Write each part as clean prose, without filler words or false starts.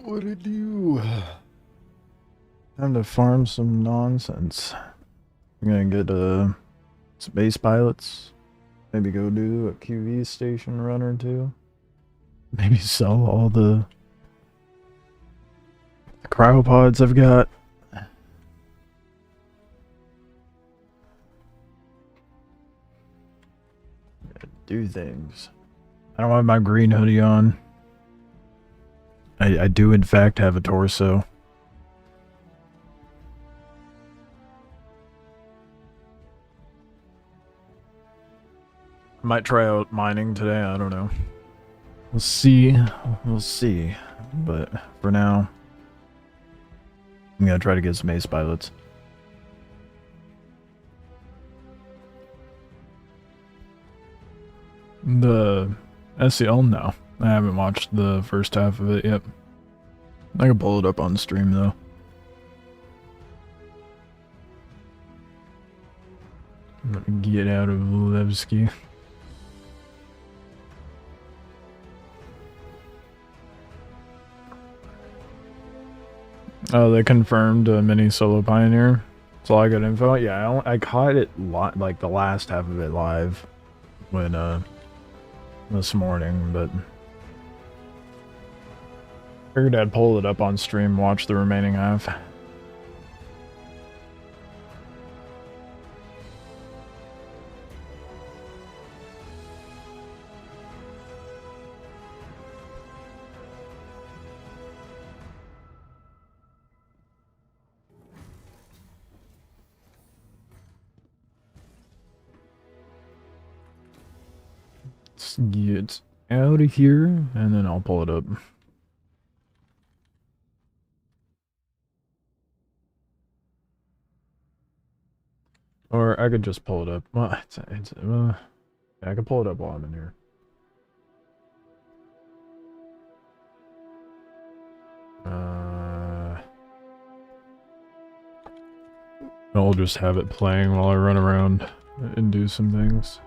What to do? Time to farm some nonsense. I'm gonna get space pilots. Maybe go do a QV station run or two. Maybe sell all the cryopods I've got. Do things. I don't have my green hoodie on. I do in fact have a torso. I might try out mining today, I don't know. We'll see. We'll see. But for now, I'm gonna try to get some ace pilots. The SEL? No. I haven't watched the first half of it yet. I can pull it up on stream though. Let me get out of Levski. Oh, they confirmed a mini solo pioneer. That's all I got info. Yeah, I caught it like the last half of it live when this morning, but figured I'd pull it up on stream, watch the remaining half. Let's get out of here, and then I'll pull it up. Or I could just pull it up. Well, yeah, I can pull it up while I'm in here. I'll just have it playing while I run around and do some things.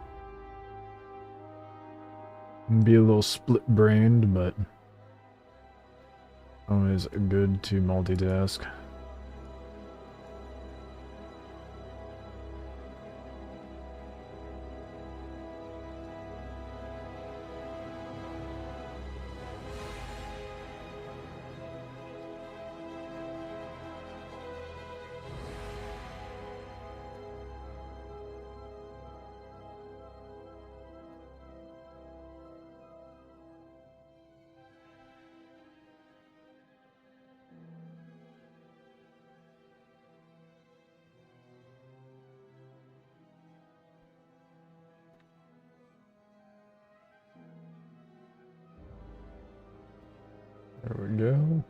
Be a little split-brained, but always good to multitask. There we go.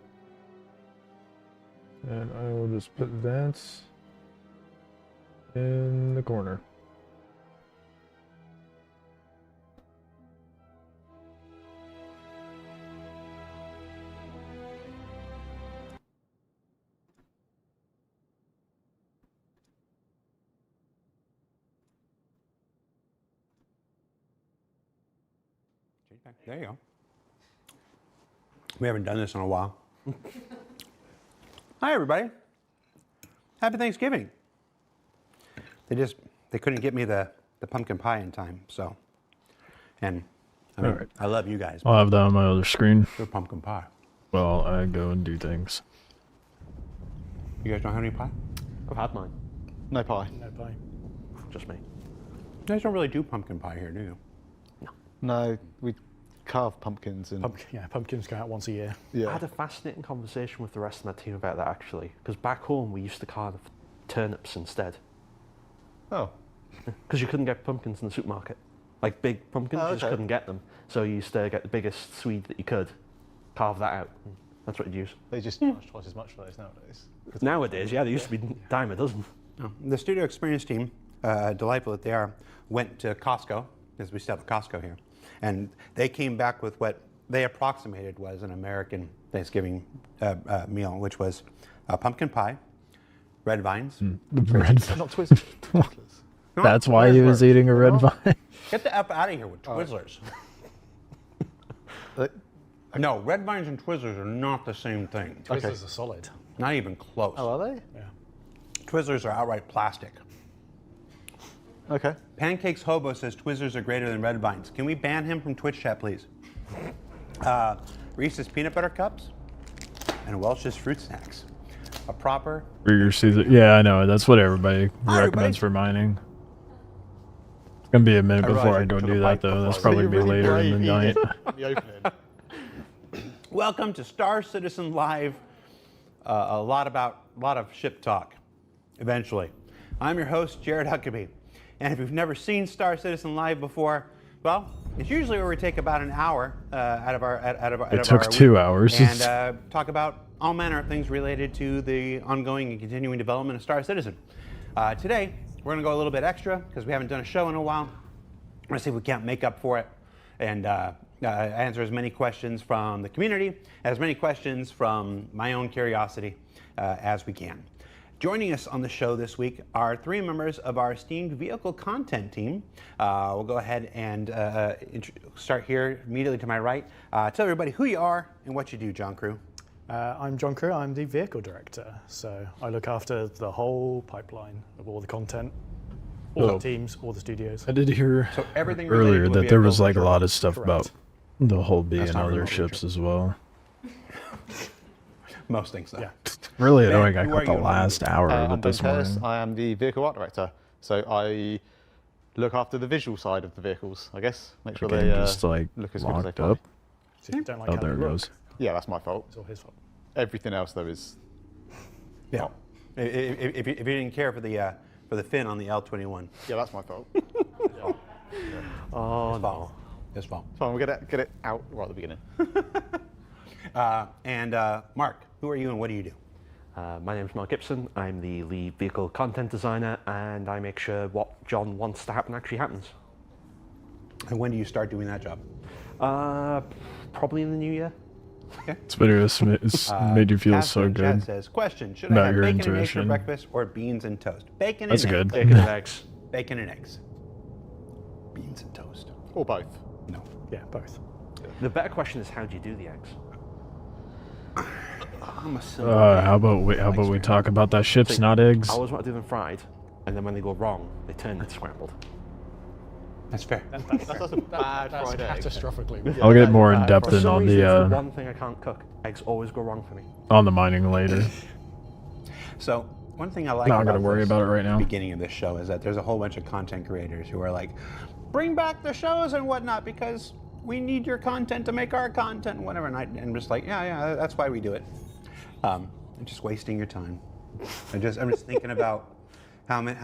And I will just put that in the corner. There you go. We haven't done this in a while. Hi, everybody. Happy Thanksgiving. They couldn't get me the pumpkin pie in time, so. And I mean, right. I love you guys. I'll have that on my other screen. The pumpkin pie. Well, I go and do things. You guys don't have any pie? I've had mine. No pie. No pie. Just me. You guys don't really do pumpkin pie here, do you? No, we carve pumpkins and Pumpkins go out once a year. yeah. I had a fascinating conversation with the rest of my team about that actually, because back home we used to carve turnips instead. Oh. Because you couldn't get pumpkins in the supermarket. Like big pumpkins, you just couldn't get them. So you used to get the biggest Swede that you could, carve that out. That's what you'd use. They just charge twice as much for those nowadays. Nowadays, yeah, they used to be dime a dozen. No. The Studio Experience team, delightful that they are, went to Costco, because we still have Costco here, and they came back with what they approximated was an American Thanksgiving meal, which was pumpkin pie, red vines. The red vine. Not Twizzlers. No, That's why he was eating a red vine. Get the F out of here with Twizzlers. No, red vines and Twizzlers are not the same thing. Twizzlers are solid. Not even close. Oh, are they? Yeah. Twizzlers are outright plastic. Okay. Pancakes Hobo says Twizzlers are greater than red vines. Can we ban him from Twitch chat, please? Reese's Peanut Butter Cups and Welch's Fruit Snacks. A proper... Yeah, I know. That's what everybody Hi, recommends everybody. for mining. It's going to be a minute I realize before I I go took do a that, bite though. That's before. probably So be you're really later in the brave night. in the opening. Welcome to Star Citizen Live. A lot of ship talk, eventually. I'm your host, Jared Huckabee. And if you've never seen Star Citizen Live before, well, it's usually where we take about an hour out of our It took 2 hours. and talk about all manner of things related to the ongoing and continuing development of Star Citizen. Today, we're going to go a little bit extra because we haven't done a show in a while. We're going to see if we can't make up for it and answer as many questions from the community, as many questions from my own curiosity as we can. Joining us on the show this week are 3 members of our esteemed vehicle content team. We'll go ahead and start here immediately to my right. Tell everybody who you are and what you do, John Crew. I'm John Crew. I'm the vehicle director. So I look after the whole pipeline of all the content, all the teams, all the studios. I did hear So everything related earlier to a that there was vehicle like a is lot your- of stuff Correct. about the whole B That's and not other really ships true. as well. Most things, though. Yeah. Really Ben, annoying. I who got are the you and what do you last do? hour of I'm it Ben this Curtis. morning. I am the vehicle art director. So I look after the visual side of the vehicles, I guess. Make sure Again, they just like look as good as they locked fly. up. So if you don't like Oh, how there they it look, goes. Yeah, that's my fault. it's all his fault. Everything else, though, is... Yeah. If you didn't care for the fin on the L21, Yeah, that's my fault. Oh, no. his fault. Fine, we'll get it out right at the beginning. And Mark, who are you and what do you do? My name's Mark Gibson. I'm the lead vehicle content designer, and I make sure what John wants to happen actually happens. And when do you start doing that job? Probably in the new year. It's made you feel so Catherine in chat good. says, question, should about I have your bacon and eggs for intuition. breakfast or beans and toast? Bacon That's and good. eggs. Bacon and eggs. Bacon and eggs. Beans and toast. Or both. No. Yeah, both. The better question is, how do you do the eggs? I'm a simple man. How about we talk about that ships, not eggs? I always want to do them fried, and then when they go wrong, they turn into scrambled. That's fair. That's a bad That's fried egg. catastrophically. I'll get more in bad depth For in some on reason, it's the the one thing I can't cook. Eggs always go wrong for me. on the mining later. So one thing I like Not about gonna worry this about it right now. beginning of this show is that there's a whole bunch of content creators who are like, bring back the shows and whatnot because we need your content to make our content and whatever. And I'm just like, yeah, that's why we do it. I'm just wasting your time. I'm just thinking about how many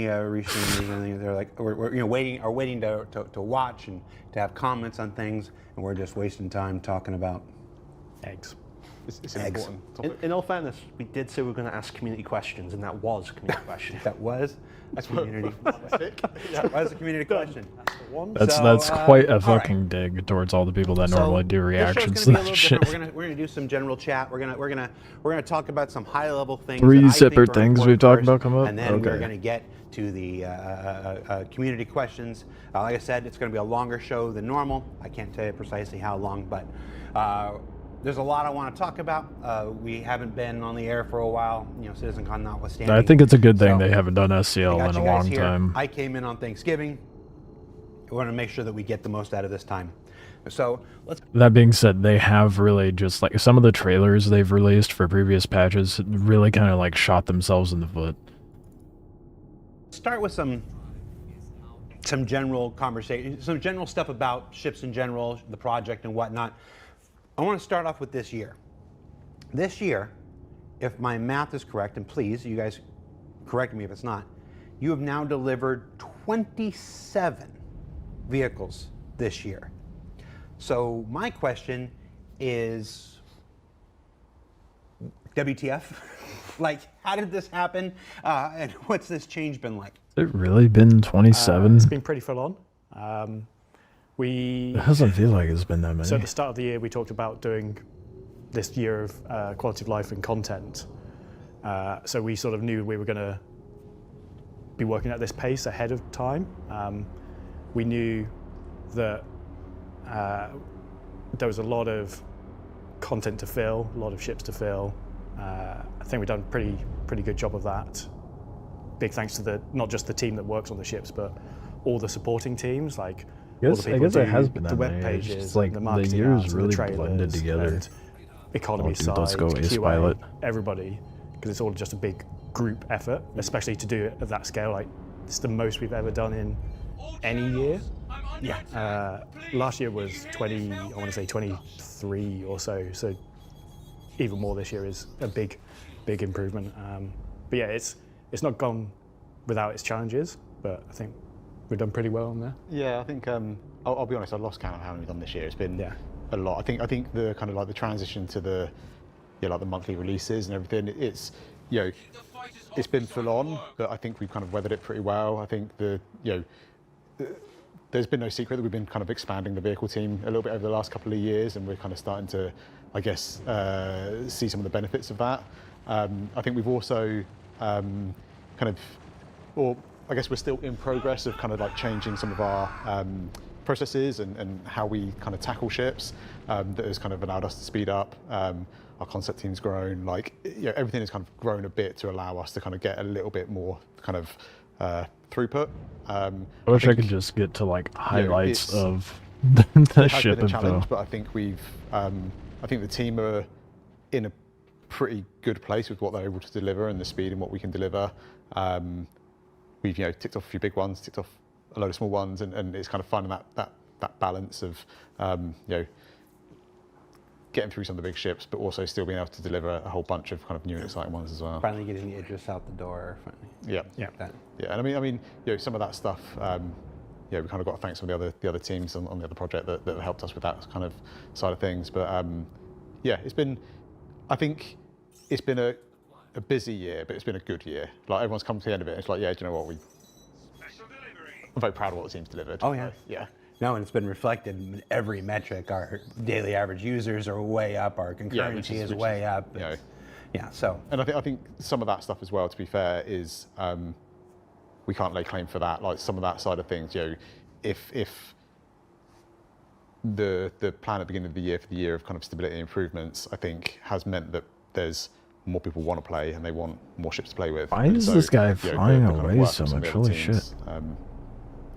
restreamers and things they're like we're waiting to watch and to have comments on things, and we're just wasting time talking about Eggs. It's an Eggs. important topic. In all fairness, we did say we were going to ask community questions, and that was a community question. that was a community. That was a community question. One. That's So, that's all quite a right. fucking dig towards all the people that normally do reactions This to show's that gonna shit. be a little different. We're gonna do some general chat. We're gonna talk about some high level things. 3 that I think separate are things important we've talked first, about come up? and then we're Okay. gonna get to the community questions. Like I said, it's gonna be a longer show than normal. I can't tell you precisely how long, but there's a lot I want to talk about. We haven't been on the air for a while, CitizenCon notwithstanding. I think it's a good thing So, they haven't done I SCL got in you a guys long here. time. I came in on Thanksgiving. We want to make sure that we get the most out of this time. So let's That being said, they have really just like some of the trailers they've released for previous patches really kind of like shot themselves in the foot. start with some general conversation, some general stuff about ships in general, the project and whatnot. I want to start off with this year. This year, if my math is correct, and please, you guys correct me if it's not, you have now delivered 27 vehicles this year. So my question is, WTF? Like, how did this happen? And what's this change been like? Has it really been 27? It's been pretty full on. It doesn't feel like it's been that many. So at the start of the year, we talked about doing this year of quality of life and content. So we sort of knew we were going to be working at this pace ahead of time. We knew that there was a lot of content to fill, a lot of ships to fill. I think we've done a pretty good job of that. Big thanks to not just the team that works on the ships, but all the supporting teams, like all the people I guess who it do has been the that web many. It's pages, just like the the marketing years ads, really the trailers, blended together. and economy Dude, let's side, go Ace QA, Pilot. everybody, because it's all just a big group effort, especially to do it at that scale. Like it's the most we've ever done in any year. Yeah. Last year was 23 or so. So even more this year is a big improvement. But yeah, it's not gone without its challenges, but I think we've done pretty well on there. Yeah, I think I'll be honest. I lost count of how many we've done this year. It's been a lot. I think the kind of like the transition to the like the monthly releases and everything. It's it's been full on, but I think we've kind of weathered it pretty well. I think there's been no secret that we've been kind of expanding the vehicle team a little bit over the last couple of years, and we're kind of starting to, I guess, see some of the benefits of that. I think we've also or I guess we're still in progress of kind of like changing some of our processes and how we kind of tackle ships. That has kind of allowed us to speed up. Our concept team's grown. Like everything has kind of grown a bit to allow us to kind of get a little bit more kind of throughput. I wish I could just get to like highlights of the it has ship been a challenge, info. but I think I think the team are in a pretty good place with what they're able to deliver and the speed and what we can deliver. We've ticked off a few big ones, ticked off a load of small ones, and it's kind of finding that balance of getting through some of the big ships, but also still being able to deliver a whole bunch of kind of new and exciting ones as well. Finally getting the Idris out the door. Finally. Yeah. That. Yeah, and I mean, some of that stuff. We kind of got to thank some of the other teams on the other project that helped us with that kind of side of things. But I think it's been a busy year, but it's been a good year. Like everyone's come to the end of it. And it's like, yeah, do you know what? I'm very proud of what the team's delivered. Oh yeah. Yeah. No, and it's been reflected in every metric. Our daily average users are way up. Our concurrency is way up. Yeah. So. And I think some of that stuff as well, to be fair, is we can't lay claim for that. Like some of that side of things, if the plan at the beginning of the year for the year of kind of stability and improvements, I think has meant that there's more people want to play and they want more ships to play with. Why is this guy flying away so much? Holy shit.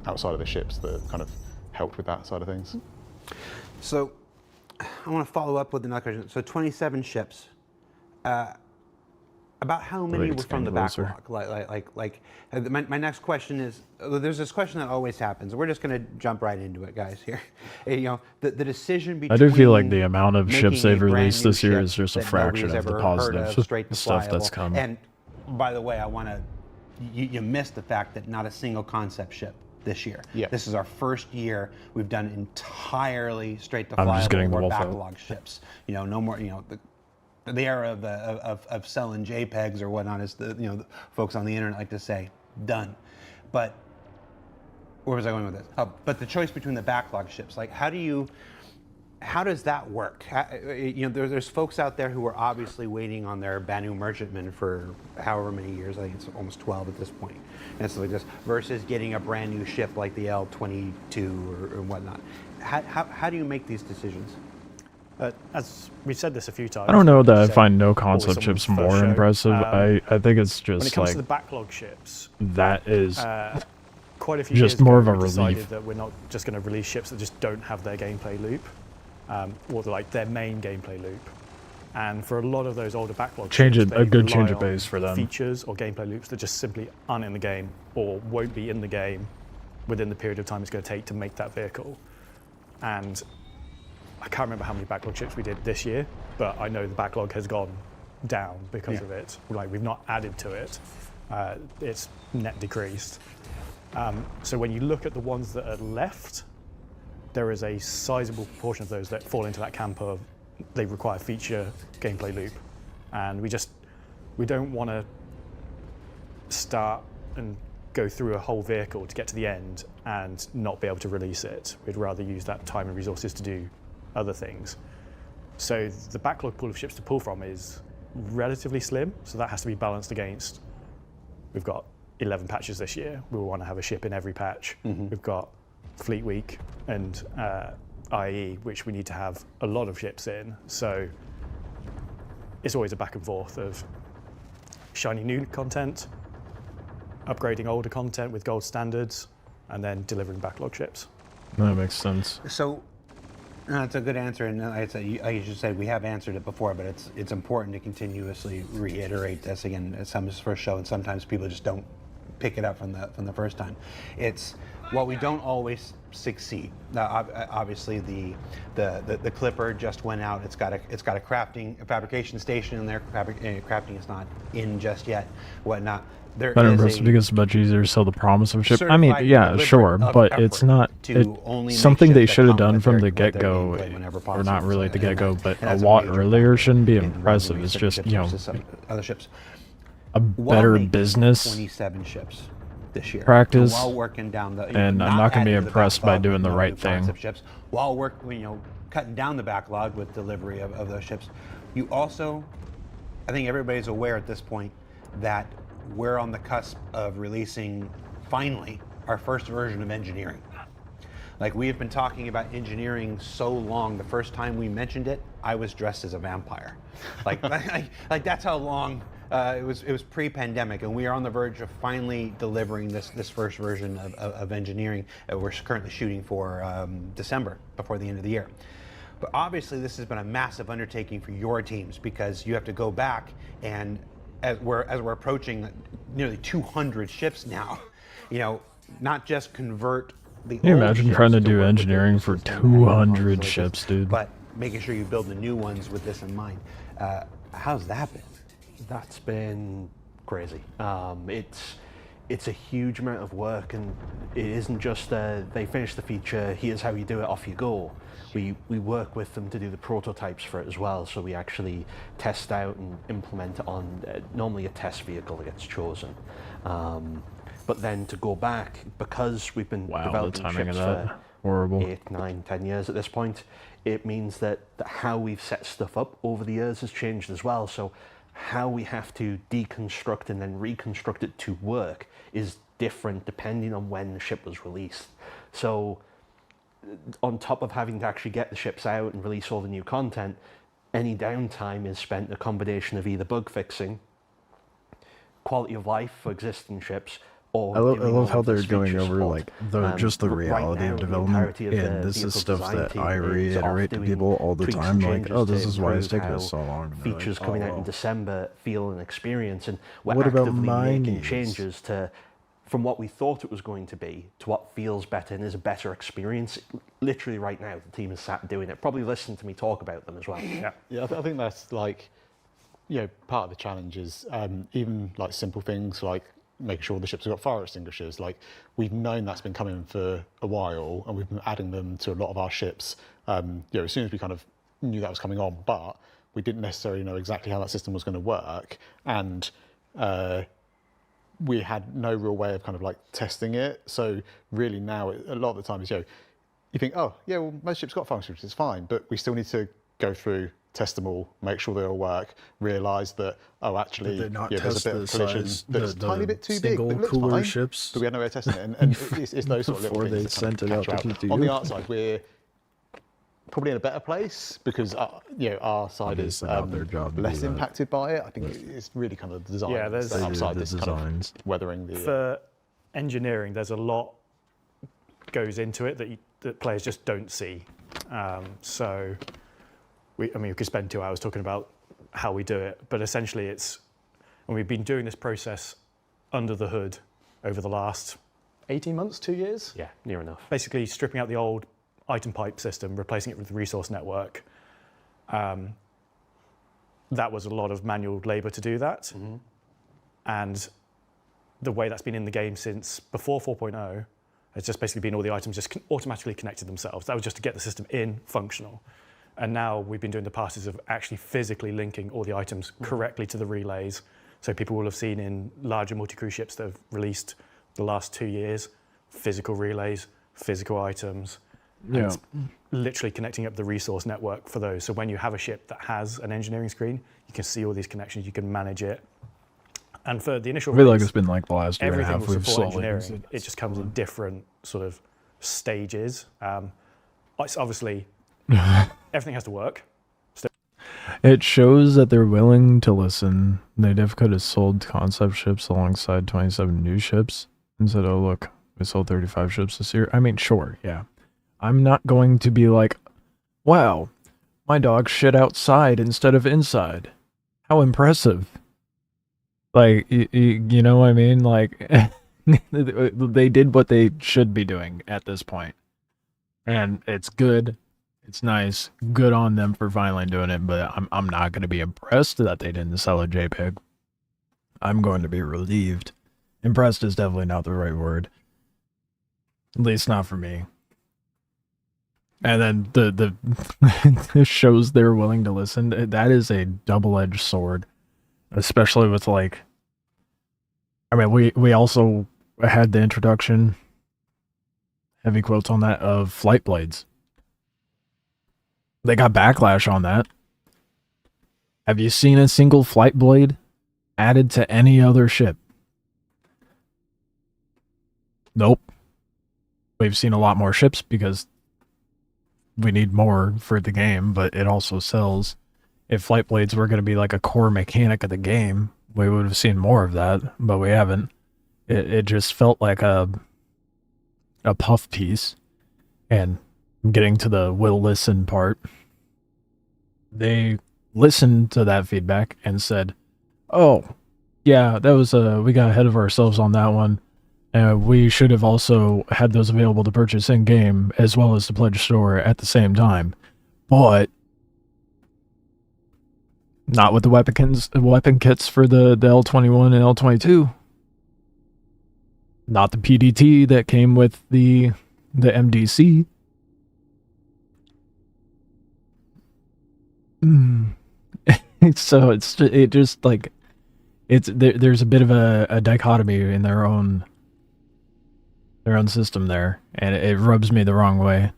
Outside of the ships that kind of helped with that side of things. So I want to follow up with another question. So 27 ships. About how many were from the backlog? Like my next question is, there's this question that always happens. We're just going to jump right into it, guys, here. The decision between... I do feel like the amount of ships they've released this year is just a that fraction nobody's of the ever positive heard of, straight to stuff that's flyable. come. And by the way, I want to... You missed the fact that not a single concept ship this year. Yeah. This is our first year we've done entirely straight to I'm just getting flyable the or wolf out. backlog ships. No more, the era of selling JPEGs or whatnot, as the folks on the internet like to say, done. But where was I going with this? Oh, but the choice between the backlog ships, like how does that work? There's folks out there who are obviously waiting on their Banu Merchantman for however many years. I think it's almost 12 at this point, and stuff like this. Versus getting a brand new ship like the L-22 or whatnot. How do you make these decisions? As we've said this a few times. I don't know that I so find no what was concept someone's ships first more show? impressive. I think it's When it just comes like to the backlog ships, that is quite a few just years more ago, of a we decided relief. that we're not just going to release ships that just don't have their gameplay loop, or like their main gameplay loop. And for a lot of those older backlog Change ships, it- a they good rely change of on pace for them. features or gameplay loops that just simply aren't in the game or won't be in the game within the period of time it's going to take to make that vehicle. And I can't remember how many backlog ships we did this year, but I know the backlog has gone down because of it. Like we've not added to it; it's net decreased. So when you look at the ones that are left, there is a sizable proportion of those that fall into that camp of they require feature gameplay loop, and we don't want to start and go through a whole vehicle to get to the end and not be able to release it. We'd rather use that time and resources to do other things. So the backlog pool of ships to pull from is relatively slim, so that has to be balanced against, we've got 11 patches this year, we want to have a ship in every patch. We've got Fleet Week and IE, which we need to have a lot of ships in. So it's always a back and forth of shiny new content, upgrading older content with gold standards, and then delivering backlog ships. That makes sense. So that's a good answer, and like I should say we have answered it before, but it's important to continuously reiterate this again. It's the first show, and sometimes people just don't pick it up from the first time. It's while we don't always succeed. Now, obviously, the Clipper just went out. It's got a fabrication station in there. Crafting is not in just yet. Whatnot. I don't know, because it's much easier to sell the promise of a ship. I mean, yeah, sure, but it's not something they should have done from the get-go, or not really the get-go, but a lot earlier shouldn't be impressive. It's just, you know, other ships. a better business 27 ships this year. Practice, while working down the, and I'm not going to be impressed by doing the right thing. Ships, while cutting down the backlog with delivery of those ships. You also, I think everybody's aware at this point that we're on the cusp of releasing, finally, our first version of engineering. Like, we have been talking about engineering so long. The first time we mentioned it, I was dressed as a vampire. Like that's how long it was pre-pandemic, and we are on the verge of finally delivering this first version of engineering. We're currently shooting for December, before the end of the year. But obviously, this has been a massive undertaking for your teams, because you have to go back and as we're approaching nearly 200 ships now, not just convert the Can you imagine trying to do engineering for 200 ships, dude? But making sure you build the new ones with this in mind. How's that been? That's been crazy. It's a huge amount of work, and it isn't just they finish the feature, here's how you do it, off you go. We work with them to do the prototypes for it as well, so we actually test out and implement it on normally a test vehicle that gets chosen. But then to go back, because we've been developing ships for 8, 9, 10 years at this point, it means that how we've set stuff up over the years has changed as well. So how we have to deconstruct and then reconstruct it to work is different depending on when the ship was released. So on top of having to actually get the ships out and release all the new content, any downtime is spent a combination of either bug fixing, quality of life for existing ships, or I love how they're going over like just the reality of development, and this is stuff that I reiterate to people all the time, like, oh, this is why it's taking us so long. Features coming out in December feel and experience, and we're actively making changes to from what we thought it was going to be to what feels better and is a better experience. Literally right now, the team is sat doing it, probably listening to me talk about them as well. Yeah, I think that's like, part of the challenge is even like simple things like making sure the ships have got fire extinguishers. Like, we've known that's been coming for a while, and we've been adding them to a lot of our ships. As soon as we kind of knew that was coming on, but we didn't necessarily know exactly how that system was going to work, and we had no real way of kind of like testing it. So really now, a lot of the time is, you think, oh yeah, well, most ships got fire extinguishers, it's fine, but we still need to go through, test them all, make sure they all work, realise that, oh, actually, there's a bit of collision that's a tiny bit too big, but it looks fine, ships, but we had no way of testing it. And it's those sort of little things that sent it out to keep on the art side, we're probably in a better place because our side is less impacted by it. I think it's really kind of the design. Yeah, there's upside this kind of weathering the. For engineering, there's a lot goes into it that players just don't see. So we could spend 2 hours talking about how we do it, but essentially and we've been doing this process under the hood over the last 18 months, 2 years. Yeah, near enough. Basically stripping out the old item pipe system, replacing it with the resource network. That was a lot of manual labor to do that. Mm-hmm. And the way that's been in the game since before 4.0 has just basically been all the items just automatically connected themselves. That was just to get the system in functional. And now we've been doing the passes of actually physically linking all the items correctly to the relays. So people will have seen in larger multi-crew ships that have released the last 2 years, physical relays, physical items. Yeah. It's literally connecting up the resource network for those. So when you have a ship that has an engineering screen, you can see all these connections, you can manage it. And for the initial I feel like it's been like the last year and a half we've slowly. Engineering. It just comes in different sort of stages. It's obviously everything has to work. It shows that they're willing to listen. They could have sold concept ships alongside 27 new ships and said, oh, look, we sold 35 ships this year. I mean, sure, yeah. I'm not going to be like, wow, my dog shit outside instead of inside. How impressive. Like, you know what I mean? Like, they did what they should be doing at this point. And it's good. It's nice. Good on them for finally doing it, but I'm not going to be impressed that they didn't sell a JPEG. I'm going to be relieved. Impressed is definitely not the right word. At least not for me. And then the shows they're willing to listen. That is a double-edged sword, especially with like. I mean, we also had the introduction, heavy quotes on that, of flight blades. They got backlash on that. Have you seen a single flight blade added to any other ship? Nope. We've seen a lot more ships because we need more for the game, but it also sells. If flight blades were going to be like a core mechanic of the game, we would have seen more of that, but we haven't. It just felt like a puff piece. And getting to the will listen part, they listened to that feedback and said, oh, yeah, that was we got ahead of ourselves on that one. We should have also had those available to purchase in-game as well as the pledge store at the same time. But not with the weapon kits for the L21 and L22. Not the PDT that came with the MDC. So it just like there's a bit of a dichotomy in their own system there, and it rubs me the wrong way.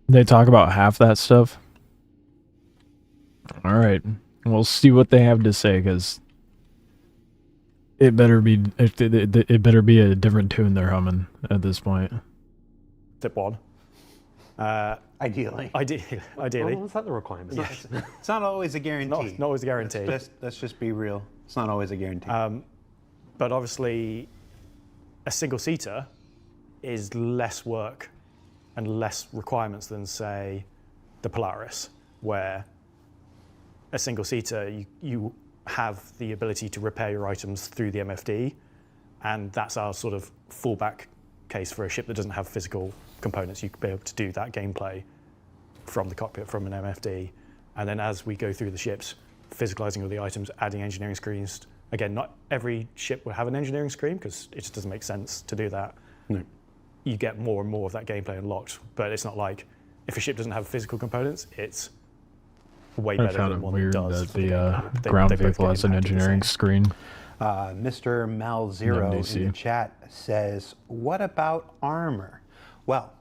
They talk about half that stuff. All right, we'll see what they have to say, because it better be a different tune they're humming at this point. Tip one. Ideally. Well, was that the requirement? It's not always a guarantee. Not always a guarantee. Let's just be real. It's not always a guarantee. But obviously, a single-seater is less work and less requirements than, say, the Polaris, where a single-seater, you have the ability to repair your items through the MFD, and that's our sort of fallback case for a ship that doesn't have physical components. You could be able to do that gameplay from the cockpit, from an MFD, and then as we go through the ships, physicalizing all the items, adding engineering screens. Again, not every ship will have an engineering screen because it just doesn't make sense to do that. No. You get more and more of that gameplay unlocked, but it's not like if a ship doesn't have physical components, it's way better than one that does. That the ground vehicle has an engineering screen. Mr. Malzero in the chat says, what about armor? Well,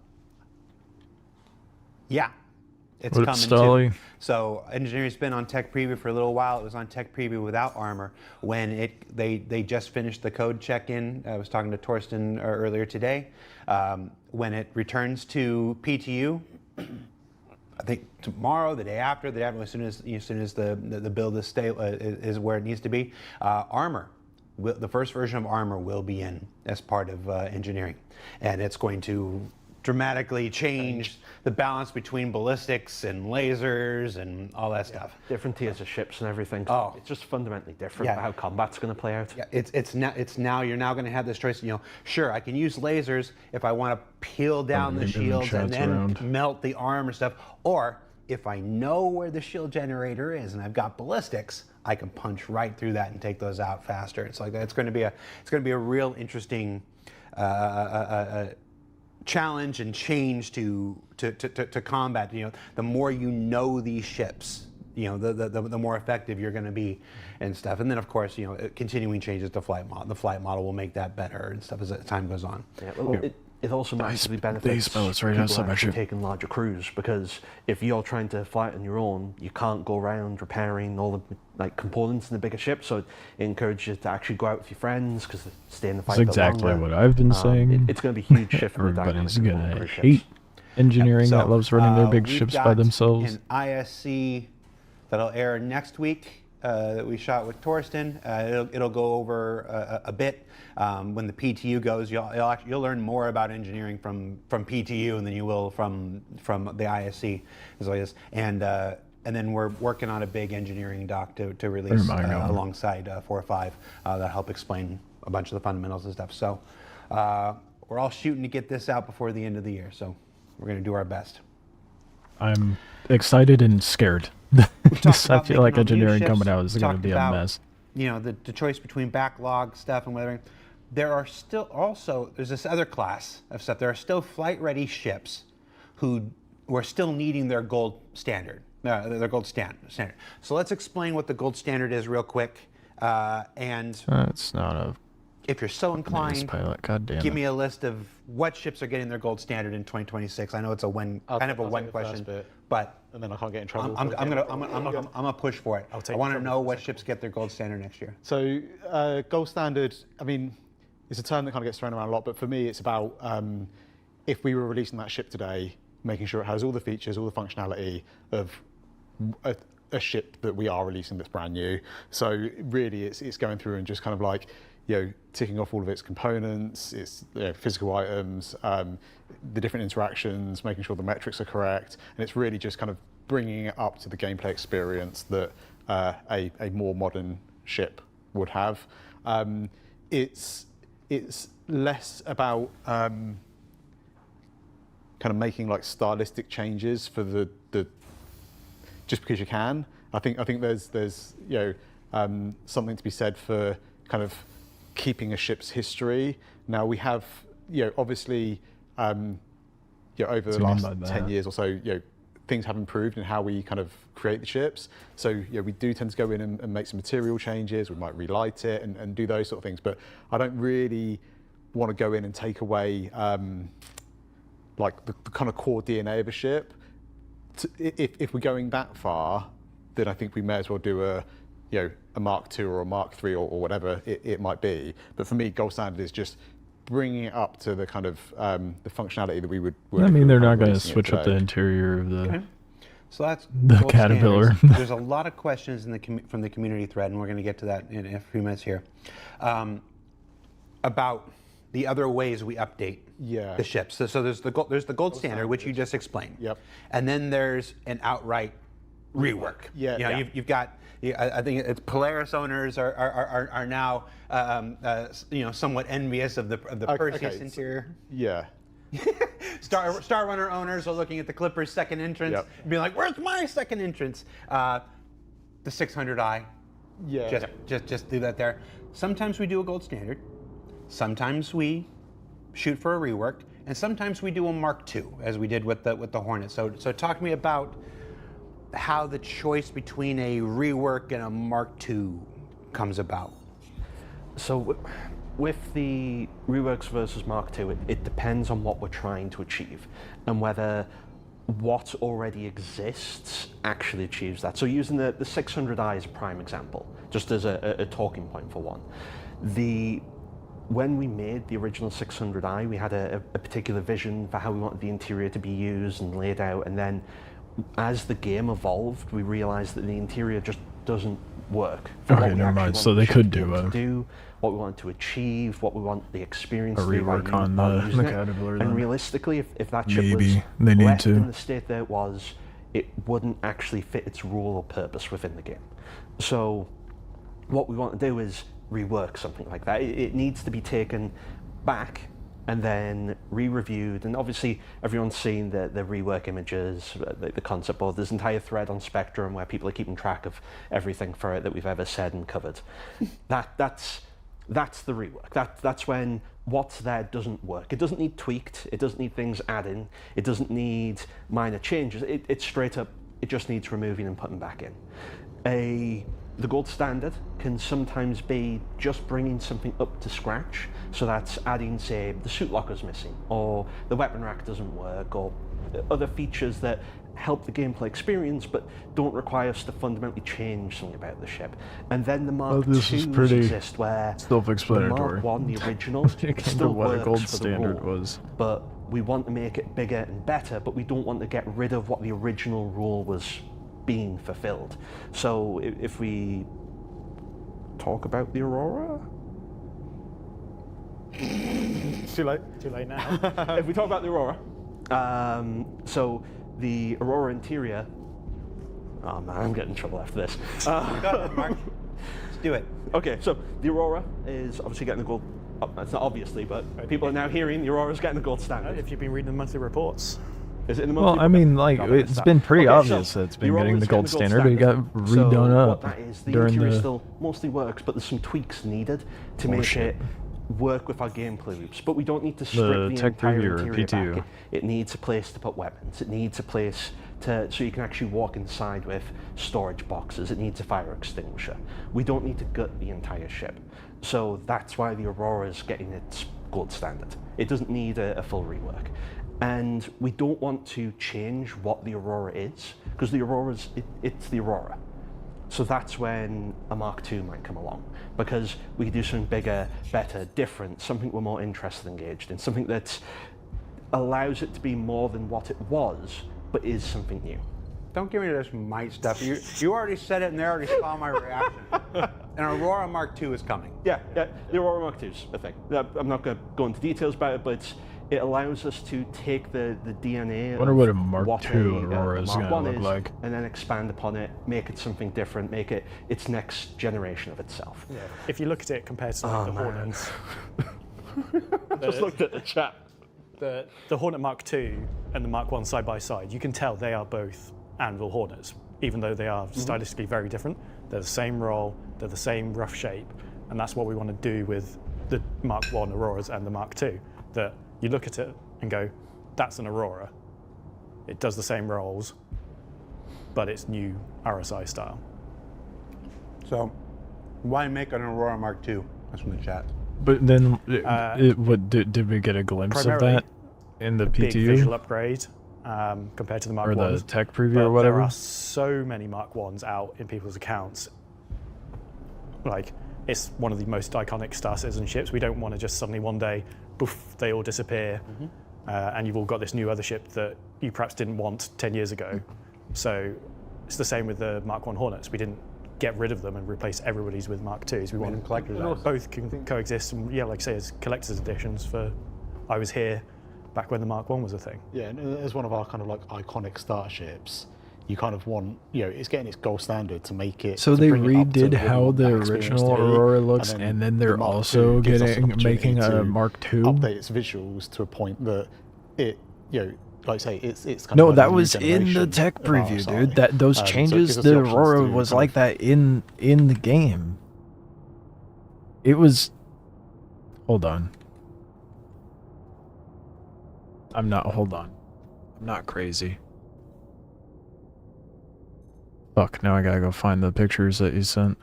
yeah, it's coming too. So engineering's been on Tech Preview for a little while. It was on Tech Preview without armor. When they just finished the code check-in, I was talking to Torsten earlier today. When it returns to PTU, I think tomorrow, the day after, as soon as the build is where it needs to be, armor. The first version of armor will be in as part of engineering, and it's going to dramatically change the balance between ballistics and lasers and all that stuff. Different tiers of ships and everything. Oh. It's just fundamentally different for how combat's going to play out. Yeah, it's now you're now going to have this choice. Sure, I can use lasers if I want to peel down the shields and then melt the arm or stuff, or if I know where the shield generator is and I've got ballistics, I can punch right through that and take those out faster. It's like it's going to be a real interesting challenge and change to combat. The more you know these ships, the more effective you're going to be and stuff. And then of course, continuing changes to flight model. The flight model will make that better and stuff as time goes on. Yeah, well, it also massively benefits base pilots right people outside my actually ship. taking larger crews, because if you're trying to fly it on your own, you can't go around repairing all the like components in the bigger ship. So it encourages you to actually go out with your friends because they stay in the fight. That's exactly what I've been saying. It's going to be a huge shift in the Everybody's dynamic of gonna crew ships. hate engineering that loves running their big we've ships by got themselves. An ISC that'll air next week that we shot with Torsten. It'll go over a bit. When the PTU goes, you'll learn more about engineering from PTU than you will from the ISC, as always. And then we're working on a big engineering doc to release alongside 4 or 5 that'll help explain a bunch of the fundamentals and stuff. So we're all shooting to get this out before the end of the year. So we're going to do our best. I'm excited and scared. I feel like engineering coming out is going to be a mess. You know, the choice between backlog stuff and whatever. There are still also, there's this other class of stuff. There are still flight-ready ships who are still needing their gold standard, their gold standard. So let's explain what the gold standard is real quick. And it's not a if you're so inclined, pilot. God damn give it. me a list of what ships are getting their gold standard in 2026. I know it's a one kind of a one question, but and then I can't get in trouble. I'm gonna push for it. I want to know what ships get their gold standard next year. So gold standard, I mean, it's a term that kind of gets thrown around a lot, but for me, it's about if we were releasing that ship today, making sure it has all the features, all the functionality of a ship that we are releasing that's brand new. So really, it's going through and just kind of like, you know, ticking off all of its components, its physical items, the different interactions, making sure the metrics are correct, and it's really just kind of bringing it up to the gameplay experience that a more modern ship would have. It's less about kind of making like stylistic changes for the just because you can. I think there's you know something to be said for kind of keeping a ship's history. Now we have, you know, obviously, you know, over the last 10 years or so, you know, things have improved in how we kind of create the ships. So, you know, we do tend to go in and make some material changes. We might relight it and do those sort of things. But I don't really want to go in and take away like the kind of core DNA of a ship. If we're going that far, then I think we may as well do a Mark II or a Mark III or whatever it might be. But for me, gold standard is just bringing it up to the kind of the functionality that we would. I mean, they're not going to switch up the interior of the. Okay. So that's the Caterpillar. There's a lot of questions from the community thread, and we're going to get to that in a few minutes here, about the other ways we update the ships. So there's the gold standard, which you just explained. Yep. And then there's an outright rework. Yeah. You know, you've got. I think it's Polaris owners are now you know, somewhat envious of the Perseus interior. Yeah. Star Runner owners are looking at the Clipper's second entrance and being like, "Where's my second entrance?" The 600i. Yeah. Just do that there. Sometimes we do a gold standard. Sometimes we shoot for a rework, and sometimes we do a Mark II, as we did with the Hornet. So talk to me about how the choice between a rework and a Mark II comes about. So with the reworks versus Mark II, it depends on what we're trying to achieve and whether what already exists actually achieves that. So using the 600i as a prime example, just as a talking point for one. When we made the original 600i, we had a particular vision for how we wanted the interior to be used and laid out, and then as the game evolved, we realized that the interior just doesn't work. Okay, never mind. So they could do what we want to achieve, what we want the experience a to be rework on the Caterpillar. And realistically, if that ship maybe was they need left to. in the state that it was, it wouldn't actually fit its role or purpose within the game. So what we want to do is rework something like that. It needs to be taken back and then re-reviewed, and obviously everyone's seen the rework images, the concept board. There's an entire thread on Spectrum where people are keeping track of everything for it that we've ever said and covered. That's the rework. That's when what's there doesn't work. It doesn't need tweaked. It doesn't need things added. It doesn't need minor changes. It's straight up. It just needs removing and putting back in. The gold standard can sometimes be just bringing something up to scratch. So that's adding, say, the suit locker's missing, or the weapon rack doesn't work, or other features that help the gameplay experience but don't require us to fundamentally change something about the ship. And then the Mark Well, this is IIs pretty exist where the self-explanatory. Mark 1, the original, It came to still what a works gold for the standard rule, was. but we want to make it bigger and better, but we don't want to get rid of what the original rule was being fulfilled. So if we talk about the Aurora, Too late now. if we talk about the Aurora, so the Aurora interior, oh man, I'm getting in trouble after this. Go ahead, Mark. Let's do it. Okay, so the Aurora is obviously getting the gold, it's not obviously, but people are now hearing the Aurora is getting the gold standard. If you've been reading the monthly reports, Is it in the monthly? Well, I mean, like, God, I missed it's that. been pretty Okay, so obvious that it's the been Aurora getting is the gold getting standard. It got redone so up what that is, the during interior the... still mostly works, but there's some tweaks needed to make Bullshit. it work with our gameplay loops. But we don't need to strip the tech entire preview or interior PTU? back. It needs a place to put weapons. It needs a place to so you can actually walk inside with storage boxes. It needs a fire extinguisher. We don't need to gut the entire ship. So that's why the Aurora is getting its gold standard. It doesn't need a full rework. And we don't want to change what the Aurora is, because the Aurora it's the Aurora. So that's when a Mark II might come along, because we could do something bigger, better, different, something we're more interested and engaged in, something that allows it to be more than what it was, but is something new. Don't give me this might stuff. You already said it and they already saw my reaction. An Aurora Mark II is coming. Yeah, the Aurora Mark II is a thing. I'm not going to go into details about it, but it allows us to take the DNA I wonder of what a Mark what II Aurora is Mark going to I look like. and then expand upon it, make it something different, make it its next generation of itself. yeah. If you look at it compared to like, the man. Hornets, Just looked at the chat. the Hornet Mark II and the Mark I side by side, you can tell they are both Anvil Hornets, even though they are stylistically very different. They're the same role, they're the same rough shape, and that's what we want to do with the Mark I Auroras and the Mark II. That you look at it and go, that's an Aurora. It does the same roles, but it's new RSI style. So, why make an Aurora Mark II? That's from the chat. But then, what did we get a glimpse of Primarily, that in the Big PTU? visual upgrade compared to the Mark Or the I's. tech preview But or whatever? there are so many Mark I's out in people's accounts. Like, it's one of the most iconic Star Citizen ships. We don't want to just suddenly one day, poof, they all disappear, and you've all got this new other ship that you perhaps didn't want 10 years ago. So it's the same with the Mark I Hornets. We didn't get rid of them and replace everybody's with Mark IIs. We Made want them collector's items. both can coexist, and yeah, like I say, as collector's editions for. I was here back when the Mark I was a thing. Yeah, and as one of our kind of like iconic starships, you kind of want, you know, it's getting its gold standard to make it. So to they bring it up to redid what we how want the that experience original to be, Aurora looks, and then they're the Mark also II gives us an making opportunity a to Mark II. update its visuals to a point that it, you know, like I say, it's kind No, of that a new was in the generation tech of preview, RSI. dude. That those So it changes, gives us the options Aurora to was kind like of- that in the game. It was. Hold on. Hold on. I'm not crazy. Fuck, now I gotta go find the pictures that you sent.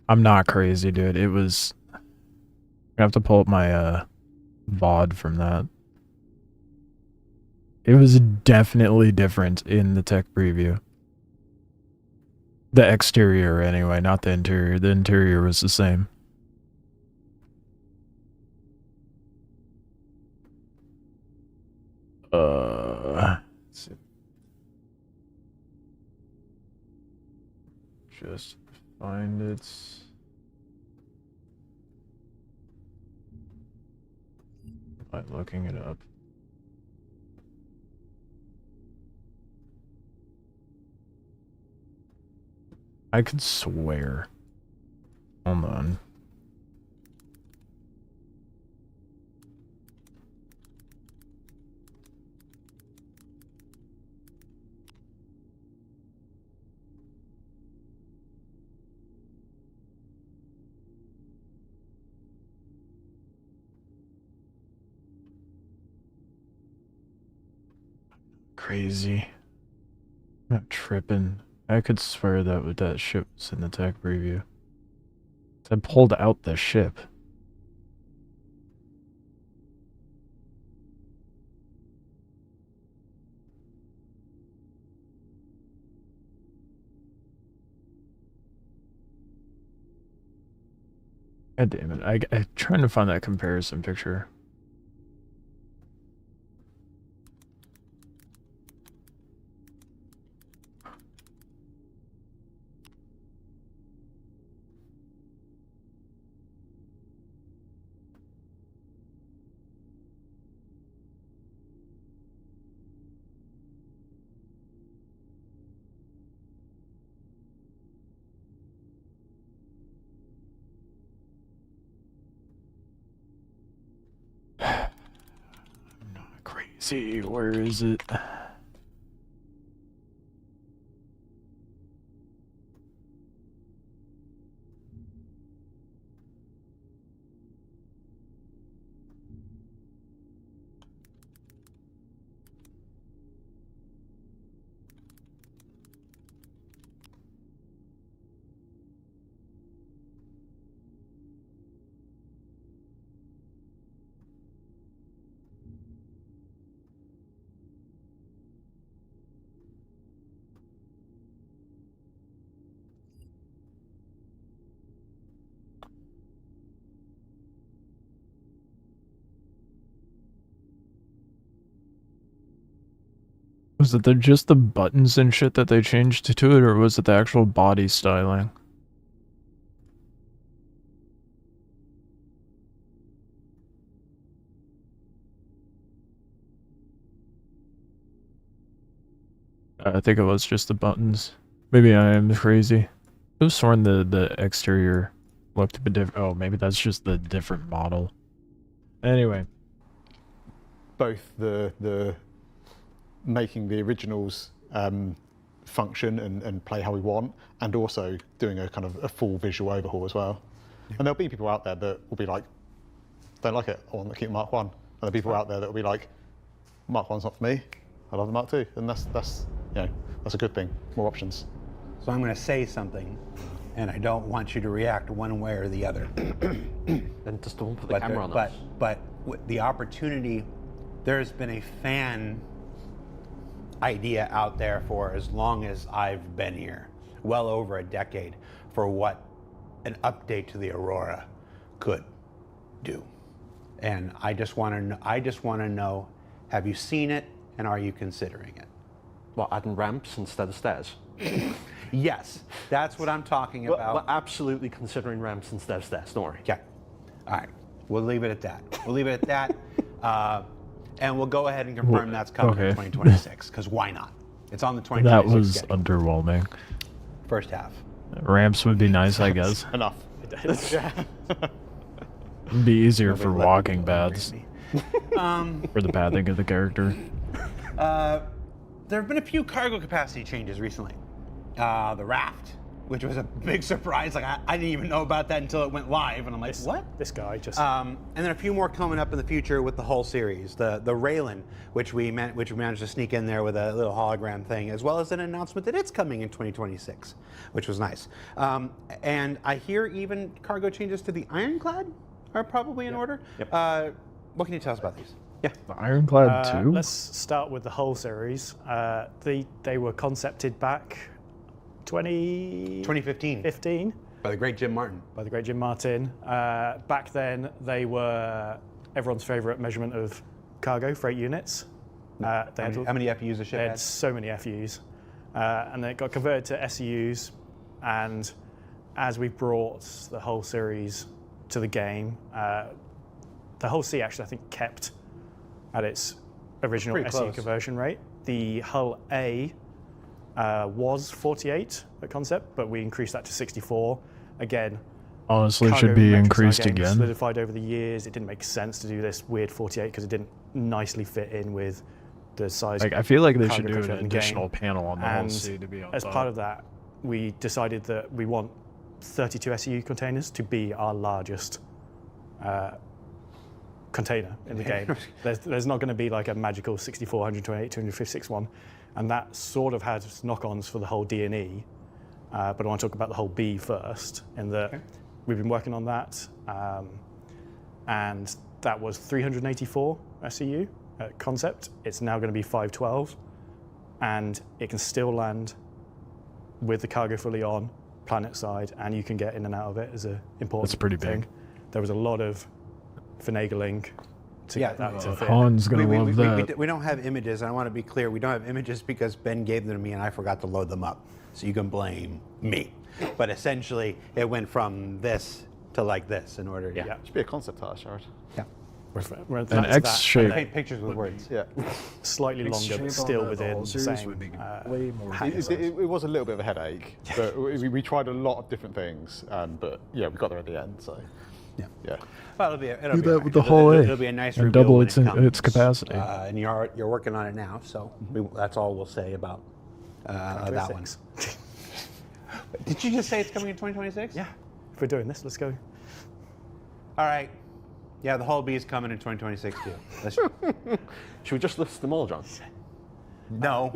I'm not crazy, dude. It was... I have to pull up my, VOD from that. It was definitely different in the tech preview. The exterior, anyway, not the interior. The interior was the same. Let's see. Just find it. By looking it up. I could swear. Hold on. Crazy. I'm not tripping. I could swear that ship was in the tech preview. I pulled out the ship. God damn it. I'm trying to find that comparison picture. I'm not crazy. Where is it? Was it just the buttons and shit that they changed to it, or was it the actual body styling? I think it was just the buttons. Maybe I am crazy. I was sworn the exterior looked a bit different. Oh, maybe that's just the different model. Anyway. Both the making the originals function and play how we want, and also doing a kind of a full visual overhaul as well. And there'll be people out there that will be like, don't like it, I want to keep Mark 1. And there'll be people out there that will be like, Mark 1's not for me, I love the Mark 2. And that's you know, that's a good thing, more options. So I'm going to say something, and I don't want you to react one way or the other. Then just don't put the camera on us. But the opportunity, there's been a fan idea out there for as long as I've been here, well over a decade, for what an update to the Aurora could do. And I just want to know, have you seen it, and are you considering it? What, adding ramps instead of stairs? Yes, that's what I'm talking about. We're absolutely considering ramps instead of stairs, don't worry. Okay. All right. We'll leave it at that. And we'll go ahead and confirm that's coming in 2026, because why not? It's on the 2026 That was schedule. underwhelming. First half. Ramps would be nice, I guess. Enough. It'd be easier for walking paths. For the pathing of the character. There have been a few cargo capacity changes recently. The raft, which was a big surprise. Like I didn't even know about that until it went live, and I'm like, what? This guy just... And then a few more coming up in the future with the whole series. The Raylan, which we managed to sneak in there with a little hologram thing, as well as an announcement that it's coming in 2026, which was nice. And I hear even cargo changes to the Ironclad are probably in order. Yep. What can you tell us about these? Yeah. The Ironclad 2? Let's start with the whole series. They were concepted back 2015. 15 By the great Jim Martin. by the great Jim Martin. Back then, they were everyone's favorite measurement of cargo, freight units. How many FUs a ship They had had? so many FUs. And then it got converted to SUs. And as we brought the whole series to the game, the whole C actually, I think, kept at its original Pretty SU close. conversion rate. The hull A was 48 at concept, but we increased that to 64. Again, Honestly, it cargo should be metrics in our increased game again. solidified over the years. It didn't make sense to do this weird 48 because it didn't nicely fit in with the size. Like, I feel like they should cargo do content an in the game. additional panel on the whole And C to be on as top. part of that, we decided that we want 32 SEU containers to be our largest container in the game. There's not going to be like a magical 64, 128, 256 one, and that sort of has knock-ons for the whole D and E. But I want to talk about the whole B first, in that we've been working on that, and that was 384 SEU concept. It's now going to be 512, and it can still land with the cargo fully on, planet side, and you can get in and out of it as an important That's pretty thing. big. There was a lot of finagling to get that to fit. Han's gonna love that. We don't have images. I want to be clear. We don't have images because Ben gave them to me and I forgot to load them up. So you can blame me. But essentially, it went from this to like this in order. Yeah. Should be a concept art, Shard. Yeah. An X shape. Paint pictures with words. Yeah. Slightly longer, but still within the same. Way more. It was a little bit of a headache, but we tried a lot of different things, but yeah, we got there at the end. So yeah. Well, it'll Do be that with the whole A. It'll be a nice and reveal double when its it comes. its capacity. And you're working on it now, so that's all we'll say about that one. Did you just say it's coming in 2026? Yeah. If we're doing this, let's go. All right. Yeah, the whole B is coming in 2026 too. Should we just list them all, John? No.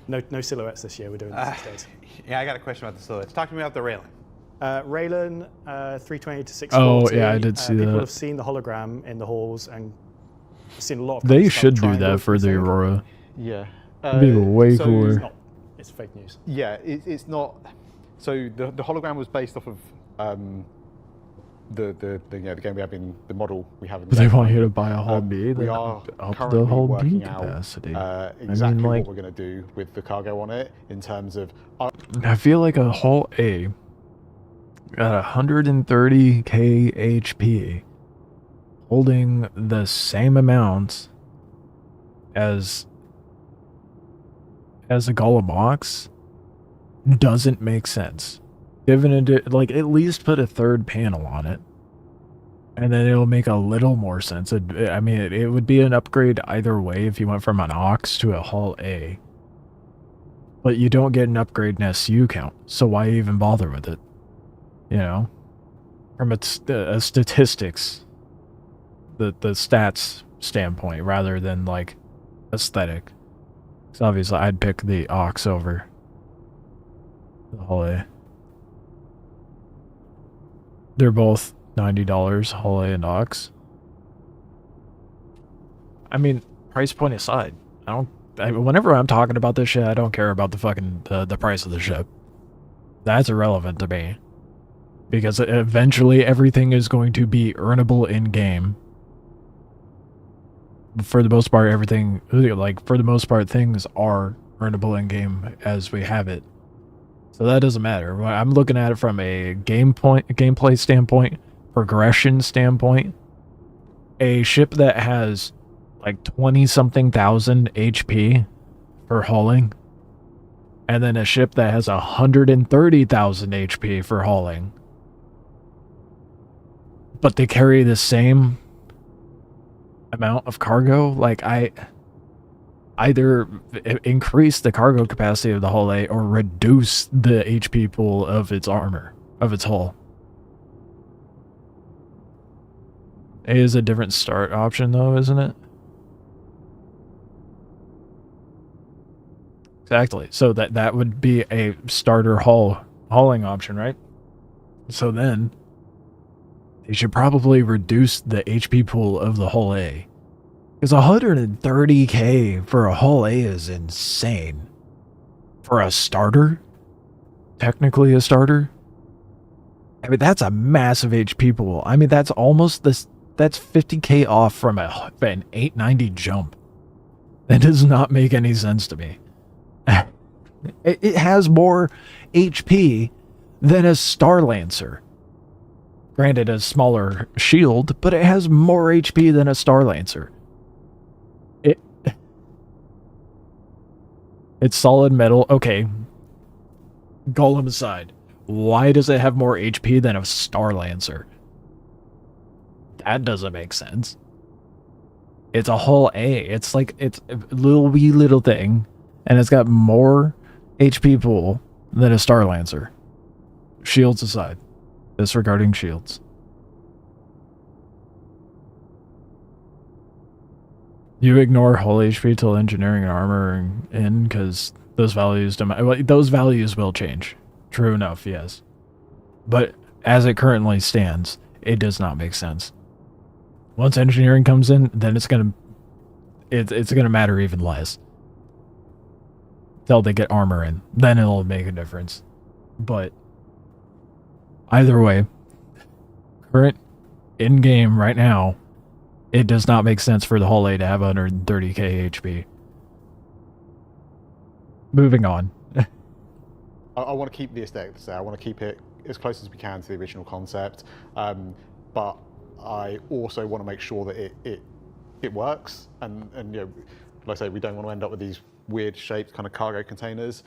No silhouettes this year. We're doing this instead. Yeah, I got a question about the silhouettes. Talk to me about the railing. Raylan, 320 to 640. Oh, yeah, I did see People that. have seen the hologram in the halls and seen a lot of They stuff should do triangle that for the thing. Aurora. Yeah. It'd be way so- cooler. It's not. It's fake news. Yeah, it's not. So the hologram was based off of the game we have in the model we have in. But the they game. want you to buy a whole B, We then are up currently the whole B working out capacity. exactly like- what we're going to do with the cargo on it in terms of. I feel like a whole A at 130k HP, holding the same amount as a Golem box, doesn't make sense. Given it, like, at least put a third panel on it, and then it'll make a little more sense. I mean, it would be an upgrade either way if you went from an Ox to a Hull A. But you don't get an upgrade in SU count, so why even bother with it? You know? From a statistics, the stats standpoint, rather than, like, aesthetic. So obviously, I'd pick the Ox over the Hull A. They're both $90, Hull A and Ox. I mean, price point aside, whenever I'm talking about this shit, I don't care about the fucking the price of the ship. That's irrelevant to me, because eventually everything is going to be earnable in game. For the most part, things are earnable in game as we have it. So that doesn't matter. I'm looking at it from a gameplay standpoint, progression standpoint. A ship that has like 20-something thousand HP for hauling, and then a ship that has 130,000 HP for hauling, but they carry the same amount of cargo. Like, I either increase the cargo capacity of the hull A or reduce the HP pool of its armor, of its hull. A is a different start option though, isn't it? Exactly. So that would be a starter hauling option, right? So then they should probably reduce the HP pool of the hull A. Because 130k for a hull A is insane. For a starter? Technically a starter? I mean, that's a massive HP pool. I mean, that's almost this. That's 50k off from an 890 jump. That does not make any sense to me. It has more HP than a Star Lancer. Granted, a smaller shield, but it has more HP than a Star Lancer. It's solid metal. Okay. Golem aside, why does it have more HP than a Star Lancer? That doesn't make sense. It's a hull A. It's a wee little thing, and it's got more HP pool than a Star Lancer. Shields aside. Disregarding shields. You ignore hull HP till engineering and armor in, because those values those values will change. True enough, yes. But as it currently stands, it does not make sense. Once engineering comes in, then it's gonna matter even less. Till they get armor in, then it'll make a difference. But either way, current in game right now, it does not make sense for the hull A to have 130k HP. Moving on. I want to keep the aesthetic there. I want to keep it as close as we can to the original concept, but I also want to make sure that it works. And you know, like I say, we don't want to end up with these weird shaped kind of cargo containers.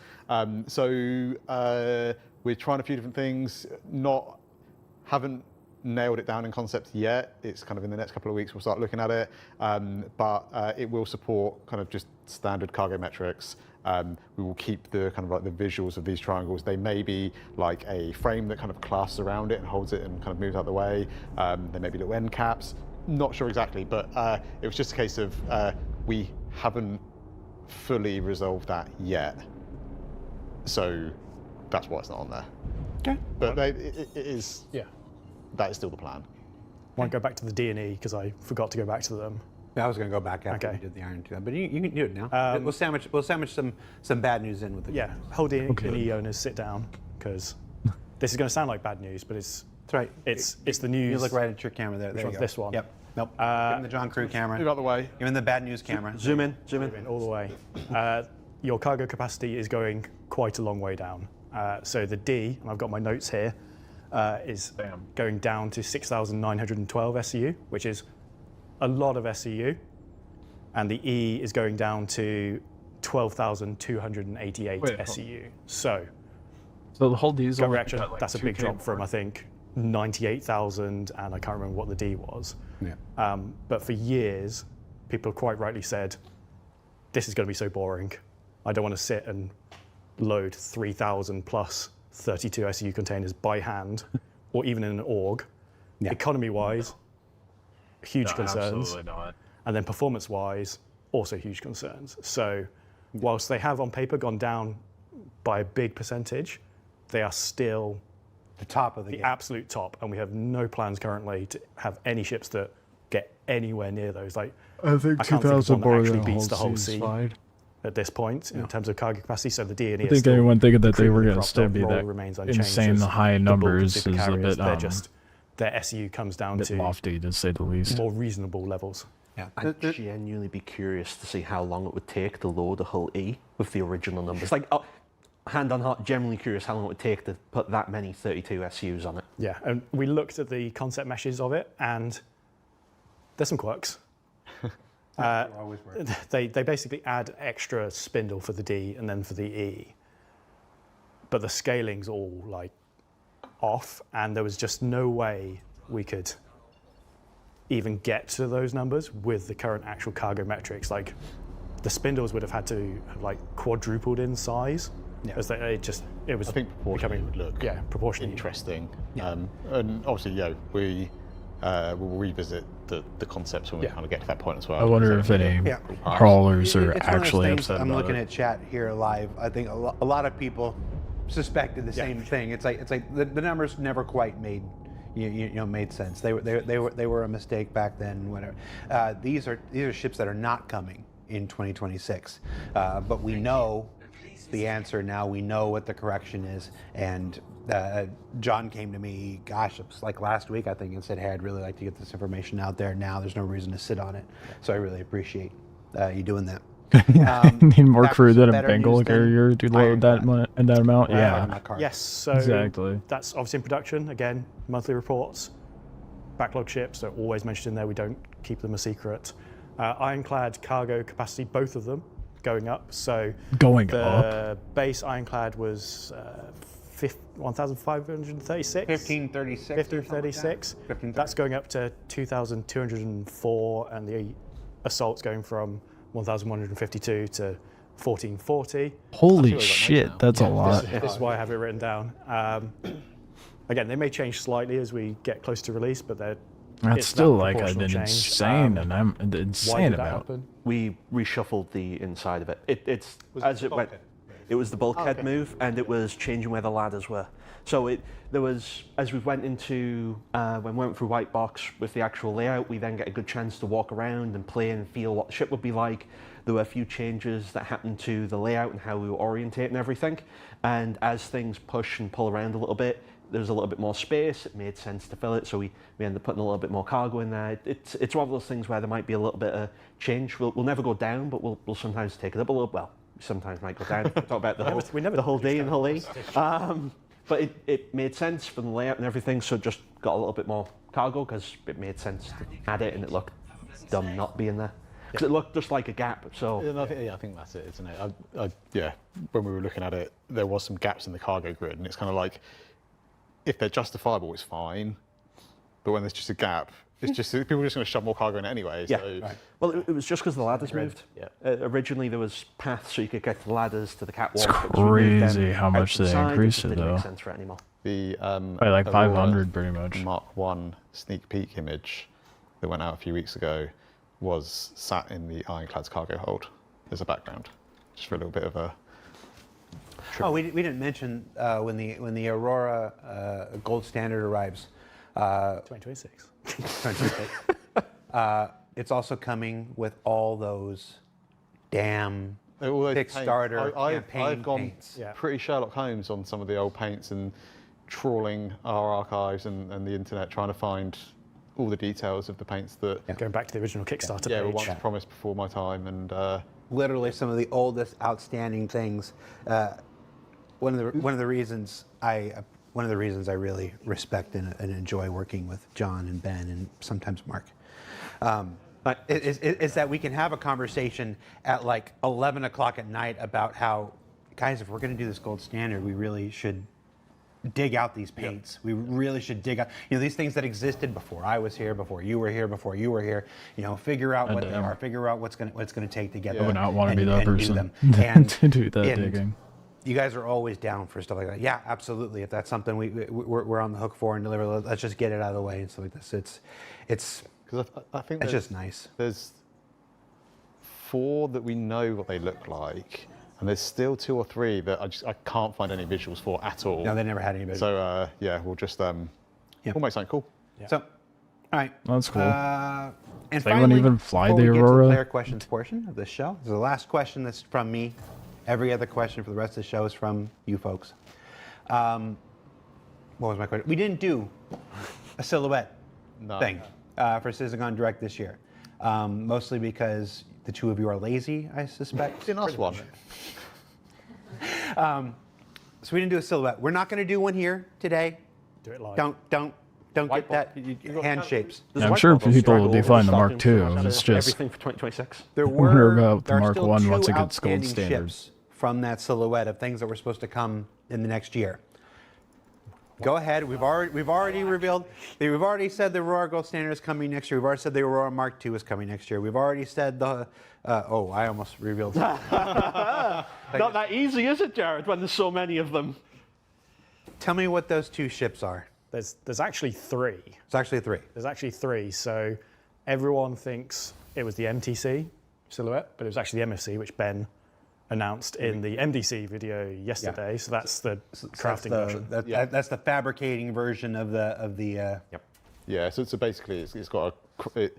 So we're trying a few different things. Haven't nailed it down in concept yet. It's kind of in the next couple of weeks we'll start looking at it, but it will support kind of just standard cargo metrics. We will keep the kind of like the visuals of these triangles. They may be like a frame that kind of clasps around it and holds it and kind of moves out the way. There may be little end caps. Not sure exactly, but it was just a case of we haven't fully resolved that yet. So that's why it's not on there. Okay. But it is, Yeah. that is still the plan. Might go back to the D&E because I forgot to go back to them. I was going to go back after Okay. we did the Iron 2, but you can do it now. We'll sandwich some bad news in with it. Yeah, whole D&E owners sit down because this is going to sound like bad news, but it's That's right. it's the news. You look right at your camera there. There you one's go. this one? Yep. Nope. Give him the John Crew camera. Move out the way. Give him the bad news camera. Zoom in. All the way. Your cargo capacity is going quite a long way down. So the D, and I've got my notes here, is going down to 6,912 SCU, which is a lot of SCU. And the E is going down to 12,288 SCU. So So the whole diesel gut reaction, that's a big drop from, I think, 98,000, and I can't remember what the D was. Yeah. But for years, people have quite rightly said, this is going to be so boring. I don't want to sit and load 3,000 plus 32 SCU containers by hand, or even in an org. Yeah. Economy-wise, huge concerns. Absolutely not. And then performance-wise, also huge concerns. So whilst they have on paper gone down by a big percentage, they are still The top of the game. absolute top, and we have no plans currently to have any ships that get anywhere near those. Like, I think I can't think of one that actually beats the whole sea sea fine. at this point in terms of cargo capacity. So the D&E I is think still everyone thinking that they were criminally going to dropped. still Their be role that remains unchanged insane as high the bulk numbers super is a carriers. bit, They're just, their SCU comes down to lofty to say the least. more reasonable levels. Yeah. I'd genuinely be curious to see how long it would take to load a hull E with the original numbers. Like, hand on heart, genuinely curious how long it would take to put that many 32 SUs on it. Yeah, and we looked at the concept meshes of it, and there's some quirks. Always work. They basically add extra spindle for the D and then for the E, but the scaling's all like off, and there was just no way we could even get to those numbers with the current actual cargo metrics. Like, the spindles would have had to have like quadrupled in size. Yeah. As it was I think proportionally becoming, would look proportionally interesting. Yeah. And obviously, we will revisit the concepts when we kind of get to that point as well. I wonder if any Yeah. crawlers are It's one of those actually things. upset I'm about looking it. at chat here live. I think a lot of people suspected the same thing. It's like the numbers never quite made made sense. They were a mistake back then. Whatever. These are ships that are not coming in 2026, but we know the answer now. We know what the correction is, and John came to me, gosh, it was like last week, I think, and said, hey, I'd really like to get this information out there now. There's no reason to sit on it. So I really appreciate you doing that. Need more back crew to some than a better Bengal news than carrier to load that Ironclad. that amount. On Yeah, my card. Yes, so exactly. that's obviously in production. Again, monthly reports, backlog ships are always mentioned in there. We don't keep them a secret. Ironclad cargo capacity, both of them, going up. So Going the up. base Ironclad was 1,536. 1536. 1536. That's going up to 2,204, and the assault's going from 1,152 to 1440. Holy shit, that's a lot. This is why I have it written down. Again, they may change slightly as we get close to release, but they're That's it's still that like I've proportional been change. insane, and I'm Why insane did that about. happen? We reshuffled the inside of it. It's Was as it it went. bulkhead? It was the bulkhead okay. move, and it was changing where the ladders were. So there was, as we went into when we went through White Box with the actual layout, we then get a good chance to walk around and play and feel what the ship would be like. There were a few changes that happened to the layout and how we were orientating everything. And as things push and pull around a little bit, there's a little bit more space. It made sense to fill it, so we ended up putting a little bit more cargo in there. It's one of those things where there might be a little bit of change. We'll never go down, but we'll sometimes take it up a little. Well, sometimes might go down. We talk about the whole day in Hull E. But it made sense from the layout and everything, so just got a little bit more cargo because it made sense to add it, and it looked dumb not being there. Because it looked just like a gap, so... Yeah, I think that's it, isn't it? Yeah, when we were looking at it, there was some gaps in the cargo grid, and it's kind of like, if they're justifiable, it's fine, but when there's just a gap, it's just people are just going to shove more cargo in it anyway. Yeah, So. Right. well, it was just because the ladders moved. Yeah. Originally, there was paths so you could get to the ladders to the catwalk. It's but as we moved them crazy how out much to the they side, increased just it, didn't though. make sense for it anymore. The By like Aurora 500 pretty much. Mark 1 sneak peek image that went out a few weeks ago was sat in the Ironclad's cargo hold as a background, just for a little bit of a. Oh, we didn't mention when the Aurora Gold Standard arrives. 2026. It's also coming with all those damn All those Kickstarter paints. campaign I've gone paints. Yeah. pretty Sherlock Holmes on some of the old paints and trawling our archives and the internet trying to find all the details of the paints that Going back to the original Kickstarter were page. once promised before my time, and Literally some of the oldest outstanding things. One of the reasons I really respect and enjoy working with John and Ben and sometimes Mark is that we can have a conversation at like 11 o'clock at night about how, guys, if we're going to do this gold standard, we really should dig out these paints. We really should dig out, these things that existed before I was here, before you were here, before you were here. Figure out what they are, figure out what's going to take to get I them. would not want to be that and do person them. And to do that digging. You guys are always down for stuff like that. Yeah, absolutely. If that's something we're on the hook for and deliver, let's just get it out of the way and stuff like this. It's because I think it's just nice. There's 4 that we know what they look like, and there's still 2 or 3 that I can't find any visuals for at all. No, they never had anybody. So yeah, we'll just we'll make something cool. So, all right. That's cool. And Does anyone finally, even fly before the we get to Aurora? the player questions portion of this show, this is the last question that's from me. Every other question for the rest of the show is from you folks. What was my question? We didn't do a silhouette thing for Citizen Direct this year, mostly because the 2 of you are lazy, I suspect. Didn't ask one. So we didn't do a silhouette. We're not going to do one here today. Do it live. Don't get that hand shapes. Yeah, I'm sure people will be flying the Mark II. It's just everything for 2026. There wonder about the there are Mark still I 2 once it gets gold outstanding standard. ships from that silhouette of things that were supposed to come in the next year. Go ahead. We've already revealed. We've already said the Aurora Gold Standard is coming next year. We've already said the Aurora Mark II is coming next year. We've already said the. I almost revealed. Not that easy, is it, Jared? When there's so many of them. Tell me what those 2 ships are. There's actually 3. It's actually 3. There's actually 3. So everyone thinks it was the MTC silhouette, but it was actually the MFC, which Ben announced in the MDC video yesterday. So that's the crafting version. That's the fabricating version of the. Yep. Yeah, so basically it's got it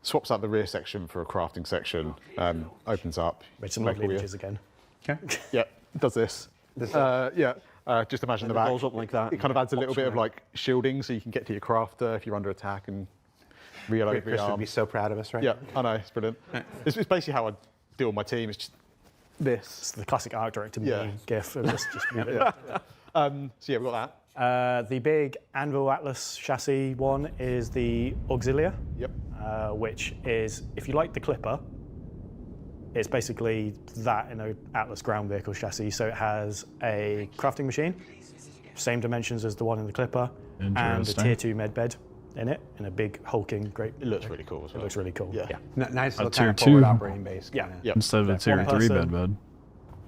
swaps out the rear section for a crafting section, opens up. Made some make lovely all your- images again. Okay. Yeah, does this. Just imagine And the it back. goes up like that. It kind of adds a little Pops bit of around. like shielding, so you can get to your crafter if you're under attack and reload, Chris would rearm. be so proud of us, right? Yeah, I know, it's brilliant. It's basically how I deal with my team. It's just this. It's the classic art director Yeah. meme gif. Of just move it. So yeah, we've got that. The big Anvil Atlas chassis one is the Auxilia, Yep. which is, if you like the Clipper, it's basically that in an Atlas ground vehicle chassis. So it has a crafting machine, same dimensions as the one in the Clipper, and a Interesting. tier 2 med bed in it, in a big hulking great. It looks really cool as well. It looks really cool. Yeah. Nice little tier kind of forward 2. operating base. Yeah. kinda. Yep. Instead of a Yeah, tier one 3 person, bed.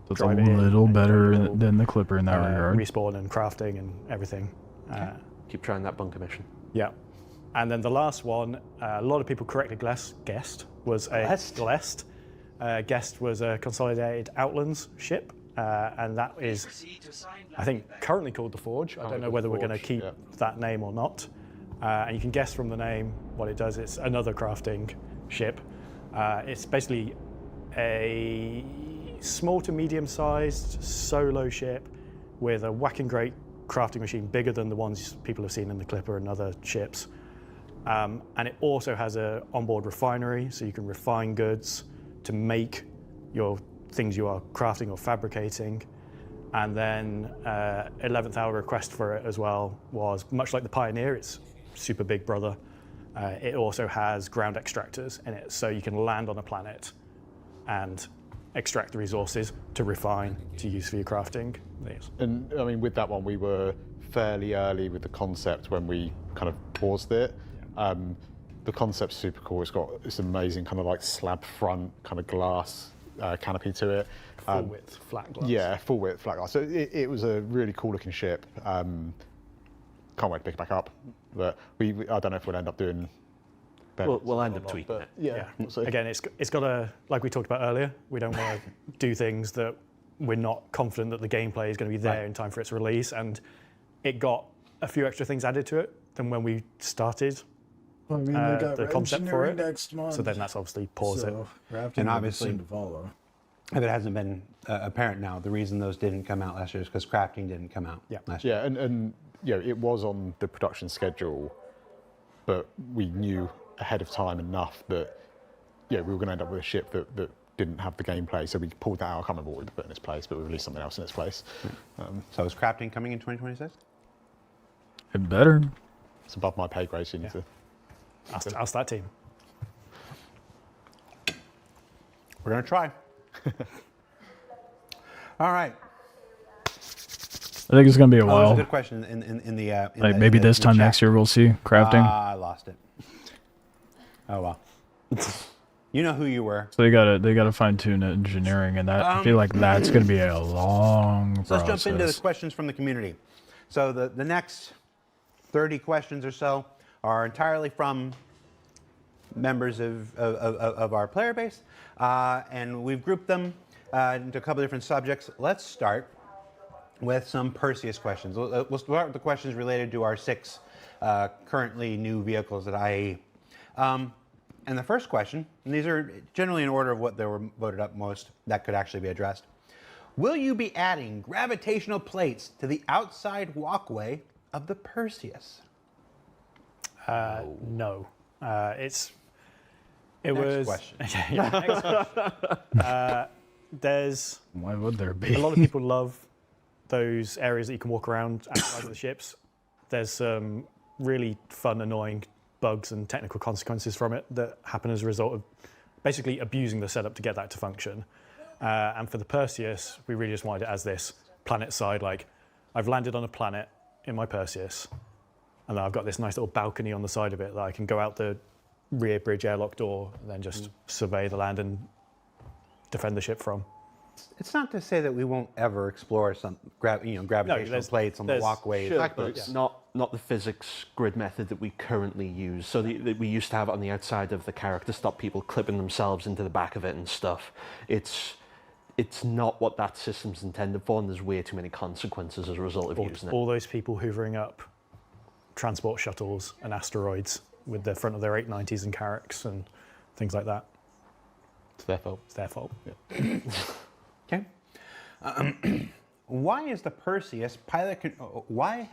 That's a drive it in, little and better go than the Clipper in that regard. Respawn and crafting and everything. Keep trying that bunker mission. Yeah. And then the last one, a lot of people correctly guessed was a Glest. Guest was a consolidated Outlands ship, and that is, I think, currently called the Forge. I don't know whether we're going to keep that name or not. And you can guess from the name what it does. It's another crafting ship. It's basically a small to medium-sized solo ship with a whacking great crafting machine bigger than the ones people have seen in the Clipper and other ships. And it also has an onboard refinery, so you can refine goods to make your things you are crafting or fabricating. And then 11th hour request for it as well was, much like the Pioneer, it's super big brother. It also has ground extractors in it, so you can land on a planet and extract the resources to refine, to use for your crafting. Yes. And I mean, with that one, we were fairly early with the concept when we kind of paused it. The concept's super cool. It's got this amazing kind of like slab front kind of glass canopy to it. Full width flat glass. Yeah, full width flat glass. So it was a really cool looking ship. Can't wait to pick it back up. But I don't know if we'll end up doing. We'll end up tweaking it. Yeah. So. Again, it's got a, like we talked about earlier, we don't want to do things that we're not confident that the gameplay is going to be there in time for its release. And it got a few extra things added to it than when we started. I mean, they got the concept for it. next month. So then that's obviously pause it. And obviously, to follow. if it hasn't been apparent now, the reason those didn't come out last year is because crafting didn't come out last year. Yeah, and you know, it was on the production schedule, but we knew ahead of time enough that we were going to end up with a ship that didn't have the gameplay, so we pulled that out. I can't remember what we put in its place, but we released something else in its place. So is crafting coming in 2026? It better. It's above my pay grade, so you need to. Ask that team. We're going to try. All right. I think it's gonna be a That was while. a good question in the Like maybe this time next year we'll see crafting. I lost it. Oh well. You know who you were. So they gotta fine tune engineering, and that I feel like that's gonna be a long process. So let's jump into the questions from the community. So the next 30 questions or so are entirely from members of our player base, and we've grouped them into a couple of different subjects. Let's start with some Perseus questions. We'll start with the questions related to our 6 currently new vehicles at IAE. And the first question, and these are generally in order of what they were voted up most that could actually be addressed. Will you be adding gravitational plates to the outside walkway of the Perseus? No. Next question. Next question. There's Why would there be? a lot of people love those areas that you can walk around outside of the ships. There's some really fun, annoying bugs and technical consequences from it that happen as a result of basically abusing the setup to get that to function. And for the Perseus, we really just wanted it as this planet side, like I've landed on a planet in my Perseus, and then I've got this nice little balcony on the side of it that I can go out the rear bridge airlock door and then just survey the land and defend the ship from. It's not to say that we won't ever explore some gravitational plates on the walkways. Sure, but it's not the physics grid method that we currently use. So we used to have it on the outside of the carrier to stop people clipping themselves into the back of it and stuff. It's not what that system's intended for, and there's way too many consequences as a result of using it. All those people hoovering up transport shuttles and asteroids with the front of their 890s and Carracks and things like that. It's their fault. It's their fault. Okay. Why is the Perseus pilot? Why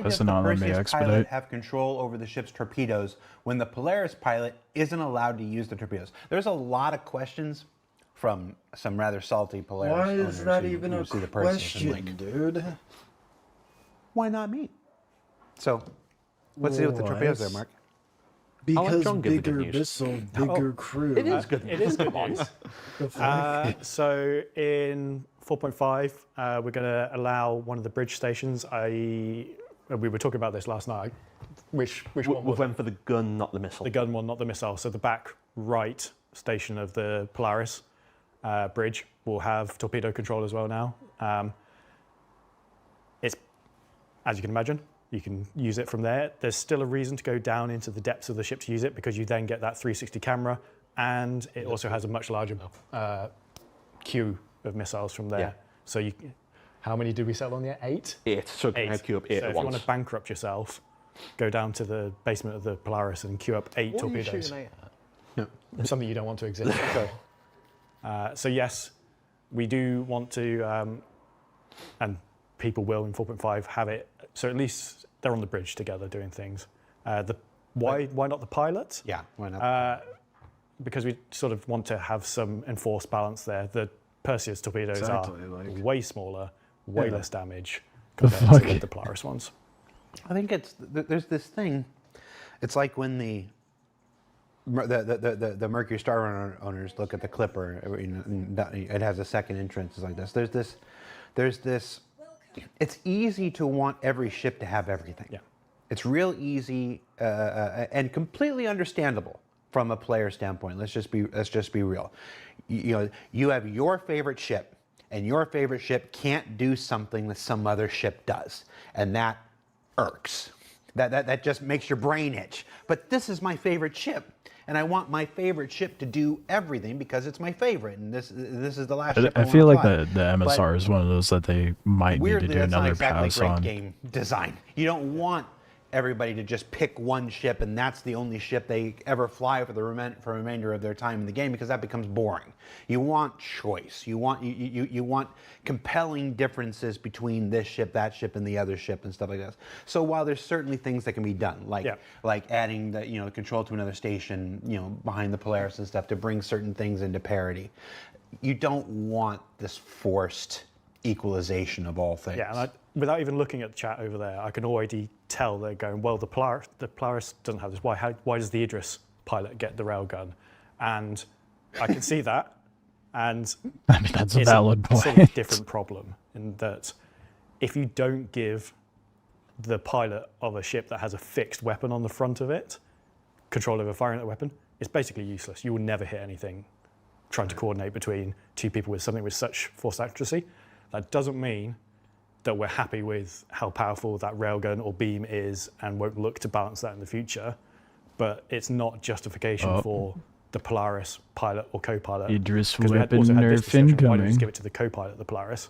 does the not let me Perseus expedite. pilot have control over the ship's torpedoes when the Polaris pilot isn't allowed to use the torpedoes? There's a lot of questions from some rather salty Polaris Why owners is that who even a see the Perseus and question, dude? why not me? So, what's the deal with the torpedoes there, What? Mark? I'll let Because John give the good bigger news. missile, bigger crew. It is good. It is good news. The fuck? So in 4.5, we're going to allow one of the bridge stations. We were talking about this last night. Which one We was it? went for the gun, not the missile. The gun one, not the missile. So the back right station of the Polaris bridge will have torpedo control as well now. It's, as you can imagine, You can use it from there. There's still a reason to go down into the depths of the ship to use it, because you then get that 360 camera, and it also has a much larger queue of missiles from there. Yeah. So how many did we settle on there? 8? 8. So can I queue up 8 so at if you want once? to bankrupt yourself, go down to the basement of the Polaris and queue up 8 What are you torpedoes. shooting 8 at? Something you don't want to exist. So yes, we do want to, and people will in 4.5 have it. So at least they're on the bridge together doing things. Why not the pilot? Yeah, why not? Because we sort of want to have some enforced balance there. The Perseus torpedoes Exactly, are like- way smaller, way less damage The compared fuck? to the Polaris ones. I think there's this thing. It's like when the Mercury Star owners look at the Clipper. It has a second entrance. It's like this. There's this. It's easy to want every ship to have everything. Yeah. It's real easy and completely understandable from a player standpoint. Let's just be real. You have your favorite ship, and your favorite ship can't do something that some other ship does, and that irks. That just makes your brain itch. But this is my favorite ship, and I want my favorite ship to do everything because it's my favorite, and this is the last ship I wanna feel like fly. the MSR is one of those that they might need to Weirdly, do that's not another exactly pass great on. game design. You don't want everybody to just pick one ship and that's the only ship they ever fly for the remainder of their time in the game, because that becomes boring. You want choice. You want compelling differences between this ship, that ship, and the other ship and stuff like that. So while there's certainly things that can be done, like adding the control to another station, behind the Polaris and stuff to bring certain things into parity, you don't want this forced equalization of all things. Yeah, and without even looking at the chat over there, I can already tell they're going, well, the Polaris doesn't have this. Why does the Idris pilot get the railgun? And I can see that. And I mean, that's a it's valid a sort point. of different problem in that if you don't give the pilot of a ship that has a fixed weapon on the front of it control over firing that weapon, it's basically useless. You will never hit anything trying to coordinate between two people with something with such force accuracy. That doesn't mean that we're happy with how powerful that railgun or beam is and won't look to balance that in the future, but it's not justification for the Polaris pilot or co-pilot. Idris Because we had weapon also had this nerf discussion, why don't we incoming. just give it to the co-pilot of the Polaris?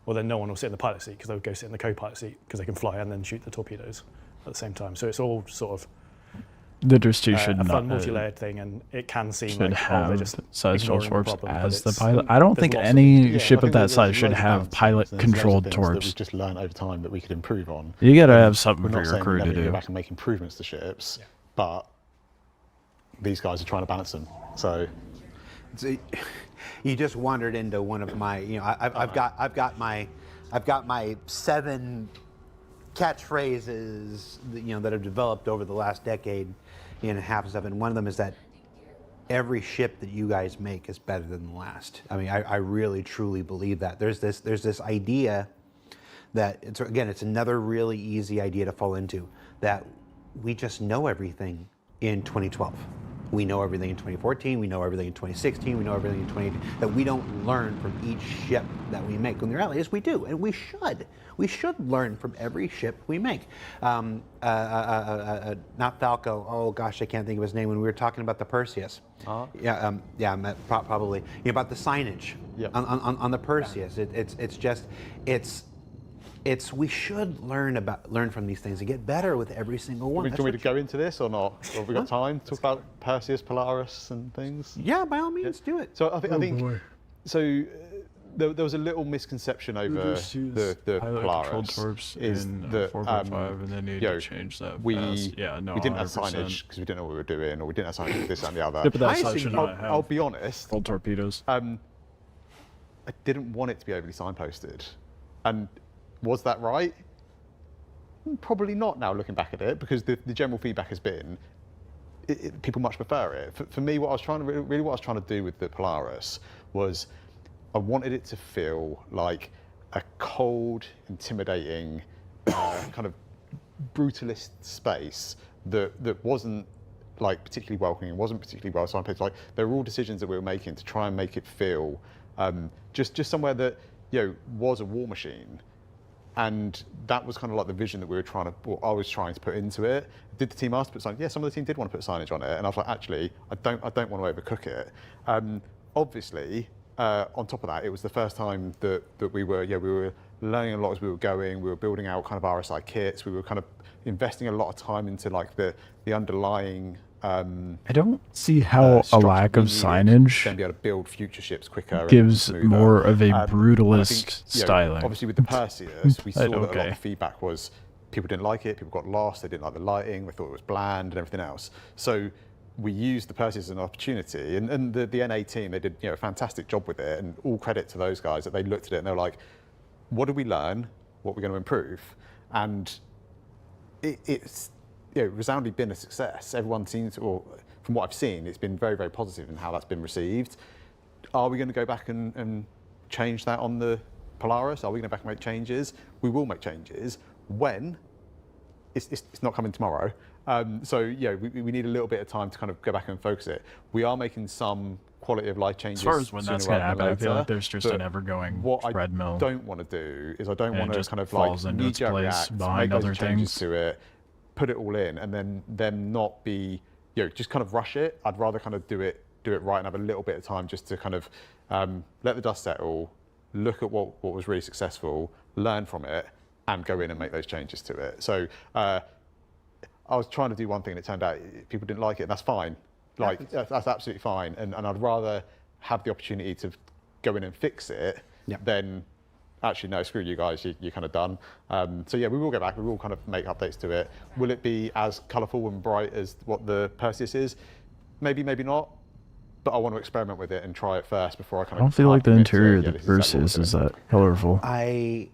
Well, then no one will sit in the pilot seat because they'll go sit in the co-pilot seat because they can fly and then shoot the torpedoes at the same time. So it's all sort of The Idris 2 should a fun not multi-layered thing, and it can seem should like they're have just size ignoring force the problem, but as the it's- pilot. I don't there's think lots of any Yeah, ship I of think that there's size should loads of have balance. pilot There's loads of controlled things that torps. we've just learned over time that we could improve on. You gotta have something We're for not your saying crew we to never go do. back and make improvements to ships, but these guys are trying to balance them. So You just wandered into one of my, I've got my 7 catchphrases, that have developed over the last decade and a half and stuff. And one of them is that every ship that you guys make is better than the last. I mean, I really truly believe that. There's this idea that it's another really easy idea to fall into, that we just know everything in 2012. We know everything in 2014, we know everything in 2016, we know everything in 2018, that we don't learn from each ship that we make. When the reality is we do, and we should. We should learn from every ship we make. Not Falco, oh gosh, I can't think of his name, when we were talking about the Perseus. Probably. About the signage on the Perseus. We should learn from these things and get better with every single one. do you want me to go into this or not? Or have we got time to talk about Perseus, Polaris and things? Yeah, by all means, do it. So I think boy. so. There was a little misconception over the pilot Polaris. controlled torps is in that 4.5, and they need to change that. we fast. Yeah, no, we didn't have 100%. signage because we didn't know what we were doing, or we didn't have signage for this and the other. Yeah, but that I size see. should not have I'll be honest. full torpedoes. I didn't want it to be overly signposted, and was that right? Probably not. Now looking back at it, because the general feedback has been people much prefer it. For me, what I was trying to do with the Polaris was I wanted it to feel like a cold, intimidating, kind of brutalist space that wasn't like particularly welcoming, wasn't particularly well signposted. Like there were all decisions that we were making to try and make it feel just somewhere that was a war machine, And that was kind of like the vision that we were I was trying to put into it. Did the team ask to put signage? Yeah, some of the team did want to put signage on it, and I was like, actually, I don't want to overcook it. Obviously, on top of that, it was the first time that we were learning a lot as we were going. We were building out kind of RSI kits. We were kind of investing a lot of time into like the underlying. I don't see how a structure lack we of needed signage to then be able to build future ships quicker gives and smoother. more of a And I brutalist think, styling. Obviously, with the Perseus, we saw that a lot Okay. of the feedback was people didn't like it, people got lost, they didn't like the lighting, they thought it was bland and everything else. So we used the Perseus as an opportunity, and the NA team, they did a fantastic job with it, and all credit to those guys that they looked at it and they were like, what did we learn? What are we going to improve? And it's resoundingly been a success. Everyone seems to, or from what I've seen, it's been very, very positive in how that's been received. Are we going to go back and change that on the Polaris? Are we going to go back and make changes? We will make changes. When? It's not coming tomorrow. So we need a little bit of time to kind of go back and focus it. We are making some quality of life changes. As far as when that's sooner going to rather happen, than I feel like later. there's just But an ever-going what treadmill. I don't want to do is I don't And want it to just kind of falls like into its knee-jerk place react, behind make other loads of changes things. to it, put it all in, and then them not be, just kind of rush it. I'd rather kind of do it right and have a little bit of time just to kind of let the dust settle, look at what was really successful, learn from it, and go in and make those changes to it. So I was trying to do one thing and it turned out people didn't like it, and that's fine. Like that's absolutely fine. And I'd rather have the opportunity to go in and fix it than actually, no, screw you guys, you're kind of done. So yeah, we will go back, we will kind of make updates to it. Will it be as colourful and bright as what the Perseus is? Maybe, maybe not. But I want to experiment with it and try it first before I kind of. I don't feel like the commit to, interior of yeah, the this exactly what Perseus we're is doing. that colorful. I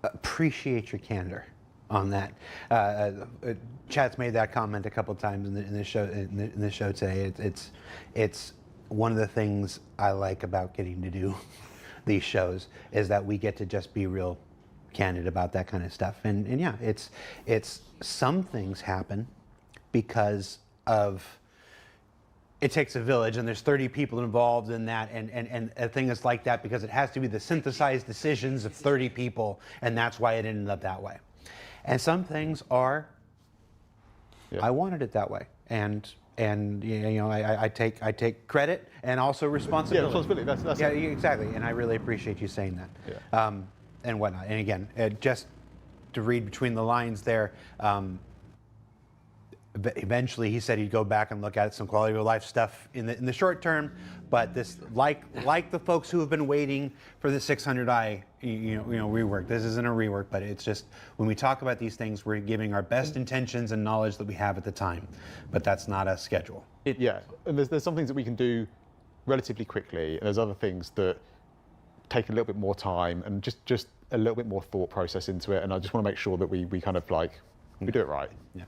appreciate your candor on that. Chat's made that comment a couple times in the show today. It's one of the things I like about getting to do these shows is that we get to just be real candid about that kind of stuff. And yeah, it's some things happen because of. It takes a village, and there's 30 people involved in that, and a thing is like that because it has to be the synthesized decisions of 30 people, and that's why it ended up that way. And some things are, I wanted it that way, and I take credit and also responsibility. Yeah, responsibility. That's yeah, it. exactly, and I really appreciate you saying that. Yeah. And whatnot. And again, just to read between the lines there. Eventually, he said he'd go back and look at some quality of life stuff in the short term, but this, like the folks who have been waiting for the 600i, rework. This isn't a rework, but it's just when we talk about these things, we're giving our best intentions and knowledge that we have at the time, but that's not a schedule. Yeah, and there's some things that we can do relatively quickly, and there's other things that take a little bit more time and just a little bit more thought process into it. And I just want to make sure that we kind of like we do it right. Yeah.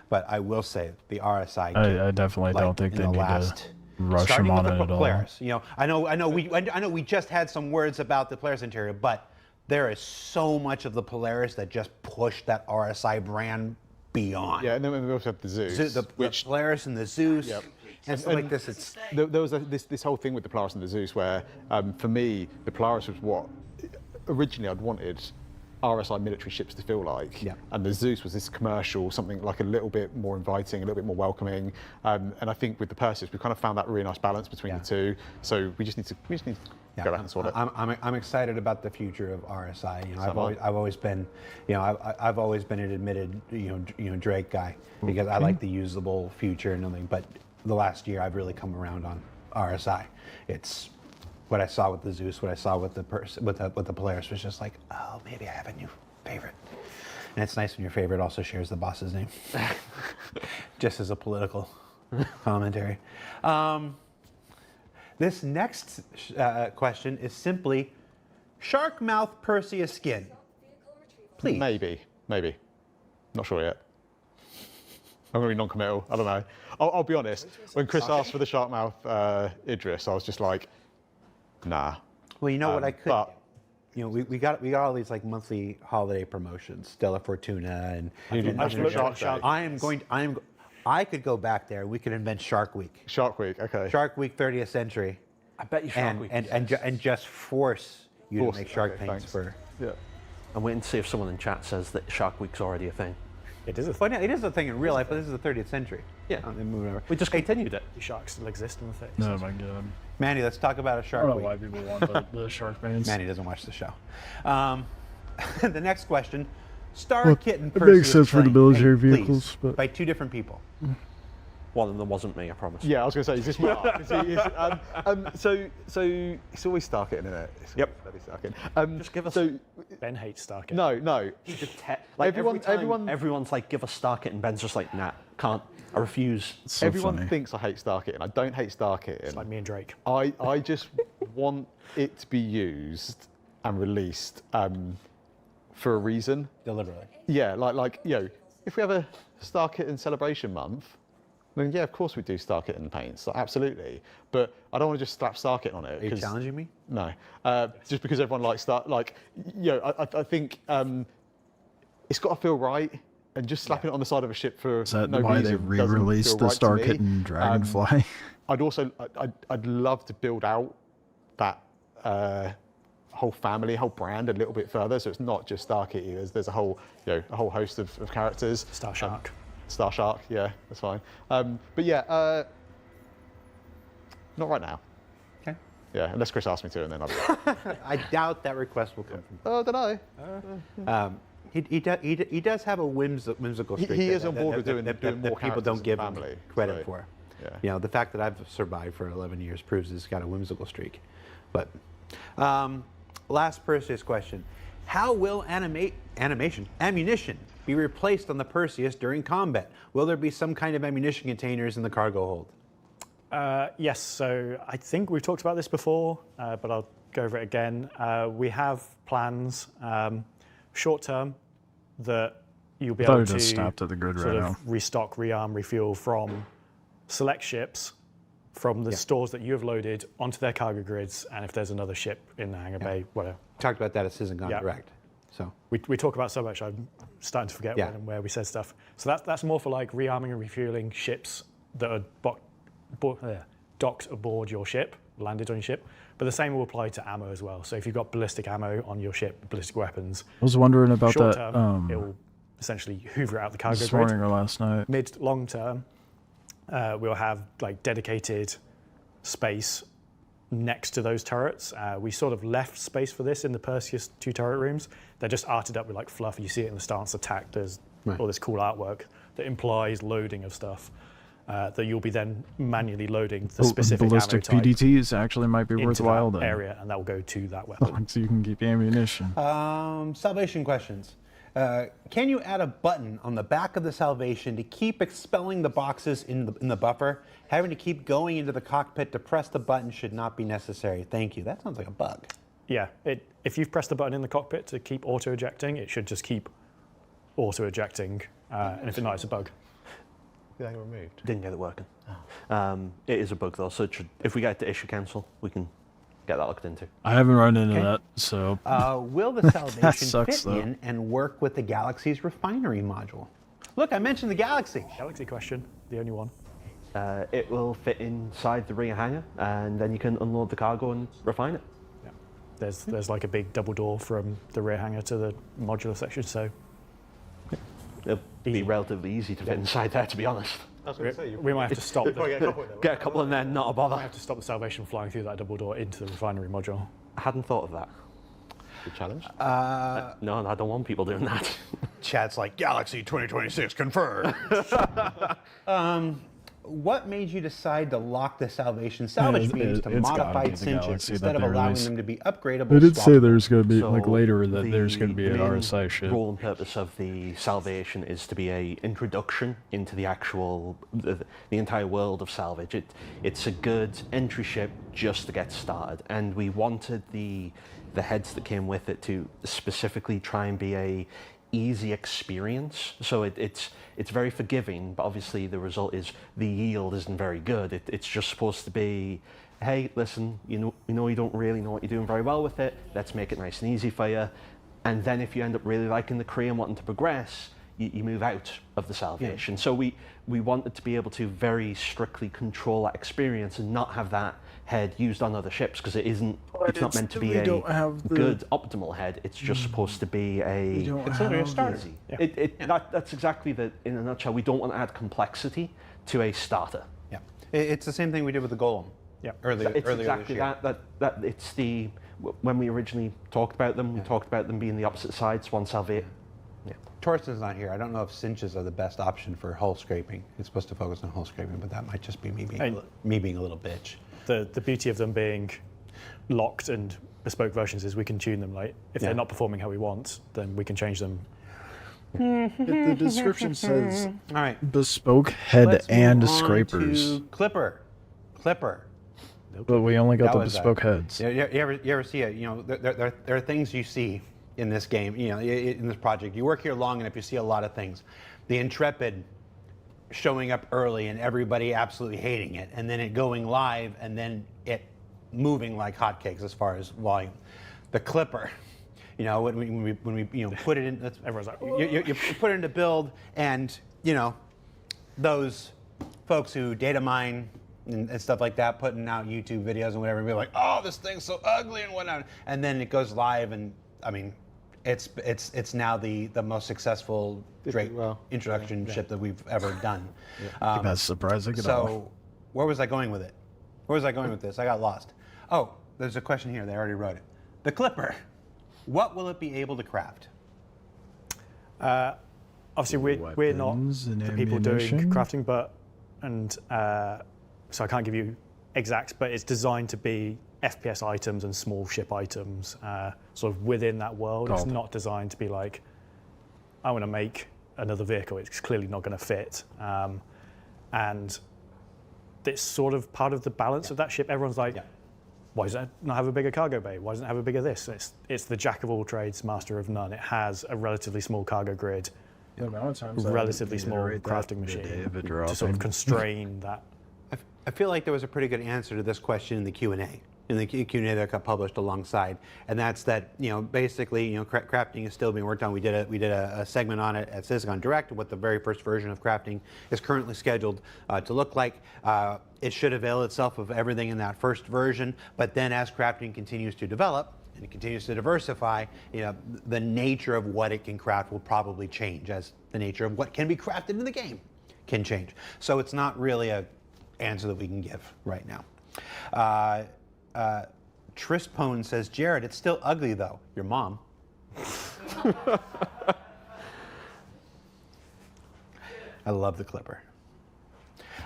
But I will say the RSI. I definitely don't think they need to rush them on it at all. Polaris. I know we just had some words about the Polaris interior, but there is so much of the Polaris that just pushed that RSI brand beyond. Yeah, and then we also have the Zeus, the Polaris and the Zeus. Yep. And stuff like this. There was this whole thing with the Polaris and the Zeus where, for me, the Polaris was what originally I'd wanted RSI military ships to feel like, and the Zeus was this commercial, something like a little bit more inviting, a little bit more welcoming, and I think with the Perseus we kind of found that really nice balance between the two. So we just need to go back and sort it. I'm excited about the future of RSI. I've always been, I've always been an admitted Drake guy because I like the usable future and everything. But the last year I've really come around on RSI. It's what I saw with the Zeus, what I saw with the Polaris was just like, oh, maybe I have a new favorite. And it's nice when your favorite also shares the boss's name, just as a political commentary. This next question is simply, shark mouth Perseus skin. Please. Maybe. Not sure yet. I'm going to be non-committal. I don't know. I'll be honest. When Chris asked for the shark mouth Idris, I was just like, nah. Well, you know what I could. But, we got all these like monthly holiday promotions, Stella Fortuna, and I could go back there. We could invent Shark Week. Shark Week, okay. Shark Week 30th century. I bet you Shark Week. And just force you to make shark paints thanks. for. Yeah. I'm waiting to see if someone in chat says that Shark Week's already a thing. It is a Well, yeah, it is a thing in real life, but this is the 30th century. Yeah. Moving over. We just continued it. Sharks still exist in the 30s. Oh my god. Manny, let's talk about a I Shark don't know Week. why people want the shark fans. Manny doesn't watch the show. The next question. Star Well, Kitten it Perseus makes sense for the plane. military Hey, please, vehicles, but- by two different people. One of them wasn't me, I promise. Yeah, I was going to say, is this Mark? So it's always Star Kitten, isn't it? Yep. Bloody Star Kitten. Just give us. So Ben hates Starkit. no. Like Everyone- everyone's like, give us Star Kit, and Ben's just like, nah, can't. I refuse. It's so Everyone funny. thinks I hate Star Kitten. I don't hate Star Kitten. It's like me and Drake. I just want it to be used and released for a reason. Deliberately. Yeah, like if we have a Star Kitten celebration month, then yeah, of course we do Star Kitten paints, like, absolutely. But I don't want to just slap Star Kitten on it. Are you 'cause- challenging me? No, just because everyone likes Star, I think it's got to feel right. And just slapping it on the side of a ship for Is that no why reason they doesn't re-released feel the right to Star me. Kitten Dragonfly? I'd love to build out that whole family, whole brand a little bit further. So it's not just Star Kitty. There's a whole host of characters. Star Shark. Star Shark, yeah, that's fine. But yeah, not right now. Okay. Yeah, unless Chris asks me to, and then I'll. I doubt that request will come from. Oh, don't know. He does have a whimsical streak. He that- is on board with doing that more people don't characters give in him the family, credit so, for. yeah. You know, the fact that I've survived for 11 years proves he's got a whimsical streak. But last Perseus question: how will ammunition be replaced on the Perseus during combat? Will there be some kind of ammunition containers in the cargo hold? Yes, so I think we've talked about this before, but I'll go over it again. We have plans, short term, that you'll be I thought able it to just stopped at the grid sort right of now. restock, rearm, refuel from select ships from the stores that you have loaded onto their cargo grids, and if there's another ship in the hangar bay, whatever. Talked about that at Citizen Gone Yeah. Direct. So We talk about so much, I'm starting to forget Yeah. when and where we said stuff. So that's more for like rearming and refueling ships that are docked aboard your ship, landed on your ship. But the same will apply to ammo as well. So if you've got ballistic ammo on your ship, ballistic weapons, I was wondering about short that term, it will essentially hoover it out the cargo this grid. morning or last night. Mid, long term, we'll have like dedicated space next to those turrets. We sort of left space for this in the Perseus 2 turret rooms. They're just arted up with like fluff. You see it in the stance attack. There's all this cool artwork that implies loading of stuff that you'll be then manually loading the specific ballistic ammo type PDTs actually might be into worthwhile that then. area, and that will go to that weapon. So you can keep ammunition. Salvation questions. Can you add a button on the back of the Salvation to keep expelling the boxes in the buffer? Having to keep going into the cockpit to press the button should not be necessary. Thank you. That sounds like a bug. Yeah, if you've pressed the button in the cockpit to keep auto ejecting, it should just keep auto ejecting, and if it's not, it's a bug. They removed. Didn't get it working. It is a bug though, so it should, if we get to issue cancel, we can get that looked into. I haven't run into Okay. that, so Will the Salvation sucks, fit though. in and work with the Galaxy's refinery module? Look, I mentioned the Galaxy. Galaxy question, the only one. It will fit inside the rear hangar, and then you can unload the cargo and refine it. Yeah. There's like a big double door from the rear hangar to the modular section, so It'll be relatively easy to fit inside there, to be honest. I was going to say, we might have to stop Get a couple in there, not a bother. have to stop the Salvation flying through that double door into the refinery module. I hadn't thought of that. Good challenge. No, I don't want people doing that. Chat's like, Galaxy 2026 confirmed. What made you decide to lock the Salvation salvage beams to it's gotta be modified the sentience Galaxy instead that of they allowing release. them to be upgradable? they did say swappable? there's going to be So like later that there's going to be an main RSI ship. role and purpose of the Salvation is to be a introduction into the actual the entire world of salvage. It's a good entry ship just to get started, and we wanted the heads that came with it to specifically try and be a easy experience. So it's very forgiving, but obviously the result is the yield isn't very good. It's just supposed to be, hey, listen, you know you don't really know what you're doing very well with it. Let's make it nice and easy for you. And then if you end up really liking the Kree and wanting to progress, you move out of the Salvation. So we wanted to be able to very strictly control that experience and not have that head used on other ships because it's not meant to be we a don't have the- good optimal head. It's just supposed to be a. don't It's literally a have starter. Easy. That's exactly in a nutshell. We don't want to add complexity to a starter. Yeah, it's the same thing we did with the Golem. Yeah. Earlier It's this exactly year. that. It's the when we originally talked about them, we talked about them being the opposite sides. One salvate. Yeah. Torsten's not here. I don't know if cinches are the best option for hull scraping. It's supposed to focus on hull scraping, but that might just be me being a little bitch. The beauty of them being locked and bespoke versions is we can tune them. Like if they're not performing how we want, then we can change them. The description says All right. bespoke head Let's and move on scrapers. to Clipper. But we only got That the was, bespoke heads. You ever see it? You know, there are things you see in this game. You know, in this project. You work here long enough, you see a lot of things. The Intrepid showing up early and everybody absolutely hating it, and then it going live, and then it moving like hotcakes as far as volume. The Clipper. You know, when we put it in, Everyone's like, you put it into build, and you know, those folks who data mine and stuff like that, putting out YouTube videos and whatever, and be like, oh, this thing's so ugly and whatnot, and then it goes live, and I mean, it's now the most successful Drake introduction ship that we've ever done. That's surprising at all. So, where was I going with it? Where was I going with this? I got lost. Oh, there's a question here. They already wrote it. The Clipper. What will it be able to craft? obviously we're not Weapons and the people doing ammunition? crafting, but so I can't give you exacts, but it's designed to be FPS items and small ship items, sort of within that world. It's not designed to be like, I want to make another vehicle. It's clearly not going to fit, and it's sort of part of the balance of that ship. Everyone's like, why does it not have a bigger cargo bay? Why doesn't it have a bigger this? It's the jack of all trades, master of none. It has a relatively small cargo grid, relatively small crafting machine to sort of constrain that. I feel like there was a pretty good answer to this question in the Q&A. In the Q&A that got published alongside, and that's that, you know, basically, you know, crafting is still being worked on. We did a segment on it at Cizzcon Direct, what the very first version of crafting is currently scheduled to look like. It should avail itself of everything in that first version, but then as crafting continues to develop and it continues to diversify, you know, the nature of what it can craft will probably change as the nature of what can be crafted in the game can change. So it's not really a answer that we can give right now. Trispone says, Jared, it's still ugly though. Your mom. I love the Clipper.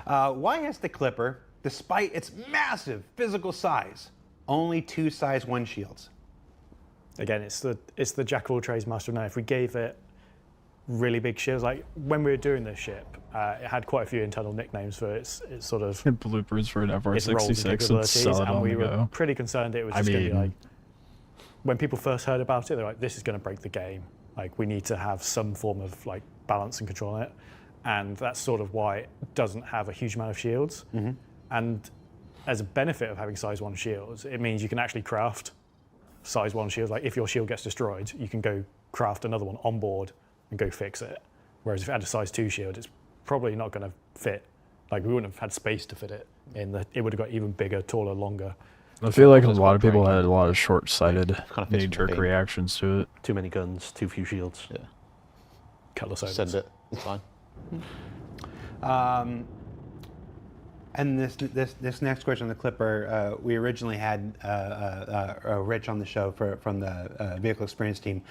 Why has the Clipper, despite its massive physical size, only 2 size 1 shields? Again, it's the jack of all trades, master of none. If we gave it really big shields, like when we were doing this ship, it had quite a few internal nicknames for its sort of bloopers for an its roles and FR66 and capabilities, solid and on we the were go. pretty concerned it was just going to be like, when people first heard about it, they're like, this is going to break the game. Like, we need to have some form of like balance and control on it, and that's sort of why it doesn't have a huge amount of shields. And as a benefit of having size 1 shields, it means you can actually craft size 1 shields. Like, if your shield gets destroyed, you can go craft another one on board and go fix it. Whereas if it had a size 2 shield, it's probably not going to fit. Like, we wouldn't have had space to fit it in. It would have got even bigger, taller, longer. I feel like a lot of people had a lot of short-sighted, Kind of fits knee-jerk with the theme. reactions to it. Too many guns, too few shields. Yeah. Cutlass overs. Send it. It's fine. And this next question on the Clipper, we originally had Rich on the show from the vehicle experience team.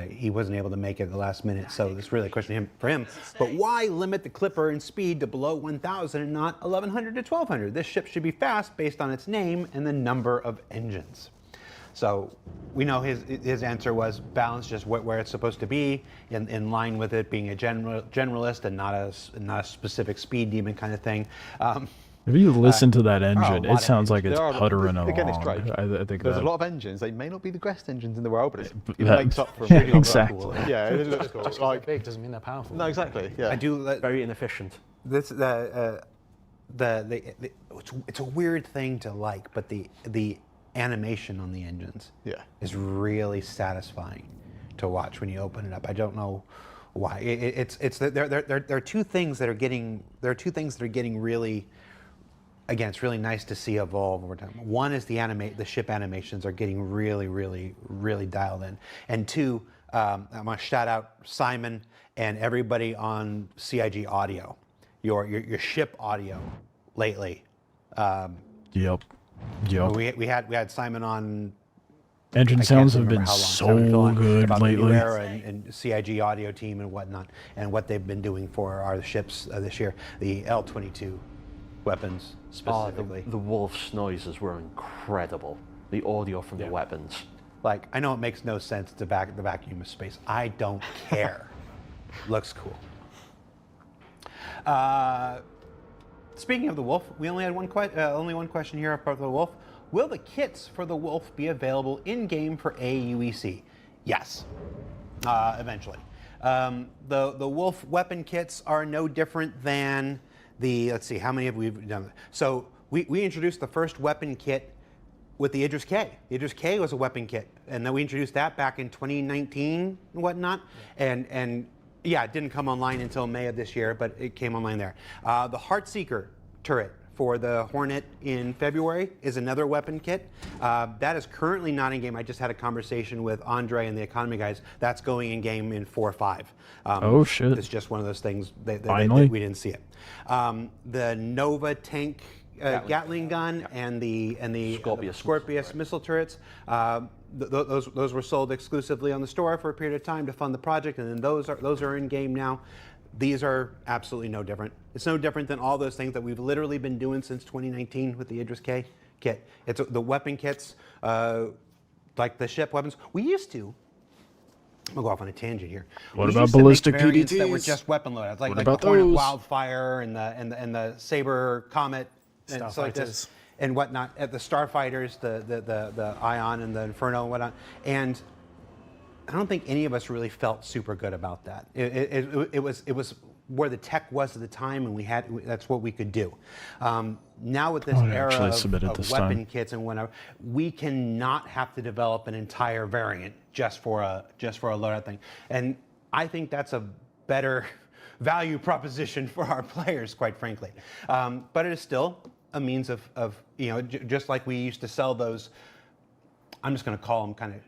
He wasn't able to make it at the last minute, so this is really a question for him. But why limit the Clipper in speed to below 1,000 and not 1,100 to 1,200? This ship should be fast based on its name and the number of engines. So we know his answer was balance, just where it's supposed to be, in line with it being a generalist and not a specific speed demon kind of thing. If you listen to that engine, a lot it sounds of like it's There are- puttering along. again, it's Drake. I think There's that, a lot of engines. They may not be the best engines in the world, but it that- makes up for yeah, really exactly. cool. Yeah, it looks cool. Like, Big doesn't mean they're powerful. no, exactly. Yeah. I do. Very inefficient. This it's a weird thing to like, but the animation on the engines is really satisfying to watch when you open it up. I don't know why. There are two things that are getting really again, it's really nice to see evolve over time. One is the ship animations are getting really, really, really dialed in. And two, I'm gonna shout out Simon and everybody on CIG Audio, your ship audio lately. Yep. We had Simon on. Engine I can't sounds have remember been how long, so Simon Phil on good about the new lately. era and CIG Audio team and whatnot, and what they've been doing for our ships this year, the L-22 weapons specifically. The Wolf's noises were incredible. The audio from the weapons. Like, I know it makes no sense to the vacuum of space. I don't care. Looks cool. Speaking of the Wolf, we only had one question here about the Wolf. Will the kits for the Wolf be available in-game for AUEC? Yes, eventually. The Wolf weapon kits are no different than the, let's see, how many have we done? So we introduced the first weapon kit with the Idris K. The Idris K was a weapon kit, and then we introduced that back in 2019 and whatnot. And yeah, it didn't come online until May of this year, but it came online there. The Heartseeker turret for the Hornet in February is another weapon kit. That is currently not in game. I just had a conversation with Andre and the economy guys. That's going in game in 4.5. Oh shit! It's just one of those things that we didn't see it. The Nova tank Gatling gun and the Scorpius missile turrets. Those were sold exclusively on the store for a period of time to fund the project, and then those are in game now. These are absolutely no different. It's no different than all those things that we've literally been doing since 2019 with the Idris K kit. It's the weapon kits, like the ship weapons. We used to. I'm gonna go off on a tangent here. What about ballistic PDTs that were PDTs? just weapon loadouts, like about the Hornet those? Wildfire and the Saber Comet and stuff like this and whatnot. At the Starfighters, the Ion and the Inferno and whatnot. And I don't think any of us really felt super good about that. It was where the tech was at the time, and that's what we could do. Now with this era of weapon kits and whatever, we cannot have to develop an entire variant just for a loadout thing. And I think that's a better value proposition for our players, quite frankly. But it is still a means of just like we used to sell those. I'm just going to call them kind of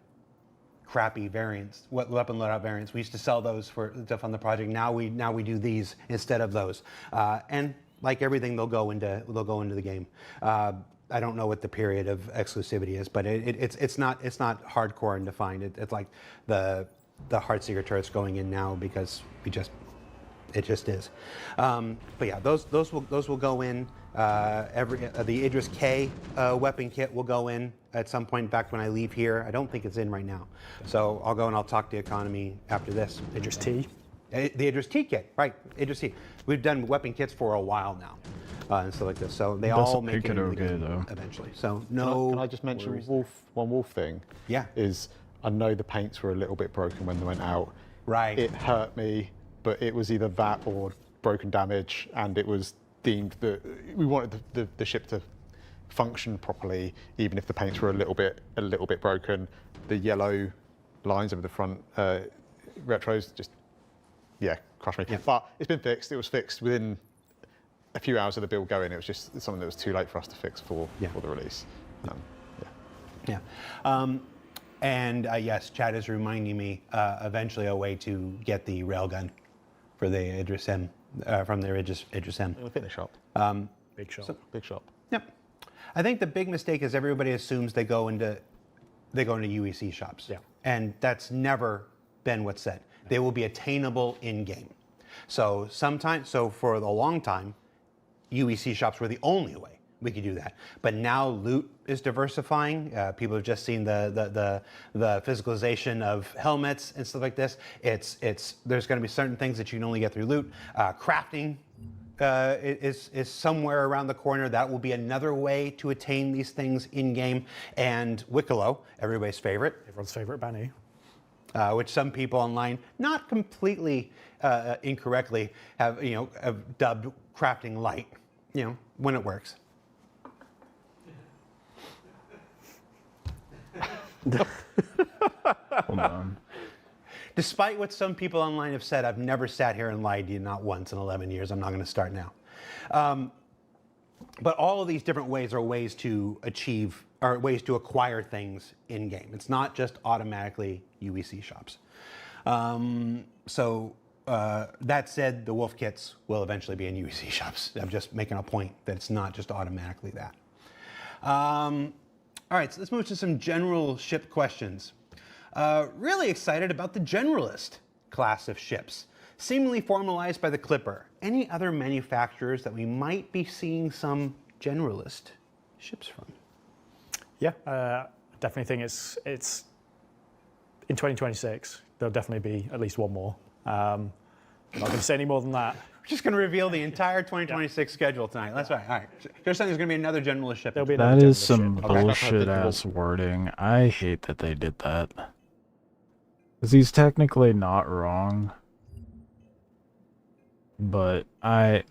crappy variants, weapon loadout variants. We used to sell those to fund the project. Now we do these instead of those. And like everything, they'll go into the game. I don't know what the period of exclusivity is, but it's not hardcore and defined. It's like the Heartseeker turrets going in now because it just is. But yeah, those will go in. The Idris K weapon kit will go in at some point back when I leave here. I don't think it's in right now. So I'll go and I'll talk to economy after this. Idris T. The Idris T kit, right? Idris T. We've done weapon kits for a while now. And stuff like this. So they all make it into the game eventually. So no. Can I just mention one wolf thing? Yeah. Is I know the paints were a little bit broken when they went out. Right. It hurt me, but it was either that or broken damage, and it was deemed that we wanted the ship to function properly, even if the paints were a little bit broken. The yellow lines over the front retros just crushed me. Yeah. But it's been fixed. It was fixed within a few hours of the build going. It was just something that was too late for us to fix for the release. And yes, Chad is reminding me eventually a way to get the railgun for the Idris M from the Idris M. It'll fit in the shop. Big shop. Big shop. Yep. I think the big mistake is everybody assumes they go into UEC shops. Yeah. And that's never been what's said. No. They will be attainable in game. So for a long time, UEC shops were the only way we could do that. But now loot is diversifying. People have just seen the physicalization of helmets and stuff like this. There's going to be certain things that you can only get through loot. Crafting is somewhere around the corner. That will be another way to attain these things in game. And Wikelo, everybody's favorite. Everyone's favorite Banu. Which some people online, not completely incorrectly, have dubbed crafting light. When it works. Hold on. Despite what some people online have said, I've never sat here and lied to you, not once in 11 years. I'm not going to start now. But all of these different ways are ways to achieve, or ways to acquire things in game. It's not just automatically UEC shops. That said, the Wolf kits will eventually be in UEC shops. I'm just making a point that it's not just automatically that. All right, so let's move to some general ship questions. Really excited about the Generalist class of ships, seemingly formalized by the Clipper. Any other manufacturers that we might be seeing some Generalist ships from? Yeah, definitely think it's in 2026. There'll definitely be at least one more. I'm not going to say any more than that. We're just going to reveal the entire 2026 schedule tonight. That's right. All right. You're saying there's going to be another Generalist ship. There'll be another That is Generalist some ship. bullshit ass wording. I hate that they did that. Because he's technically not wrong. But okay,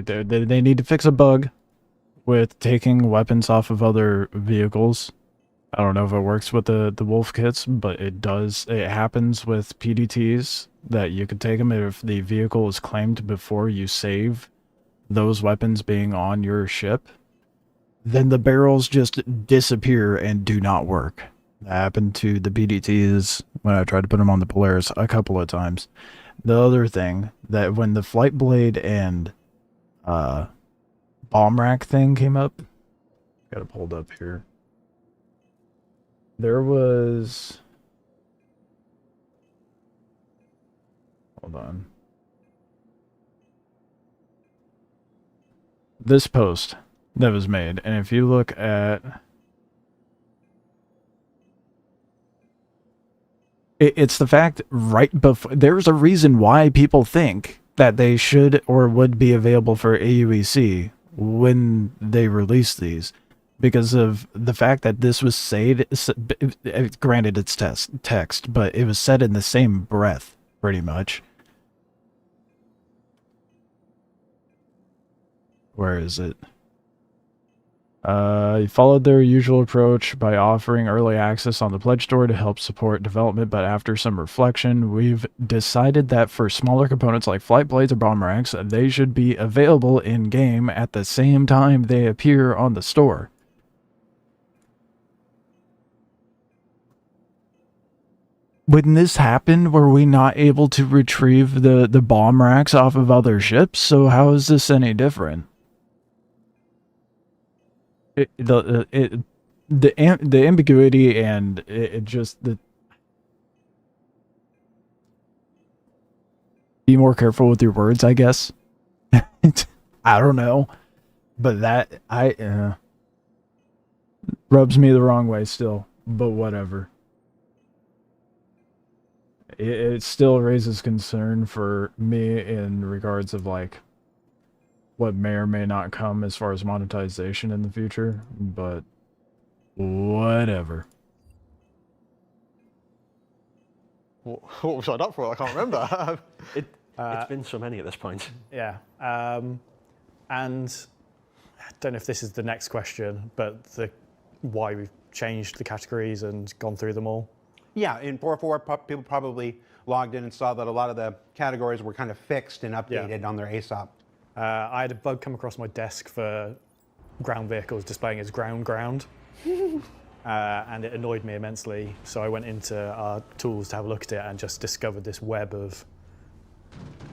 they need to fix a bug with taking weapons off of other vehicles. I don't know if it works with the Wolf kits, but it does. It happens with PDTs that you can take them if the vehicle is claimed before you save those weapons being on your ship. Then the barrels just disappear and do not work. That happened to the PDTs when I tried to put them on the Polaris a couple of times. The other thing, that when the Flight Blade and bomb rack thing came up, got it pulled up here. There was... Hold on. This post that was made, and if you look at... It's the fact right before... There's a reason why people think that they should or would be available for AUEC when they release these. Because of the fact that this was said... Granted, it's text, but it was said in the same breath, pretty much. Where is it? Followed their usual approach by offering early access on the pledge store to help support development, but after some reflection, we've decided that for smaller components like flight blades or bomb racks, they should be available in-game at the same time they appear on the store. When this happened, were we not able to retrieve the bomb racks off of other ships? So how is this any different? The ambiguity and it just the... Be more careful with your words, I guess. I don't know, but that rubs me the wrong way still. But whatever. It still raises concern for me in regards of like what may or may not come as far as monetization in the future, but whatever. What was I up for? I can't remember. It's been so many at this point. Yeah. And I don't know if this is the next question, but why we've changed the categories and gone through them all. Yeah, in 4.4, people probably logged in and saw that a lot of the categories were kind of fixed and updated on their ASOP. I had a bug come across my desk for ground vehicles displaying as ground, and it annoyed me immensely. So I went into our tools to have a look at it and just discovered this web of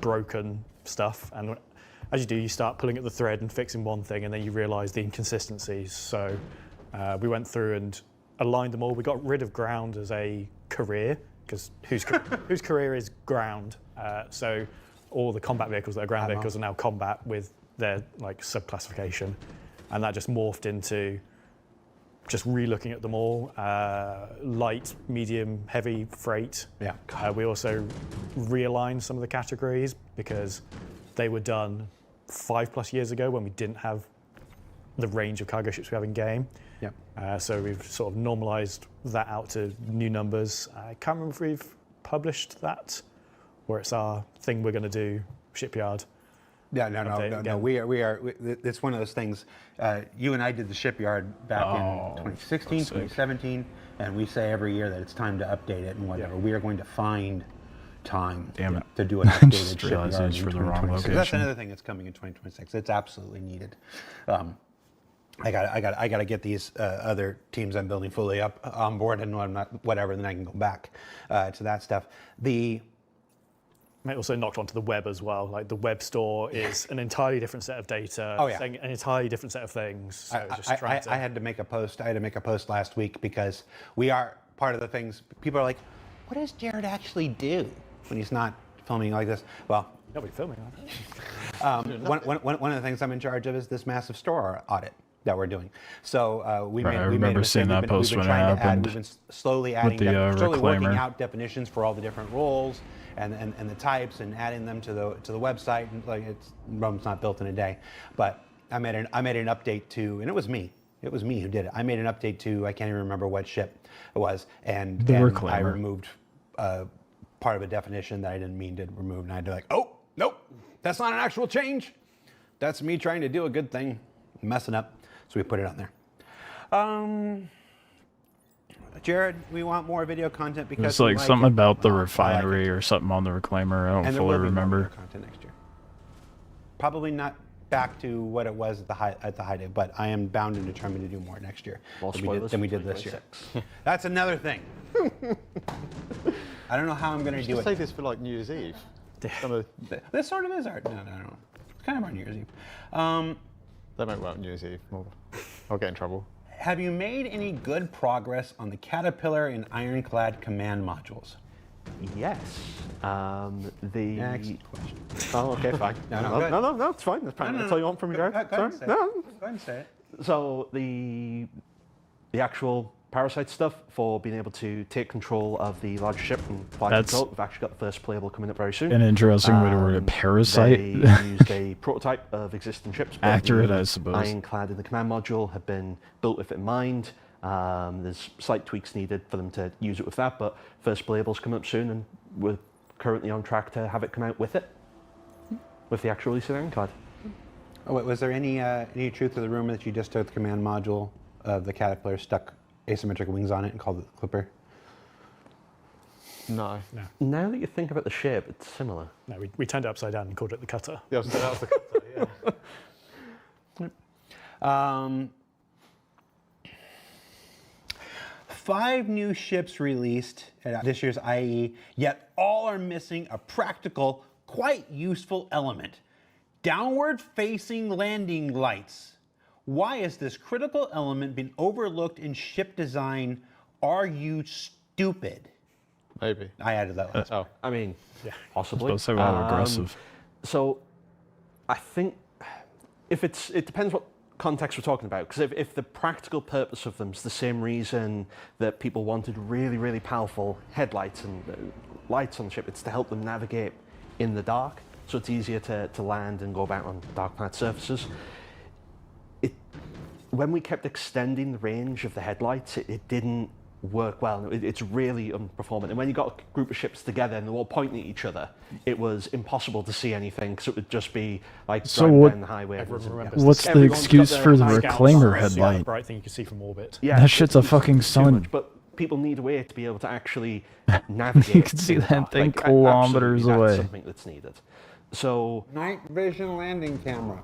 broken stuff. And as you do, you start pulling at the thread and fixing one thing, and then you realise the inconsistencies. So we went through and aligned them all. We got rid of ground as a career, because whose career is ground? So all the combat vehicles that are ground vehicles are now combat with their like sub-classification, and that just morphed into just re-looking at them all. Light, medium, heavy, freight. Yeah. We also realigned some of the categories because they were done 5+ years ago when we didn't have the range of cargo ships we have in game. Yeah. So we've sort of normalized that out to new numbers. I can't remember if we've published that, or it's our thing we're going to do, shipyard. Yeah, no. We are. It's one of those things. You and I did the shipyard back in 2016, 2017, and we say every year that it's time to update it and whatever. Yeah. We are going to find time Damn it. to do an updated Just realized shipyard it's in for the wrong 2026. That's location. another thing that's coming in 2026. It's absolutely needed. I got to get these other teams I'm building fully up on board, and when I'm not, whatever, then I can go back to that stuff. It also knocked onto the web as well. Like the web store is an entirely different set of data, Oh, yeah. saying an entirely different set of things. So just trying to... I had to make a post. I had to make a post last week because we are part of the things. People are like, "What does Jared actually do when he's not filming like this?" Well, Nobody filming, aren't they? one of the things I'm in charge of is this massive store audit that we're doing. So we Right, made I we made a remember mistake. seeing that post We've been when it trying to add. happened We've been slowly adding, the, slowly working reclaimer. out definitions for all the different roles and the types and adding them to the website. And like Rome's not built in a day, but I made an update to, and it was me. It was me who did it. I made an update to, I can't even remember what ship it was, and I reclaimer. removed part of a definition that I didn't mean to remove, and I had to like, oh, nope, that's not an actual change. That's me trying to do a good thing, messing up. So we put it on there. Jared, we want more video content because It's like something it. about the Well, I like refinery it. or something on the reclaimer. I don't And there fully will be more remember. video content next year. Probably not back to what it was at the high day, but I am bound and determined to do more next year More than spoilers we for did this year. 2026. That's another thing. I don't know how I'm going to You do should say it. this for like New Year's Eve. This sort of is art. No. It's kind of our New Year's Eve. They don't work New Year's Eve. I'll get in trouble. Have you made any good progress on the Caterpillar and Ironclad command modules? Yes. Next question. Oh, okay, fine. No, it's fine. That's fine. That's all you want from me, Jared. Go ahead and say No. it. Go ahead and say it. So the actual parasite stuff for being able to take control of the larger ship and fly That's- control. We've actually got the first playable coming up very soon. An interesting way to word it. Parasite. They used a prototype of existing ships. but Accurate, the I suppose. Ironclad in the command module have been built with it in mind. There's slight tweaks needed for them to use it with that, but first playable's coming up soon, and we're currently on track to have it come out with it, with the actual release of the Ironclad. Oh, wait, was there any truth to the rumor that you just took the command module of the Caterpillar, stuck asymmetric wings on it, and called it the Clipper? No. Now that you think about the shape, it's similar. No, we turned it upside down and called it the cutter. Yeah, that was the cutter, yeah. 5 new ships released at this year's IE, yet all are missing a practical, quite useful element: downward-facing landing lights. Why is this critical element being overlooked in ship design? Are you stupid? Maybe. I added that last. Oh. I mean, possibly. Supposed to say well aggressive. So, I think it depends what context we're talking about. Because if the practical purpose of them is the same reason that people wanted really, really powerful headlights and lights on the ship, it's to help them navigate in the dark, so it's easier to land and go about on dark planet surfaces. When we kept extending the range of the headlights, it didn't work well. It's really unperformant. And when you got a group of ships together and they're all pointing at each other, it was impossible to see anything, because it would just be like So driving what- down the highway. Everyone remembers What's the Everyone's excuse got for the their reclaimer scouts, headlight? the bright thing you can see from orbit. Yeah, That shit's a it's fucking too sun. much, but people need a way to be able to actually navigate. You can see in the that dark. thing Like, kilometers absolutely, away. That's something that's needed. So, Night vision landing camera.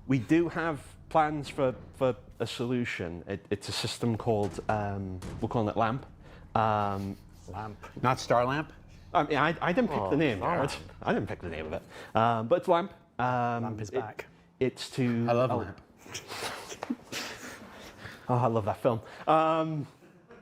we do have plans for a solution. It's a system called, we're calling it LAMP. Lamp. Not Star Lamp? I mean, I didn't pick the name, Jared. I didn't pick the name of it. But it's LAMP. Lamp is back. It's to... I love Lamp. Oh, I love that film.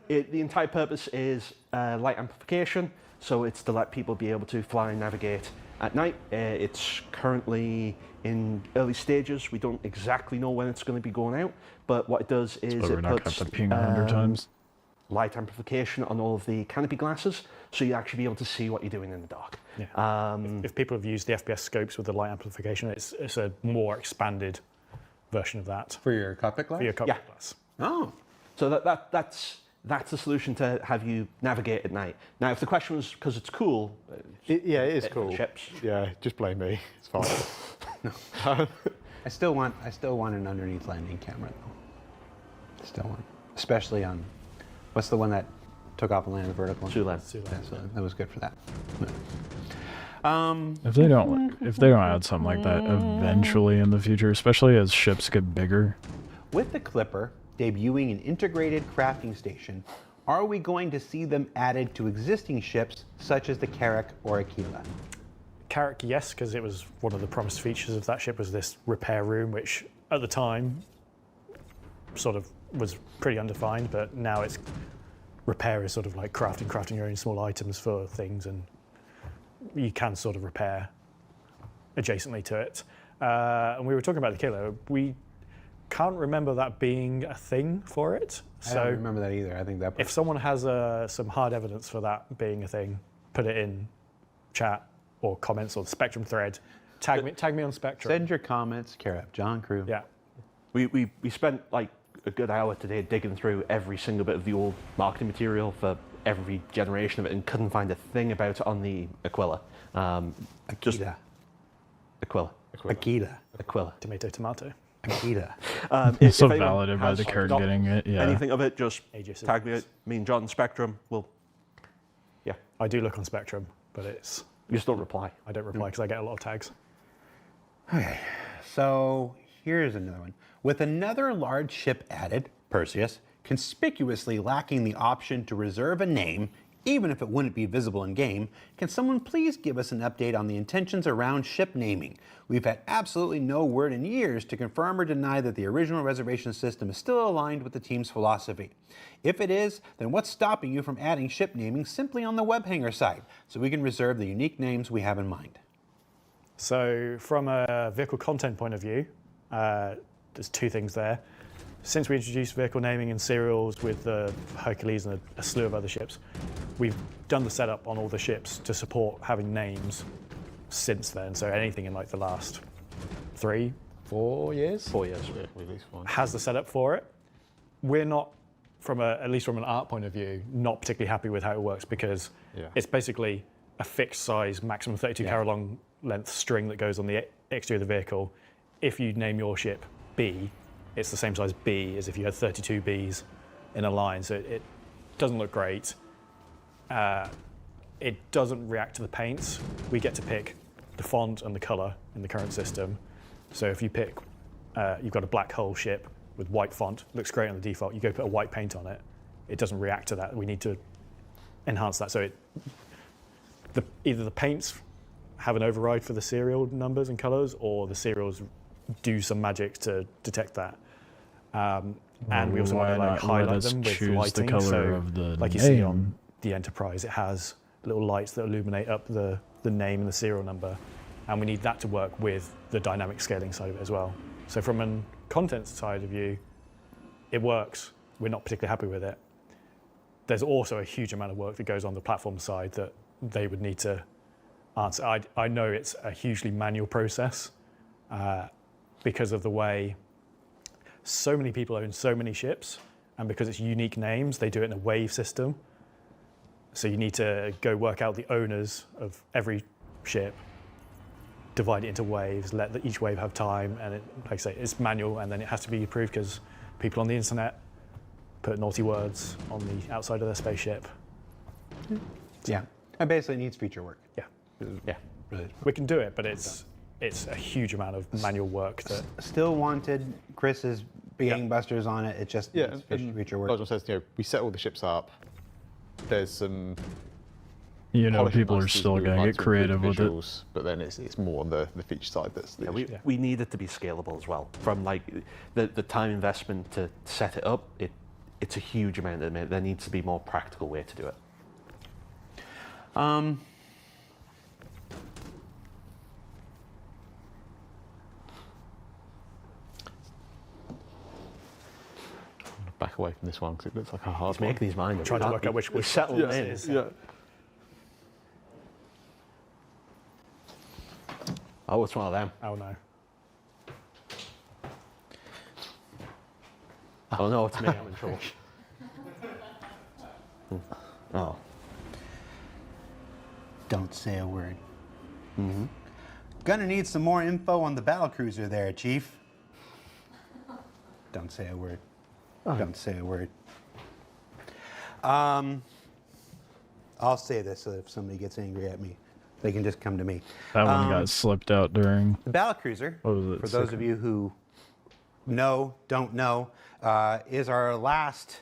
The entire purpose is light amplification, so it's to let people be able to fly and navigate at night. It's currently in early stages. We don't exactly know when it's going to be going out, but what it does is But we're it not going puts to have to ping 100 times. light amplification on all of the canopy glasses, so you actually be able to see what you're doing in the dark. Yeah. If people have used the FPS scopes with the light amplification, it's a more expanded version of that For your cockpit glass? for your cockpit Yeah. glass. Oh. So that's the solution to have you navigate at night. Now, if the question was because it's cool, Yeah, it is bit cool. chips. Yeah, just blame me. It's fine. I still want an underneath landing camera though. Still want, especially on, what's the one that took off and landed vertical. Sulan. Yeah, so that was good for that. If they don't add something like that eventually in the future, especially as ships get bigger. With the Clipper debuting an integrated crafting station, are we going to see them added to existing ships such as the Carrack or Aquila? Carrack, yes, because it was one of the promised features of that ship was this repair room, which at the time sort of was pretty undefined, but now it's repair is sort of like crafting your own small items for things, and you can sort of repair adjacently to it. And we were talking about the Kilo. We can't remember that being a thing for it. I don't remember that either. I think that. If someone has some hard evidence for that being a thing, put it in chat or comments or the Spectrum thread. Tag me on Spectrum. Send your comments, Kara, John Crew. Yeah. We spent like a good hour today digging through every single bit of the old marketing material for every generation of it and couldn't find a thing about it on the Aquila. Aquila. Aquila. Tomato. Aquila. So anyone validated by has the card got getting it. Yeah. anything of it, just Aegis tag me, is- me and John Spectrum. I do look on Spectrum, but it's You just don't reply. I don't reply because I get a lot of tags. Okay, so here's another one. With another large ship added, Perseus, conspicuously lacking the option to reserve a name, even if it wouldn't be visible in game, can someone please give us an update on the intentions around ship naming? We've had absolutely no word in years to confirm or deny that the original reservation system is still aligned with the team's philosophy. If it is, then what's stopping you from adding ship naming simply on the web hanger side, so we can reserve the unique names we have in mind? So from a vehicle content point of view, there's two things there. Since we introduced vehicle naming and serials with the Hercules and a slew of other ships, we've done the setup on all the ships to support having names since then. So anything in like the last 3-4 years 4 years. Yeah, at least one. has the setup for it. We're not, at least from an art point of view, not particularly happy with how it works because it's basically a fixed size, maximum 32 carat long length string that goes on the exterior of the vehicle. If you name your ship B, it's the same size B as if you had 32 Bs in a line, so it doesn't look great. It doesn't react to the paints. We get to pick the font and the color in the current system. So if you pick, you've got a black hull ship with white font, looks great on the default, you go put a white paint on it, it doesn't react to that. We need to enhance that. So either the paints have an override for the serial numbers and colors, or the serials do some magic to detect that. And we also want to like highlight them with lighting. The color so of the like you name. see on the Enterprise, it has little lights that illuminate up the name and the serial number. And we need that to work with the dynamic scaling side of it as well. So from a content side of view, it works. We're not particularly happy with it. There's also a huge amount of work that goes on the platform side that they would need to answer. I know it's a hugely manual process because of the way so many people own so many ships, and because it's unique names, they do it in a wave system. So you need to go work out the owners of every ship, divide it into waves, let each wave have time, and like I say, it's manual, and then it has to be approved because people on the internet put naughty words on the outside of their spaceship. Yeah, and basically it needs feature work. Yeah, Really. we can do it, but it's a huge amount of manual work that. Still wanted. Chris is gangbusters on it. It just needs feature work. Like John says, we set all the ships up. There's some. People are nicely still we would going to like get to creative improve with it. visuals, but then it's more on the feature side that's the issue. We need it to be scalable as well. From like the time investment to set it up, it's a huge amount. There needs to be a more practical way to do it. Back away from this one because it looks like a hard He's one. making his mind up. Trying to work out which settled this in. is. Yeah. Oh, it's one of them. Oh no. Oh no, it's me. I'm in trouble. Oh. Don't say a word. Gonna need some more info on the battlecruiser there, Chief. Don't say a word. Don't say a word. I'll say this so if somebody gets angry at me, they can just come to me. That one got slipped out during. The battlecruiser, What was it, for those of you who don't know, is our last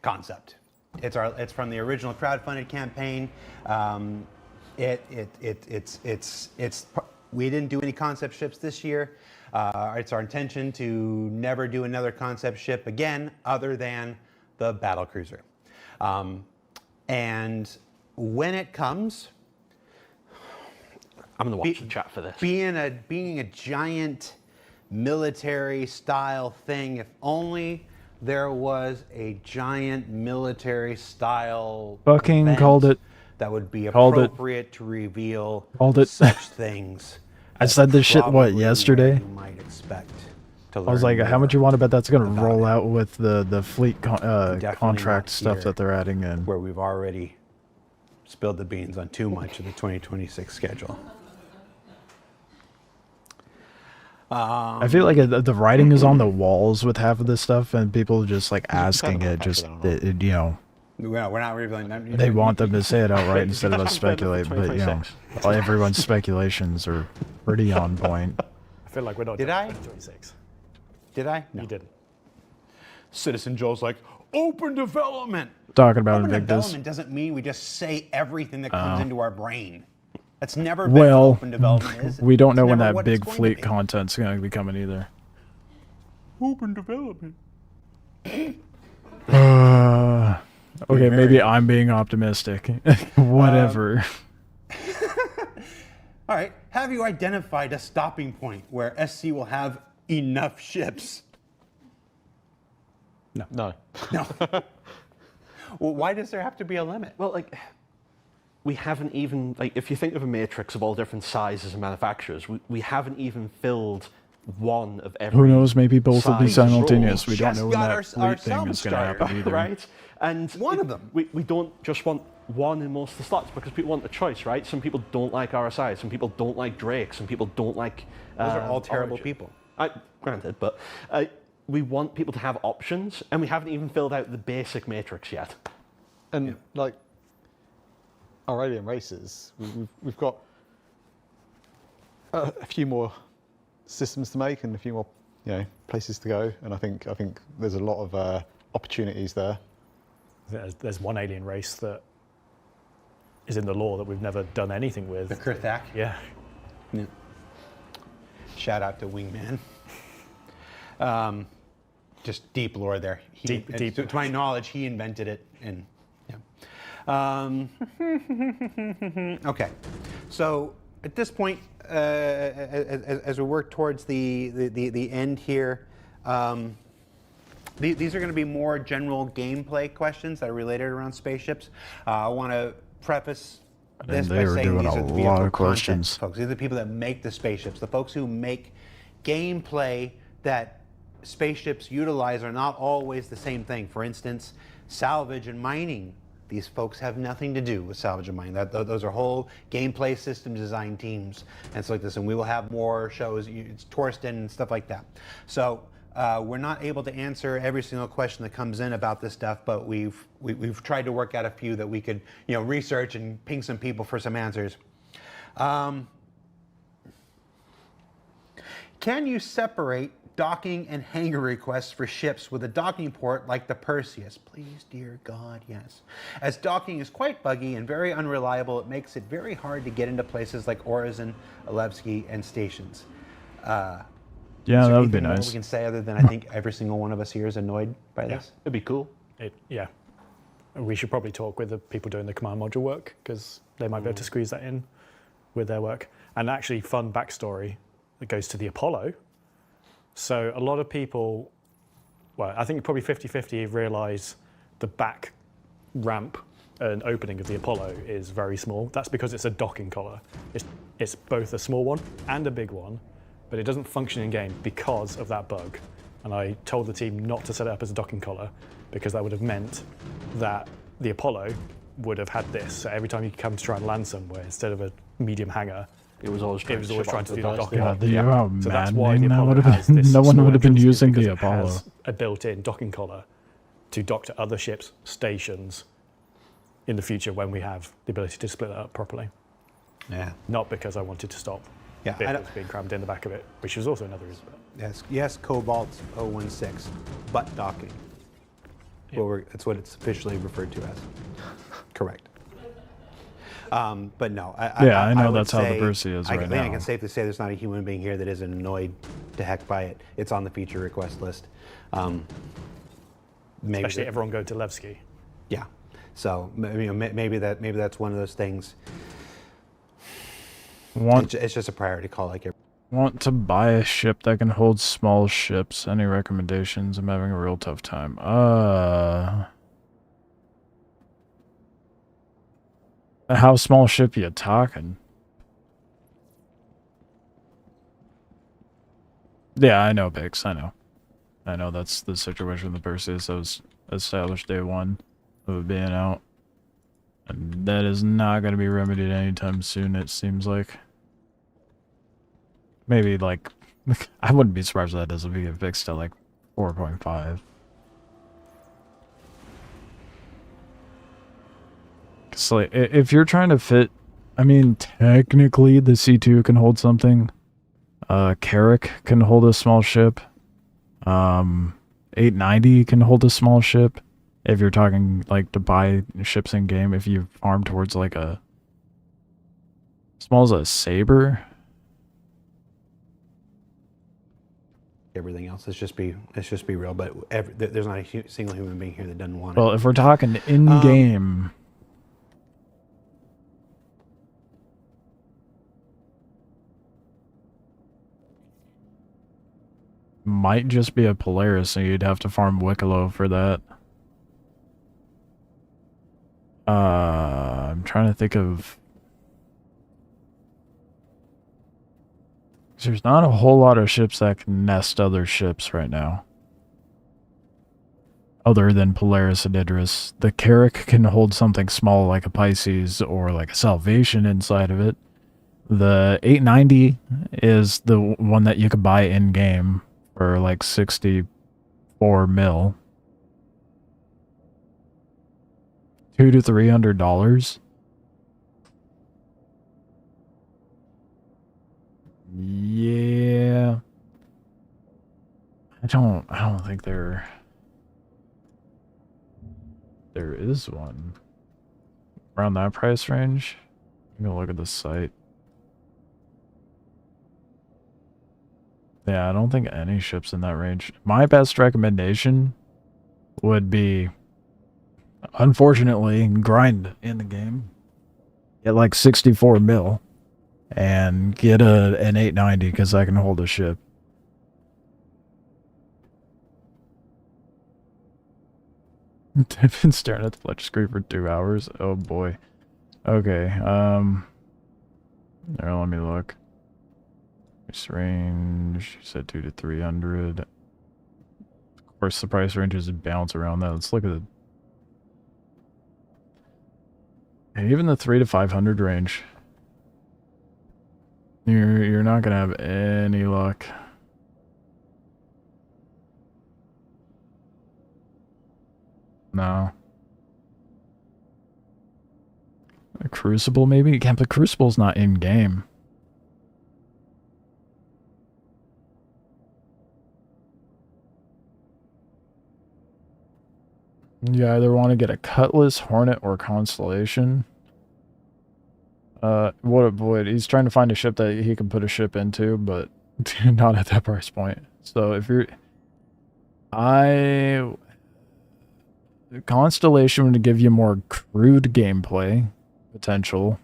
concept. It's from the original crowdfunded campaign. We didn't do any concept ships this year. It's our intention to never do another concept ship again, other than the battlecruiser. And when it comes, I'm gonna watch the chat for this. being a giant military style thing, if only there was a giant military style Fucking event called it. that would be Called it. appropriate to reveal Called it. such things. I said this shit, Probably yesterday? what you might expect to I was learn like, how much more you want to bet that's gonna about roll it. out with the fleet Definitely contract not stuff here, that they're adding in? where we've already spilled the beans on too much of the 2026 schedule. I feel like the writing is on the walls with half of this stuff, and people just like asking it. Just you know, We're not revealing that. they want them to say it outright instead of us Just spend it for speculate. But you know, 2026. everyone's speculations are pretty on point. I feel like we're not Did done I? with 2026. Did I? You didn't. Citizen Joel's like, open development. Talking about Open Invictus. development doesn't mean we just say everything that comes into our brain. That's never been Well, what open development is. We don't It's know when never that what it's big going to fleet be. content's going to be coming either. Open development. Okay, maybe I'm being optimistic. Whatever. All right. Have you identified a stopping point where SC will have enough ships? No. No. Well, why does there have to be a limit? Well, like, we haven't even, like, if you think of a matrix of all different sizes and manufacturers, we haven't even filled one of every. Who knows? Maybe both will be size role. simultaneous. We don't Just know when got that our fleet thing salvage is going to happen starter, either. Right? And One of them. We don't just want one in most of the slots because people want the choice, right? Some people don't like RSI, some people don't like Drake, some people don't like. Those are all terrible Origin. people. Granted, but we want people to have options, and we haven't even filled out the basic matrix yet. And like our alien races, we've got a few more systems to make and a few more, places to go. And I think there's a lot of opportunities there. There's one alien race that is in the lore that we've never done anything with. The Kurthak. Yeah. Yeah. Shout out to Wingman. Just deep lore there. Deep. To my knowledge, he invented it. And yeah. Okay. So at this point, as we work towards the end here, these are going to be more general gameplay questions that are related around spaceships. I want to preface this they by were saying doing these a are lot vehicle of content questions. folks. These are the people that make the spaceships. The folks who make gameplay that spaceships utilize are not always the same thing. For instance, salvage and mining. These folks have nothing to do with salvage and mining. Those are whole gameplay system design teams and stuff like this. And we will have more shows. It's Torsten and stuff like that. So we're not able to answer every single question that comes in about this stuff, but we've tried to work out a few that we could research and ping some people for some answers. Can you separate docking and hangar requests for ships with a docking port like the Perseus? Please, dear God, yes. As docking is quite buggy and very unreliable, it makes it very hard to get into places like Orizon, Alevsky, and stations. Yeah, Is there that would be anything more nice. we can say other than I think every single one of us here is annoyed by this? It'd be cool. Yeah. We should probably talk with the people doing the command module work because they might be able to squeeze that in with their work. And actually, fun backstory that goes to the Apollo. So a lot of people, well, I think probably 50-50 realize the back ramp and opening of the Apollo is very small. That's because it's a docking collar. It's both a small one and a big one, but it doesn't function in game because of that bug. And I told the team not to set it up as a docking collar because that would have meant that the Apollo would have had this. So every time you come to try and land somewhere, instead of a medium hangar, It was always trying to do the docking. God, the how So that's why the maddening that Apollo would have has been. this No one small would have been entrance using because the it has Apollo. a built-in docking collar to dock to other ships, stations, in the future when we have the ability to split it up properly. Yeah. Not because I wanted to stop vehicles being crammed in the back of it, which was also another reason. Yes, Cobalt 016, butt docking. Well, that's what it's officially referred to as. Correct. But no, I know would that's how the say- Bercy is right I think now. I can safely say there's not a human being here that isn't annoyed to heck by it. It's on the feature request list. Maybe Especially everyone going to Levski. Yeah. So maybe that's one of those things. It's just a priority call, like Want to buy a ship that can hold small ships. Any recommendations? I'm having a real tough time. How small ship you talking? Yeah, I know, Bix. I know that's the situation with the Perseus that was established day one of it being out. And that is not going to be remedied anytime soon, it seems like. Maybe, like, I wouldn't be surprised if that doesn't get fixed at, like, 4.5. So, like, if you're trying to fit... I mean, technically, the C2 can hold something. Carrick can hold a small ship. 890 can hold a small ship. If you're talking, like, to buy ships in-game, if you farm towards, like, a... Small as a Saber... everything else. Let's just be real. But there's not a single human being here that doesn't want it. Well, if we're talking in-game... might just be a Polaris, so you'd have to farm Wikelo for that. I'm trying to think of... There's not a whole lot of ships that can nest other ships right now. Other than Polaris and Idris. The Carrick can hold something small like a Pisces or like a Salvation inside of it. The 890 is the one that you could buy in-game for like 64 mil. $200 to $300. Yeah. I don't think there is one around that price range. I'm gonna look at the site. Yeah, I don't think any ships in that range. My best recommendation would be, unfortunately, grind in the game. Get like 64 mil. And get an 890 because I can hold a ship. I've been staring at the fletch screen for 2 hours. Oh boy. Okay. There, let me look. Price range. You said 200 to 300. Of course, the price ranges bounce around that. Let's look at it. And even the 300 to 500 range. You're not gonna have any luck. No. A Crucible maybe? Yeah, but Crucible's not in game. You either want to get a Cutlass, Hornet, or Constellation. What a void. He's trying to find a ship that he can put a ship into, but not at that price point. So if you're... Constellation would give you more crude gameplay potential.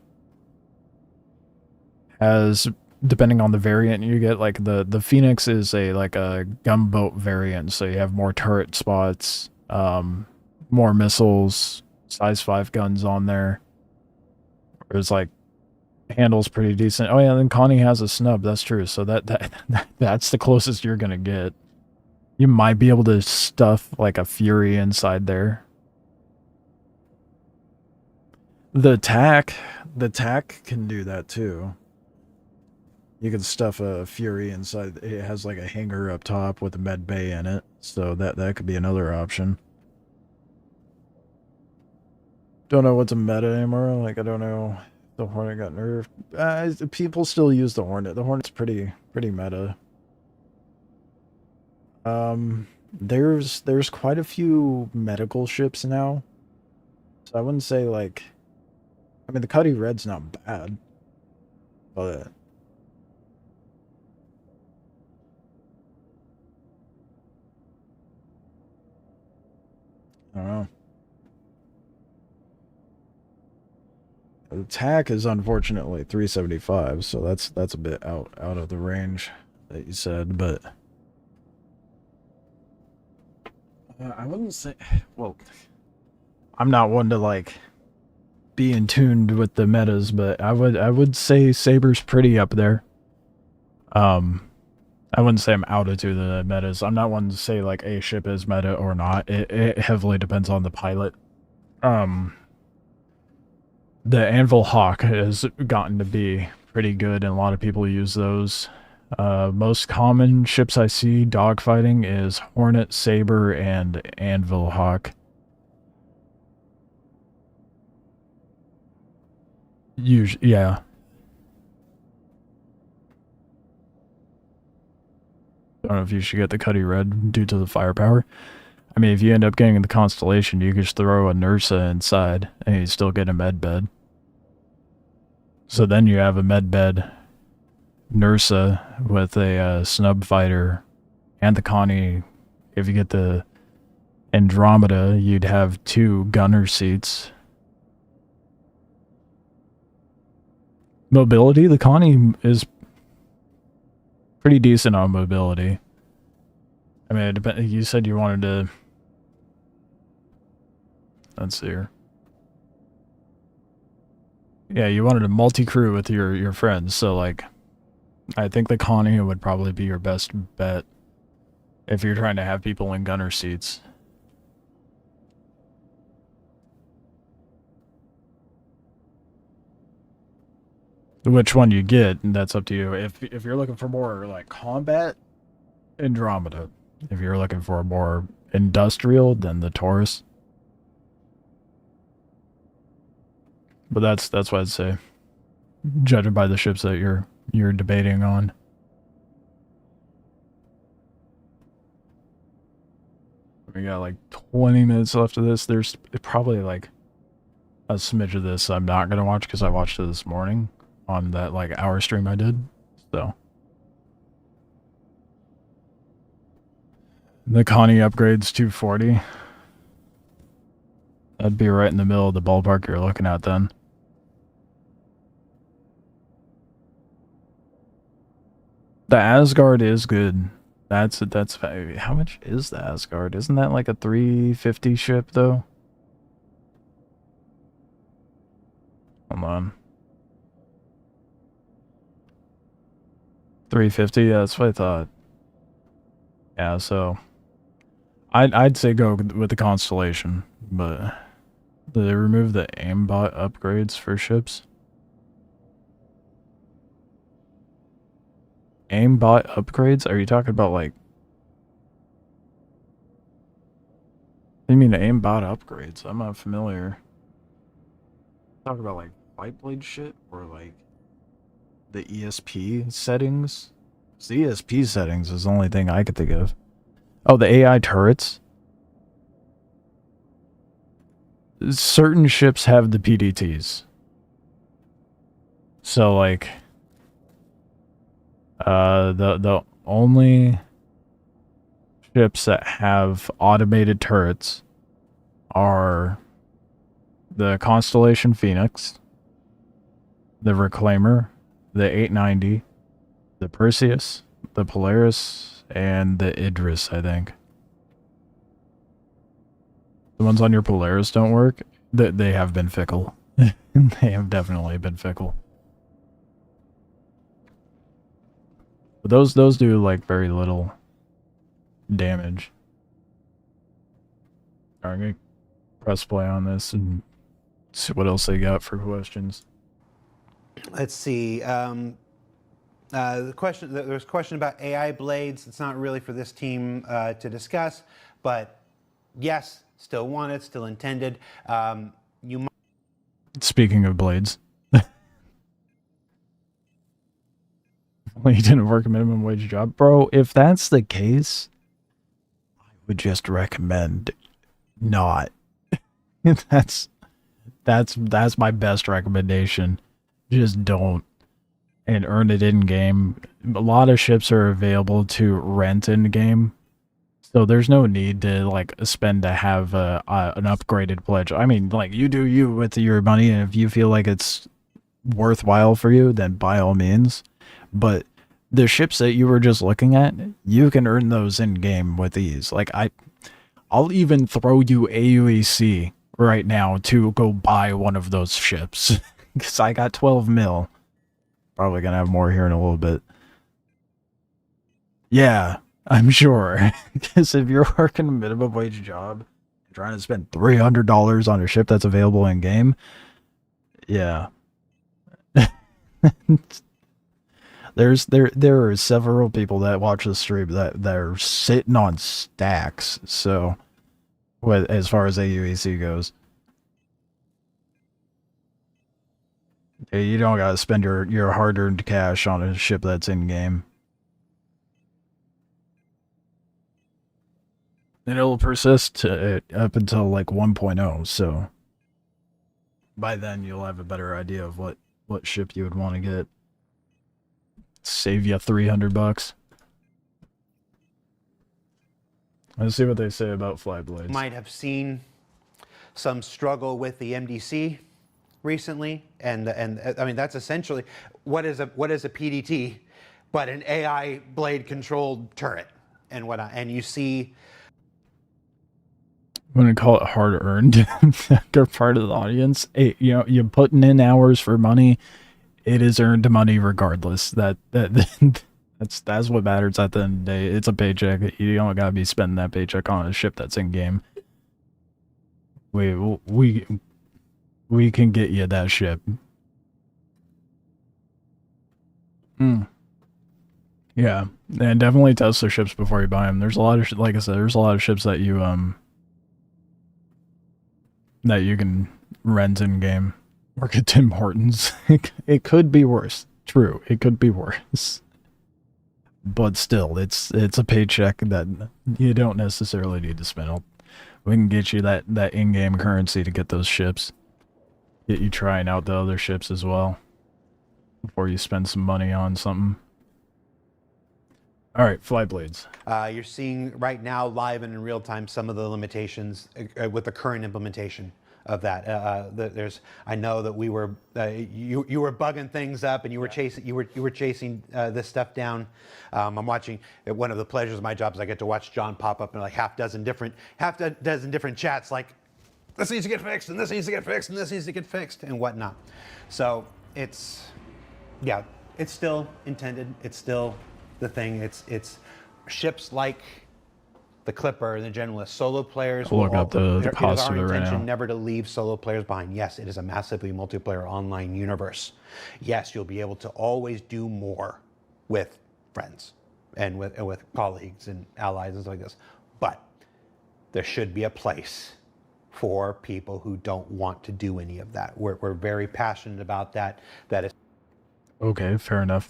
As, depending on the variant you get, like the Phoenix is like a gunboat variant, so you have more turret spots, more missiles, size 5 guns on there. There's like handle's pretty decent. Oh yeah, then Connie has a snub. That's true. So that's the closest you're gonna get. You might be able to stuff like a Fury inside there. The tack can do that too. You can stuff a Fury inside. It has like a hangar up top with a med bay in it. So that could be another option. don't know what's a meta anymore. Like, I don't know if the Hornet got nerfed. People still use the Hornet. The Hornet's pretty meta. There's quite a few medical ships now. So I wouldn't say like, I mean, the Cuddy Red's not bad, but I don't know. The attack is unfortunately 375, so that's a bit out of the range that you said, but I wouldn't say, well, I'm not one to like be in tuned with the metas, but I would say Saber's pretty up there. I wouldn't say I'm out of to the metas. I'm not one to say like a ship is meta or not. It heavily depends on the pilot. The Anvil Hawk has gotten to be pretty good, and a lot of people use those. Most common ships I see dogfighting is Hornet, Saber, and Anvil Hawk. Usually, yeah. I don't know if you should get the Cuddy Red due to the firepower. I mean, if you end up getting the Constellation, you could just throw a Nursa inside, and you still get a med bed. So then you have a med bed Nursa with a snub fighter, and the Connie. If you get the Andromeda, you'd have 2 gunner seats. Mobility, the Connie is pretty decent on mobility. I mean, it depends. You said you wanted to. Let's see here. Yeah, you wanted a multi-crew with your friends, so like, I think the Connie would probably be your best bet if you're trying to have people in gunner seats. Which one you get, that's up to you. If you're looking for more like combat, Andromeda. If you're looking for more industrial, then the Taurus. But that's what I'd say, judging by the ships that you're debating on. We got like 20 minutes left of this. There's probably like a smidge of this I'm not gonna watch because I watched it this morning on that like hour stream I did. So the Connie upgrades 240. That'd be right in the middle of the ballpark you're looking at then. The Asgard is good. That's how much is the Asgard? Isn't that like a 350 ship though? Hold on. 350, yeah, that's what I thought. Yeah, so I'd say go with the Constellation, but they remove the aimbot upgrades for ships. Aimbot upgrades? Are you talking about like? What do you mean aimbot upgrades? I'm not familiar. Talk about like Whiteblade shit or like the ESP settings? The ESP settings is the only thing I could think of. Oh, the AI turrets. Certain ships have the PDTs. So like the only ships that have automated turrets are the Constellation Phoenix, the Reclaimer, the 890, the Perseus, the Polaris, and the Idris, I think. The ones on your Polaris don't work. They have been fickle. They have definitely been fickle. But those do like very little damage. Alright, I'm gonna press play on this and see what else they got for questions. Let's see. The question, there's a question about AI blades. It's not really for this team to discuss, but yes, still wanted, still intended. You might Speaking of blades. Well, you didn't work a minimum wage job. Bro, if that's the case, I would just recommend not. that's my best recommendation. Just don't. And earn it in game. A lot of ships are available to rent in game. So there's no need to like spend to have an upgraded pledge. I mean, like you do you with your money, and if you feel like it's worthwhile for you, then by all means. But the ships that you were just looking at, you can earn those in game with ease. Like I'll even throw you AUEC right now to go buy one of those ships because I got 12 mil. Probably gonna have more here in a little bit. Yeah, I'm sure. Because if you're working a minimum wage job, trying to spend $300 on a ship that's available in game, yeah. There are several people that watch the stream that are sitting on stacks. So, as far as AUEC goes, you don't gotta spend your hard-earned cash on a ship that's in game. And it'll persist up until like 1.0, so by then you'll have a better idea of what ship you would want to get. Save you $300. Let's see what they say about Flyblades. Might have seen some struggle with the MDC recently, and I mean that's essentially what is a PDT, but an AI blade controlled turret, and you see. I'm gonna call it hard earned. You're part of the audience. You're putting in hours for money. It is earned money regardless. That's what matters at the end of the day. It's a paycheck. You don't gotta be spending that paycheck on a ship that's in game. We can get you that ship. Yeah, and definitely test the ships before you buy them. There's a lot of like I said, there's a lot of ships that you can rent in game. Work at Tim Hortons. It could be worse. True, it could be worse. But still, it's a paycheck that you don't necessarily need to spend. We can get you that in-game currency to get those ships. Get you trying out the other ships as well before you spend some money on something. All right, Flyblades. You're seeing right now, live and in real time, some of the limitations with the current implementation of that. I know that we were you were bugging things up, and you were chasing this stuff down. I'm watching one of the pleasures of my job is I get to watch John pop up in like half dozen different chats, like this needs to get fixed, and this needs to get fixed, and this needs to get fixed, and whatnot. So it's still intended. It's still the thing. It's ships like the Clipper and the Generalist. Solo players Look up the cost of it right now. It is our intention never to leave solo players behind. Yes, it is a massively multiplayer online universe. Yes, you'll be able to always do more with friends and with colleagues and allies and stuff like this. But there should be a place for people who don't want to do any of that. We're very passionate about that. That is okay, fair enough.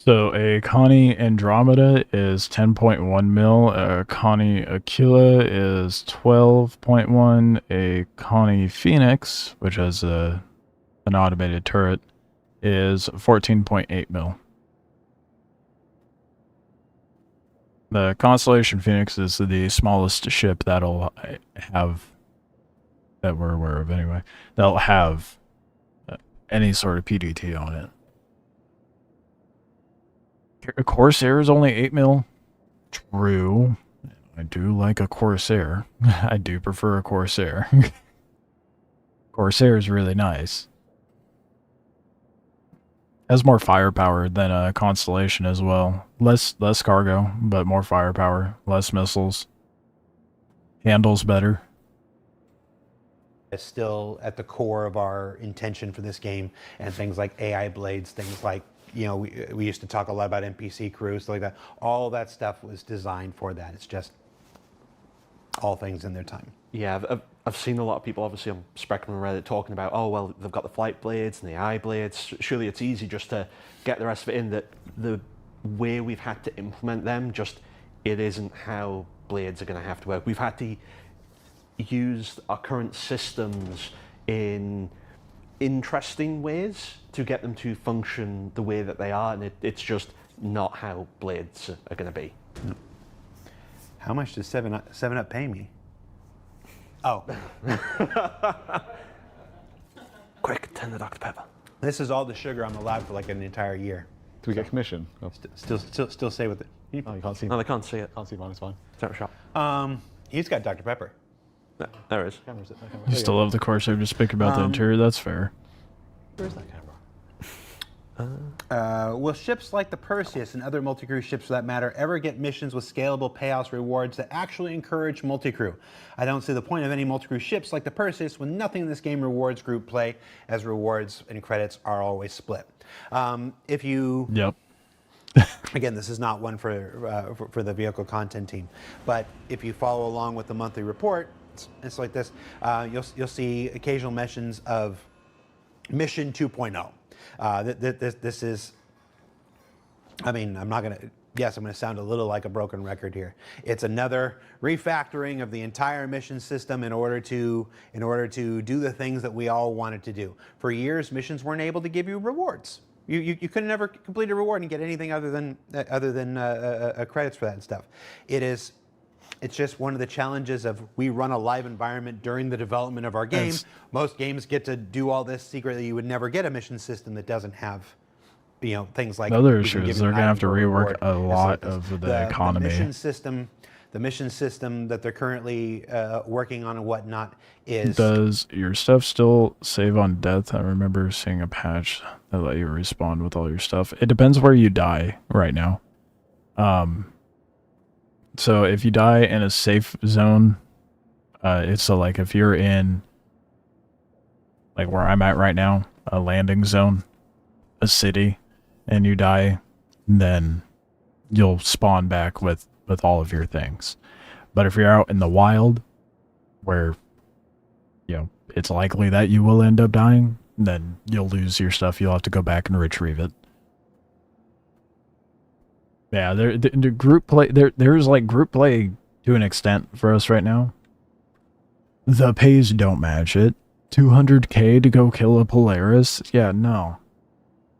So a Connie Andromeda is 10.1 mil, a Connie Aquila is 12.1, a Connie Phoenix, which has an automated turret, is 14.8 mil. The Constellation Phoenix is the smallest ship that'll have, that we're aware of anyway, that'll have any sort of PDT on it. A Corsair is only 8 mil. True. I do like a Corsair. I do prefer a Corsair. Corsair is really nice. Has more firepower than a Constellation as well. Less cargo, but more firepower. Less missiles. Handles better. Is still at the core of our intention for this game, and things like AI blades, things like, you know, we used to talk a lot about NPC crews, stuff like that. All that stuff was designed for that. It's just all things in their time. Yeah, I've seen a lot of people, obviously, on Spectrum and Reddit talking about, oh, well, they've got the flight blades and the eye blades. Surely it's easy just to get the rest of it in. That the way we've had to implement them, just it isn't how blades are going to have to work. We've had to use our current systems in interesting ways to get them to function the way that they are, and it's just not how blades are going to be. How much does 7-Up pay me? Oh. Quick, 10 the Dr. Pepper. This is all the sugar I'm allowed for like an entire year. Do we get commission? Oh, Still stay with it. oh, you can't see. No, they can't see it. Can't see mine. It's fine. It's out of shop. He's got Dr. Pepper. No, there it is. Camera's it. No camera. You still love the Corsair, just speak about the interior, that's fair. Where is that camera? Will ships like the Perseus and other multi-crew ships for that matter ever get missions with scalable payouts rewards that actually encourage multi-crew? I don't see the point of any multi-crew ships like the Perseus when nothing in this game rewards group play, as rewards and credits are always split. If you... Yep. Again, this is not one for the vehicle content team, but if you follow along with the monthly report, it's like this. You'll see occasional mentions of Mission 2.0. This is, I mean, I'm going to sound a little like a broken record here. It's another refactoring of the entire mission system in order to do the things that we all wanted to do. For years, missions weren't able to give you rewards. You couldn't ever complete a reward and get anything other than credits for that and stuff. It's just one of the challenges of we run a live environment during the development of our game. Most games get to do all this secretly. You would never get a mission system that doesn't have, things like. The other issue is they're going to have to rework a lot of the economy. The mission system that they're currently working on and whatnot is. Does your stuff still save on death? I remember seeing a patch that let you respawn with all your stuff. It depends where you die right now. So if you die in a safe zone, it's so like if you're in like where I'm at right now, a landing zone, a city, and you die, then you'll spawn back with all of your things. But if you're out in the wild, where it's likely that you will end up dying, then you'll lose your stuff. You'll have to go back and retrieve it. Yeah, the group play there's like group play to an extent for us right now. The pays don't match it. 200k to go kill a Polaris? Yeah, no.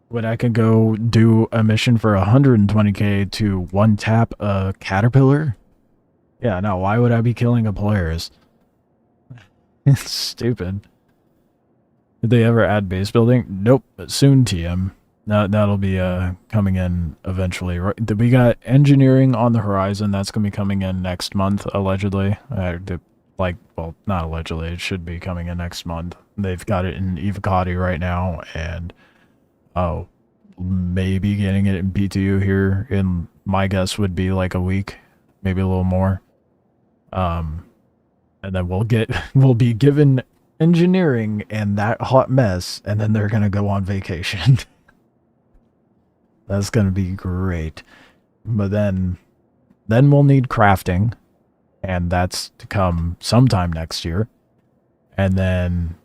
When I could go do a mission for 120k to one tap a Caterpillar? Yeah, no, why would I be killing a Polaris? It's stupid. Did they ever add base building? Nope, but soon, TM. That'll be coming in eventually. We got engineering on the horizon. That's going to be coming in next month, allegedly. Well, not allegedly. It should be coming in next month. They've got it in Evocati right now, and maybe getting it in PTU here in, my guess would be like a week, maybe a little more. And then we'll be given engineering and that hot mess, and then they're going to go on vacation. That's going to be great. But then we'll need crafting, and that's to come sometime next year. And then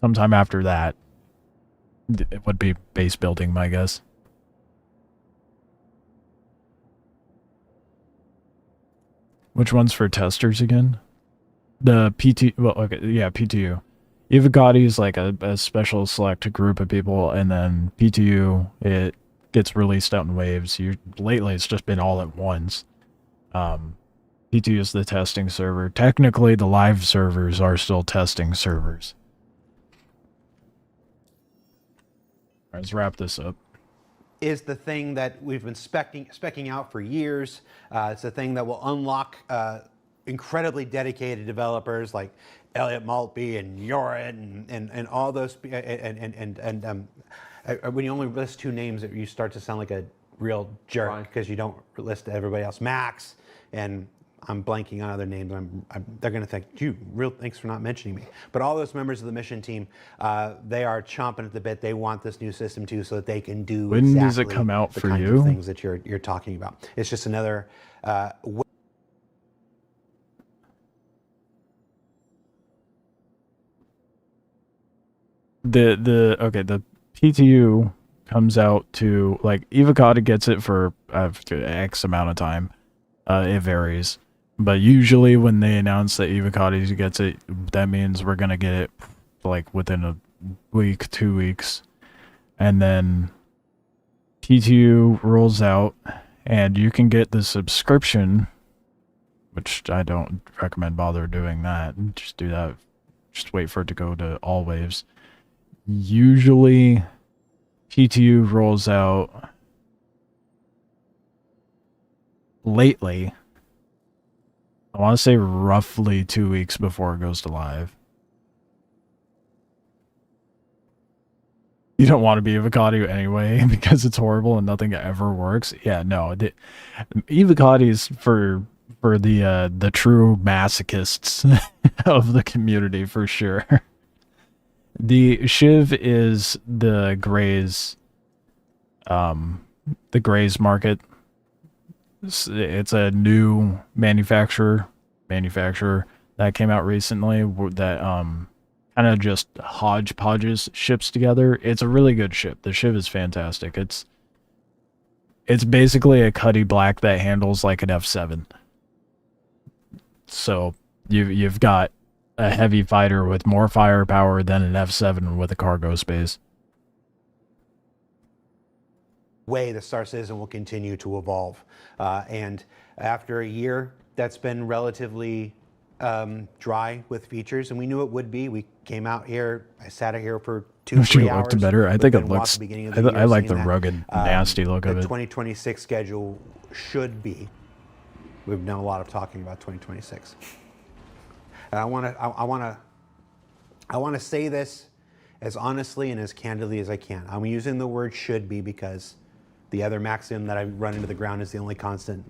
sometime after that, it would be base building, my guess. Which one's for testers again? The PT, well, okay, yeah, PTU. Evocati is like a special select group of people, and then PTU, it gets released out in waves. Lately, it's just been all at once. PTU is the testing server. Technically, the live servers are still testing servers. All right, let's wrap this up. Is the thing that we've been specking out for years. It's a thing that will unlock incredibly dedicated developers like Elliot Maltby and Yorit and all those when you only list two names, you start to sound like a real jerk because you don't list everybody else. Max, and I'm blanking on other names. They're going to think, thanks for not mentioning me. But all those members of the mission team, they are chomping at the bit. They want this new system too, so that they can do when exactly does it come out the for kinds you? of things that you're talking about. It's just another. the PTU comes out to, like, Evocata gets it for X amount of time. It varies. But usually when they announce that Evocata gets it, that means we're gonna get it like within a week, 2 weeks. And then PTU rolls out and you can get the subscription, which I don't recommend bother doing that. Just do that. Just wait for it to go to all waves. Usually PTU rolls out lately. I want to say roughly 2 weeks before it goes to live. You don't want to be Evocati anyway because it's horrible and nothing ever works. Yeah, no. Evocati is for the true masochists of the community for sure. The Shiv is the Grays market. It's a new manufacturer that came out recently that kind of just hodgepodges ships together. It's a really good ship. The Shiv is fantastic. It's basically a Cuddy Black that handles like an F7. So you've got a heavy fighter with more firepower than an F7 with a cargo space. Way the Star Citizen will continue to evolve. And after a year, that's been relatively dry with features, and we knew it would be. We came out here, I sat out here for 2-3 hours. Looked better. I think it looks, I like the rugged, nasty look of it. The 2026 schedule should be, we've done a lot of talking about 2026. And I want to say this as honestly and as candidly as I can. I'm using the word should be because the other maxim that I run into the ground is the only constant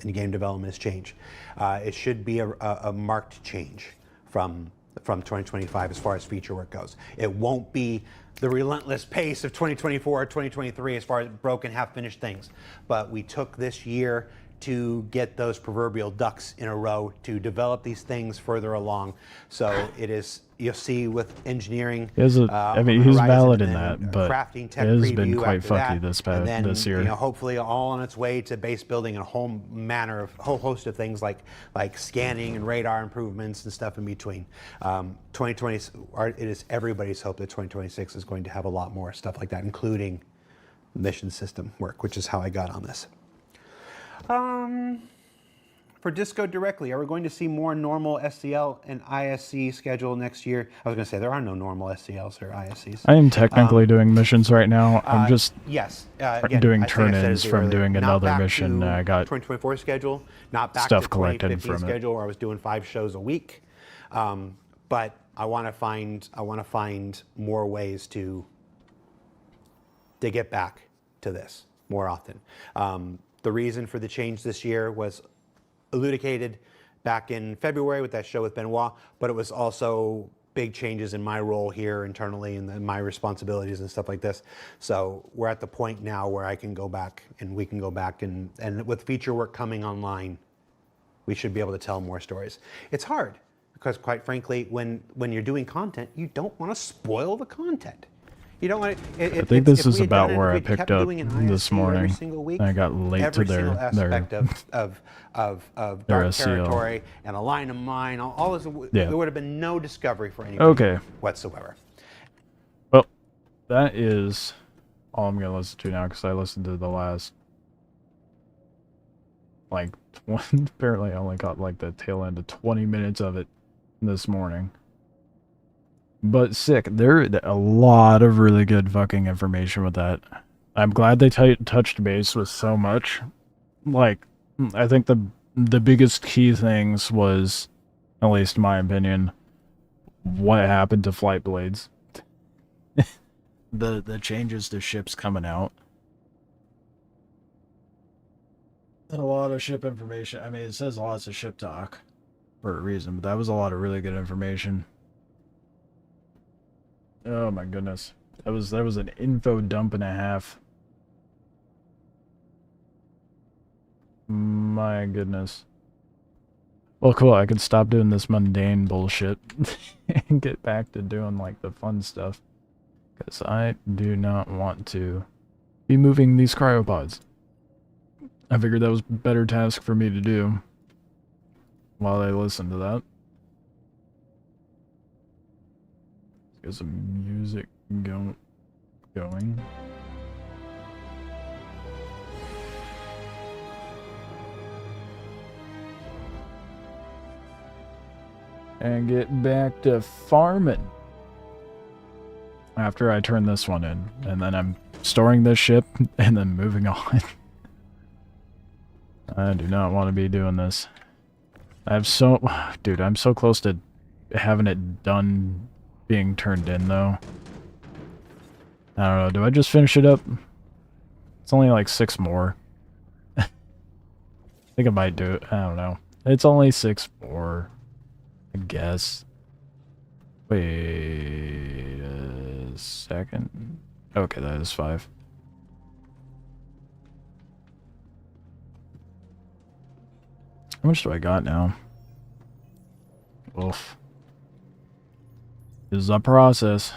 in game development is change. It should be a marked change from 2025 as far as feature work goes. It won't be the relentless pace of 2024 or 2023 as far as broken, half-finished things. But we took this year to get those proverbial ducks in a row to develop these things further along. So it is, you'll see with engineering. I mean, he's valid in that, but crafting tech it has been preview quite after fucky that, this year. You know, hopefully all on its way to base building and a whole host of things like scanning and radar improvements and stuff in between. 2020, it is everybody's hope that 2026 is going to have a lot more stuff like that, including mission system work, which is how I got on this. For Disco directly, are we going to see more normal SCL and ISC schedule next year? I was going to say there are no normal SCLs or ISCs. I am technically doing missions right now. I'm just again, doing I think I said turn-ins it from earlier. doing Not another back mission. to I got 2024 schedule, not back stuff to collected 2015 from it. schedule where I was doing 5 shows a week. But I want to find more ways to get back to this more often. The reason for the change this year was elucidated back in February with that show with Benoit, but it was also big changes in my role here internally and my responsibilities and stuff like this. So we're at the point now where I can go back and we can go back and with feature work coming online, we should be able to tell more stories. It's hard because quite frankly, when you're doing content, you don't want to spoil the content. You don't want to, I think this is about where I picked up this morning. I got late to their aspect of dark territory and a line of mine, all this, there would have been no discovery for anybody whatsoever. Well, that is all I'm going to listen to now because I listened to the last, apparently I only got like the tail end of 20 minutes of it this morning. But sick. There a lot of really good fucking information with that. I'm glad they touched base with so much. Like, I think the biggest key things was, at least in my opinion, what happened to flight blades. the changes to ships coming out. And a lot of ship information. I mean, it says lots of ship talk for a reason, but that was a lot of really good information. Oh my goodness. That was an info dump and a half. My goodness. Well, cool. I can stop doing this mundane bullshit and get back to doing like the fun stuff. Because I do not want to be moving these cryopods. I figured that was a better task for me to do while I listen to that. Get some music going. And get back to farming. After I turn this one in, and then I'm storing this ship and then moving on. I do not want to be doing this. Dude, I'm so close to having it done being turned in though. I don't know, do I just finish it up? It's only like 6 more. I think I might do it, I don't know. It's only 6 more, I guess. Wait a second. Okay, that is 5. How much do I got now? Oof. This is a process.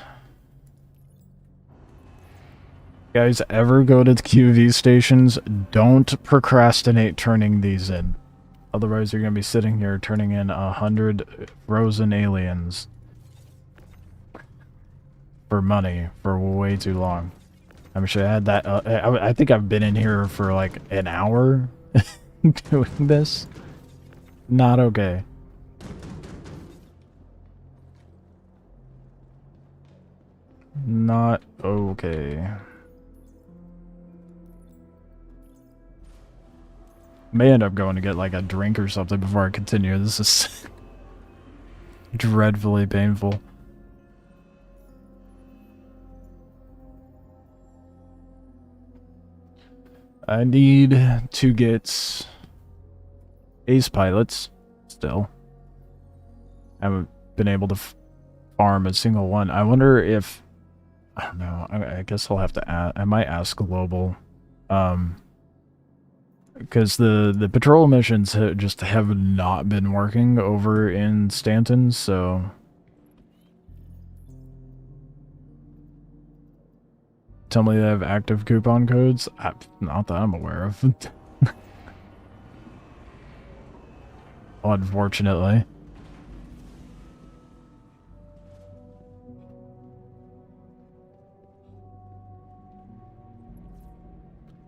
Guys, ever go to the QV stations, don't procrastinate turning these in. Otherwise, you're going to be sitting here turning in 100 frozen aliens. For money for way too long. I wish I had that. I think I've been in here for like an hour doing this. Not okay. Not okay. May end up going to get like a drink or something before I continue. This is dreadfully painful. I need to get ace pilots still. I haven't been able to farm a single one. I wonder if, I don't know, I guess I'll have to ask, I might ask Global. Because the patrol missions just have not been working over in Stanton, so... Tell me they have active coupon codes? Not that I'm aware of. Unfortunately.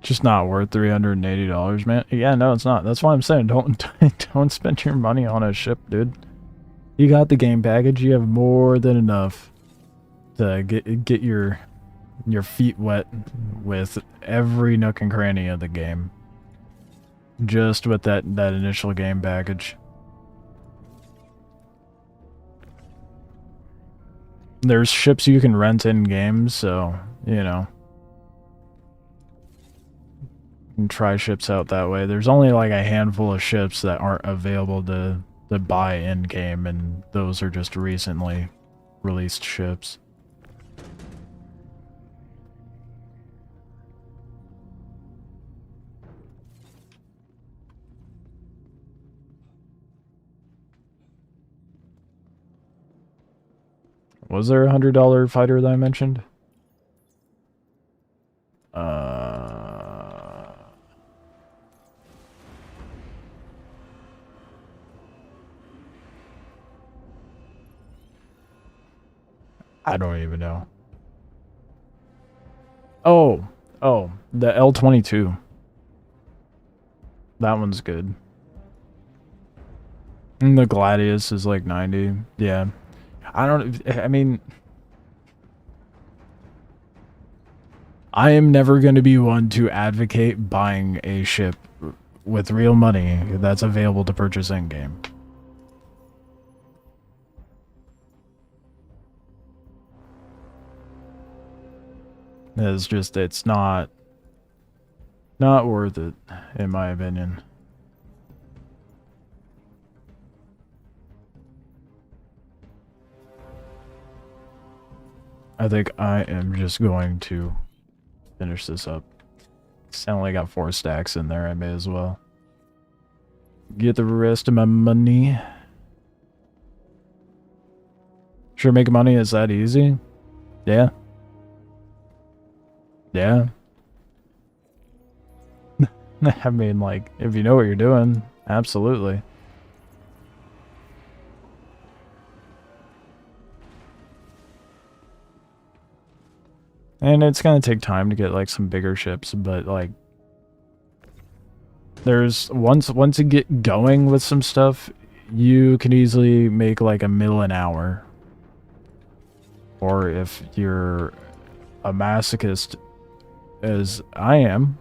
Just not worth $380, man. Yeah, no, it's not. That's why I'm saying don't spend your money on a ship, dude. You got the game package. You have more than enough to get your feet wet with every nook and cranny of the game. Just with that initial game package. There's ships you can rent in games, so, you know. You can try ships out that way. There's only like a handful of ships that aren't available to buy in game, and those are just recently released ships. Was there a $100 fighter that I mentioned? I don't even know. Oh, the L-22. That one's good. And the Gladius is like 90. Yeah. I mean, I am never going to be one to advocate buying a ship with real money that's available to purchase in-game. It's just, it's not worth it, in my opinion. I think I am just going to finish this up. I only got 4 stacks in there, I may as well get the rest of my money. Sure, making money is that easy? Yeah. Yeah. I mean, like, if you know what you're doing, absolutely. And it's gonna take time to get, like, some bigger ships, but, like, there's, once you get going with some stuff, you can easily make, like, $1 mil an hour. Or if you're a masochist, as I am,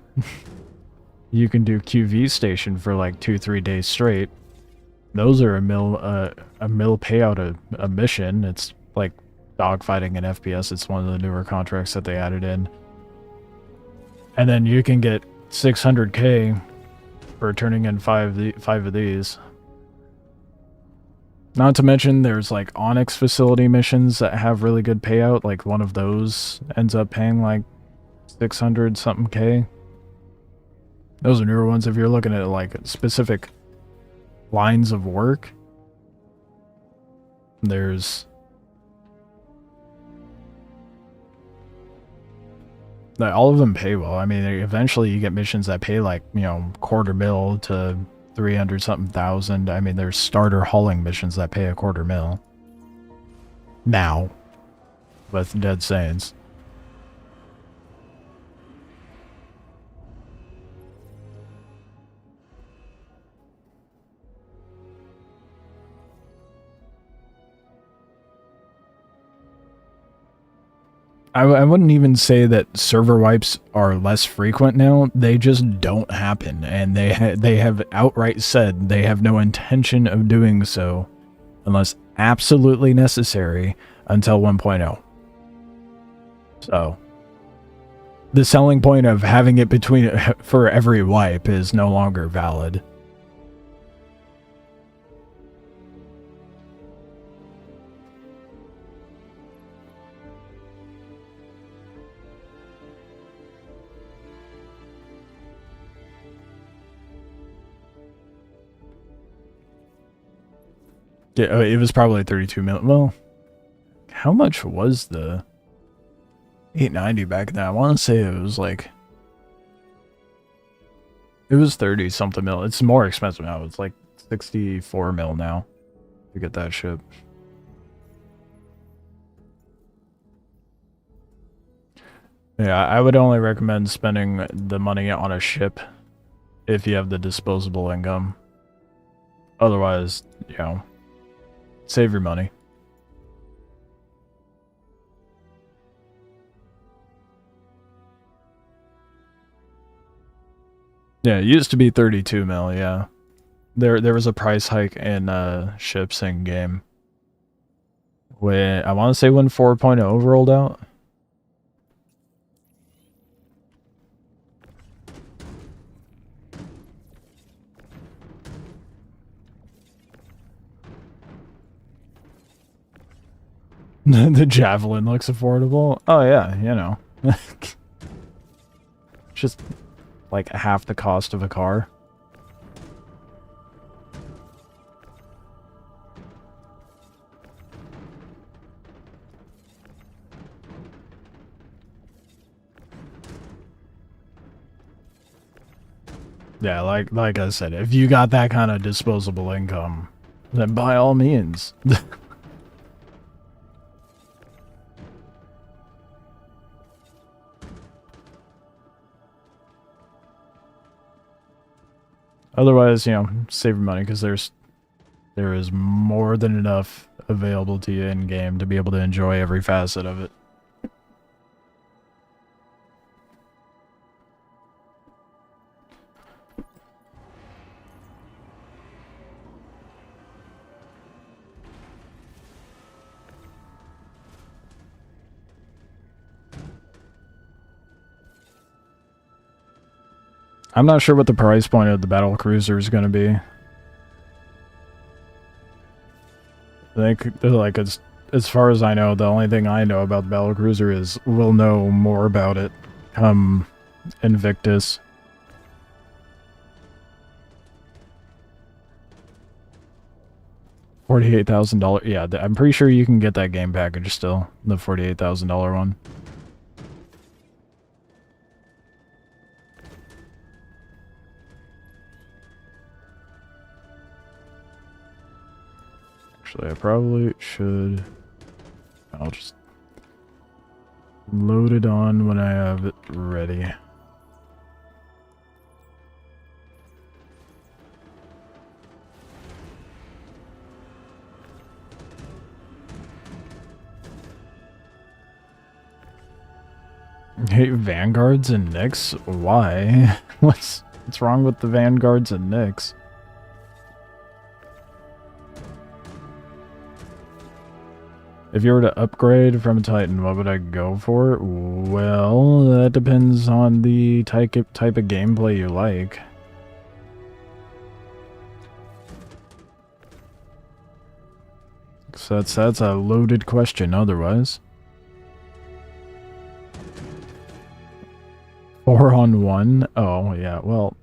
you can do QV station for like 2-3 days straight. Those are a mil payout a mission. It's like dogfighting in FPS. It's one of the newer contracts that they added in. And then you can get 600k for turning in five of these. Not to mention there's like Onyx facility missions that have really good payout. Like one of those ends up paying like 600 something K. Those are newer ones. If you're looking at like specific lines of work, there's all of them pay well. I mean, eventually you get missions that pay like, you know, $250,000 to 300 something thousand. I mean, there's starter hauling missions that pay $250,000 now with Dead Saints. I wouldn't even say that server wipes are less frequent now. They just don't happen, and they have outright said they have no intention of doing so unless absolutely necessary until 1.0. So the selling point of having it between for every wipe is no longer valid. Yeah, it was probably 32 million. Well, how much was the 890 back then? I want to say it was like, it was 30 something mil. It's more expensive now. It's like 64 mil now to get that ship. Yeah, I would only recommend spending the money on a ship if you have the disposable income. Otherwise, you know, save your money. Yeah, it used to be 32 mil, yeah. There was a price hike in ships in game. When I want to say when 4.0 rolled out. The Javelin looks affordable. Oh yeah, you know. Just like half the cost of a car. Yeah, like I said, if you got that kind of disposable income, then by all means. Otherwise, you know, save your money because there is more than enough available to you in game to be able to enjoy every facet of it. I'm not sure what the price point of the battle cruiser is going to be. I think, like, as far as I know, the only thing I know about the battle cruiser is we'll know more about it come Invictus. $48,000. Yeah, I'm pretty sure you can get that game package still. The $48,000 one. Actually, I probably should. I'll just load it on when I have it ready. Hey, Vanguards and Nyx? Why? What's wrong with the Vanguards and Nyx? If you were to upgrade from a Titan, what would I go for? Well, that depends on the type of gameplay you like. So that's a loaded question otherwise. 4-on-1? Oh, yeah, well,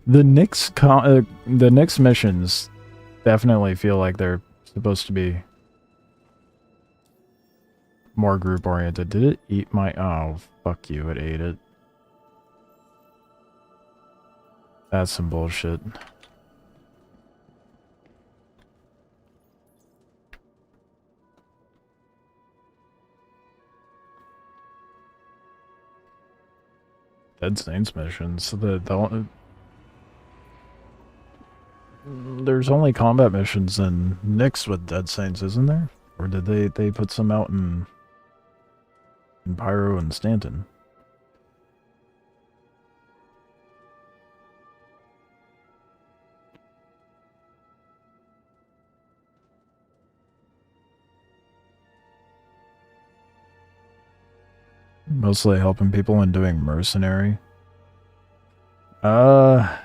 the Nyx missions definitely feel like they're supposed to be more group-oriented. Did it eat my... Oh, fuck you, it ate it. That's some bullshit. Dead Saints missions. There's only combat missions in Nyx with Dead Saints, isn't there? Or did they put some out in Pyro and Stanton? Mostly helping people and doing mercenary. I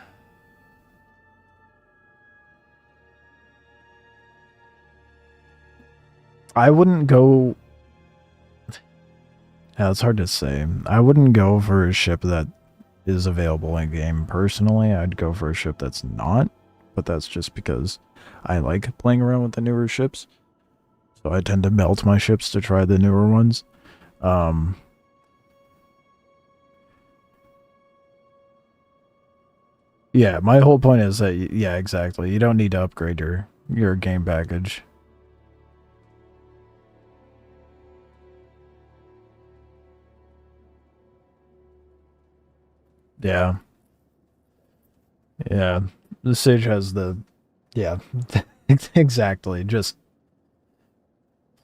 wouldn't go... Yeah, it's hard to say. I wouldn't go for a ship that is available in game personally. I'd go for a ship that's not, but that's just because I like playing around with the newer ships. So I tend to melt my ships to try the newer ones. Yeah, my whole point is that, yeah, exactly. You don't need to upgrade your game package. Yeah. Yeah. The Sage has the... Yeah. Exactly. Just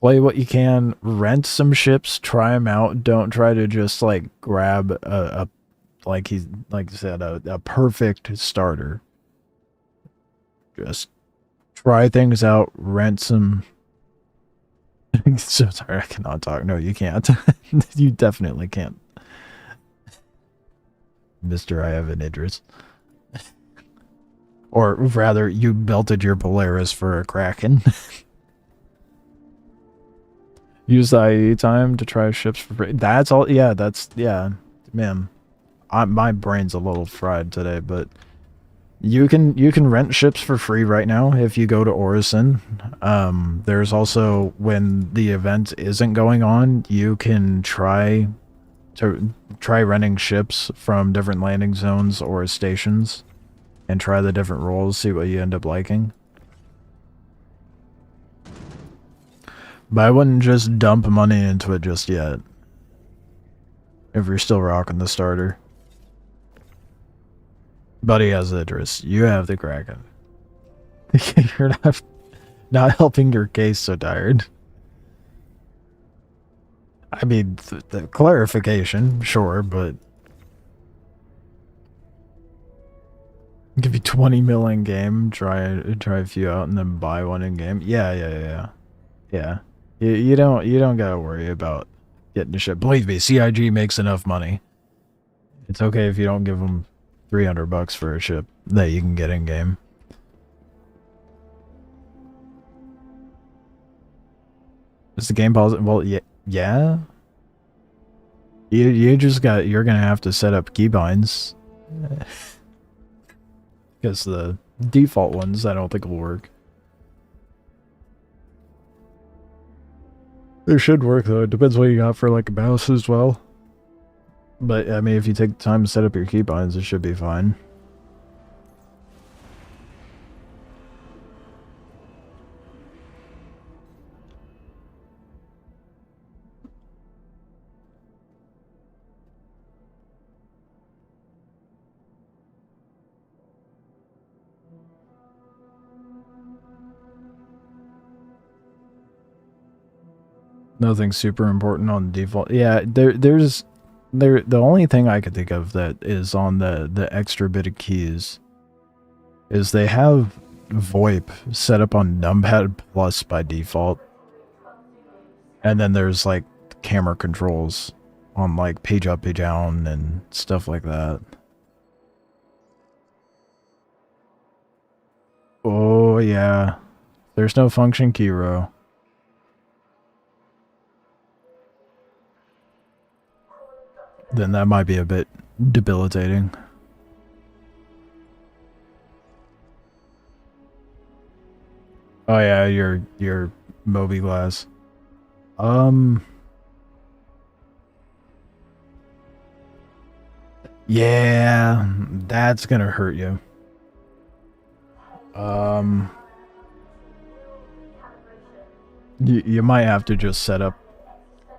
play what you can, rent some ships, try them out. Don't try to just, like, grab like you said, a perfect starter. Just try things out, rent some... So sorry, I cannot talk. No, you can't. You definitely can't. Mr. I have an Idris. Or rather, you belted your Polaris for a Kraken. Use the IE time to try ships for free. That's all. Yeah, that's... Yeah, man. My brain's a little fried today, but you can rent ships for free right now if you go to Orison. There's also, when the event isn't going on, you can try renting ships from different landing zones or stations and try the different roles, see what you end up liking. But I wouldn't just dump money into it just yet if you're still rocking the starter. Buddy has Idris. You have the Kraken. You're not helping your case, so tired. I mean, the clarification, sure, but... Give you 20 mil in game, try a few out, and then buy one in game. Yeah. You don't gotta worry about getting a ship. Believe me, CIG makes enough money. It's okay if you don't give them $300 for a ship that you can get in game. Is the game positive? Well, yeah. You're gonna have to set up keybinds. Because the default ones I don't think will work. They should work though. It depends what you got for like a mouse as well. But I mean, if you take the time to set up your keybinds, it should be fine. Nothing super important on default. Yeah, there's the only thing I could think of that is on the extra bit of keys is they have VoIP set up on numpad plus by default. And then there's like camera controls on like page up, page down and stuff like that. Oh yeah. There's no function key row. Then that might be a bit debilitating. Oh yeah, your Moby glass. Yeah, that's gonna hurt you. You might have to just set up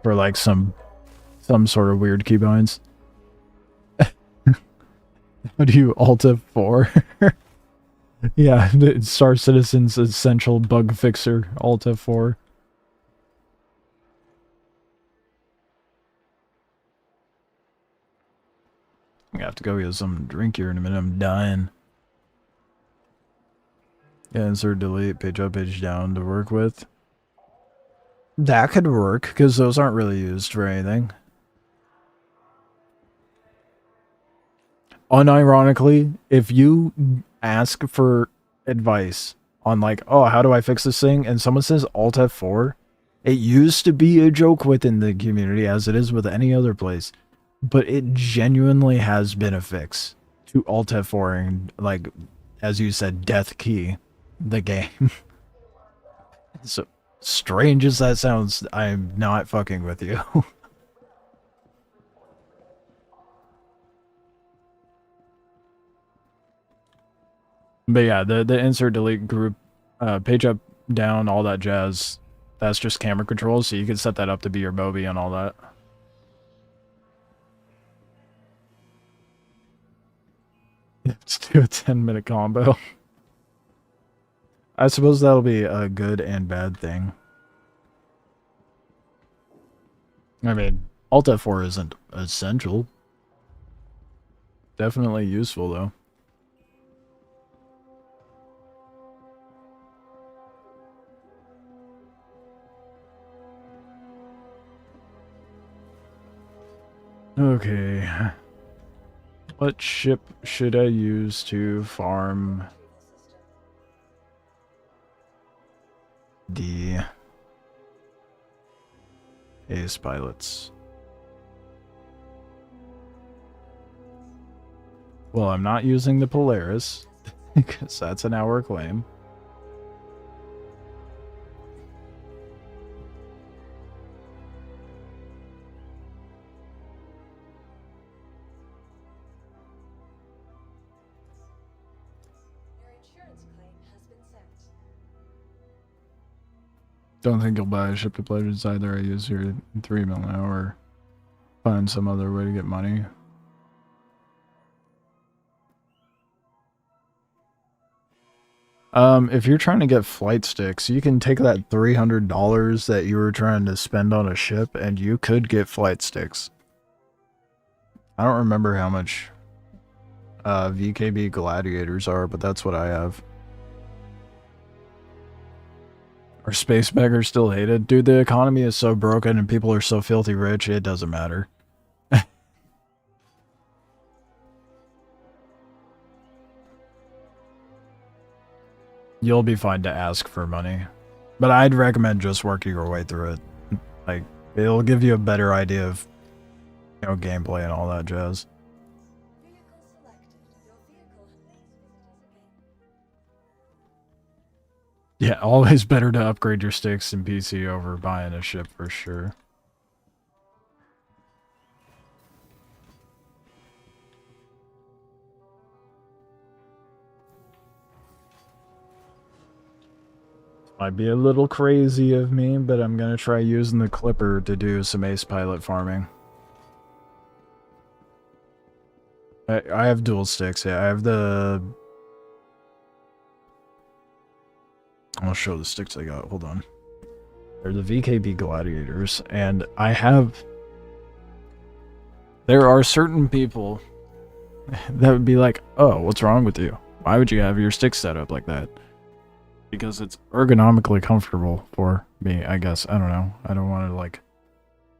for like some sort of weird keybinds. What do you Alt F4? Yeah, the Star Citizen's essential bug fixer, Alt F4. I have to go get some drink here in a minute. I'm dying. Yeah, insert delete, page up, page down to work with. That could work, because those aren't really used for anything. Unironically, if you ask for advice on like, oh, how do I fix this thing? And someone says Alt F4, it used to be a joke within the community, as it is with any other place. But it genuinely has been a fix to Alt F4 and, like, as you said, death key the game. So strange as that sounds, I'm not fucking with you. But yeah, the insert delete group, page up, down, all that jazz, that's just camera controls, so you can set that up to be your Moby and all that. Let's do a 10-minute combo. I suppose that'll be a good and bad thing. I mean, Alt F4 isn't essential. Definitely useful, though. Okay. What ship should I use to farm the ace pilots? Well, I'm not using the Polaris, because that's an hour claim. Don't think you'll buy a ship to pleasures either. I use your 3 mil now, or find some other way to get money. If you're trying to get flight sticks, you can take that $300 that you were trying to spend on a ship, and you could get flight sticks. I don't remember how much VKB gladiators are, but that's what I have. Are space beggars still hated? Dude, the economy is so broken and people are so filthy rich, it doesn't matter. You'll be fine to ask for money. But I'd recommend just working your way through it. Like, it'll give you a better idea of, you know, gameplay and all that jazz. Yeah, always better to upgrade your sticks in PC over buying a ship for sure. Might be a little crazy of me, but I'm gonna try using the Clipper to do some ace pilot farming. I have dual sticks, yeah. I have the... I'll show the sticks I got, hold on. They're the VKB Gladiators, and there are certain people that would be like, oh, what's wrong with you? Why would you have your stick set up like that? Because it's ergonomically comfortable for me, I guess. I don't know. I don't want to like,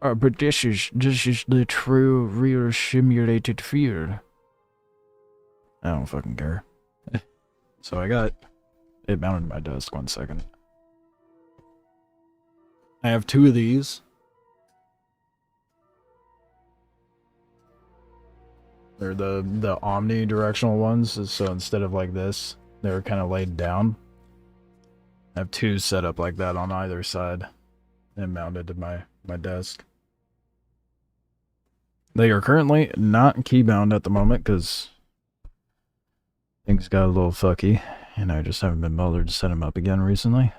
oh, but this is the true, real simulated field. I don't fucking care. So I got it mounted to my desk. 1 second. I have 2 of these. They're the omnidirectional ones, so instead of like this, they're kind of laid down. I have 2 set up like that on either side and mounted to my desk. They are currently not keybound at the moment because things got a little fucky, and I just haven't been bothered to set them up again recently.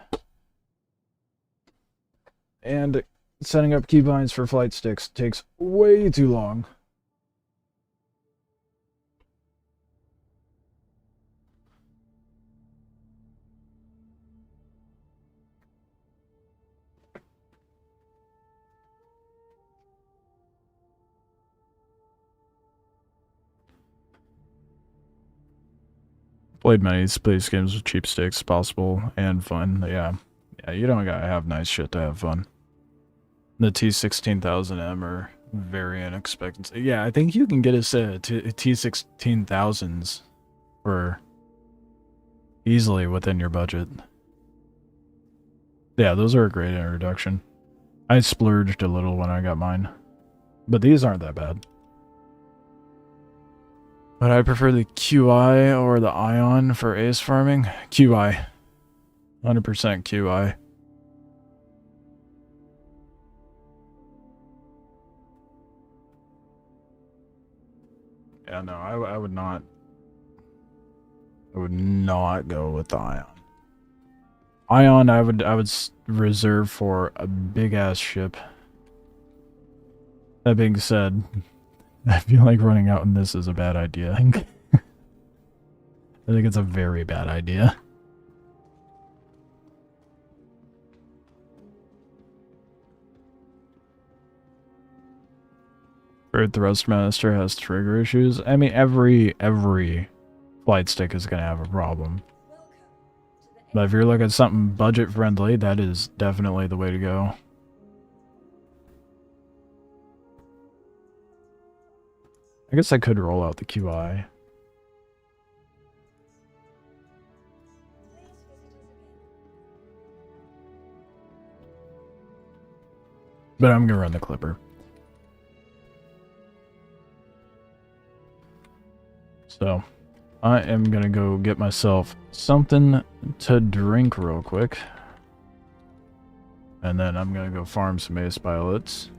And setting up keybinds for flight sticks takes way too long. Played many space games with cheap sticks, possible and fun. Yeah, you don't gotta have nice shit to have fun. The T16000M are very inexpensive. Yeah, I think you can get a set of T16000s for easily within your budget. Yeah, those are a great introduction. I splurged a little when I got mine, but these aren't that bad. But I prefer the QI or the Ion for ace farming. QI. 100% QI. Yeah, no, I would not. I would not go with the Ion. Ion, I would reserve for a big ass ship. That being said, I feel like running out in this is a bad idea. I think it's a very bad idea. Bird Thrustmaster has trigger issues. I mean, every flight stick is going to have a problem. But if you're looking at something budget friendly, that is definitely the way to go. I guess I could roll out the QI. But I'm gonna run the Clipper. So, I am gonna go get myself something to drink real quick. And then I'm gonna go farm some ace pilots.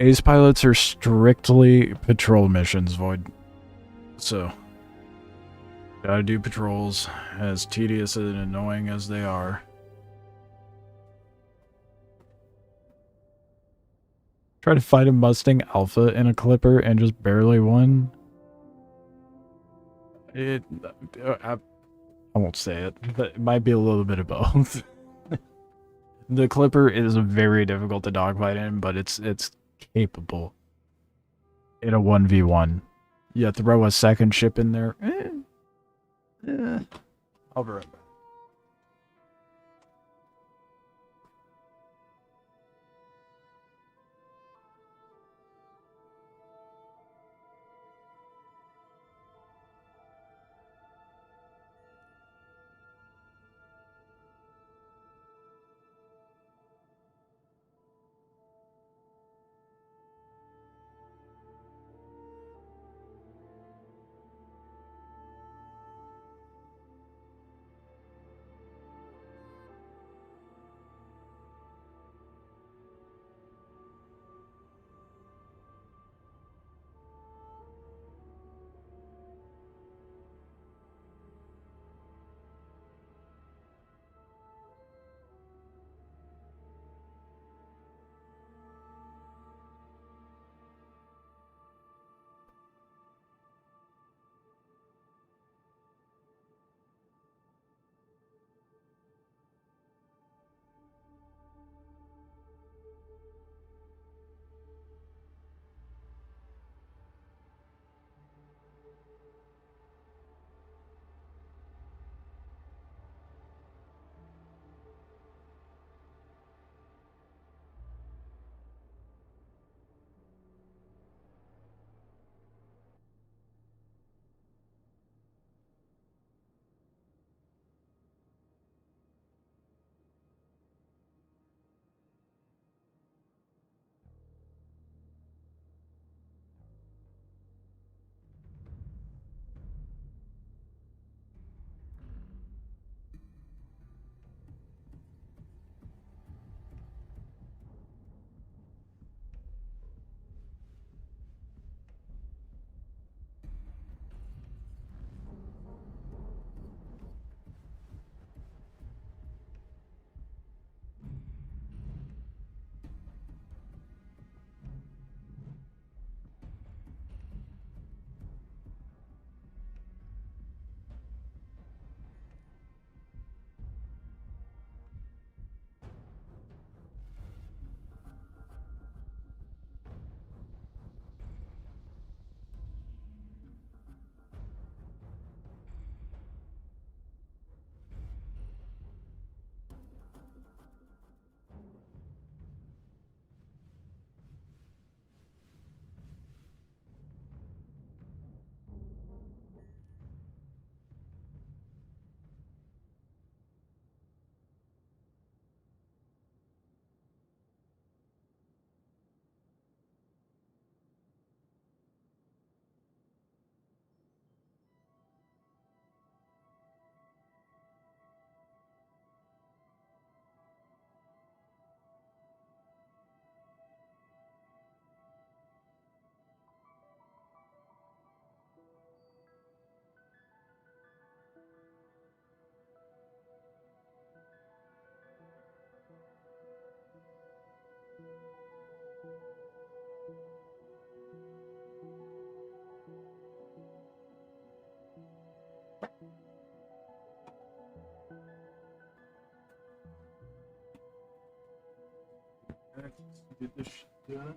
Ace pilots are strictly patrol missions, Void. So, gotta do patrols, as tedious and annoying as they are. Try to fight a Mustang Alpha in a Clipper and just barely won. I won't say it, but it might be a little bit of both. The Clipper is very difficult to dogfight in, but it's capable in a 1v1. You throw a second ship in there. I'll be right back. Get this shit done.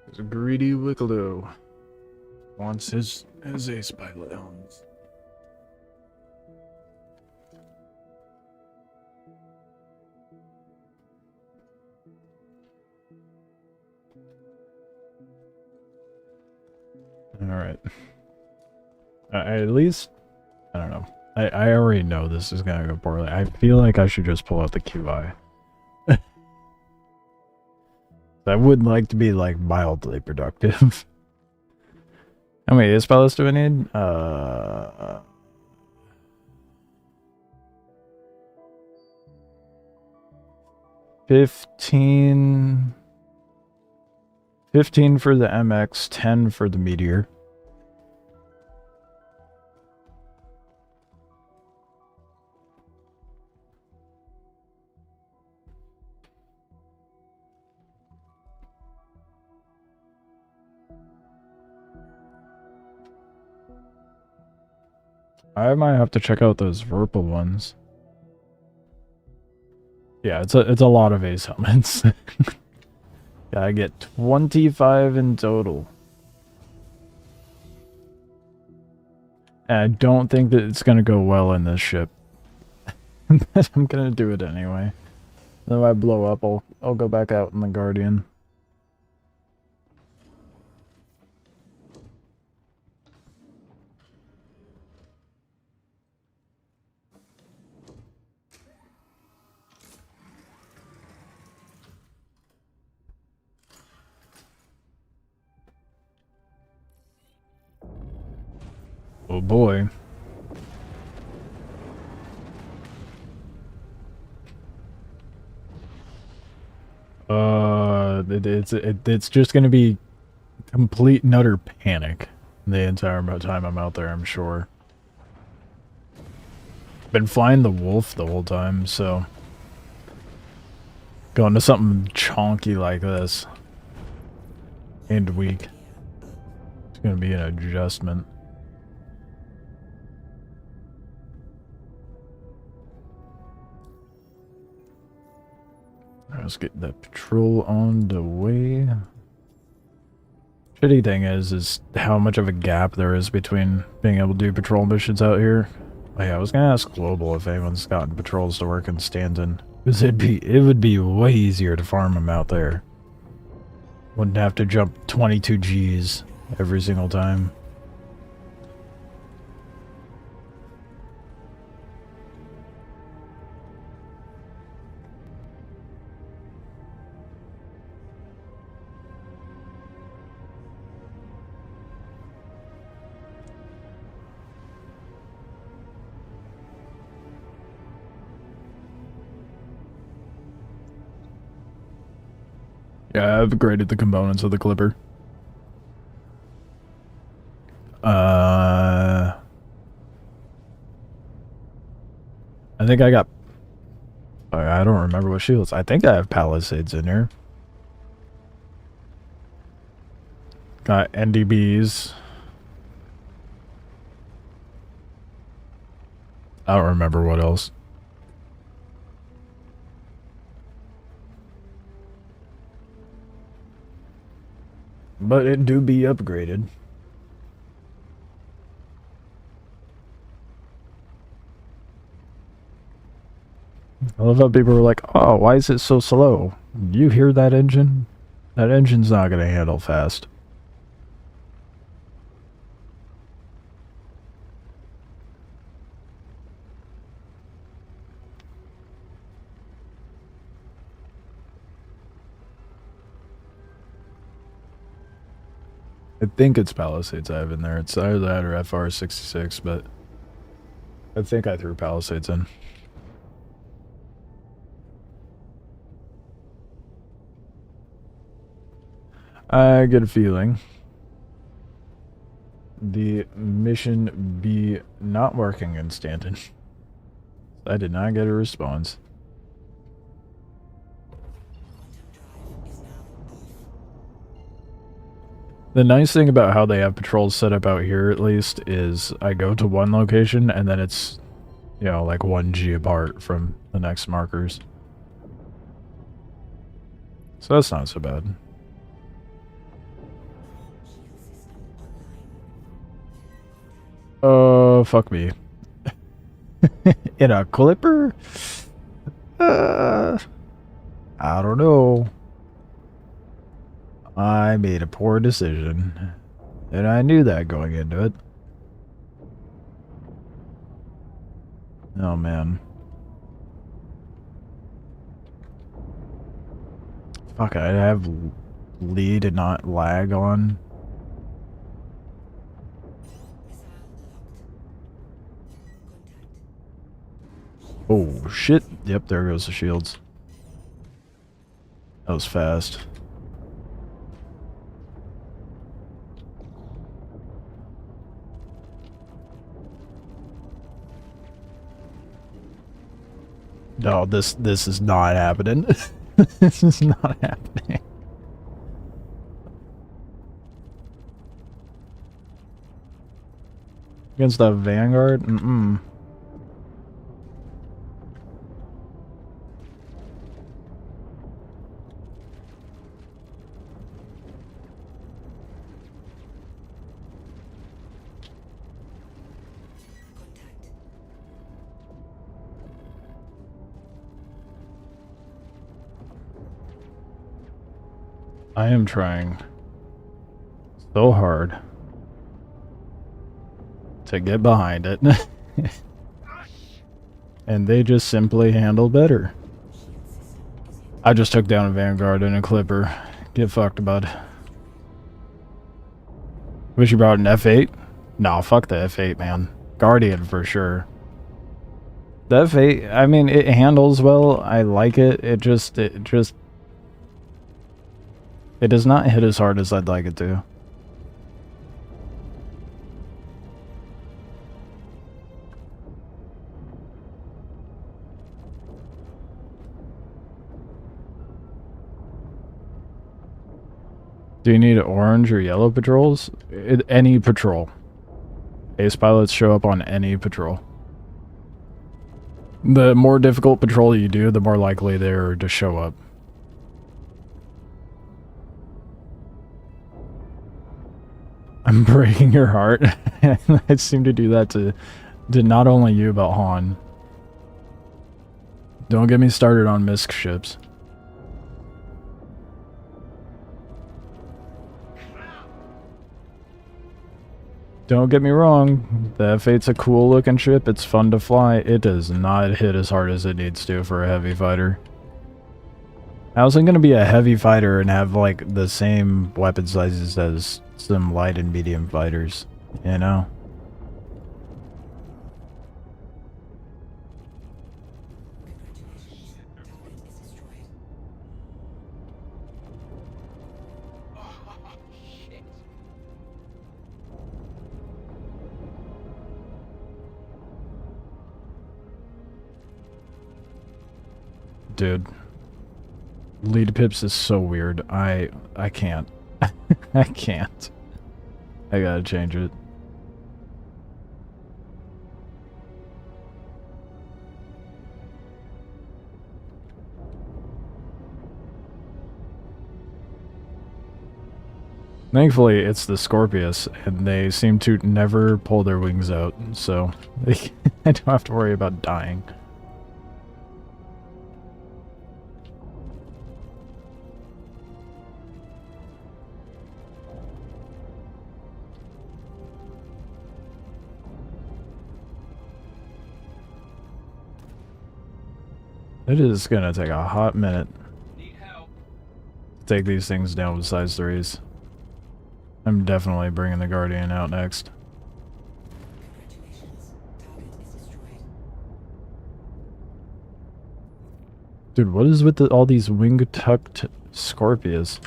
There's a greedy Wikelo. Wants his ace pilot helmets. Alright. At least, I don't know. I already know this is gonna go poorly. I feel like I should just pull out the QI. I would like to be, like, mildly productive. How many ace pilots do I need? 15... 15 for the MX, 10 for the Meteor. I might have to check out those Verpal ones. Yeah, it's a lot of ace helmets. Yeah, I get 25 in total. And I don't think that it's gonna go well in this ship. But I'm gonna do it anyway. Then if I blow up, I'll go back out in the Guardian. Oh boy. It's just gonna be complete and utter panic the entire time I'm out there, I'm sure. Been flying the Wolf the whole time, so going to something chonky like this and weak. It's gonna be an adjustment. Let's get the patrol on the way. Shitty thing is how much of a gap there is between being able to do patrol missions out here. Oh yeah, I was gonna ask Global if anyone's gotten patrols to work in Stanton, because it would be way easier to farm them out there. Wouldn't have to jump 22 Gs every single time. Yeah, I've upgraded the components of the Clipper. I think I got... I don't remember what shields. I think I have Palisades in here. Got NDBs. I don't remember what else. But it do be upgraded. I love how people are like, oh, why is it so slow? You hear that engine? That engine's not gonna handle fast. I think it's Palisades I have in there. It's either that or FR66, but I think I threw Palisades in. I get a feeling the mission be not working in Stanton. I did not get a response. The nice thing about how they have patrols set up out here, at least, is I go to one location and then it's you know, like 1G apart from the next markers. So that's not so bad. Fuck me. In a clipper? I don't know. I made a poor decision. And I knew that going into it. Oh man. Fuck, I have lead and not lag on. Oh shit. Yep, there goes the shields. That was fast. No, this is not happening. This is not happening. Against the Vanguard? Mm-mm. I am trying so hard to get behind it. And they just simply handle better. I just took down a Vanguard and a Clipper. Get fucked, bud. Wish you brought an F8? No, fuck the F8, man. Guardian for sure. The F8, I mean, it handles well. I like it. It does not hit as hard as I'd like it to. Do you need orange or yellow patrols? Any patrol. Ace pilots show up on any patrol. The more difficult patrol you do, the more likely they are to show up. I'm breaking your heart. I seem to do that to not only you, but Han. Don't get me started on MISC ships. Don't get me wrong, the F8's a cool looking ship, it's fun to fly, it does not hit as hard as it needs to for a heavy fighter. How's it gonna be a heavy fighter and have like the same weapon sizes as some light and medium fighters, you know? Dude, lead pips is so weird. I can't. I can't. I gotta change it. Thankfully, it's the Scorpius, and they seem to never pull their wings out, so I don't have to worry about dying. It is gonna take a hot minute to take these things down with size 3s. I'm definitely bringing the Guardian out next. Dude, what is with all these wing-tucked Scorpius?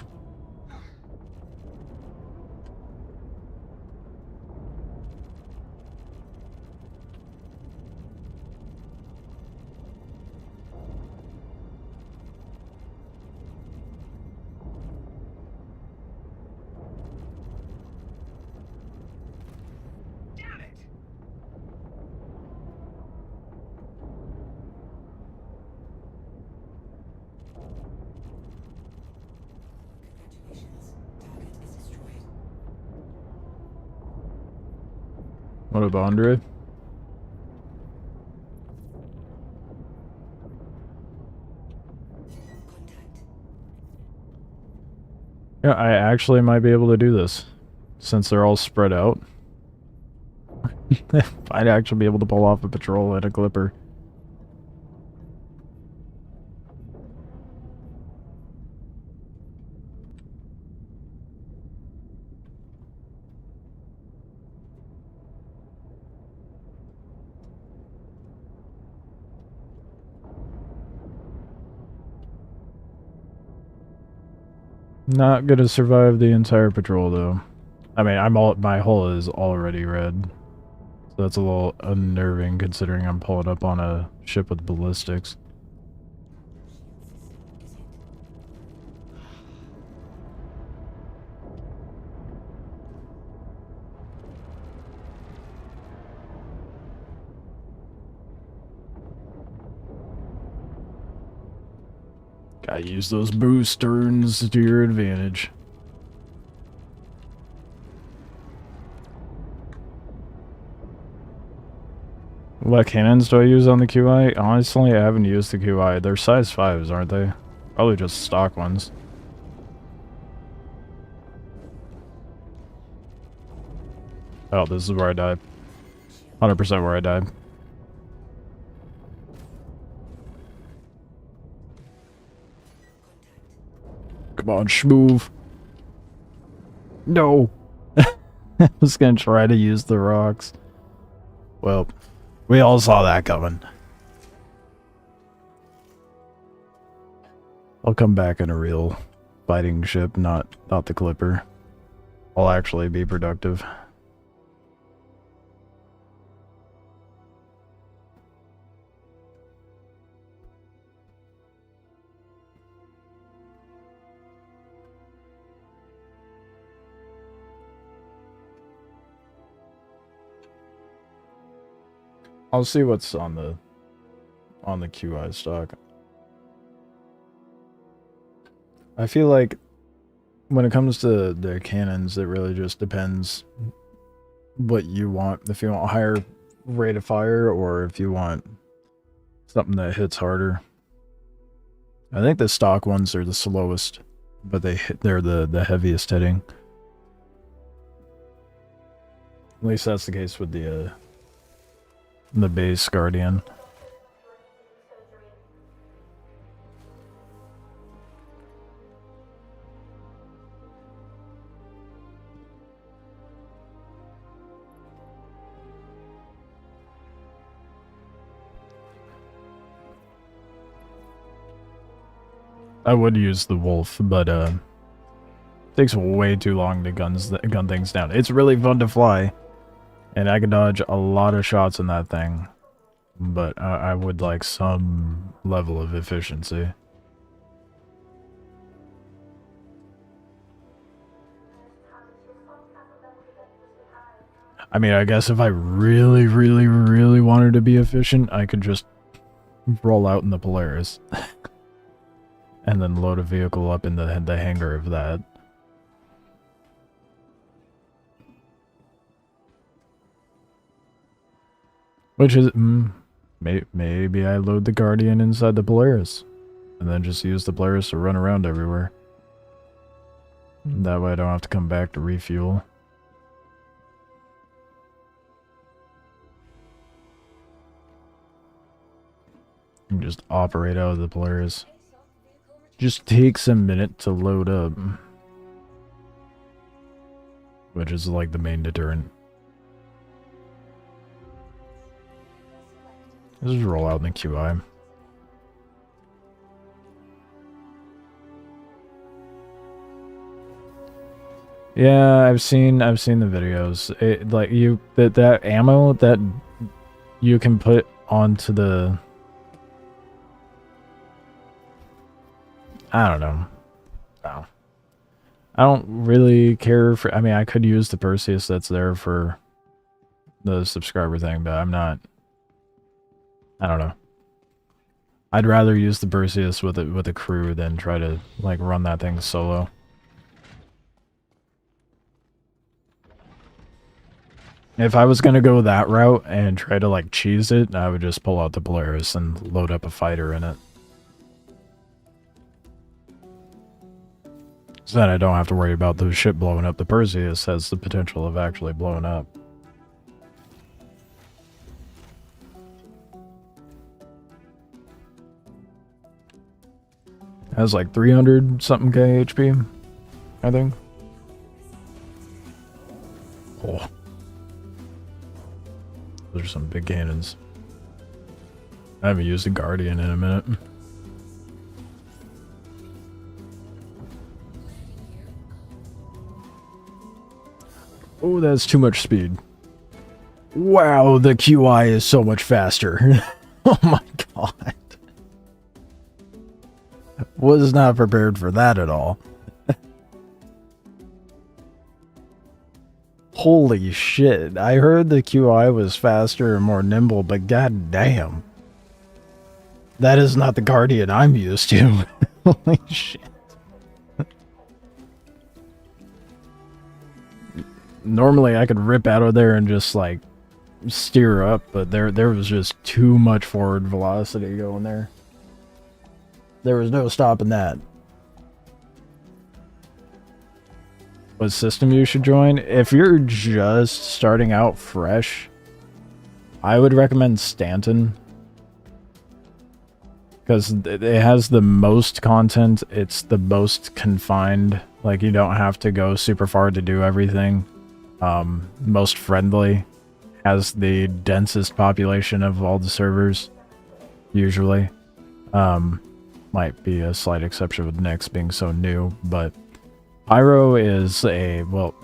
What up, Andre? Yeah, I actually might be able to do this. Since they're all spread out. I'd actually be able to pull off a patrol at a clipper. Not gonna survive the entire patrol though. I mean, my hull is already red. So that's a little unnerving considering I'm pulling up on a ship with ballistics. Gotta use those boost turns to your advantage. What cannons do I use on the QI? Honestly, I haven't used the QI. They're size 5s, aren't they? Probably just stock ones. Oh, this is where I died. 100% where I died. Come on, schmoove. No! I was gonna try to use the rocks. Well, we all saw that coming. I'll come back in a real fighting ship, not the clipper. I'll actually be productive. I'll see what's on the QI stock. I feel like when it comes to the cannons, it really just depends what you want. If you want a higher rate of fire or if you want something that hits harder. I think the stock ones are the slowest, but they're the heaviest hitting. At least that's the case with the base Guardian. I would use the Wolf, but it takes way too long to gun things down. It's really fun to fly. And I can dodge a lot of shots in that thing, but I would like some level of efficiency. I mean, I guess if I really, really, really wanted to be efficient, I could just roll out in the Polaris. And then load a vehicle up in the hangar of that. Which is, maybe I load the Guardian inside the Polaris, and then just use the Polaris to run around everywhere. That way I don't have to come back to refuel. And just operate out of the Polaris. Just takes a minute to load up. Which is like the main deterrent. Let's just roll out in the QI. Yeah, I've seen the videos. It, like that ammo that you can put onto the, I don't know. No. I don't really care for, I mean, I could use the Perseus that's there for the subscriber thing, but I'm not, I don't know. I'd rather use the Perseus with a crew than try to like run that thing solo. If I was gonna go that route and try to like cheese it, I would just pull out the Polaris and load up a fighter in it. So then I don't have to worry about the ship blowing up. The Perseus has the potential of actually blowing up. Has like 300 something K HP, I think. Oh. Those are some big cannons. I haven't used a Guardian in a minute. Oh, that's too much speed. Wow, the QI is so much faster. Oh my god. Was not prepared for that at all. Holy shit. I heard the QI was faster and more nimble, but god damn. That is not the Guardian I'm used to. Holy shit. Normally I could rip out of there and just like steer up, but there was just too much forward velocity going there. There was no stopping that. What system you should join? If you're just starting out fresh, I would recommend Stanton. Because it has the most content, it's the most confined. Like, you don't have to go super far to do everything. Most friendly. Has the densest population of all the servers, usually. Might be a slight exception with Nyx being so new, but Pyro is a, well,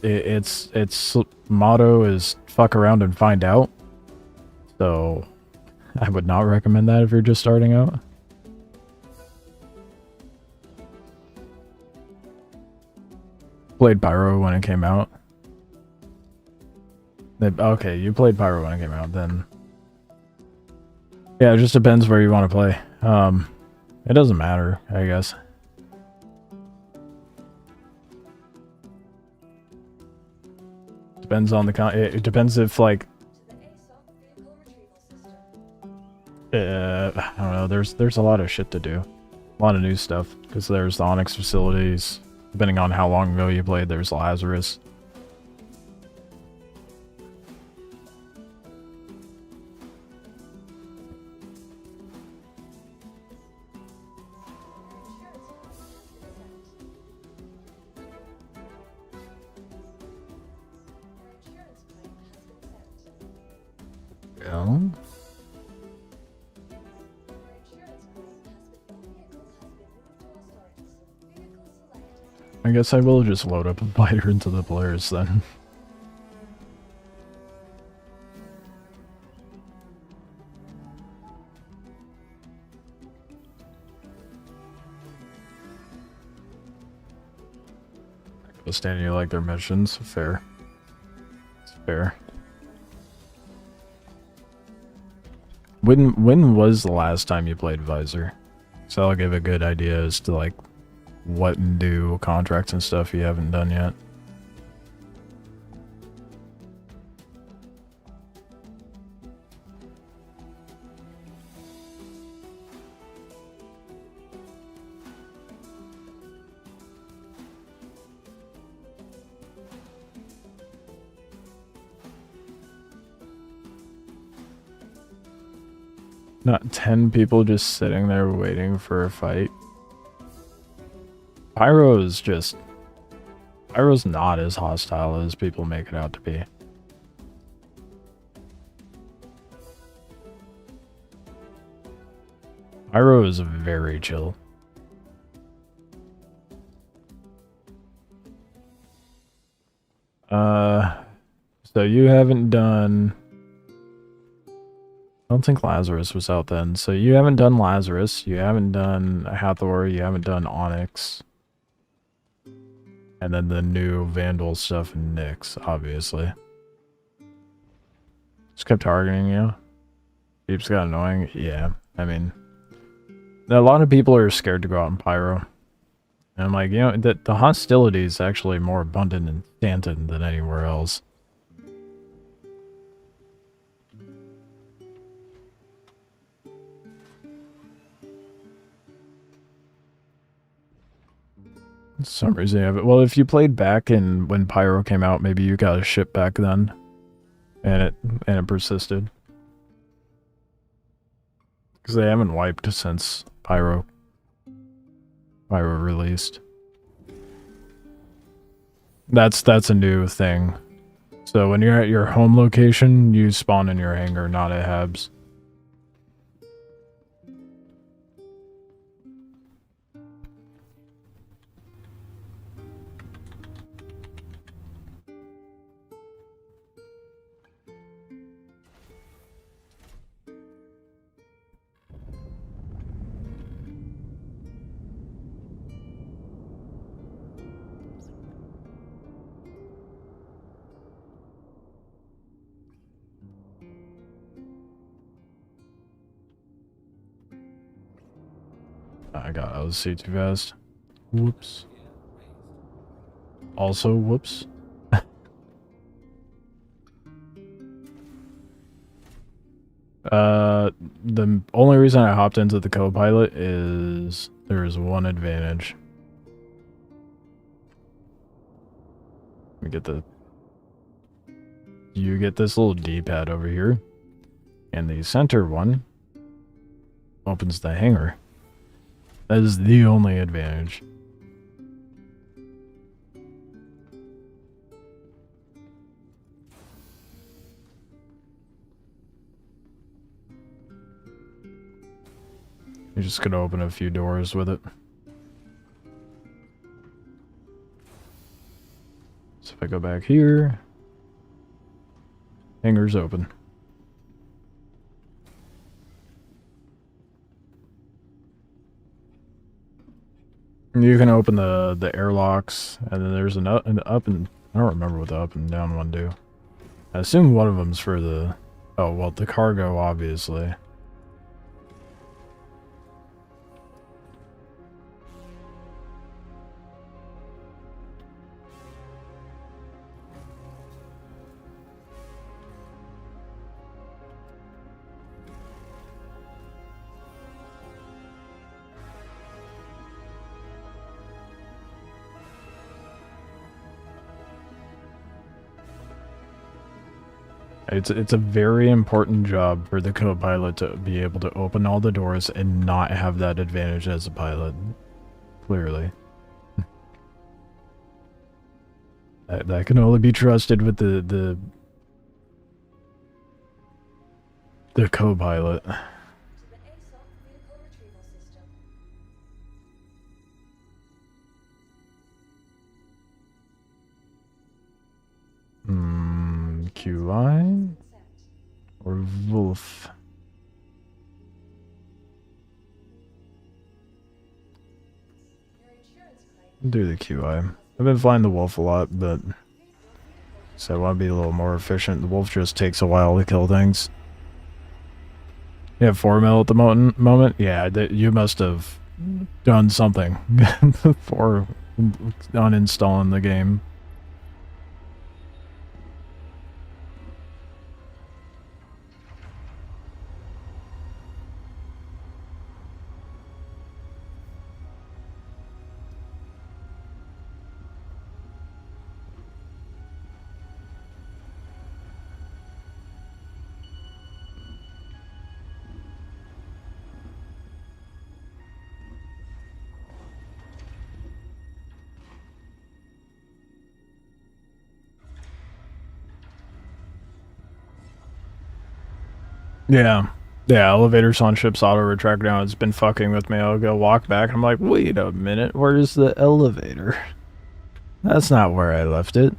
its motto is fuck around and find out. So I would not recommend that if you're just starting out. Played Pyro when it came out. Okay, you played Pyro when it came out, then. Yeah, it just depends where you want to play. It doesn't matter, I guess. Depends on the it depends if, like... I don't know, there's a lot of shit to do. A lot of new stuff, because there's the Onyx facilities. Depending on how long ago you played, there's Lazarus. I guess I will just load up a fighter into the Polaris then. Understand you like their missions? Fair. It's fair. When was the last time you played Visor? So I'll give a good idea as to like what new contracts and stuff you haven't done yet. Not 10 people just sitting there waiting for a fight. Pyro's not as hostile as people make it out to be. Pyro is very chill. So you haven't done... I don't think Lazarus was out then. So you haven't done Lazarus, you haven't done Hathor, you haven't done Onyx. And then the new Vandal stuff in Nyx, obviously. Just kept targeting you. Keeps got annoying. Yeah, I mean... A lot of people are scared to go out in Pyro. And I'm like, you know, the hostility is actually more abundant in Stanton than anywhere else. some reason you have it. Well, if you played back in when Pyro came out, maybe you got a ship back then, and it persisted. Because they haven't wiped since Pyro released. That's a new thing. So when you're at your home location, you spawn in your hangar, not at Habs. I got LC too fast. Whoops. Also, whoops. The only reason I hopped into the co-pilot is there's one advantage. Let me get the... You get this little D-pad over here. And the center one opens the hangar. That is the only advantage. You're just gonna open a few doors with it. So if I go back here, hangar's open. You can open the airlocks, and then there's an up and I don't remember what the up and down one do. I assume one of them's for the, oh well, the cargo obviously. It's a very important job for the co-pilot to be able to open all the doors and not have that advantage as a pilot. Clearly. that can only be trusted with the co-pilot. QI or Wolf? Do the QI. I've been flying the Wolf a lot, but so I want to be a little more efficient. The Wolf just takes a while to kill things. You have 4 mil at the moment? Yeah, you must have done something before uninstalling the game. Yeah. Yeah, elevators on ships auto retract now. It's been fucking with me. I'll go walk back and I'm like, wait a minute, where's the elevator? That's not where I left it.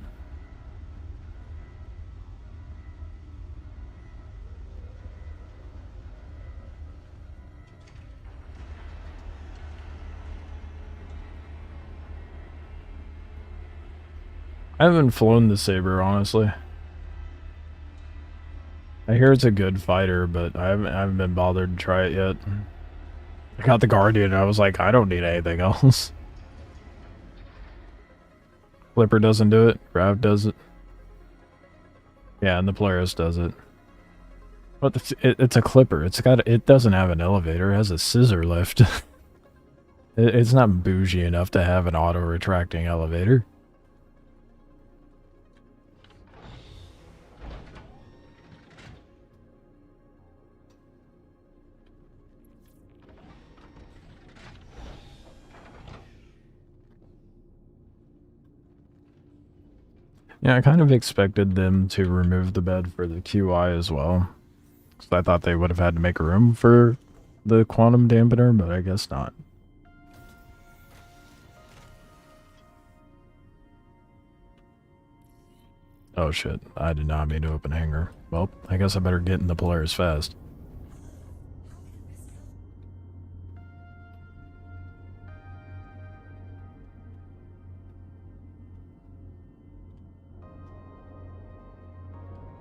I haven't flown the Saber, honestly. I hear it's a good fighter, but I haven't been bothered to try it yet. I got the Guardian and I was like, I don't need anything else. Flipper doesn't do it. Grav does it. Yeah, and the Polaris does it. But it's a Clipper. It doesn't have an elevator. It has a scissor lift. It's not bougie enough to have an auto-retracting elevator. Yeah, I kind of expected them to remove the bed for the QI as well. So I thought they would have had to make room for the quantum dampener, but I guess not. Oh shit, I did not mean to open a hangar. Well, I guess I better get in the Polaris fast.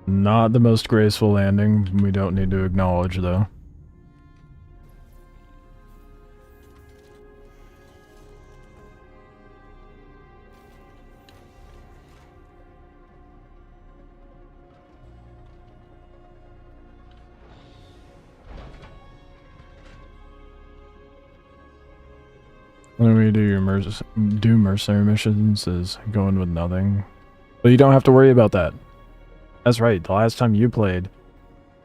Not the most graceful landing, we don't need to acknowledge though. When we do mercenary missions is going with nothing. But you don't have to worry about that. That's right, the last time you played,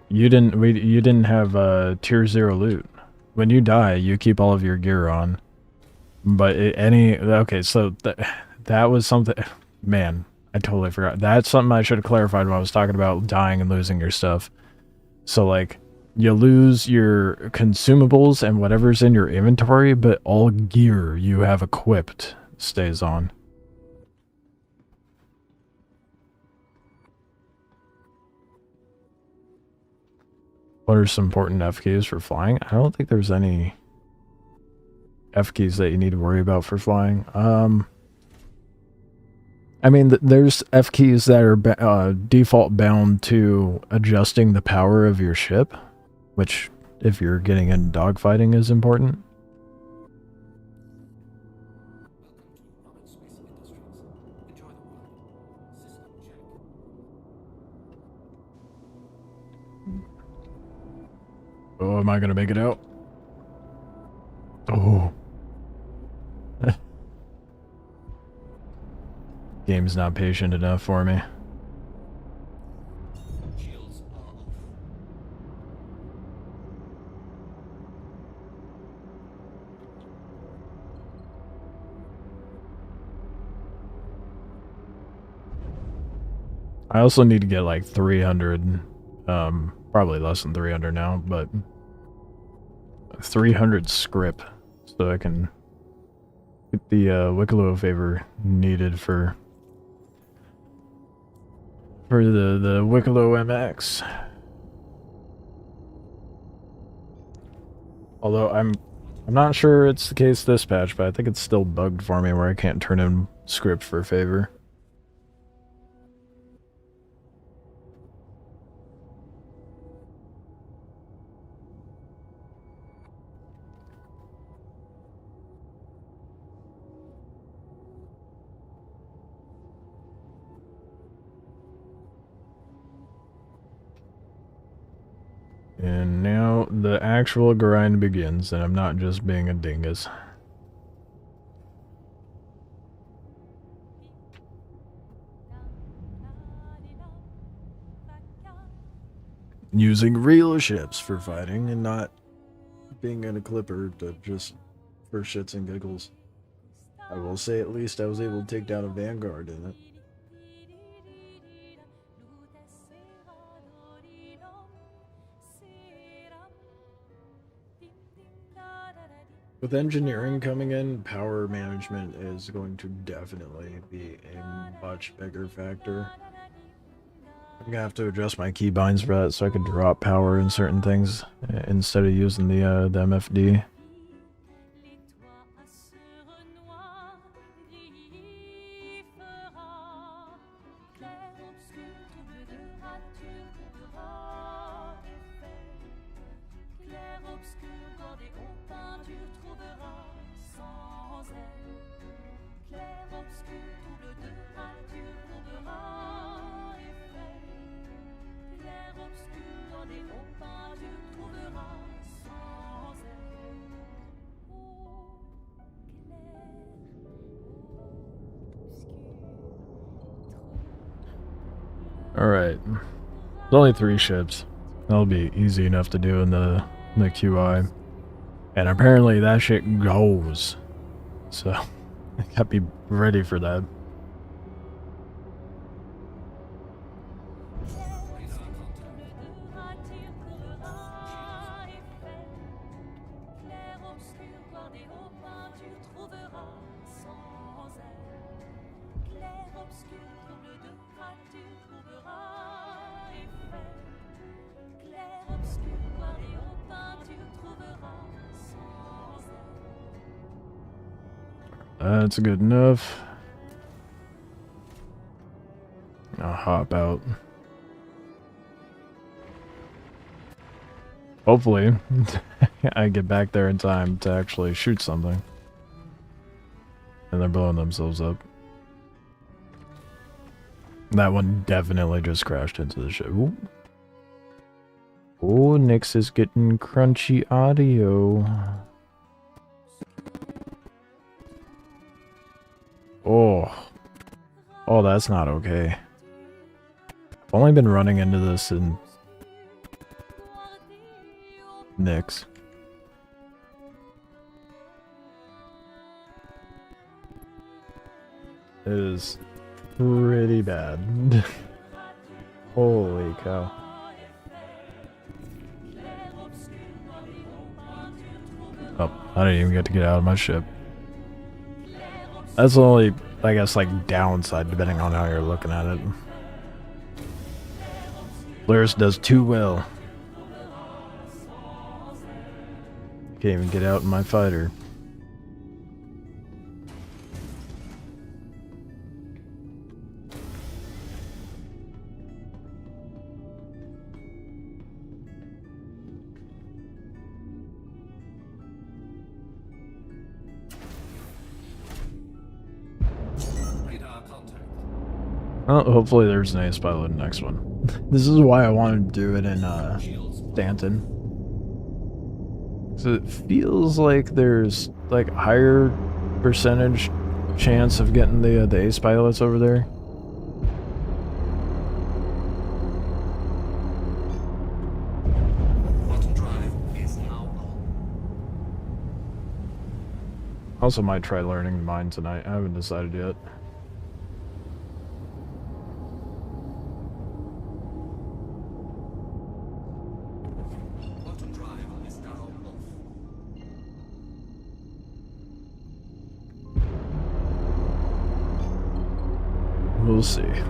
you didn't have tier 0 loot. When you die, you keep all of your gear on. But okay, so that was something, man, I totally forgot. That's something I should have clarified when I was talking about dying and losing your stuff. So like, you lose your consumables and whatever's in your inventory, but all gear you have equipped stays on. What are some important F keys for flying? I don't think there's any F keys that you need to worry about for flying. I mean, there's F keys that are default bound to adjusting the power of your ship, which, if you're getting into dogfighting, is important. Oh, am I gonna make it out? Oh. Game's not patient enough for me. I also need to get like 300, probably less than 300 now, but 300 script so I can get the Wikelo favor needed for the Wikelo MX. Although I'm not sure it's the case this patch, but I think it's still bugged for me where I can't turn in script for favor. And now the actual grind begins, and I'm not just being a dingus. Using real ships for fighting and not being in a clipper to just for shits and giggles. I will say at least I was able to take down a Vanguard in it. With engineering coming in, power management is going to definitely be a much bigger factor. I'm gonna have to adjust my keybinds for that so I can drop power in certain things instead of using the MFD. Alright. There's only 3 ships. That'll be easy enough to do in the QI. And apparently that shit goes. So, I gotta be ready for that. That's good enough. I'll hop out. Hopefully, I get back there in time to actually shoot something. And they're blowing themselves up. That one definitely just crashed into the ship. Ooh. Oh, Nyx is getting crunchy audio. Oh, that's not okay. I've only been running into this in Nyx. It is pretty bad. Holy cow. Oh, I didn't even get to get out of my ship. That's the only, I guess, like, downside, depending on how you're looking at it. Lyris does too well. Can't even get out in my fighter. Well, hopefully there's an ace pilot in the next one. This is why I wanted to do it in Stanton. So it feels like there's like higher percentage chance of getting the ace pilots over there. Also might try learning mine tonight. I haven't decided yet. We'll see. And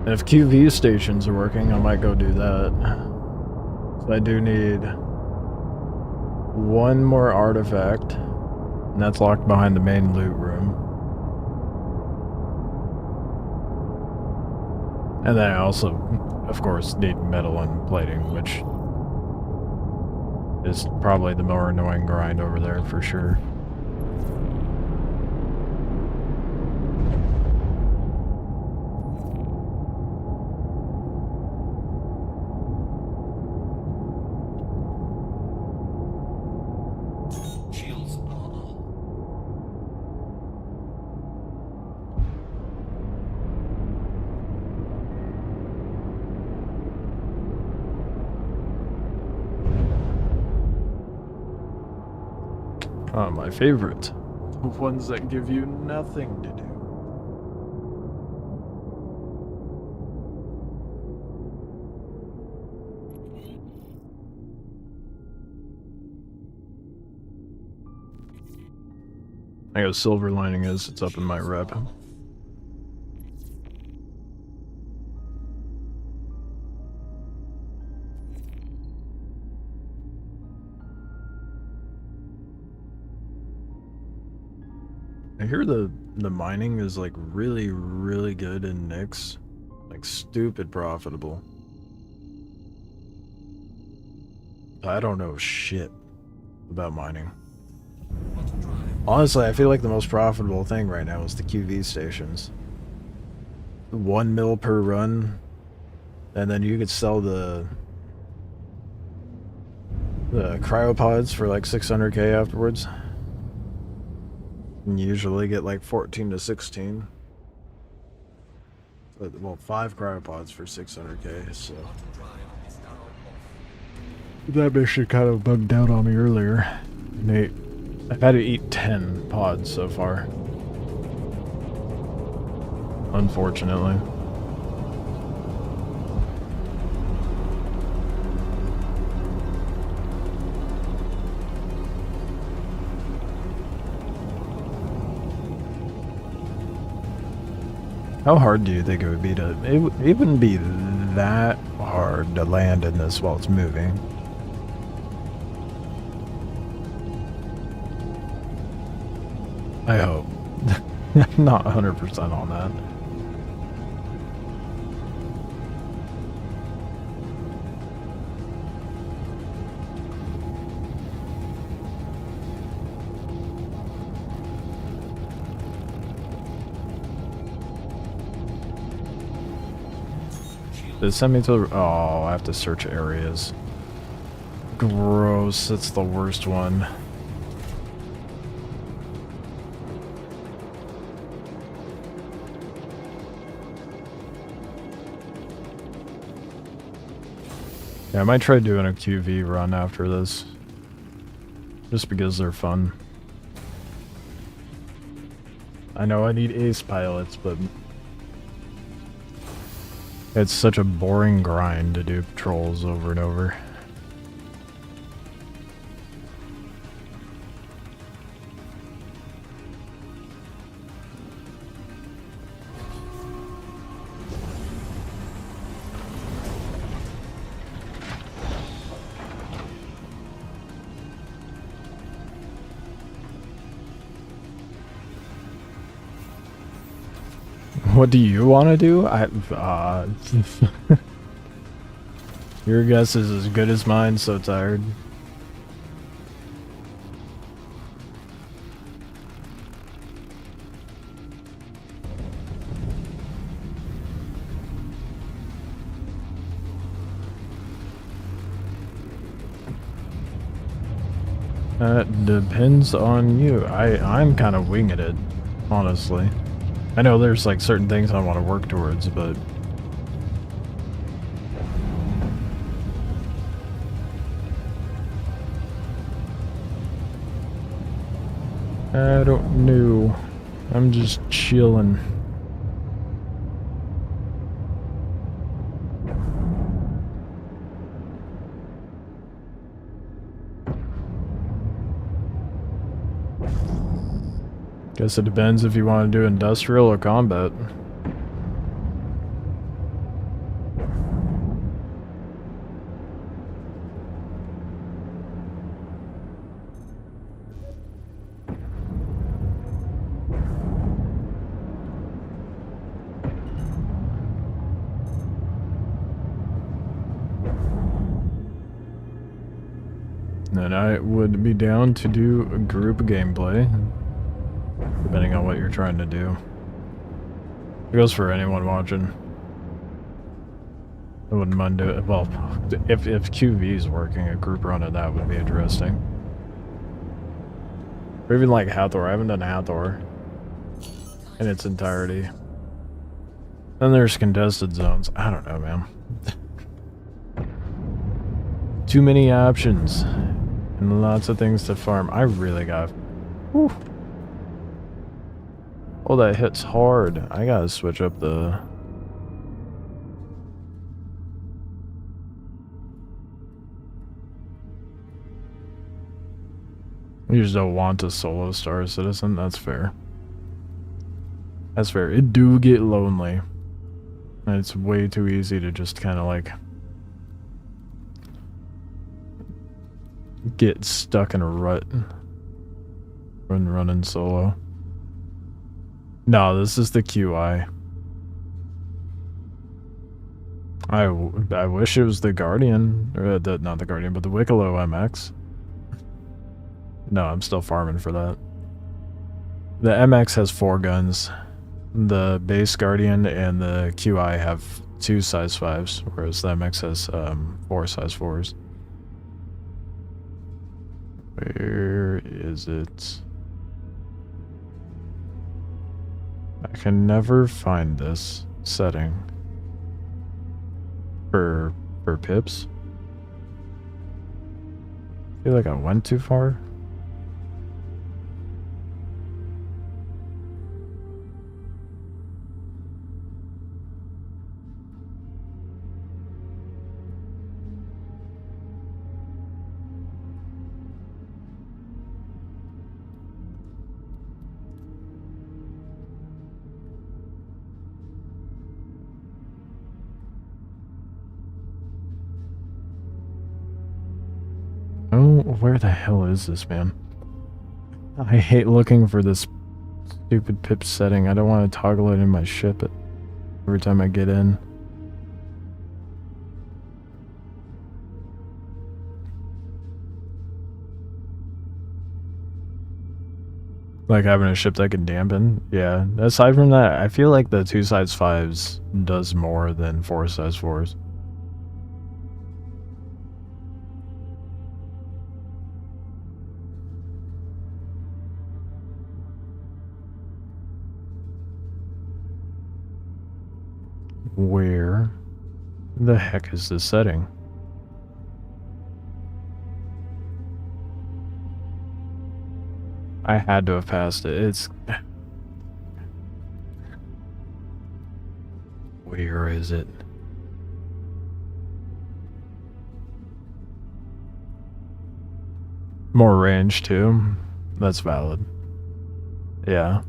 if QV stations are working, I might go do that. So I do need one more artifact, and that's locked behind the main loot room. And then I also, of course, need metal and plating, which is probably the more annoying grind over there for sure. My favorite. The ones that give you nothing to do. I guess silver lining is it's up in my rep. I hear the mining is like really, really good in Nyx. Like stupid profitable. I don't know shit about mining. Honestly, I feel like the most profitable thing right now is the QV stations. 1 mil per run, and then you could sell the cryopods for like 600k afterwards. And you usually get like 14 to 16. But, well, 5 cryopods for 600k, so... That mission kind of bugged out on me earlier. I've had to eat 10 pods so far. Unfortunately. How hard do you think it would be to... It wouldn't be that hard to land in this while it's moving. I hope. I'm not 100% on that. Did it send me to the... Oh, I have to search areas. Gross, that's the worst one. Yeah, I might try doing a QV run after this. Just because they're fun. I know I need ace pilots, but... It's such a boring grind to do patrols over and over. What do you want to do? Your guess is as good as mine, so tired. That depends on you. I'm kind of winging it, honestly. I know there's like certain things I want to work towards, but I don't know. I'm just chilling. Guess it depends if you want to do industrial or combat. And I would be down to do a group gameplay. Depending on what you're trying to do. It goes for anyone watching. I wouldn't mind doing it. Well, if QV is working, a group run of that would be interesting. Or even like Hathor. I haven't done Hathor in its entirety. Then there's contested zones. I don't know, man. Too many options. And lots of things to farm. I really got... Whew. Oh, that hits hard. I gotta switch up the... You just don't want a solo Star Citizen? That's fair. That's fair. It do get lonely. And it's way too easy to just kind of like... get stuck in a rut. When running solo. No, this is the QI. I wish it was the Guardian, or not the Guardian, but the Wikelo MX. No, I'm still farming for that. The MX has 4 guns. The base Guardian and the QI have 2 size 5s, whereas the MX has 4 size 4s. Where is it? I can never find this setting for pips. I feel like I went too far. Oh, where the hell is this, man? I hate looking for this stupid pip setting. I don't want to toggle it in my ship every time I get in. Like having a ship that can dampen. Yeah. Aside from that, I feel like the 2 size 5s does more than 4 size 4s. Where the heck is this setting? I had to have passed it. It's... Where is it? More range too. That's valid. Yeah.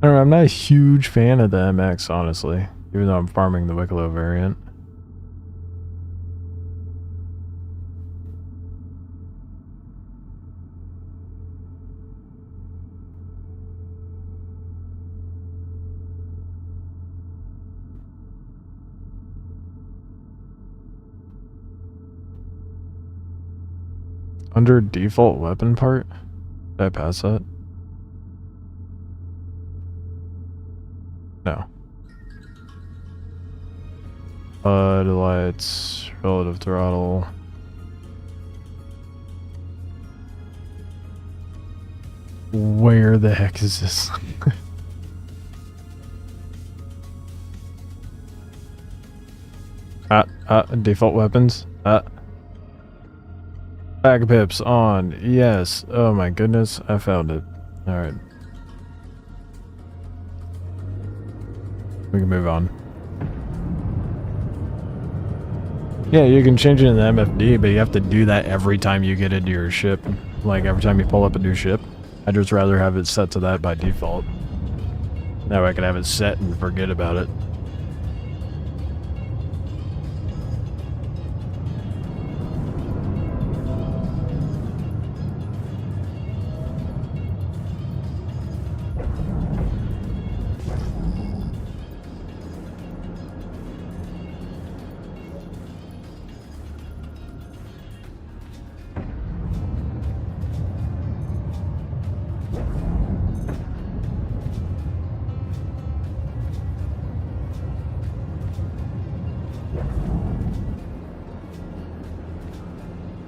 I don't know, I'm not a huge fan of the MX, honestly. Even though I'm farming the Wikelo variant. Under default weapon part? Did I pass that? No. Lights, relative throttle. Where the heck is this? Default weapons. Bag pips on. Yes. Oh my goodness, I found it. Alright. We can move on. Yeah, you can change it in the MFD, but you have to do that every time you get into your ship. Like, every time you pull up a new ship. I'd just rather have it set to that by default. That way I can have it set and forget about it.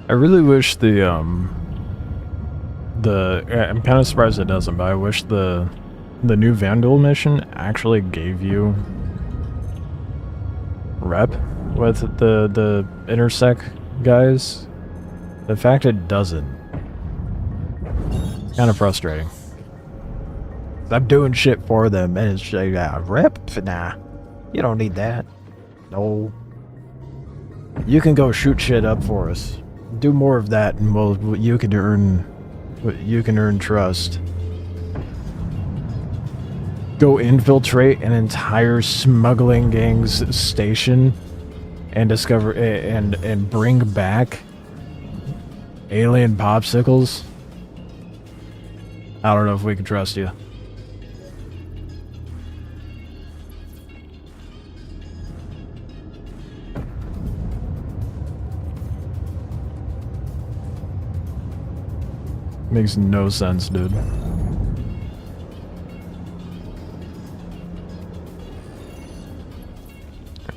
I really wish I'm kind of surprised it doesn't, but I wish the new Vandal mission actually gave you rep with the intersect guys. The fact it doesn't, it's kind of frustrating. I'm doing shit for them and it's like, rep? Nah, you don't need that. No. You can go shoot shit up for us. Do more of that, and you can earn trust. Go infiltrate an entire smuggling gang's station, and discover and bring back alien popsicles. I don't know if we can trust you. Makes no sense, dude.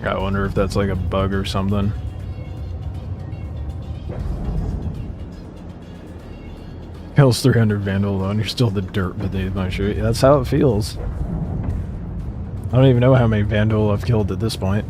I wonder if that's like a bug or something. Kills 300 Vandal alone, you're still the dirt beneath my shoe. That's how it feels. I don't even know how many Vandal I've killed at this point.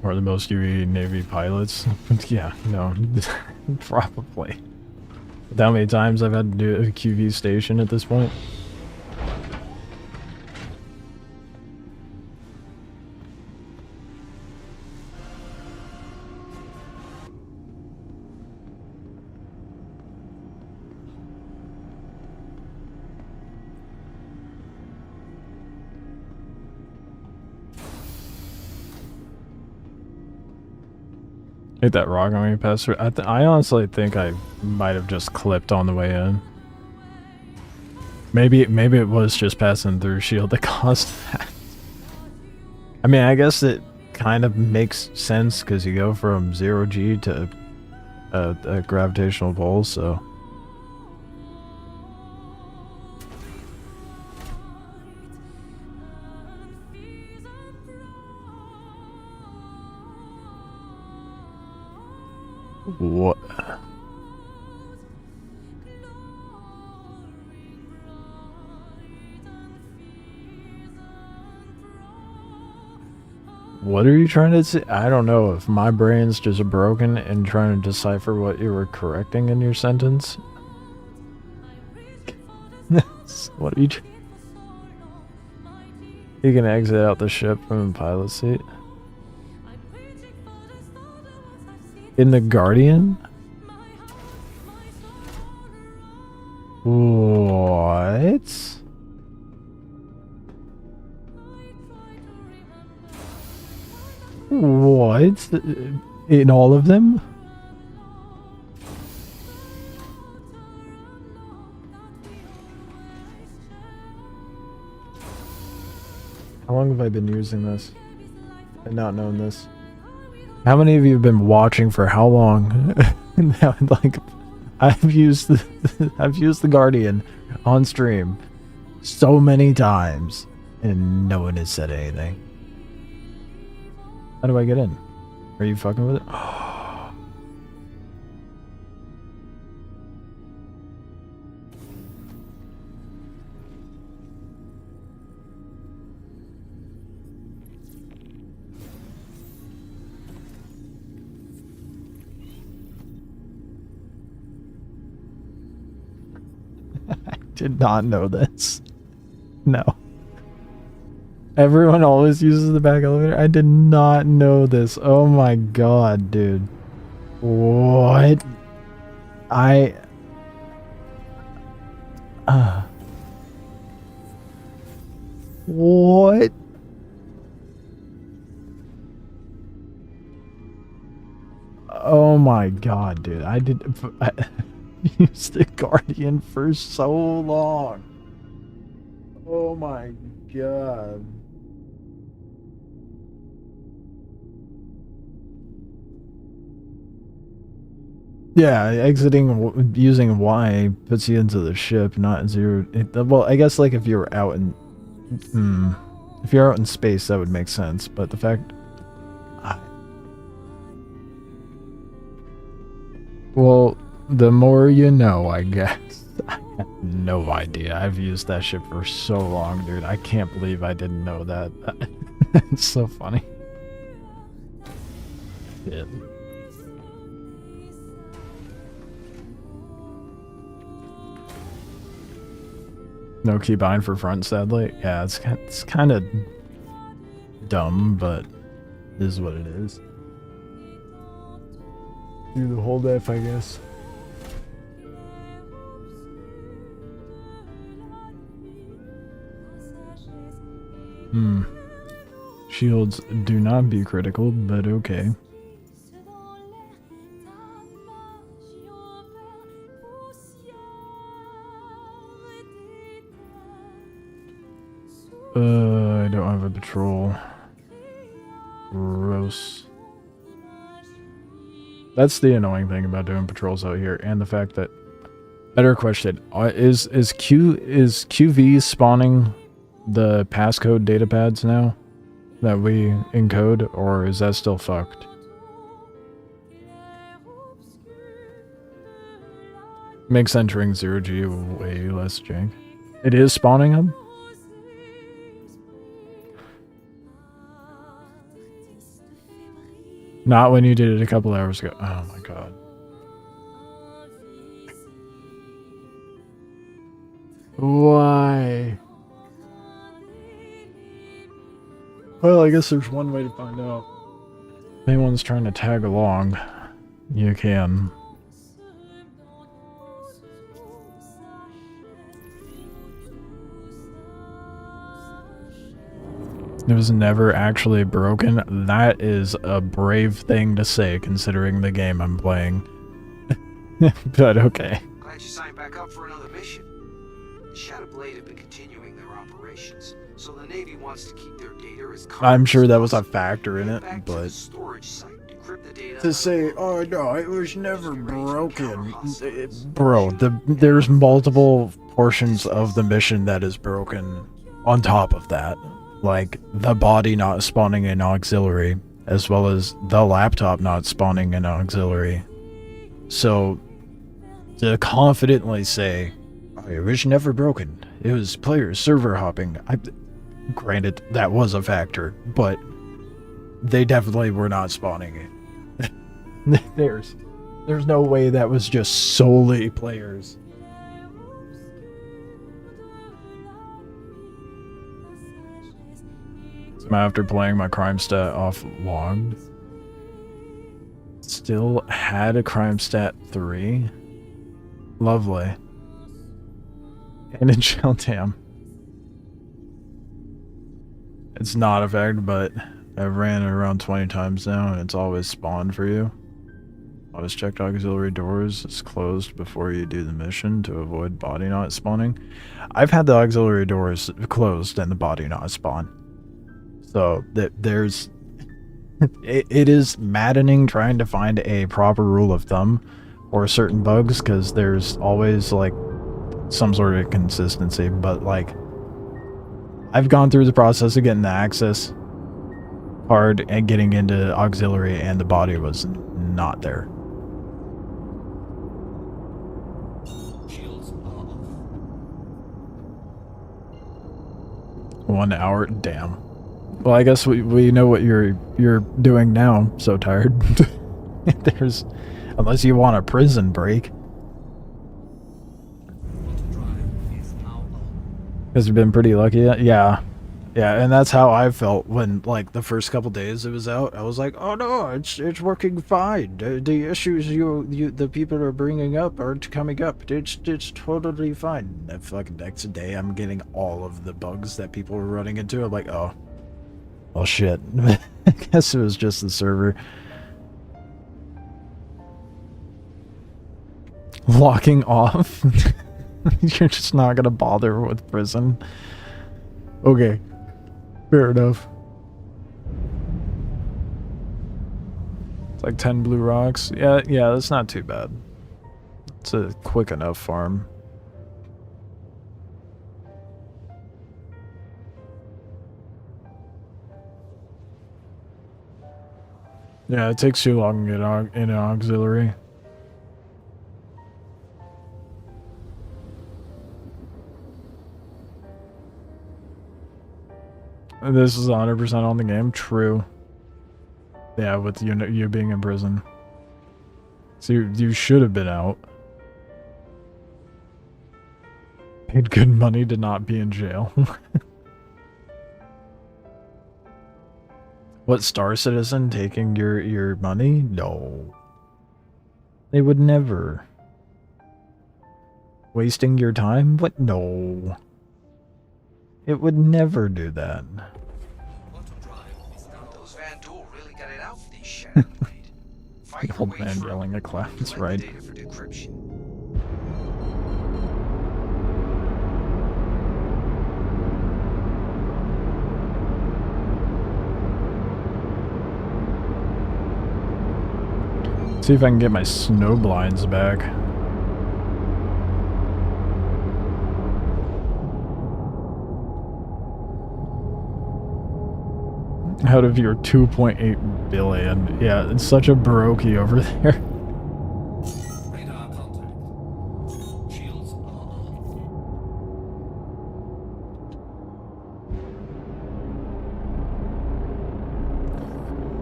Or the most UE Navy pilots? Yeah, no, probably. With how many times I've had to do a QV station at this point? Hit that rock on me, Pastor. I honestly think I might have just clipped on the way in. Maybe it was just passing through shield that caused that. I mean, I guess it kind of makes sense because you go from 0G to a gravitational pull, so. What? What are you trying to say? I don't know if my brain's just broken and trying to decipher what you were correcting in your sentence. What are you? You can exit out the ship from the pilot seat. In the Guardian? What? What? In all of them? How long have I been using this and not known this? How many of you have been watching for how long? Now, like, I've used the Guardian on stream so many times, and no one has said anything. How do I get in? Are you fucking with it? Did not know this. No. Everyone always uses the back elevator. I did not know this. Oh my god, dude. What? What? Oh my god, dude. I used the Guardian for so long. Oh my god. Yeah, exiting using Y puts you into the ship, not zero. Well, I guess like if you were out in, if you're out in space, that would make sense. But the fact, well, the more you know, I guess. I have no idea. I've used that ship for so long, dude. I can't believe I didn't know that. It's so funny. Yeah. No keybind for front, sadly. Yeah, it's kind of dumb, but it is what it is. Do the hold F, I guess. Shields do not be critical, but okay. I don't have a patrol. Gross. That's the annoying thing about doing patrols out here, and the fact that. Better question: is QV spawning the passcode data pads now that we encode, or is that still fucked? Makes entering 0G way less jank. It is spawning them? Not when you did it a couple hours ago. Oh my god. Why? Well, I guess there's one way to find out. If anyone's trying to tag along, you can. It was never actually broken. That is a brave thing to say, considering the game I'm playing. But okay. Glad you signed back up for another mission. Shadowblade have been continuing their operations, so the Navy wants to keep their data as I'm sure that was a factor in it, back to but the storage site, decrypt the data to say, oh no, it was never broken. Bro, there's multiple portions of the mission that is broken on top of that. Like, the body not spawning in auxiliary, as well as the laptop not spawning in auxiliary. So, to confidently say, oh, it was never broken, it was players server hopping. Granted, that was a factor, but they definitely were not spawning it. There's no way that was just solely players. So after playing my crime stat off logged, still had a crime stat 3. Lovely. And in shell, damn. It's not a fact, but I've ran it around 20 times now, and it's always spawned for you. Always check auxiliary doors. It's closed before you do the mission to avoid body not spawning. I've had the auxiliary doors closed and the body not spawn. So there's... it is maddening trying to find a proper rule of thumb for certain bugs, because there's always, like, some sort of consistency, but, like, I've gone through the process of getting the access card and getting into auxiliary, and the body was not there. shields are off. 1 hour? Damn. Well, I guess we know what you're doing now. So tired. There's... Unless you want a prison break. Because you've been pretty lucky. Yeah. Yeah, and that's how I felt when, like, the first couple days it was out. I was like, oh no, it's working fine. The issues the people are bringing up aren't coming up. It's totally fine. That fucking next day, I'm getting all of the bugs that people were running into. I'm like, oh shit. I guess it was just the server. Locking off? You're just not gonna bother with prison. Okay. Fair enough. It's like 10 blue rocks. Yeah, that's not too bad. It's a quick enough farm. Yeah, it takes too long to get in auxiliary. This is 100% on the game. True. Yeah, with you being in prison. So you should have been out. Paid good money to not be in jail. What, Star Citizen taking your money? No. They would never. Wasting your time? What? No. It would never do that. Those Van Doel really got it out for these Shadowblade. Fight The old man yelling at clouds, right? data for decryption. See if I can get my snow blinds back. Out of your 2.8 billion. Yeah, it's such a brokey over there. Radar contact. Shields are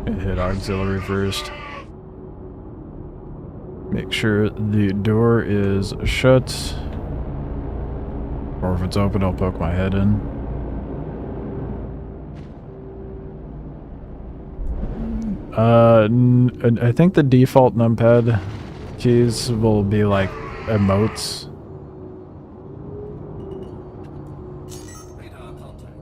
on. Hit auxiliary first. Make sure the door is shut. Or if it's open, I'll poke my head in. I think the default numpad keys will be like emotes. Radar contact.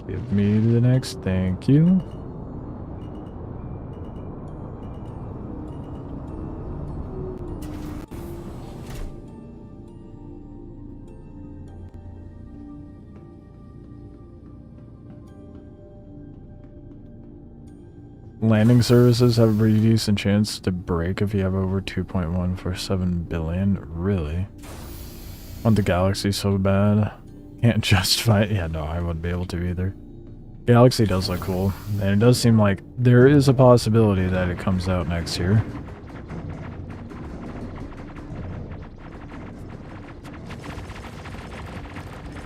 Give me the next, thank you. Landing services have a pretty decent chance to break if you have over 2.147 billion. Really? Want the Galaxy so bad? Can't justify it. Yeah, no, I wouldn't be able to either. Galaxy does look cool, and it does seem like there is a possibility that it comes out next year.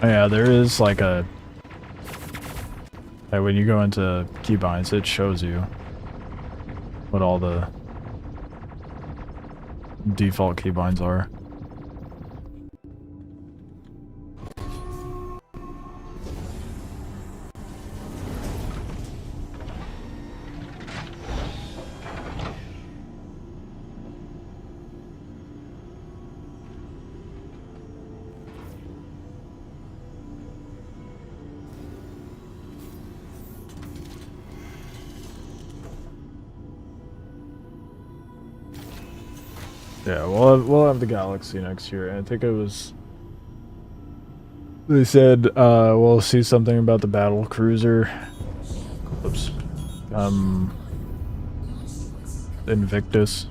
Oh, yeah, there is like a... Like when you go into keybinds, it shows you what all the default keybinds are. Yeah, we'll have the Galaxy next year. I think it was... They said we'll see something about the battle cruiser. Oops. Invictus.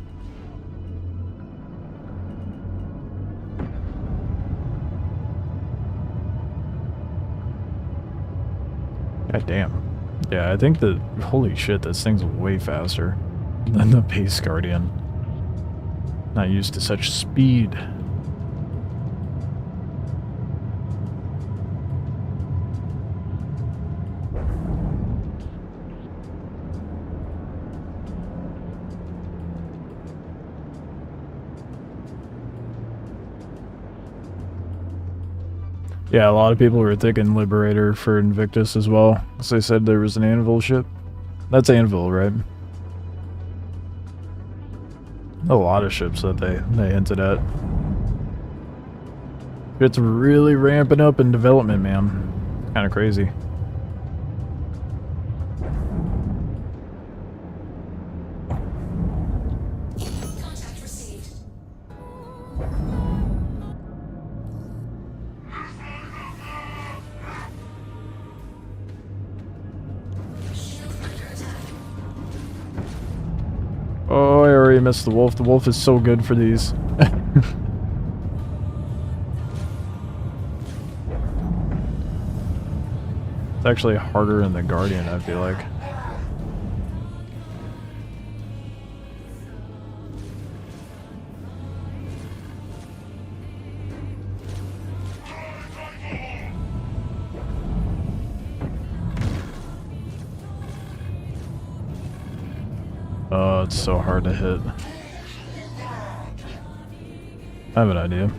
God damn. Yeah, I think that... Holy shit, this thing's way faster than the Base Guardian. Not used to such speed. Yeah, a lot of people were thinking Liberator for Invictus as well. So they said there was an Anvil ship. That's Anvil, right? A lot of ships that they hinted at. It's really ramping up in development, man. Kind of crazy. Contact received. Shield under attack. Oh, I already missed the wolf. The wolf is so good for these. It's actually harder in the Guardian, I feel like. Oh, it's so hard to hit. I have an idea.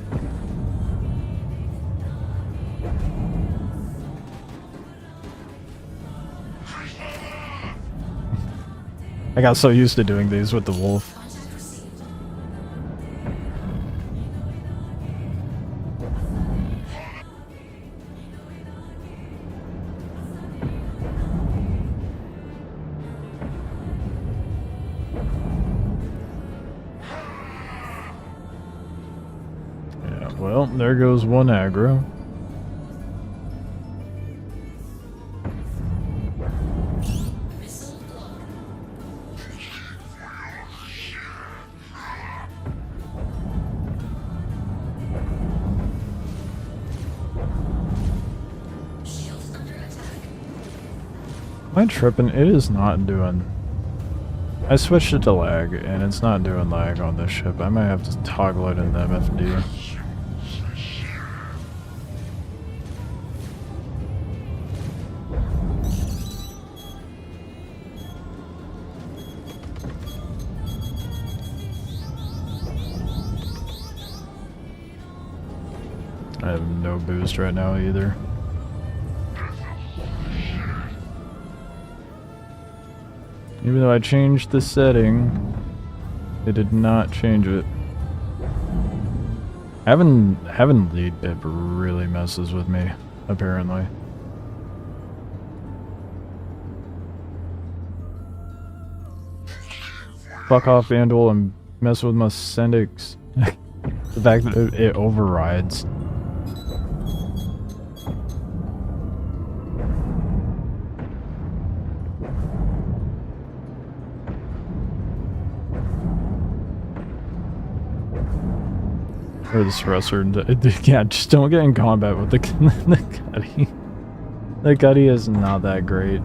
I got so used to doing these with the wolf. Contact received. Well, there goes one aggro. Missile block. Shields under attack. Am I tripping? It is not doing... I switched it to lag, and it's not doing lag on this ship. I might have to toggle it in the MFD. I have no boost right now either. Even though I changed the setting, it did not change it. Having lead bib really messes with me, apparently. Fuck off, Vandal, and mess with my Sendix. The fact that it overrides. Or the suppressor. Yeah, just don't get in combat with the Cuddy. The Cuddy is not that great.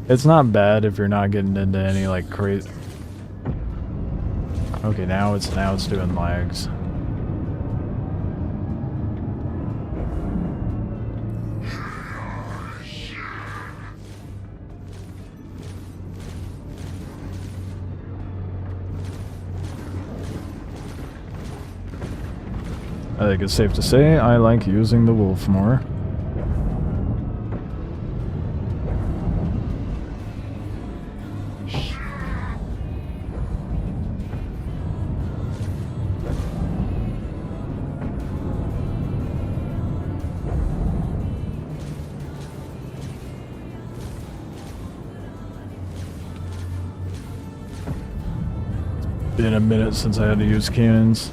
It's not bad if you're not getting into any like crazy. Okay, now it's doing lags. I think it's safe to say I like using the wolf more. Been a minute since I had to use cannons.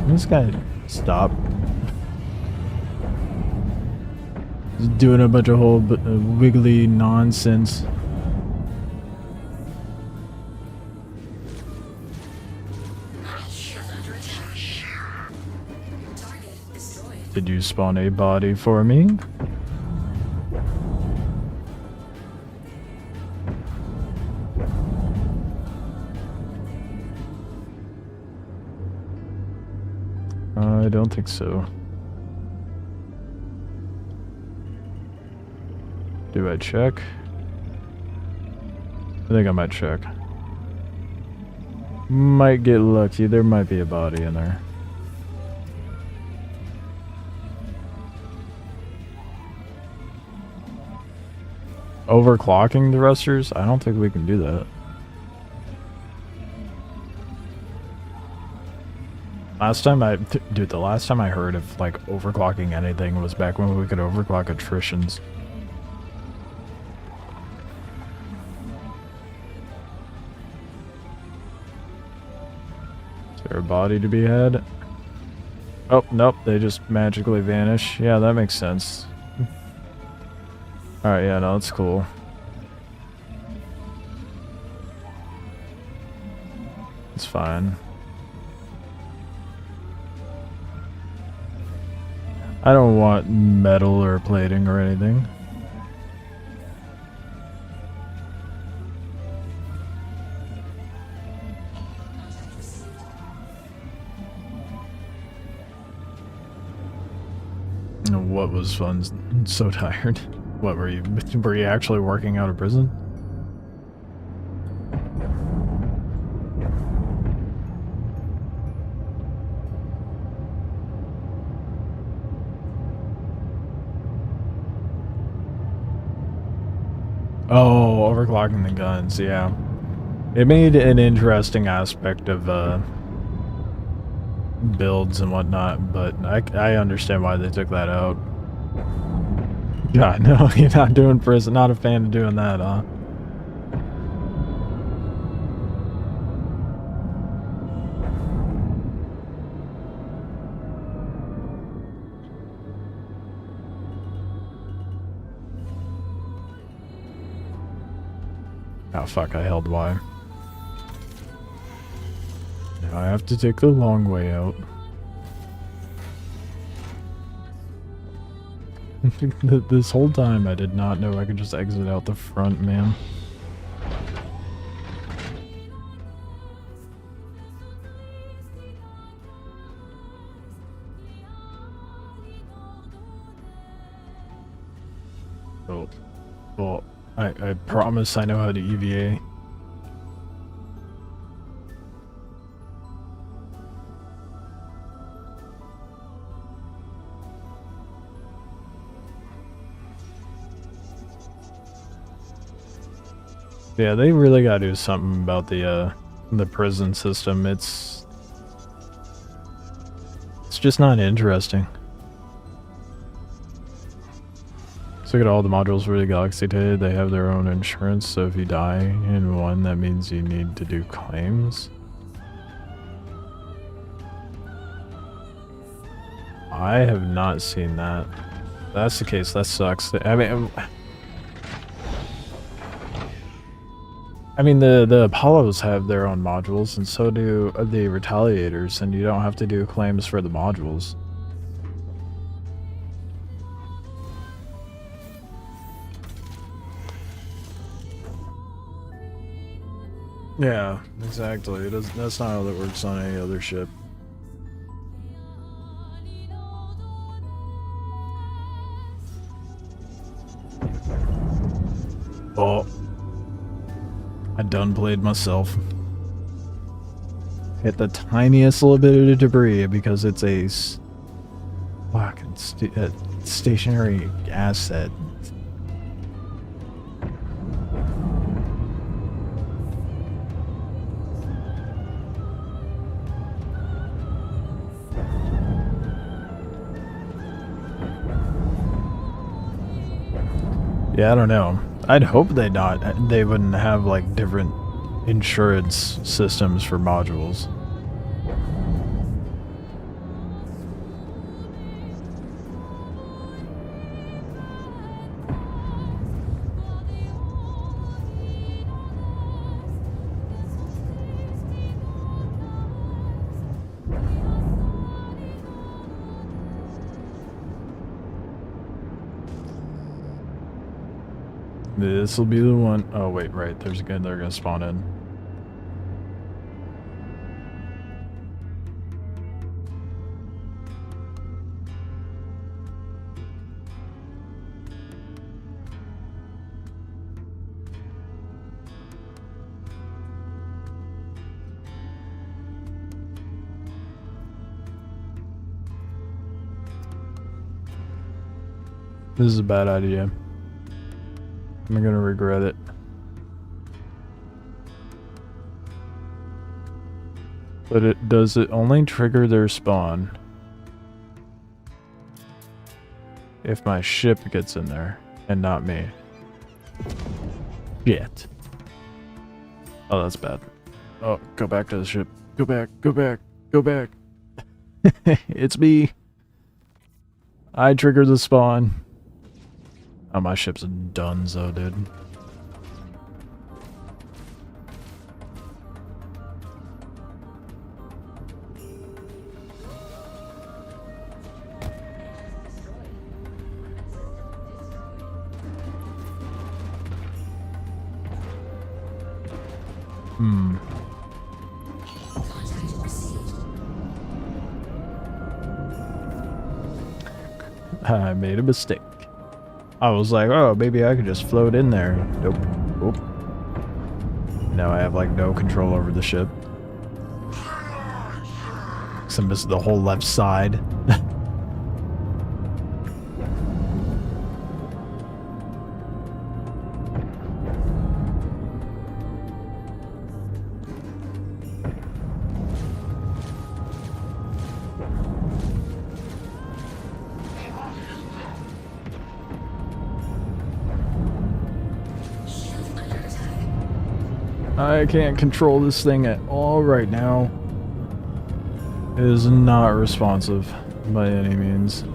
This guy, stop. He's doing a bunch of whole wiggly nonsense. Shield under attack. Target destroyed. Did you spawn a body for me? I don't think so. Do I check? I think I might check. Might get lucky. There might be a body in there. Overclocking the rusters? I don't think we can do that. Last time dude, the last time I heard of like overclocking anything was back when we could overclock attritions. Is there a body to be had? Oh, nope, they just magically vanish. Yeah, that makes sense. Alright, yeah, no, that's cool. It's fine. I don't want metal or plating or anything. What was fun? So tired. What were you actually working out of prison? Oh, overclocking the guns, yeah. It made an interesting aspect of builds and whatnot, but I understand why they took that out. God, no, you're not doing prison. Not a fan of doing that, huh? Oh fuck, I held Y. Now I have to take the long way out. This whole time I did not know I could just exit out the front, man. Oh, well, I promise I know how to EVA. Yeah, they really gotta do something about the prison system. It's just not interesting. Let's look at all the modules where the Galaxy did. They have their own insurance, so if you die in one, that means you need to do claims. I have not seen that. If that's the case, that sucks. I mean, the Apollos have their own modules, and so do the Retaliators, and you don't have to do claims for the modules. Yeah, exactly. That's not how that works on any other ship. Oh. I done played myself. Hit the tiniest little bit of debris because it's a fucking stationary asset. Yeah, I don't know. I'd hope they wouldn't have like different insurance systems for modules. This will be the one. Oh wait, right. There's again. They're gonna spawn in. This is a bad idea. I'm gonna regret it. But does it only trigger their spawn if my ship gets in there and not me? Shit. Oh, that's bad. Oh, go back to the ship. Go back, go back, go back. It's me. I triggered the spawn. Oh, my ship's donezo, dude. Contact received. I made a mistake. I was like, oh, maybe I could just float in there. Nope. Oop. Now I have like no control over the ship. So I missed the whole left side. Shield under attack. I can't control this thing at all right now. It is not responsive by any means.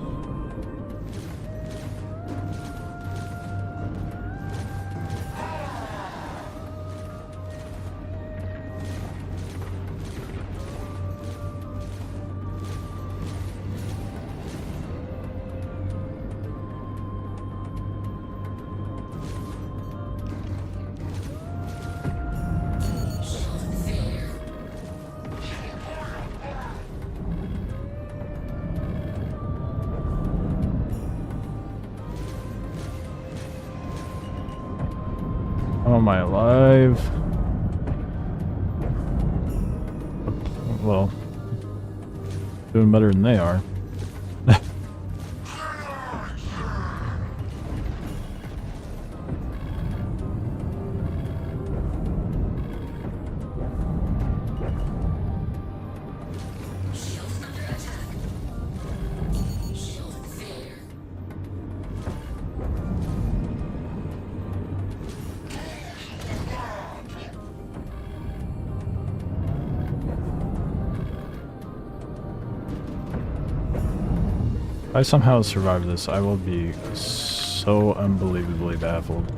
am I alive? Well, doing better than they are. Shield under attack. Shield failure. If I somehow survive this, I will be so unbelievably baffled.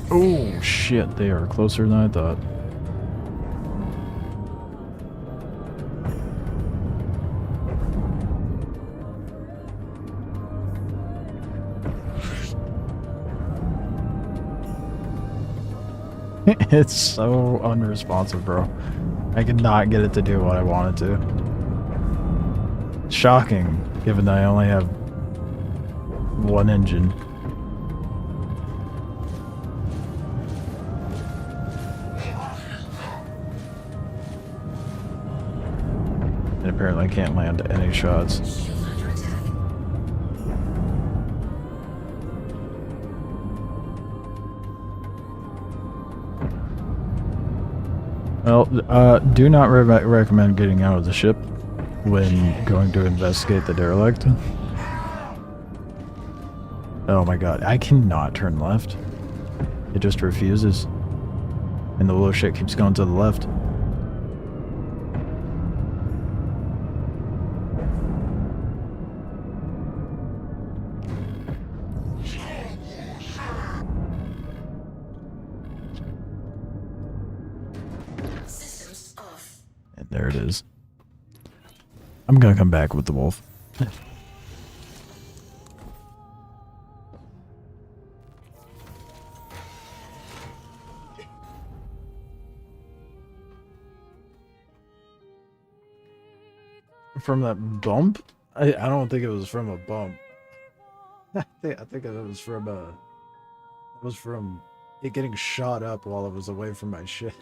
Oh shit, they are closer than I thought. It's so unresponsive, bro. I could not get it to do what I wanted to. Shocking, given that I only have one engine. And apparently I can't land any shots. Shield under attack. Well, do not recommend getting out of the ship when going to investigate the derelict. Oh my god, I cannot turn left. It just refuses. And the little shit keeps going to the left. Systems off. And there it is. I'm gonna come back with the wolf. From that bump? I don't think it was from a bump. I think it was from it getting shot up while I was away from my ship.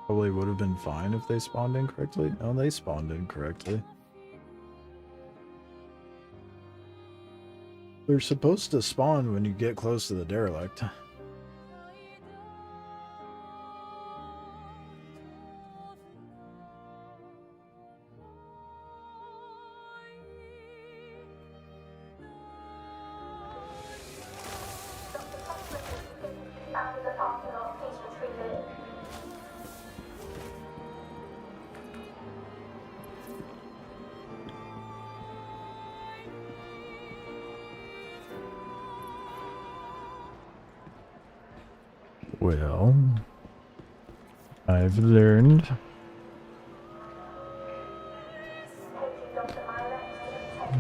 Probably would have been fine if they spawned in correctly. No, they spawned in correctly. They're supposed to spawn when you get close to the derelict. Well, I've learned.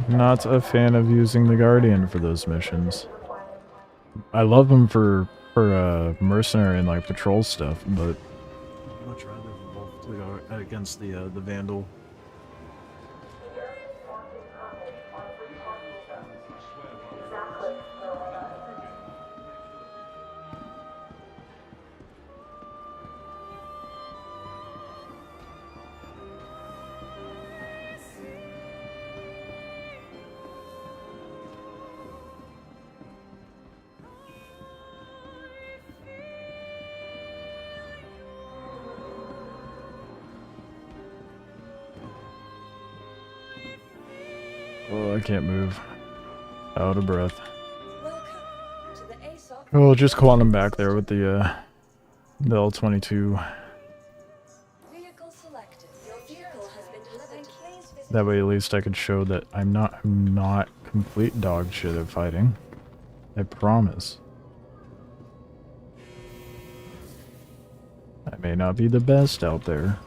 Not a fan of using the Guardian for those missions. I love them for mercenary and like patrol stuff, but I'd much rather the Wolf to go against the Vandal. Oh, I can't move. Out of breath. Welcome to the ASOC. Oh, just quantum back there with the L-22. Vehicle selected. Your vehicle has been delivered. Please visit That way, at least I could show that I'm not complete dog shit at fighting. I promise. I may not be the best out there.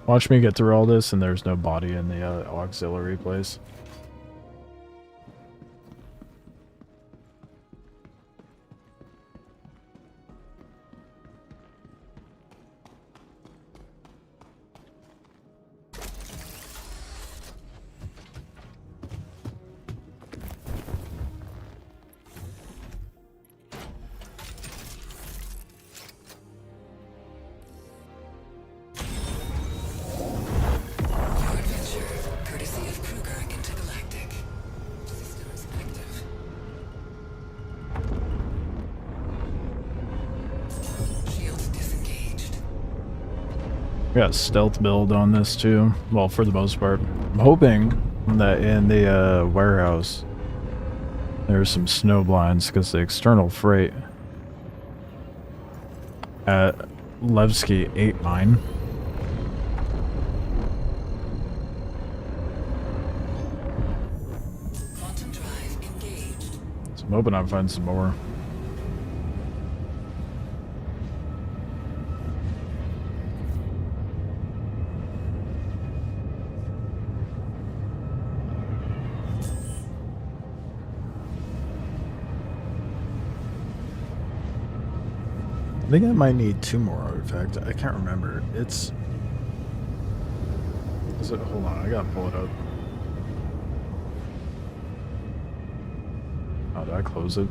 Watch me get through all this and there's no body in the auxiliary place. Got stealth build on this too. Well, for the most part. I'm hoping that in the warehouse there's some snow blinds because the external freight at Levski ate mine. So I'm hoping I find some more. I think I might need 2 more artifacts. I can't remember. It's... Is it? Hold on, I gotta pull it up. Oh, did I close it?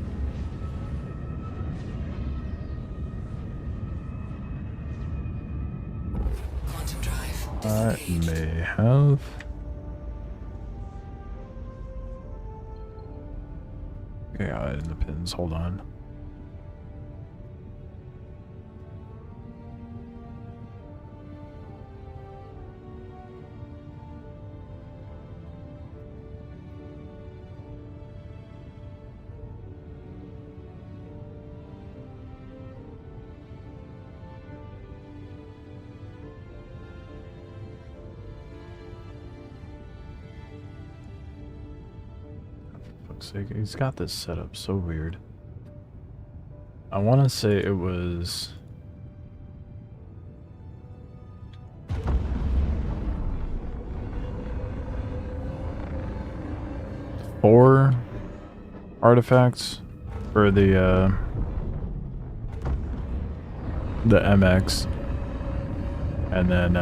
I may have. Yeah, in the pins. Hold on. Sake, he's got this set up so weird. I want to say it was... four artifacts for the MX, and then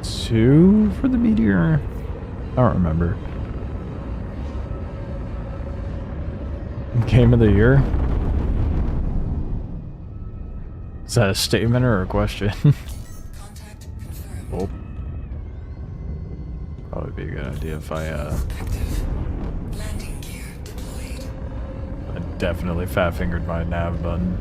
2 for the meteor. I don't remember. Game of the year? Is that a statement or a question? Oh. Probably be a good idea if I I definitely fat-fingered my nav button.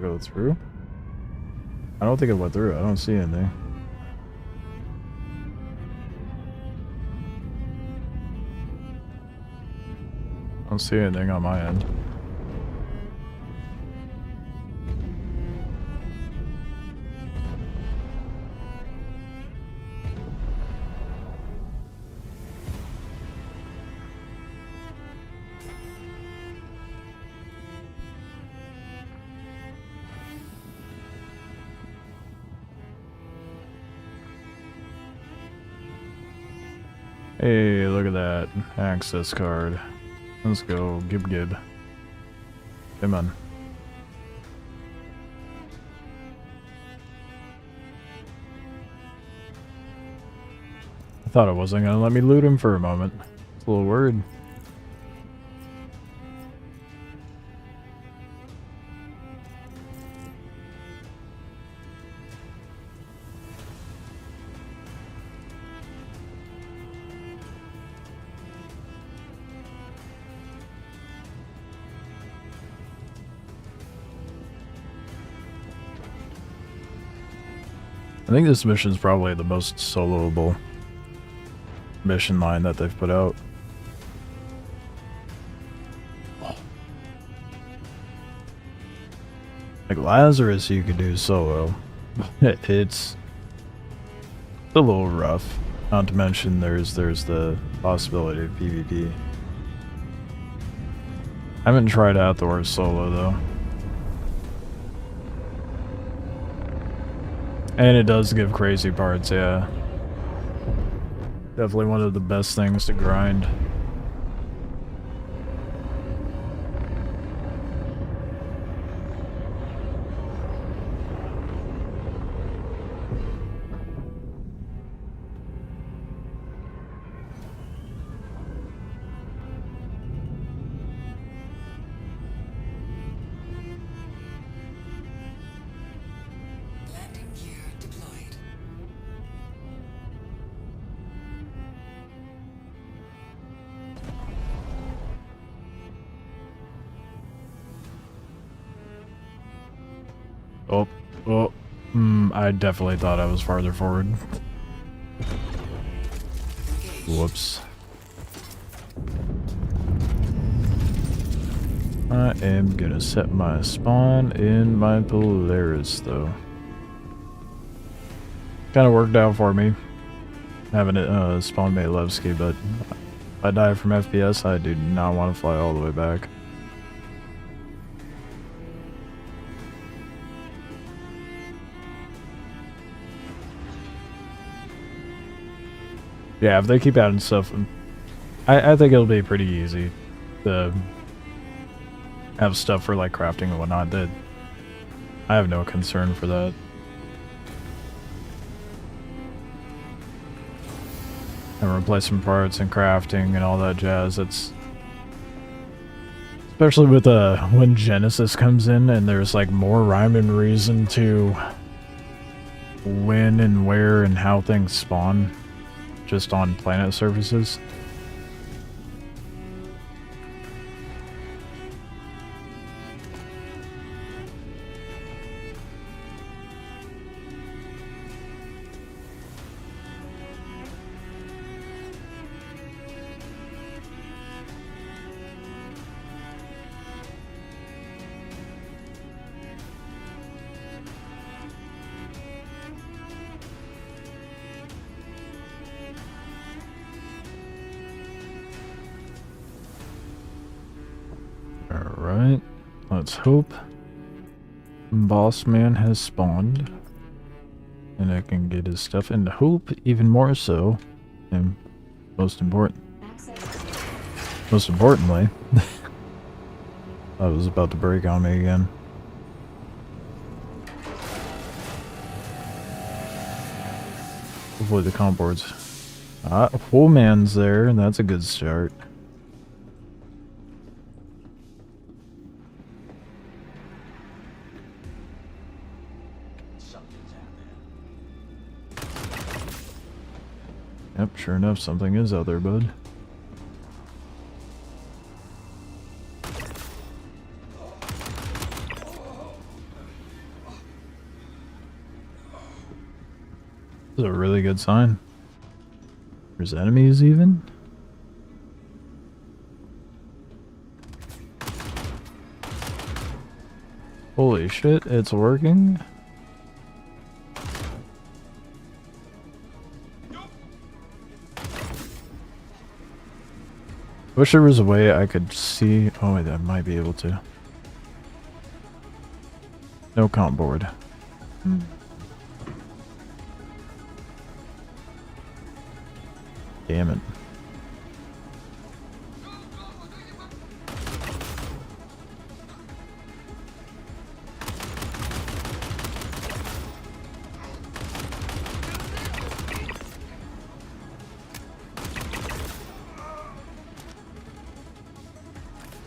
Go through? I don't think it went through. I don't see anything. I don't see anything on my end. Hey, look at that. Access card. Let's go. Gib. Come on. I thought it wasn't gonna let me loot him for a moment. It's a little worried. I think this mission is probably the most soloable mission line that they've put out. Like Lazarus you could do solo. It's a little rough. Not to mention there's the possibility of PvP. I haven't tried outdoors solo though. And it does give crazy parts, yeah. Definitely one of the best things to grind. Landing gear deployed. Oh, oh. I definitely thought I was farther forward. Whoops. I am gonna set my spawn in my Polaris though. Kind of worked out for me having it spawn Maylevsky, but if I die from FPS, I do not want to fly all the way back. Yeah, if they keep adding stuff, I think it'll be pretty easy to have stuff for like crafting and whatnot. That I have no concern for that. And replacement parts and crafting and all that jazz. It's especially with when Genesis comes in and there's like more rhyme and reason to when and where and how things spawn just on planet surfaces. Alright, let's hope Boss Man has spawned and I can get his stuff, and hope even more so, and most importantly, I was about to break on me again. Hopefully the comp boards. Full man's there, and that's a good start. Yep, sure enough, something is out there, bud. This is a really good sign. There's enemies even? Holy shit, it's working? Wish there was a way I could see. Oh wait, I might be able to. No comp board. Damn it.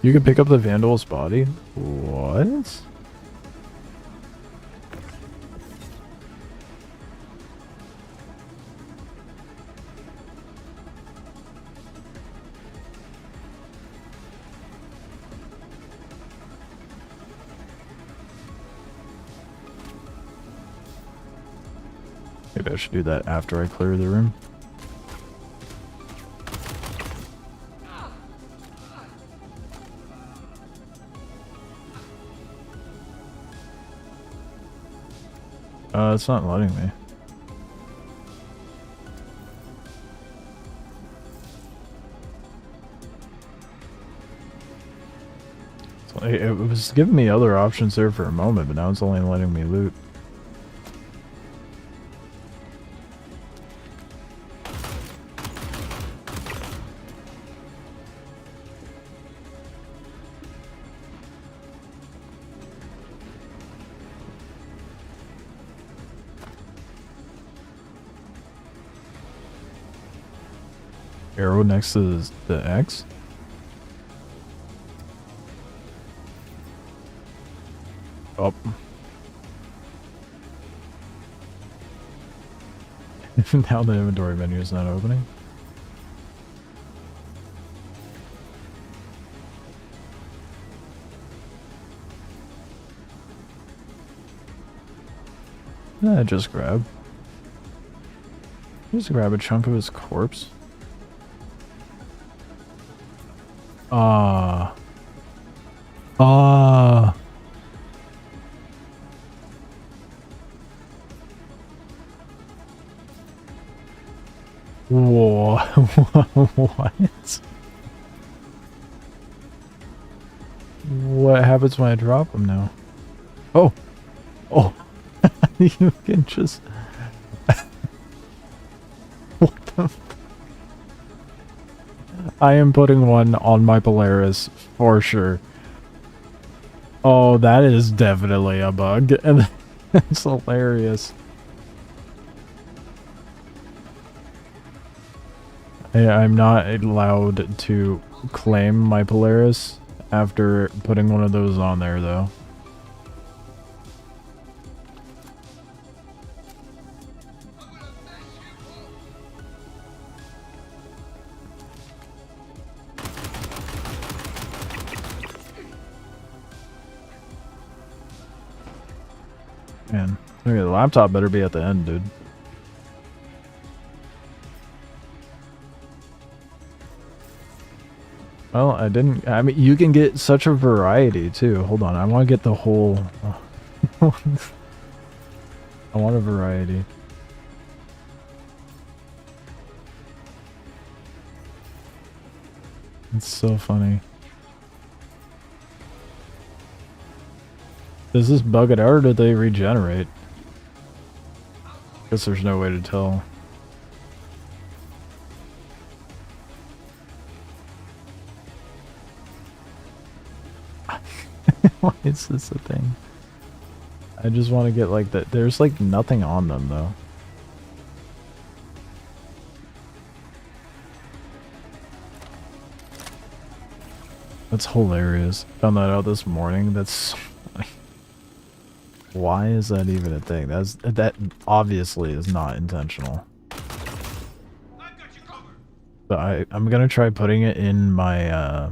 You can pick up the Vandal's body? What? Maybe I should do that after I clear the room. It's not letting me. It was giving me other options there for a moment, but now it's only letting me loot. Arrow next to the X? Oh. Now the inventory menu is not opening. Just grab a chunk of his corpse. Ah. Whoa. What? What happens when I drop him now? Oh. Oh. You can just... What the... I am putting one on my Polaris for sure. Oh, that is definitely a bug. And it's hilarious. I'm not allowed to claim my Polaris after putting one of those on there, though. Man, okay, the laptop better be at the end, dude. Well, I didn't... I mean, you can get such a variety, too. Hold on, I want to get the whole... I want a variety. It's so funny. Does this bug it out or did they regenerate? Guess there's no way to tell. Why is this a thing? I just want to get like that. There's like nothing on them though. That's hilarious. Found that out this morning. That's so funny. Why is that even a thing? That obviously is not intentional. But I'm gonna try putting it in my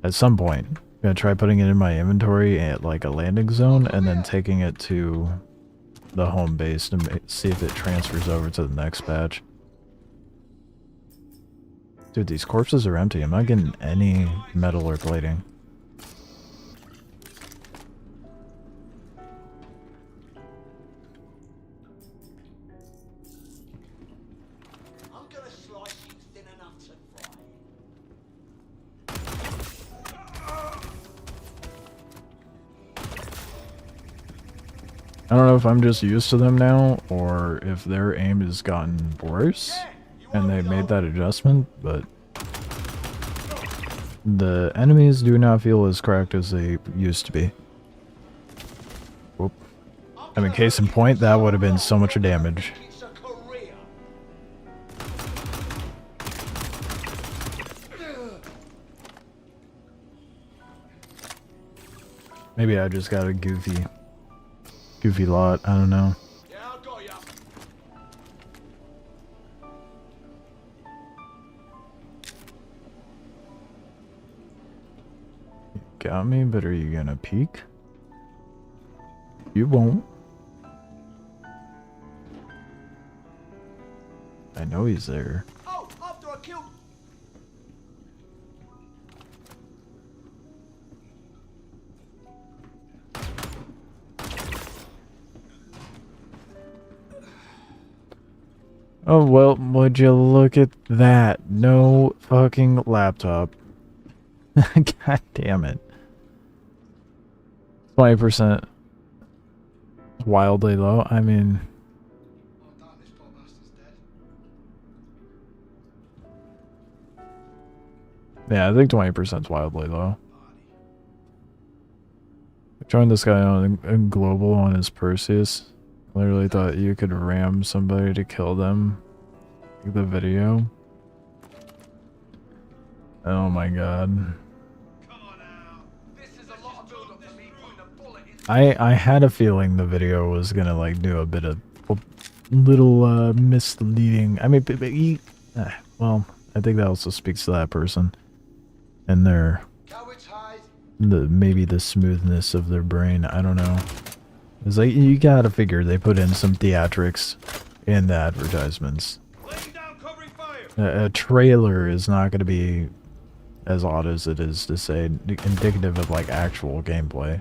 at some point. I'm gonna try putting it in my inventory at like a landing zone and then taking it to the home base to see if it transfers over to the next batch. Dude, these corpses are empty. I'm not getting any metal or plating. I'm gonna slice you thin enough to fry. I don't know if I'm just used to them now or if their aim has gotten worse and they made that adjustment, but the enemies do not feel as cracked as they used to be. Whoop. I mean, case in point, that would have been so much damage. It's a career. Maybe I just got a goofy lot, I don't know. Yeah, I got ya. Got me, but are you gonna peek? You won't. I know he's there. Oh, after I killed. Oh, well, would you look at that? No fucking laptop. God damn it. 20% wildly low. I mean, Oh damn, this poor bastard's dead. yeah, I think 20% is wildly low. I joined this guy on global on his Perseus. Literally thought you could ram somebody to kill them. The video. Oh my god. Come on now. This is a lot of build up for me putting a bullet in. I had a feeling the video was gonna like do a bit of little misleading. I mean, well, I think that also speaks to that person and their Cowards hide. maybe the smoothness of their brain. I don't know. It's like you gotta figure they put in some theatrics in the advertisements. Laying down covering fire. A trailer is not gonna be as odd as it is to say indicative of like actual gameplay,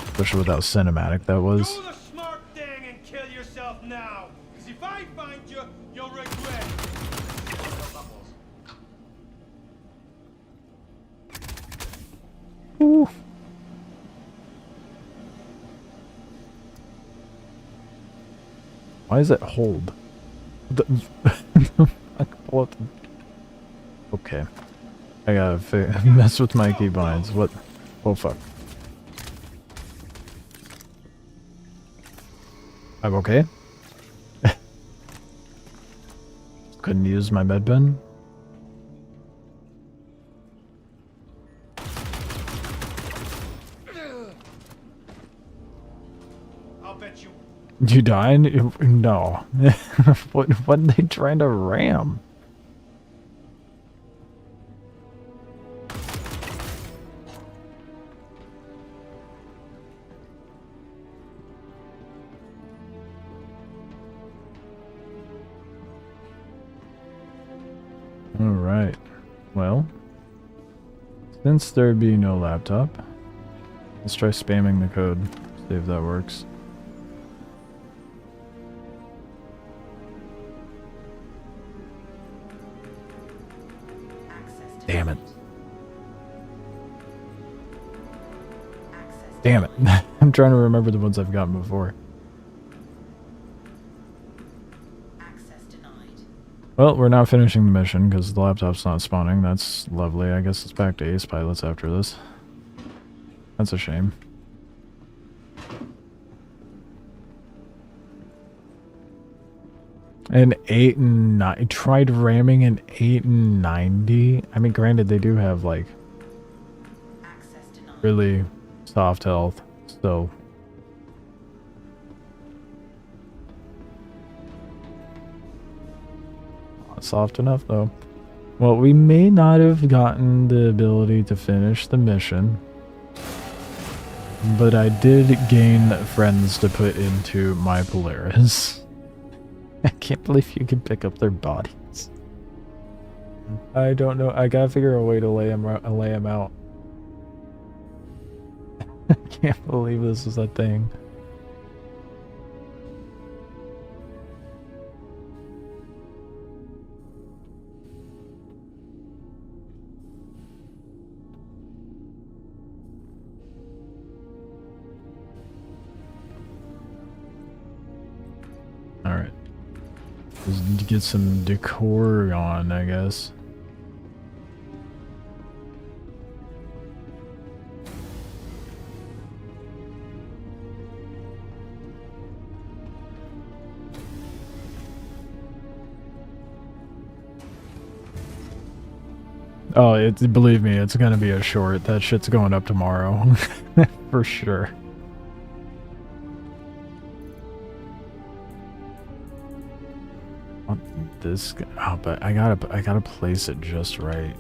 especially with how cinematic that was. Do the smart thing and kill yourself now. Because if I find you, you'll regret it. Ooh. Why is it hold? Okay. I gotta mess with my keybinds. What? Oh fuck. I'm okay. Couldn't use my med pen. I'll bet you. You died? No. what are they trying to ram? Alright. Well, since there'd be no laptop, let's try spamming the code. See if that works. Damn it. Damn it. I'm trying to remember the ones I've gotten before. Well, we're not finishing the mission because the laptop's not spawning. That's lovely. I guess it's back to Ace Pilots after this. That's a shame. An 8 and 9. I tried ramming an 8 and 90. I mean, granted, they do have like really soft health, so. Not soft enough though. Well, we may not have gotten the ability to finish the mission, but I did gain friends to put into my Polaris. I can't believe you can pick up their bodies. I don't know. I gotta figure a way to lay them out. I can't believe this is a thing. Alright. Just get some decor on, I guess. Oh, believe me, it's gonna be a short. That shit's going up tomorrow. For sure. This, oh, but I gotta place it just right.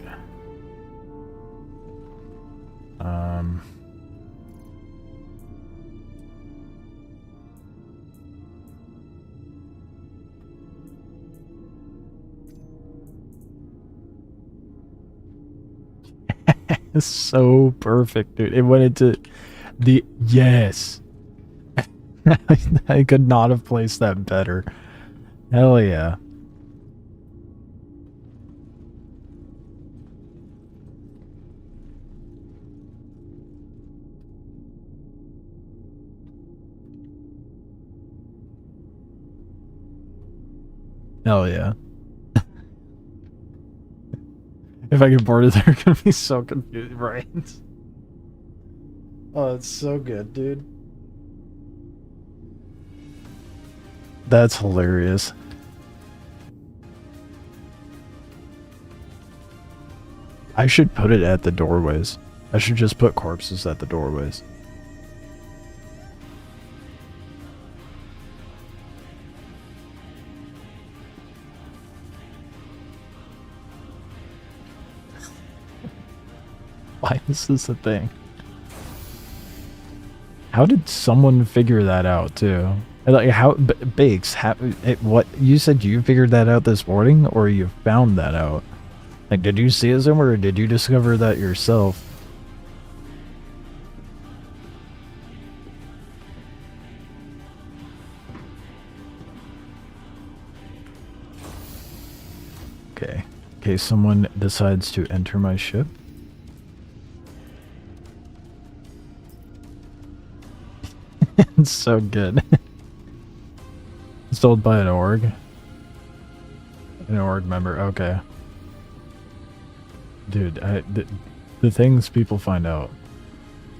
It's so perfect, dude. It went into the yes. I could not have placed that better. Hell yeah. Hell yeah. If I get bored of they're gonna be so confused, right? Oh, it's so good, dude. That's hilarious. I should put it at the doorways. I should just put corpses at the doorways. Why is this a thing? How did someone figure that out too? Like how Bakes? What you said you figured that out this morning, or you found that out? Like, did you see it somewhere, or did you discover that yourself? Okay. In case someone decides to enter my ship. It's so good. It's sold by an org. An org member, okay. Dude, the things people find out.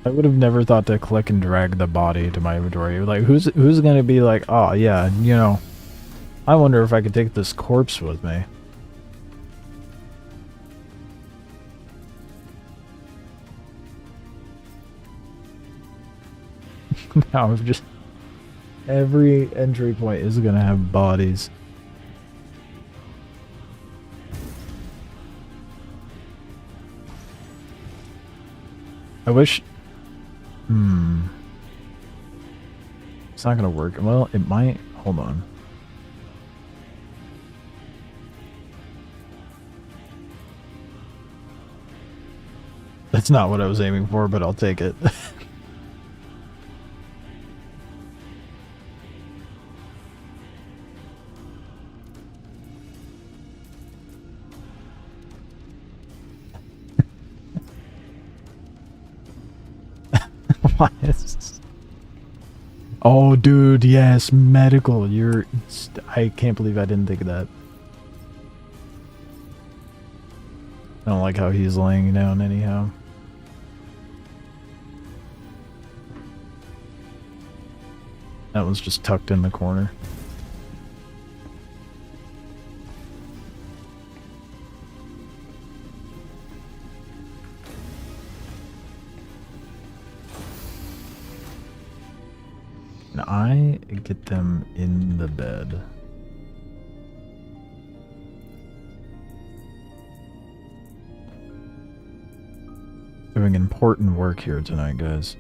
I would have never thought to click and drag the body to my inventory. Like, who's gonna be like, oh yeah, you know, I wonder if I could take this corpse with me. Now just every entry point is gonna have bodies. I wish. It's not gonna work. Well, it might. Hold on. That's not what I was aiming for, but I'll take it. Why is this? Oh, dude, yes, medical. I can't believe I didn't think of that. I don't like how he's laying down anyhow. That one's just tucked in the corner. And I get them in the bed. Doing important work here tonight, guys.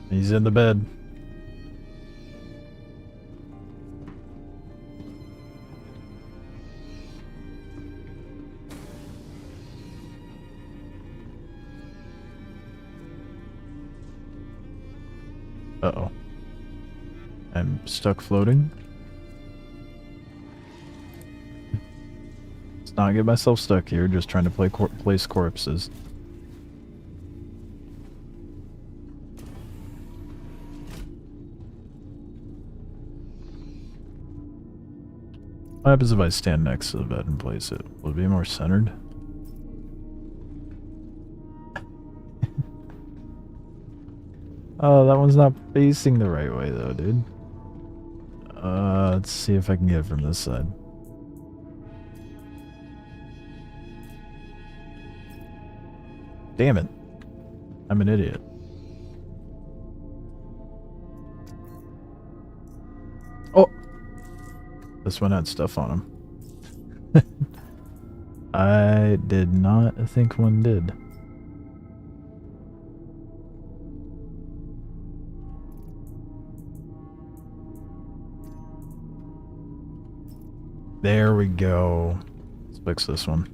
He's in the bed. Uh-oh. I'm stuck floating. Let's not get myself stuck here, just trying to place corpses. What happens if I stand next to the bed and place it? Will it be more centered? Oh, that one's not facing the right way though, dude. Let's see if I can get it from this side. Damn it. I'm an idiot. Oh! This one had stuff on him. I did not think one did. There we go. Let's fix this one.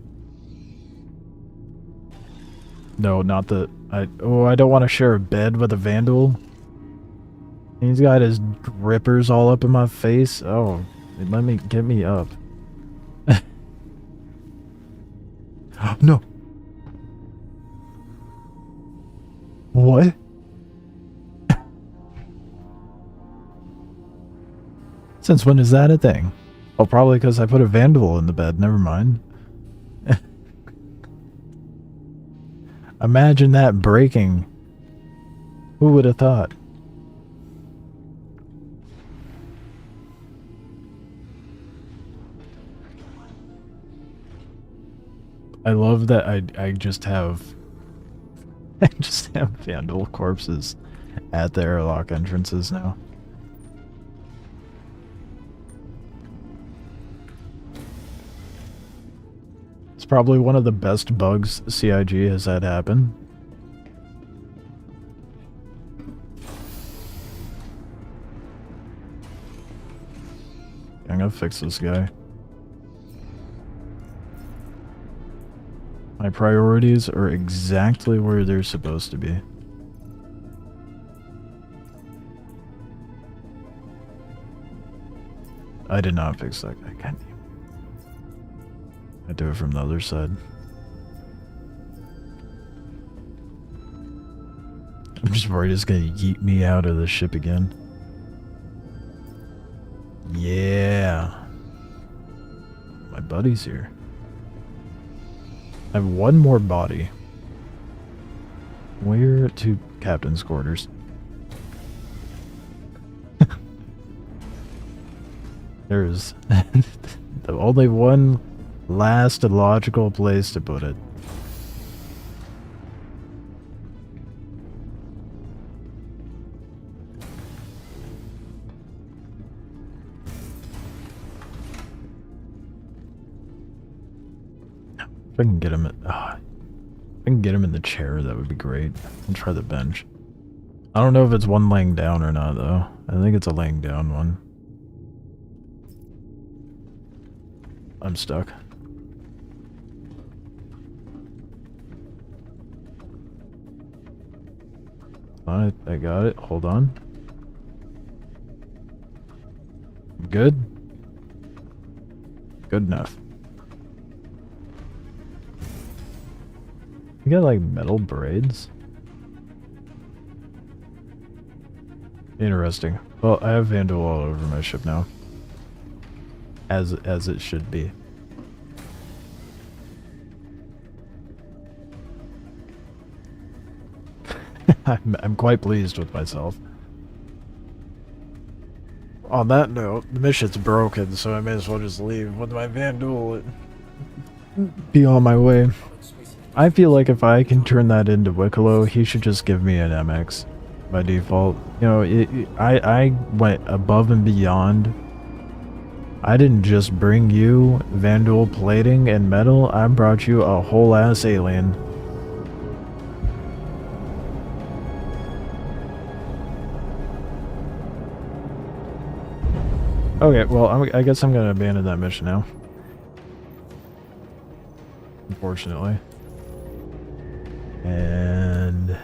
No, not the... I don't want to share a bed with a vandal. He's got his drippers all up in my face. Oh, get me up. No. What? Since when is that a thing? Oh, probably because I put a vandal in the bed. Never mind. Imagine that breaking. Who would have thought? I love that I just have I just have vandal corpses at the airlock entrances now. It's probably one of the best bugs CIG has had happen. I'm gonna fix this guy. My priorities are exactly where they're supposed to be. I did not fix that guy. Can't you? I do it from the other side. I'm just worried it's gonna yeet me out of the ship again. Yeah. My buddy's here. I have one more body. Where to captain's quarters? There's the only one last logical place to put it. If I can get him if I can get him in the chair, that would be great. I'll try the bench. I don't know if it's one laying down or not, though. I think it's a laying down one. I'm stuck. I got it. Hold on. Good? Good enough. You got like metal braids? Interesting. Well, I have Vandal all over my ship now. As it should be. I'm quite pleased with myself. On that note, the mission's broken, so I may as well just leave with my Vandal and be on my way. I feel like if I can turn that into Wikelo, he should just give me an MX by default. You know, I went above and beyond. I didn't just bring you Vandal plating and metal, I brought you a whole ass alien. Okay, well, I guess I'm gonna abandon that mission now. Unfortunately. And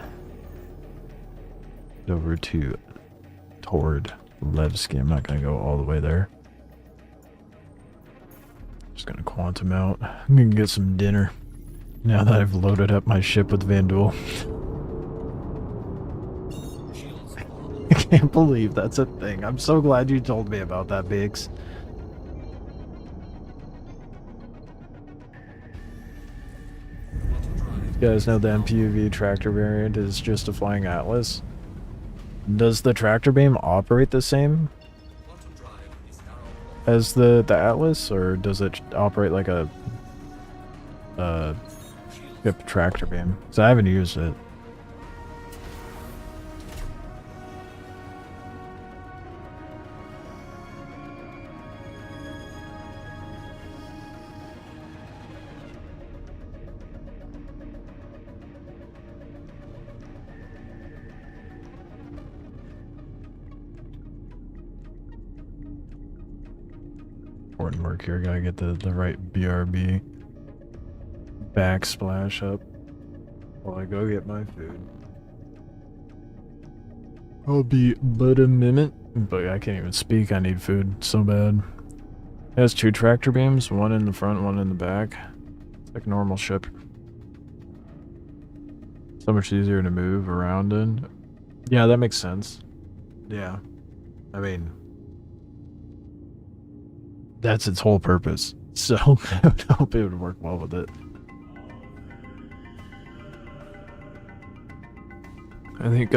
over toward Levski. I'm not gonna go all the way there. Just gonna quantum out. I'm gonna get some dinner now that I've loaded up my ship with Vandal. I can't believe that's a thing. I'm so glad you told me about that, Biggs. You guys know the MPUV tractor variant is just a flying Atlas? Does the tractor beam operate the same as the Atlas, or does it operate like a ship tractor beam? Because I haven't used it. Important work here. Gotta get the right BRB backsplash up while I go get my food. I'll be but a minute. But I can't even speak. I need food so bad. It has two tractor beams, one in the front, one in the back. It's like a normal ship. So much easier to move around in. Yeah, that makes sense. Yeah. I mean, That's its whole purpose. So I would hope it would work well with it. I think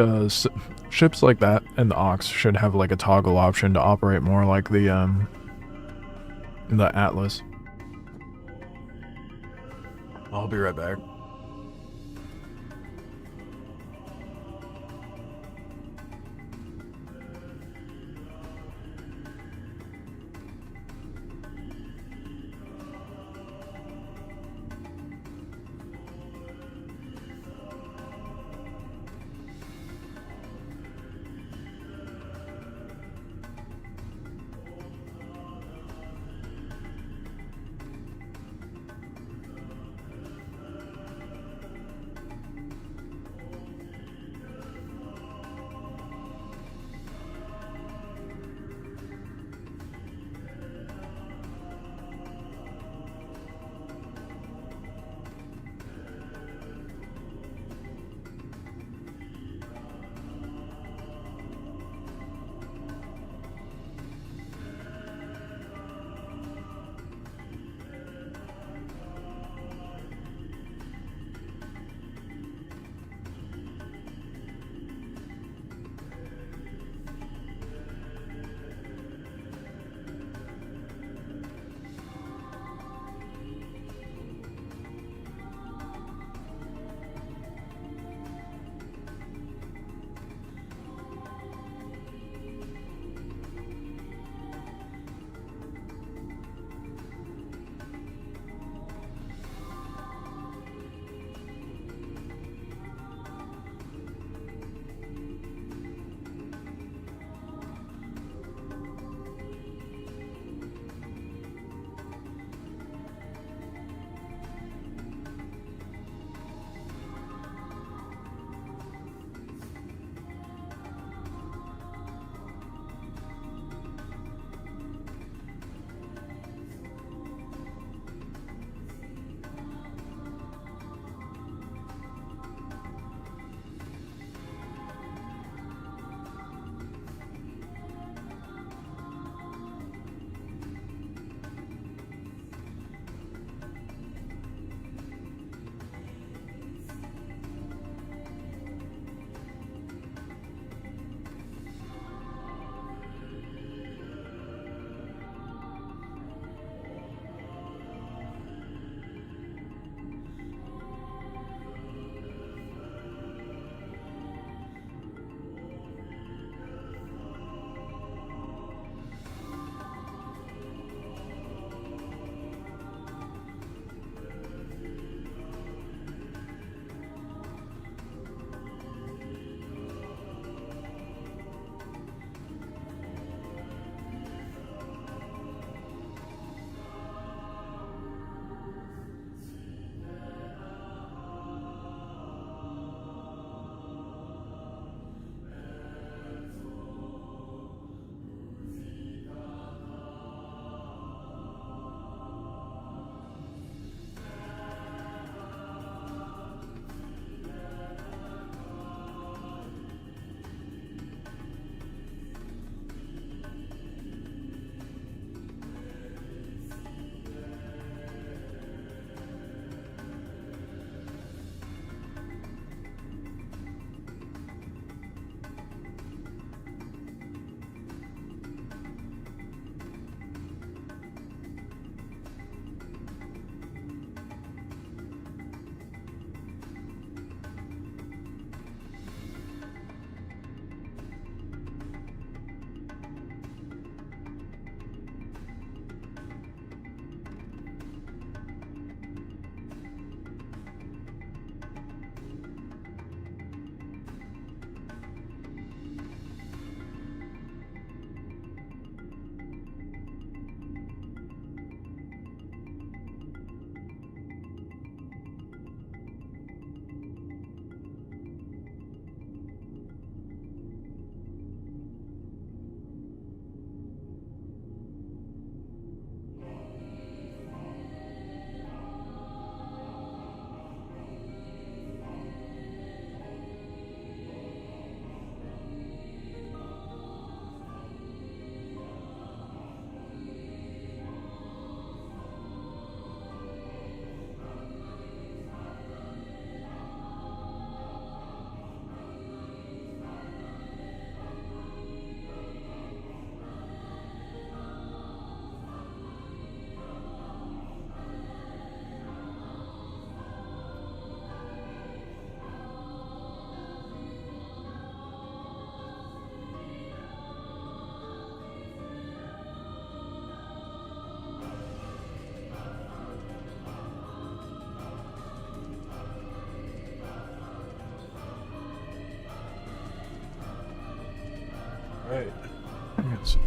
ships like that and the Ox should have like a toggle option to operate more like the Atlas. I'll be right back.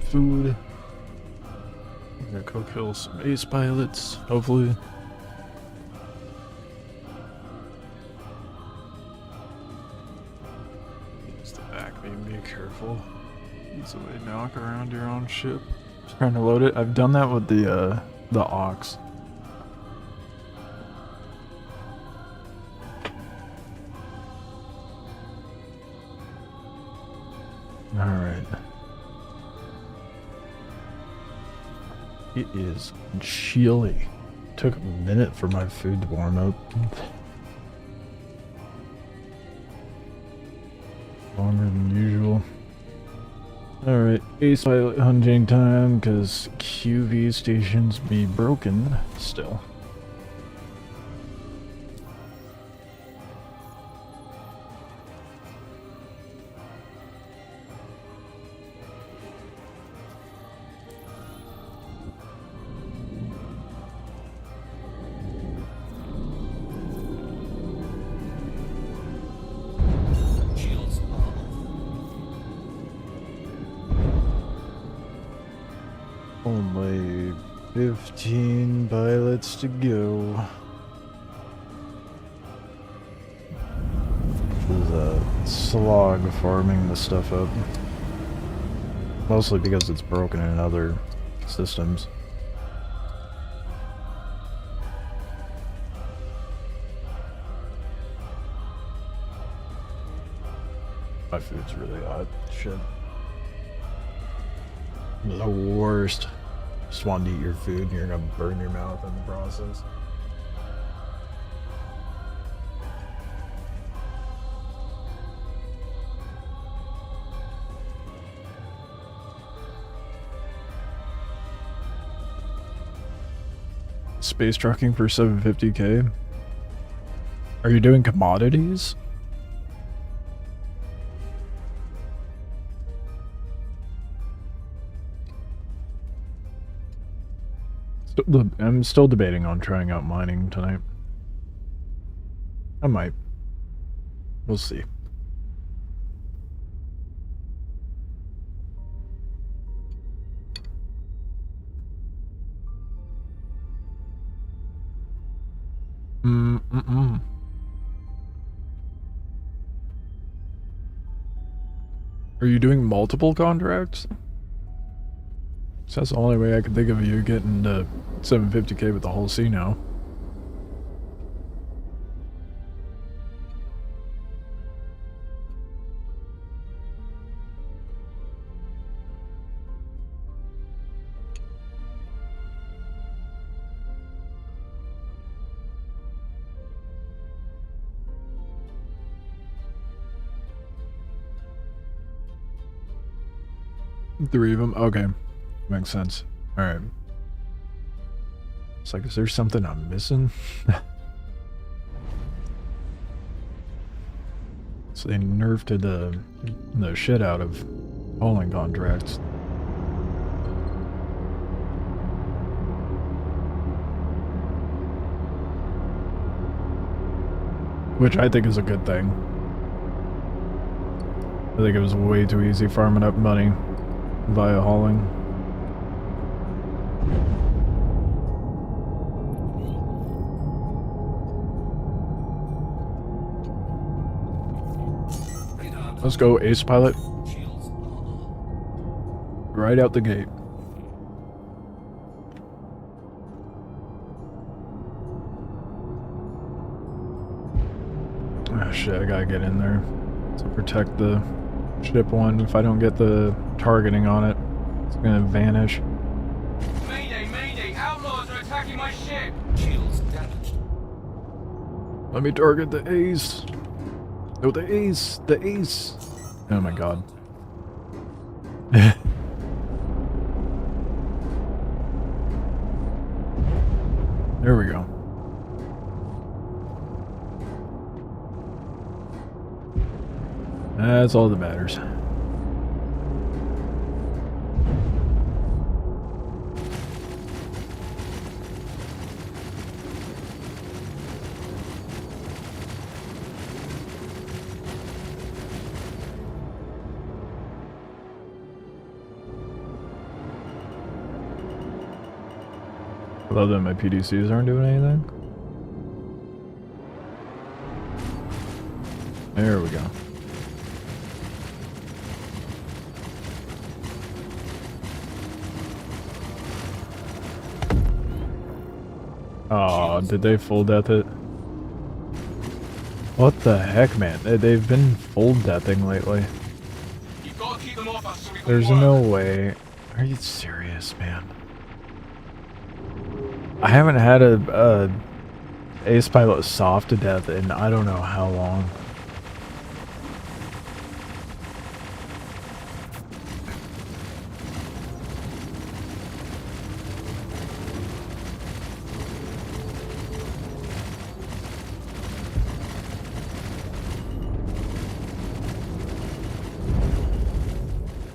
food. I'm gonna go kill some ace pilots, hopefully. Use the back beam, be careful. Easily knock around your own ship. Just trying to load it. I've done that with the Ox. Alright. It is chilly. Took a minute for my food to warm up. Longer than usual. Alright, ace pilot hunting time, because QV stations be broken still. Shields are off. Only 15 pilots to go. This is a slog farming this stuff up. Mostly because it's broken in other systems. My food's really hot. Shit. The worst. Just wanted to eat your food and you're gonna burn your mouth in the process. Space trucking for 750k? Are you doing commodities? I'm still debating on trying out mining tonight. I might. We'll see. Are you doing multiple contracts? So that's the only way I can think of you getting to 750k with the whole sea now. Three of them? Okay. Makes sense. Alright. It's like, is there something I'm missing? So they nerfed the shit out of hauling contracts. Which I think is a good thing. I think it was way too easy farming up money via hauling. Let's go, ace pilot. Shields are on. Right out the gate. Ah, shit, I gotta get in there to protect the ship one. If I don't get the targeting on it, it's gonna vanish. Mayday, mayday! Outlaws are attacking my ship! Shields damaged. Let me target the ace. No, the ace! The ace! Oh my god. There we go. That's all that matters. I love that my PDCs aren't doing anything. There we go. Oh, did they full death it? What the heck, man? They've been full deathing lately. You've got to keep them off us so we can There's work. no way. Are you serious, man? I haven't had a ace pilot soft to death in I don't know how long.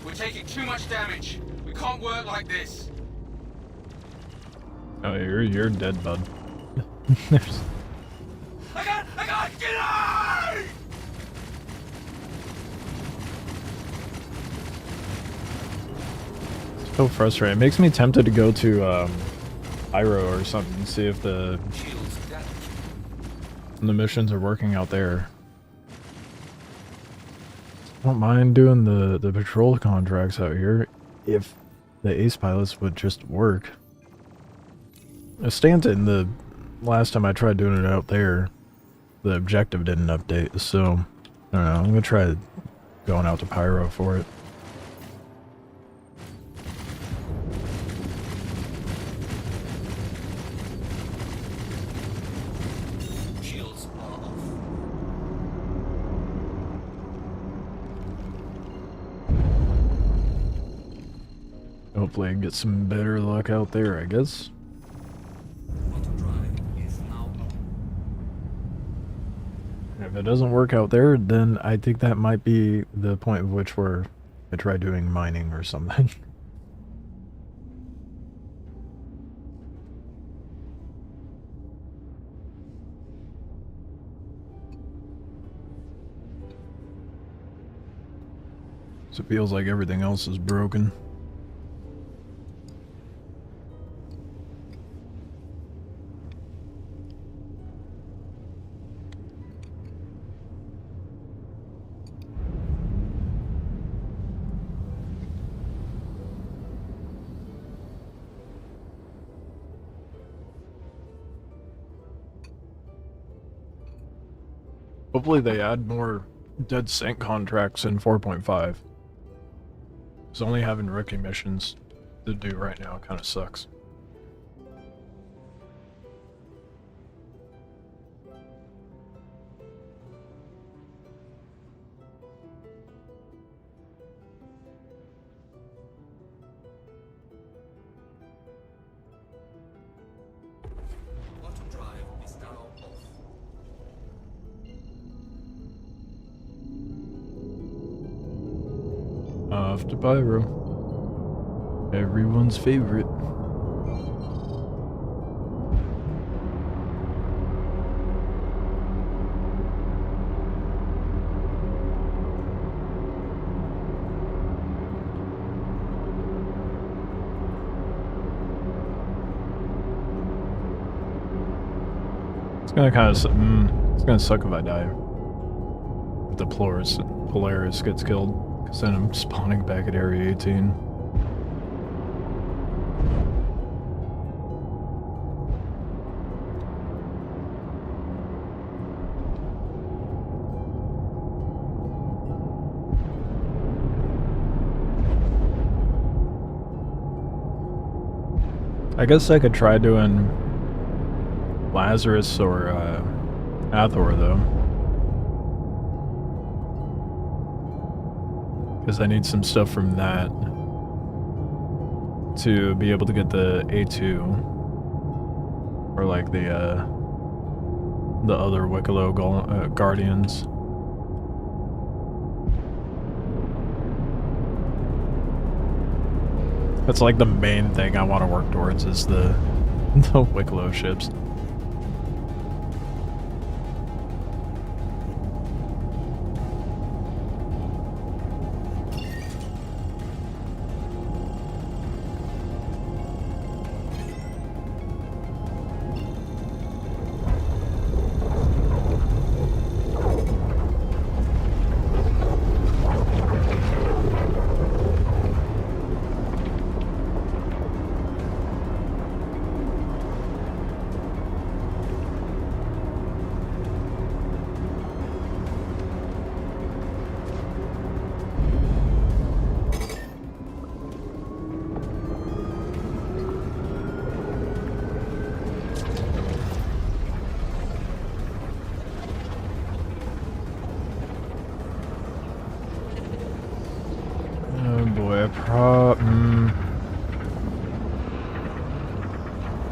We're taking too much damage. We can't work like this. Oh, you're dead, bud. There's I got, get out! so frustrating. It makes me tempted to go to Pyro or something and see if the Shields damaged. missions are working out there. I don't mind doing the patrol contracts out here if the ace pilots would just work. Stanton, the last time I tried doing it out there, the objective didn't update, so I don't know. I'm gonna try going out to Pyro for it. Shields are off. Hopefully I can get some better luck out there, I guess. Auto drive is now on. If it doesn't work out there, then I think that might be the point at which I try doing mining or something. So it feels like everything else is broken. Hopefully they add more dead sync contracts in 4.5. Because only having rookie missions to do right now kind of sucks. Auto drive is now off. Off to Pyro. Everyone's favorite. It's gonna kind of, it's gonna suck if I die. If the Polaris gets killed, because then I'm spawning back at Area 18. I guess I could try doing Lazarus or Hathor though, because I need some stuff from that to be able to get the A2 or like the other Wikelo Guardians. That's like the main thing I want to work towards is the Wikelo ships.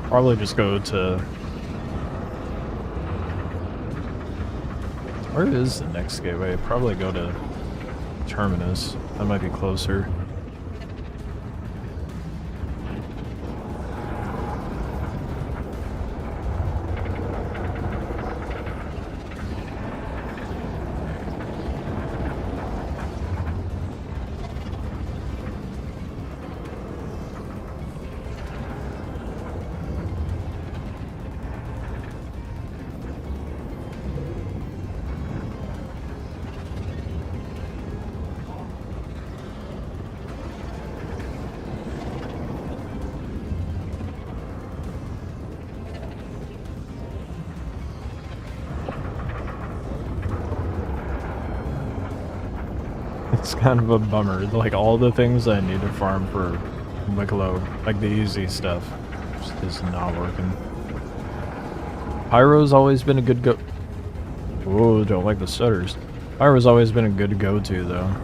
Probably just go to... Where is the next gateway? Probably go to Terminus. That might be closer. It's kind of a bummer. Like, all the things I need to farm for Wikelo, like the easy stuff, just is not working. Pyro's always been a good go... Whoa, don't like the stutters. Pyro's always been a good go-to, though.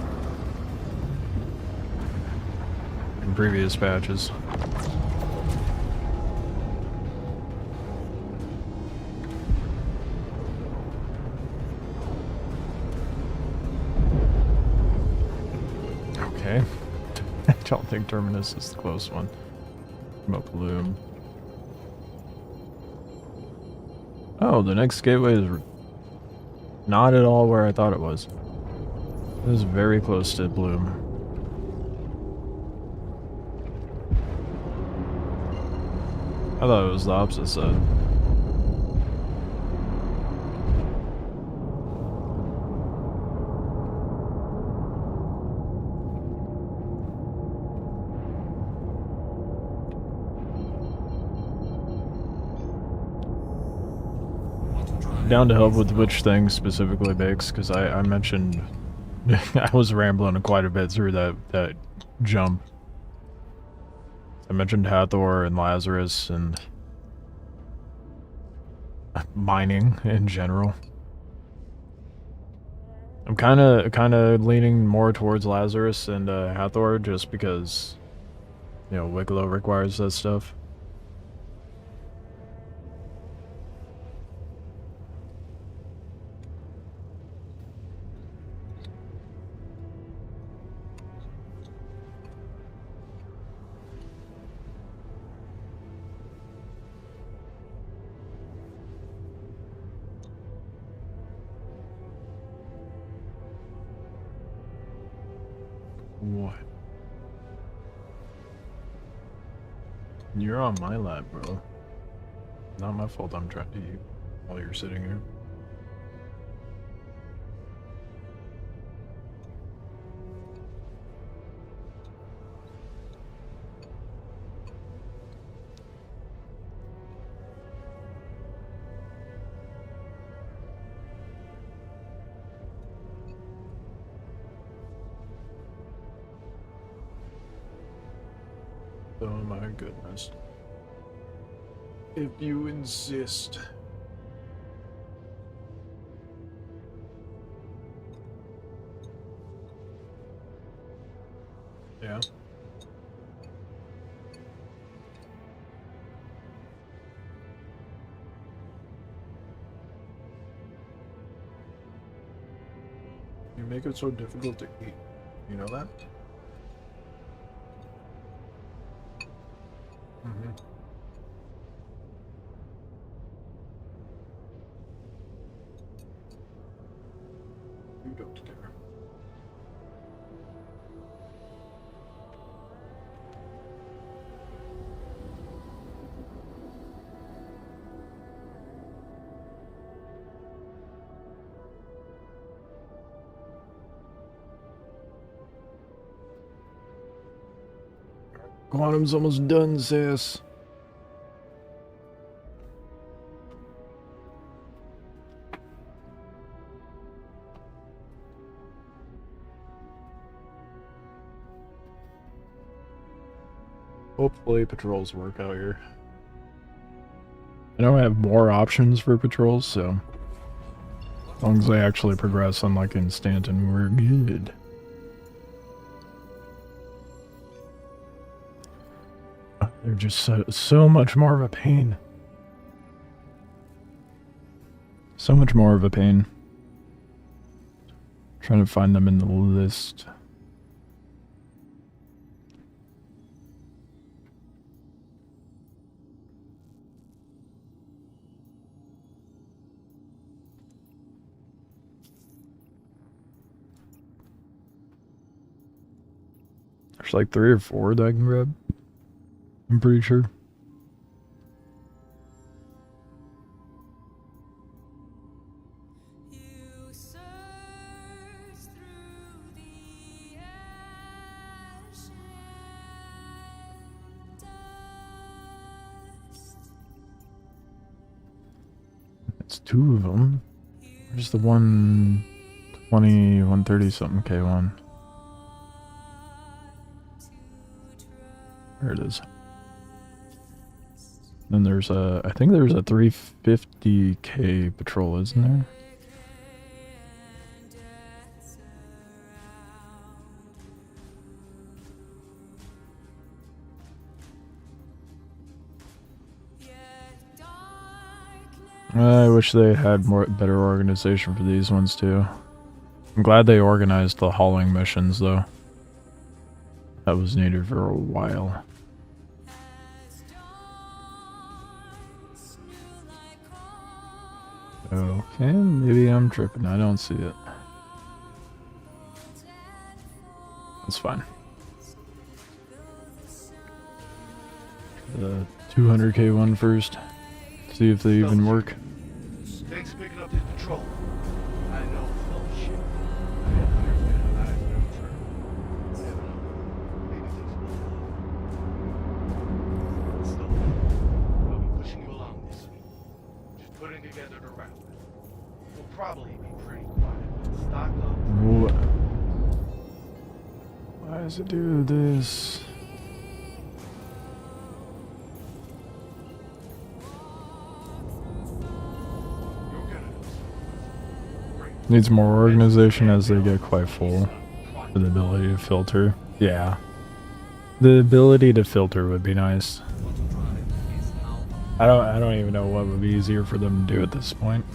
In previous patches. Okay. I don't think Terminus is the close one. Smoke Bloom. Oh, the next gateway is not at all where I thought it was. It was very close to Bloom. I thought it was the opposite side. Down to help with which thing specifically, Bakes, because I mentioned I was rambling quite a bit through that jump. I mentioned Hathor and Lazarus and mining in general. I'm kind of leaning more towards Lazarus and Hathor just because, you know, Wikelo requires that stuff. What? You're on my lap, bro. Not my fault I'm trying to eat while you're sitting here. Oh my goodness. If you insist. Yeah. You make it so difficult to eat. You know that? Mm-hmm. You don't care. Quantum's almost done, sis. Hopefully patrols work out here. I know I have more options for patrols, so as long as they actually progress on like instant and we're good. They're just so much more of a pain. So much more of a pain. Trying to find them in the list. There's like 3 or 4 that I can grab. I'm pretty sure. It's 2 of them. Where's the 120, 130 something K1? There it is. Then there's a, I think there's a 350K patrol, isn't there? I wish they had better organization for these ones too. I'm glad they organized the hauling missions though. That was needed for a while. Okay, maybe I'm tripping. I don't see it. That's fine. The 200K one first. See if they even work. Thanks for picking up this patrol. I know it's full of shit. I have understand how that is no turn. Never know. Maybe things will still, I'll be pushing you along this week. Just putting together the route. We'll probably be pretty quiet. Stock up. Why does it do this? Needs more organization as they get quite full for the ability to filter. Yeah. The ability to filter would be nice. I don't even know what would be easier for them to do at this point.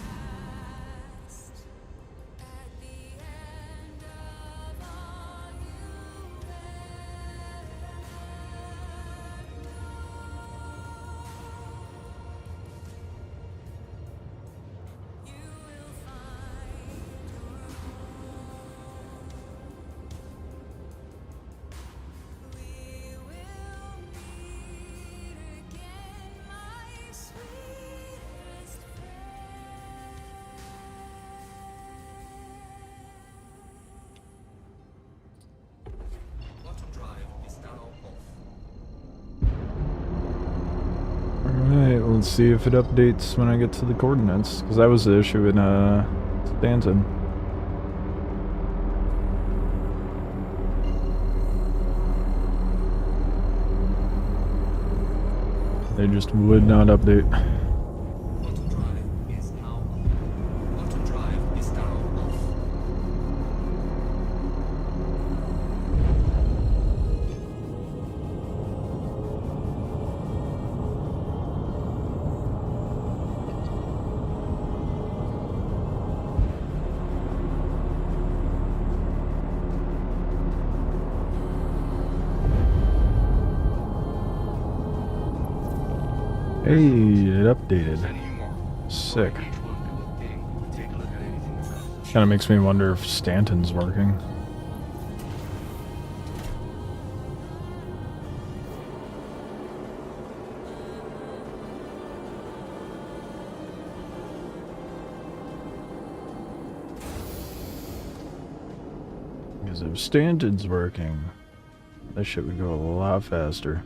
Alright, let's see if it updates when I get to the coordinates, because that was the issue in Stanton. They just would not update. Hey, it updated. Sick. Kinda makes me wonder if Stanton's working. Because if Stanton's working, that shit would go a lot faster.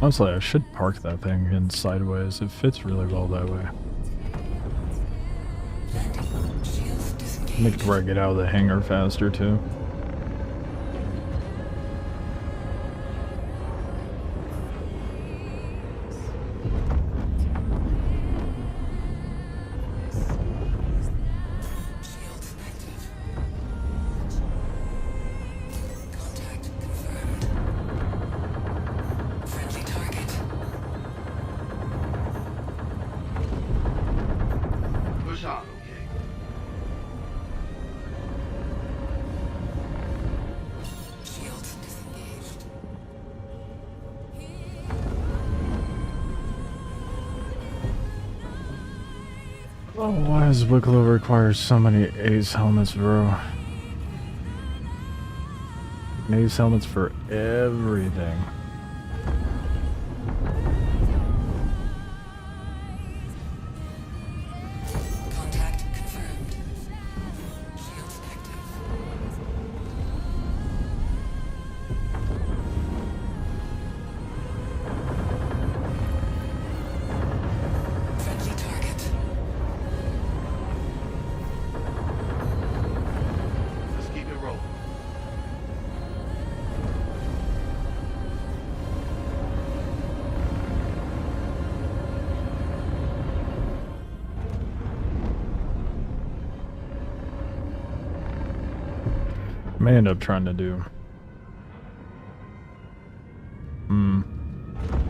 Honestly, I should park that thing in sideways. It fits really well that way. Make it where I get out of the hangar faster too. Push on, okay? Shields disengaged. Oh, why does Wikelo require so many Ace helmets, bro? Ace helmets for everything. Contact confirmed. Shields active. Friendly target. Let's keep it rolling. May end up trying to do.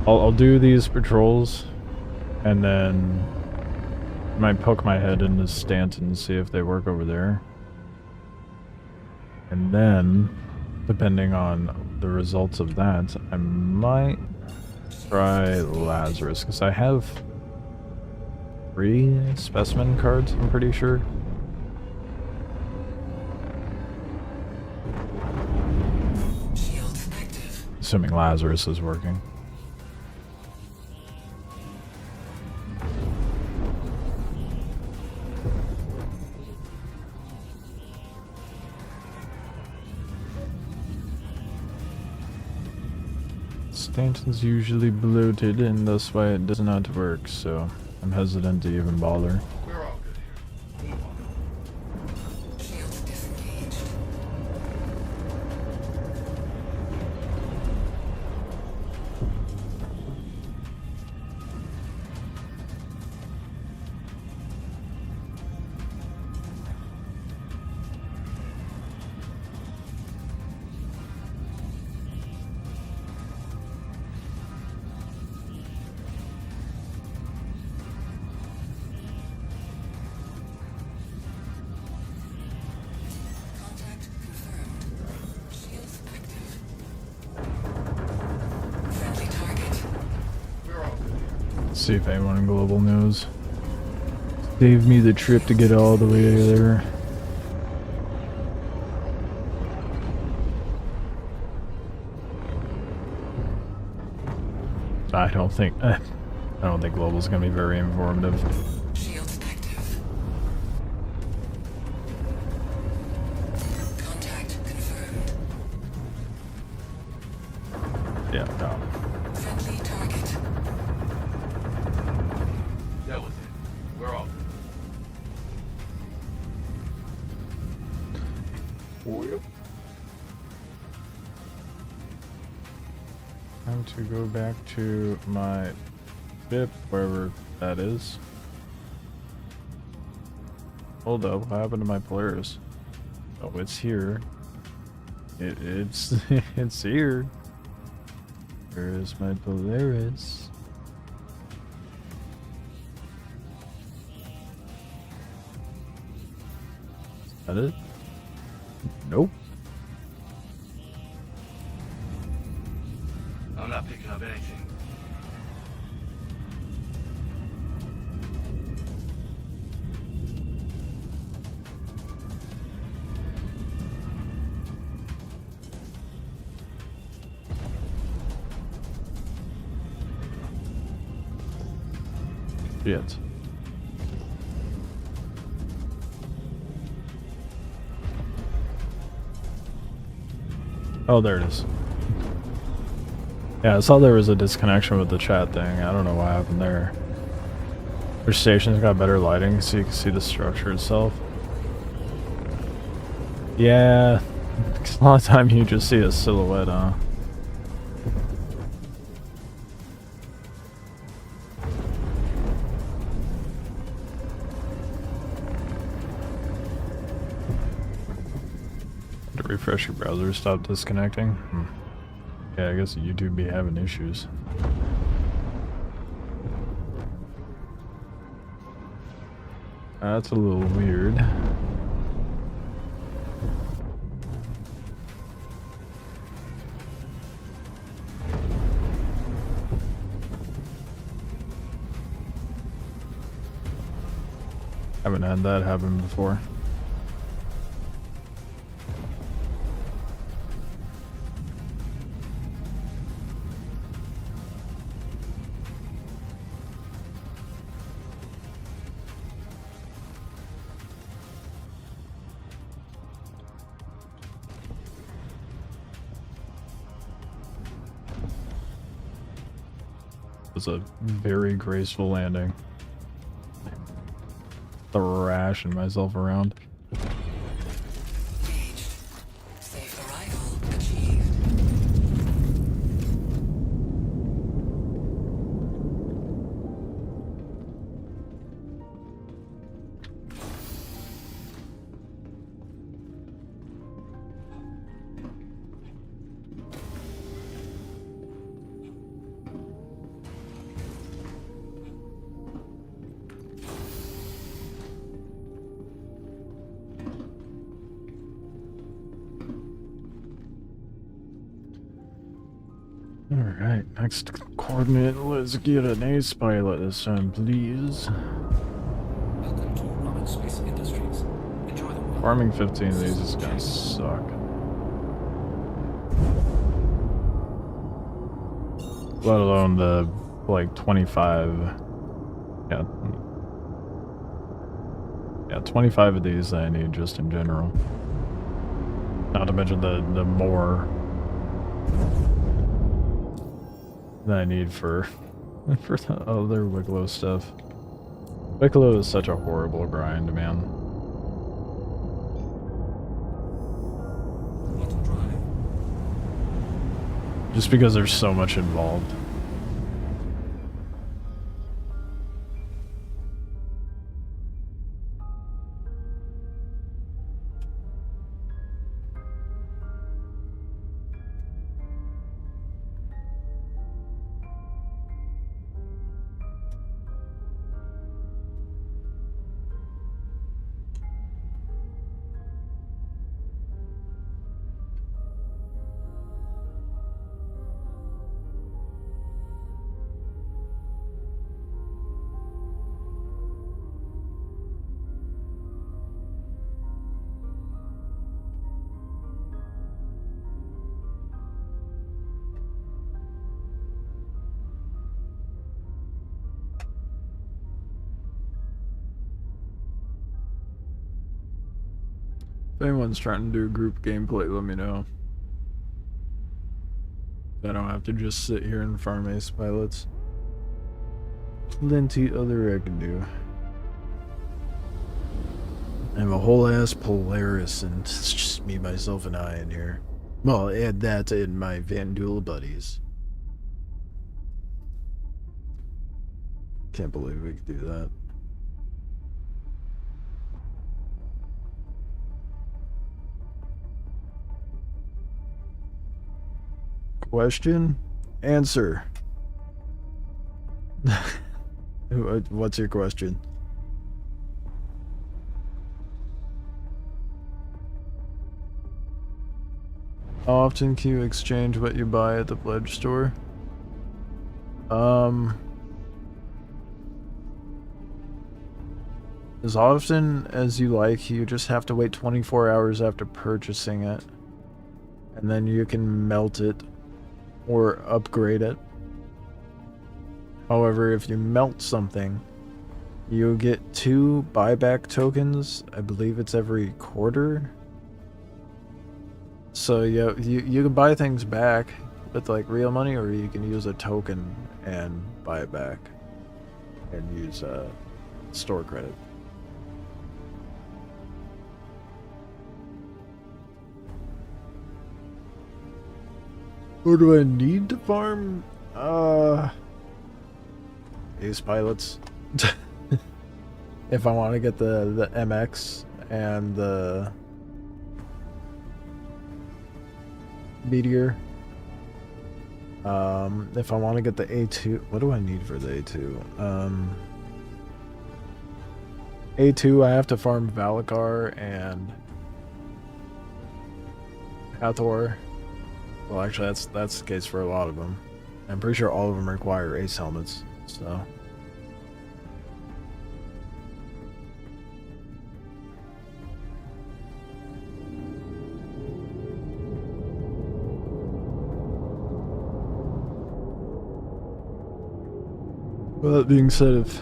I'll do these patrols, and then might poke my head into Stanton and see if they work over there. And then, depending on the results of that, I might try Lazarus, because I have 3 specimen cards, I'm pretty sure. Shields active. Assuming Lazarus is working. Stanton's usually bloated, and that's why it does not work, so I'm hesitant to even bother. We're all good here. Move on. Shields disengaged. Contact confirmed. Shields active. Friendly target. We're all good here. Let's see if anyone in Global knows. Save me the trip to get all the way there. I don't think Global's gonna be very informative. Shields active. Contact confirmed. Yeah, no. Friendly target. That was it. We're all good. Time to go back to my ship, wherever that is. Hold up, what happened to my Polaris? Oh, it's here. It's it's here. Where is my Polaris? Is that it? Nope. I'm not picking up anything. Shit. Oh, there it is. Yeah, I saw there was a disconnection with the chat thing. I don't know what happened there. Your station's got better lighting so you can see the structure itself. Yeah, 'cause a lot of time you just see a silhouette, huh? To refresh your browser, stop disconnecting. Yeah, I guess YouTube be having issues. That's a little weird. Haven't had that happen before. It was a very graceful landing. Thrashing myself around. Safe arrival achieved. Alright, next coordinate, let's get an ace pilot this time, please. Welcome to Roman Space Industries. Enjoy the run. Farming 15 of these is gonna suck. Let alone the, like, 25... Yeah. Yeah, 25 of these I need just in general. Not to mention the more... that I need for the other Wikelo stuff. Wikelo is such a horrible grind, man. Just because there's so much involved. If anyone's trying to do group gameplay, let me know. I don't have to just sit here and farm ace pilots. Plenty other I can do. I have a whole ass Polaris and it's just me, myself, and I in here. Well, add that in my Vandula buddies. Can't believe we could do that. Question? Answer. What's your question? How often can you exchange what you buy at the pledge store? As often as you like. You just have to wait 24 hours after purchasing it. And then you can melt it or upgrade it. However, if you melt something, you get 2 buyback tokens. I believe it's every quarter. So yeah, you can buy things back with like real money, or you can use a token and buy it back and use store credit. Or do I need to farm? Ace pilots. If I want to get the MX and the Meteor. If I want to get the A2, what do I need for the A2? A2, I have to farm Valakar and Hathor. Well, actually, that's the case for a lot of them. I'm pretty sure all of them require ace helmets, so. Well, that being said, if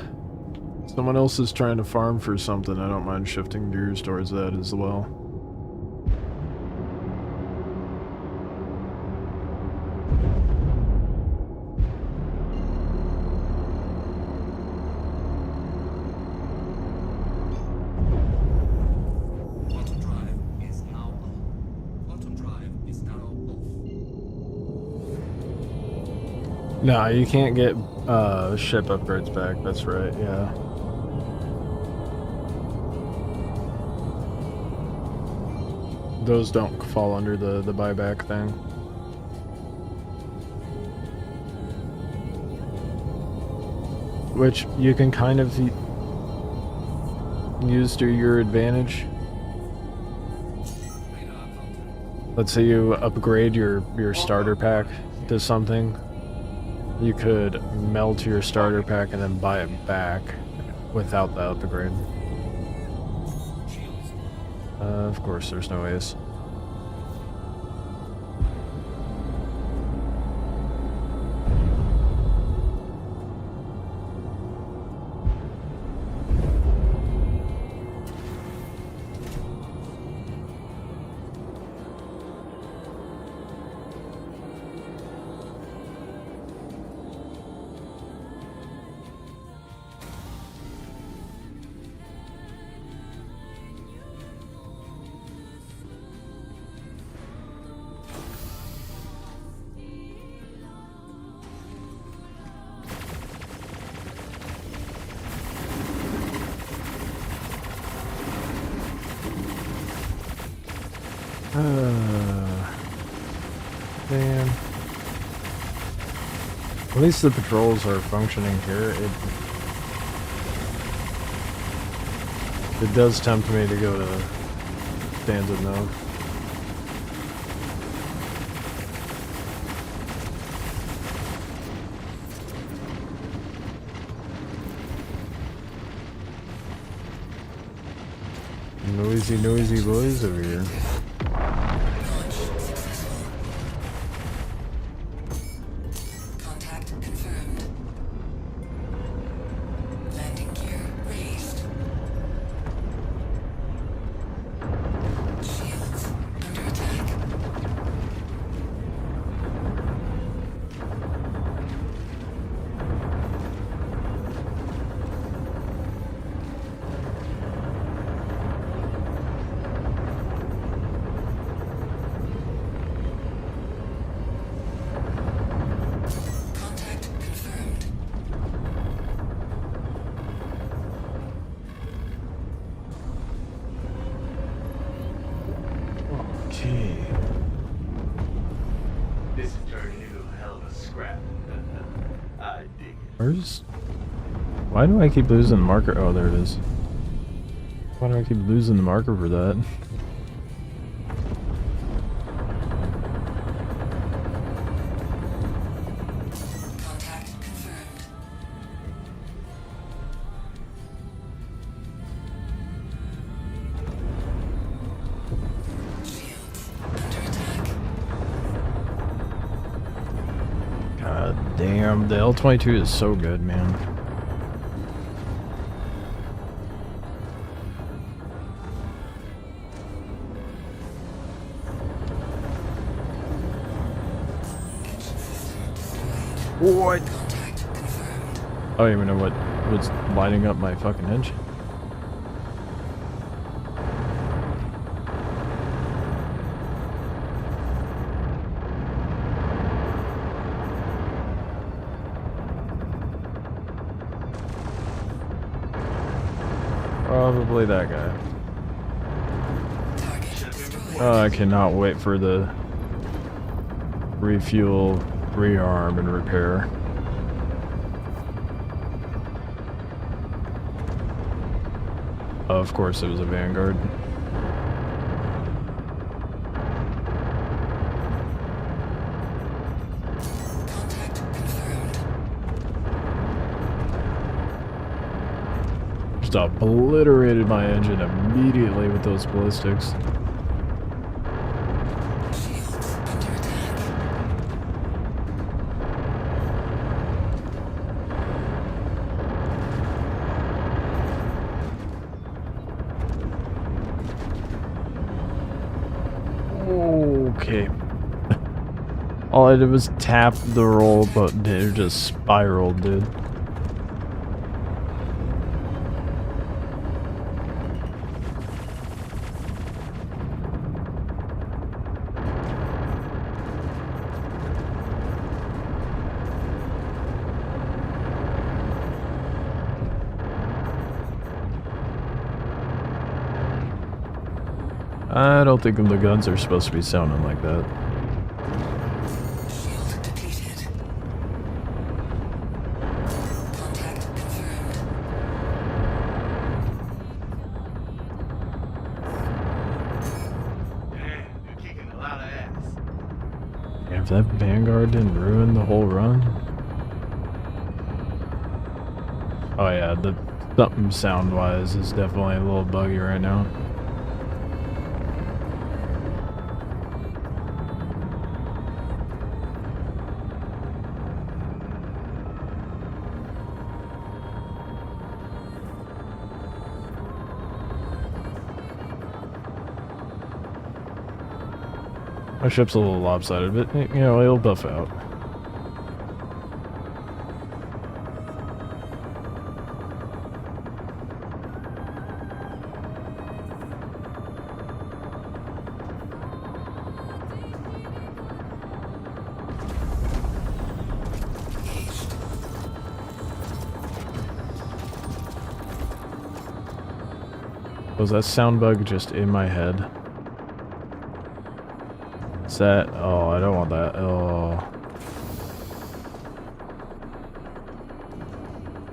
someone else is trying to farm for something, I don't mind shifting gears towards that as well. No, you can't get ship upgrades back, that's right, yeah. Those don't fall under the buyback thing. Which you can kind of use to your advantage. Let's say you upgrade your starter pack to something. You could melt your starter pack and then buy it back without the upgrade. Of course, there's no ace. Man. At least the patrols are functioning here. It does tempt me to go to standard mode. Noisy boys over here. Why do I keep losing the marker? Oh, there it is. Why do I keep losing the marker for that? God damn, the L-22 is so good, man. What? I don't even know what's lighting up my fucking engine. Probably that guy. Oh, I cannot wait for the refuel, rearm, and repair. Of course, it was a Vanguard. Just obliterated my engine immediately with those ballistics. Okay. All I did was tap the roll button, it just spiraled, dude. I don't think the guns are supposed to be sounding like that. Shield depleted. Contact confirmed. Damn, you're kicking a lot of ass. Yeah, if that Vanguard didn't ruin the whole run. Oh yeah, the something sound-wise is definitely a little buggy right now. My ship's a little lopsided, but, you know, it'll buff out. Was that sound bug just in my head? Is that? Oh, I don't want that. Oh.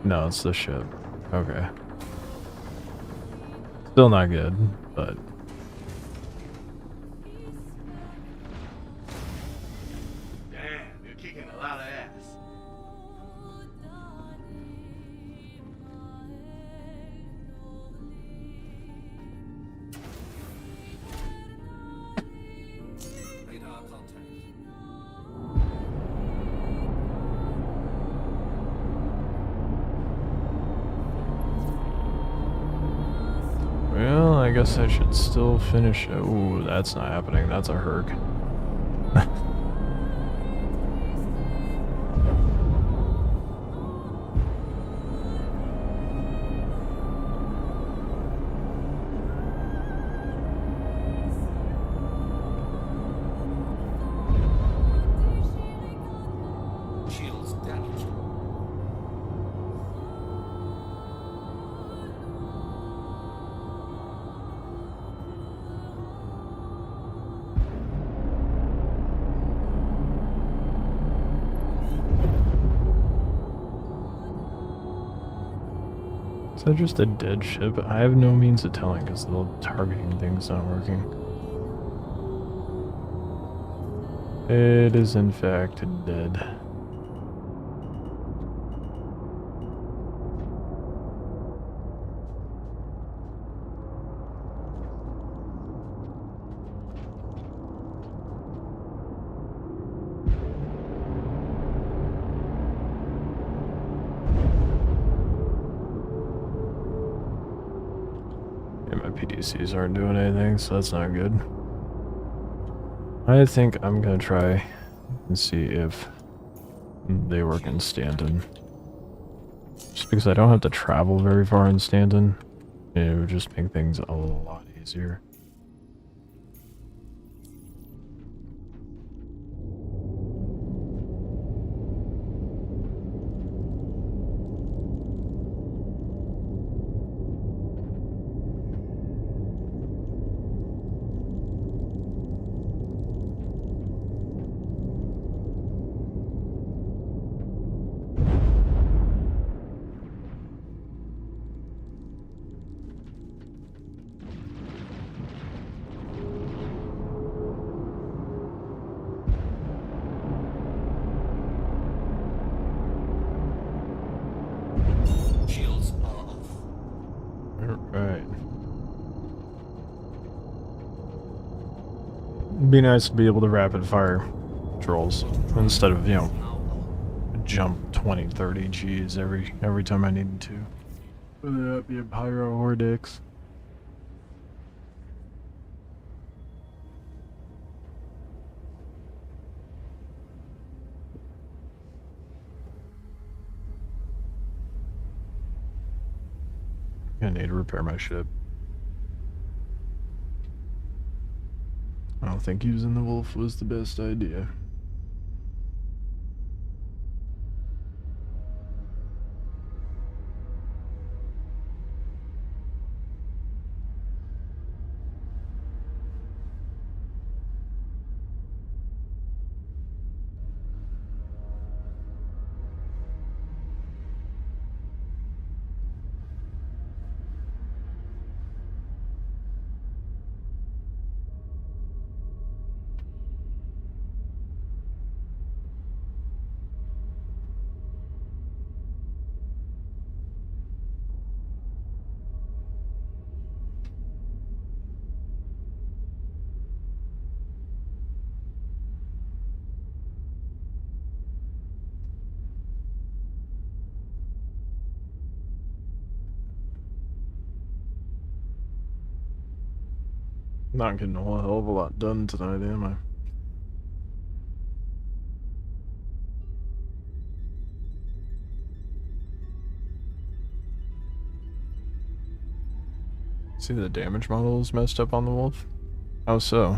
No, it's the ship. Okay. Still not good, but... Damn, you're kicking a lot of ass. Radar contact. Well, I guess I should still finish. Ooh, that's not happening. That's a herc. Shields damaged. Is that just a dead ship? I have no means of telling because the targeting thing's not working. It is in fact dead. PDCs aren't doing anything, so that's not good. I think I'm gonna try and see if They work in Stanton. Just because I don't have to travel very far in Stanton, it would just make things a lot easier. Shields are off. Alright. It'd be nice to be able to rapid fire trolls instead of, you know, jump 20, 30 Gs every time I needed to. Whether that be a pyro or dicks. I need to repair my ship. I don't think using the wolf was the best idea. Not getting a whole hell of a lot done tonight, am I? See, the damage model is messed up on the wolf? How so?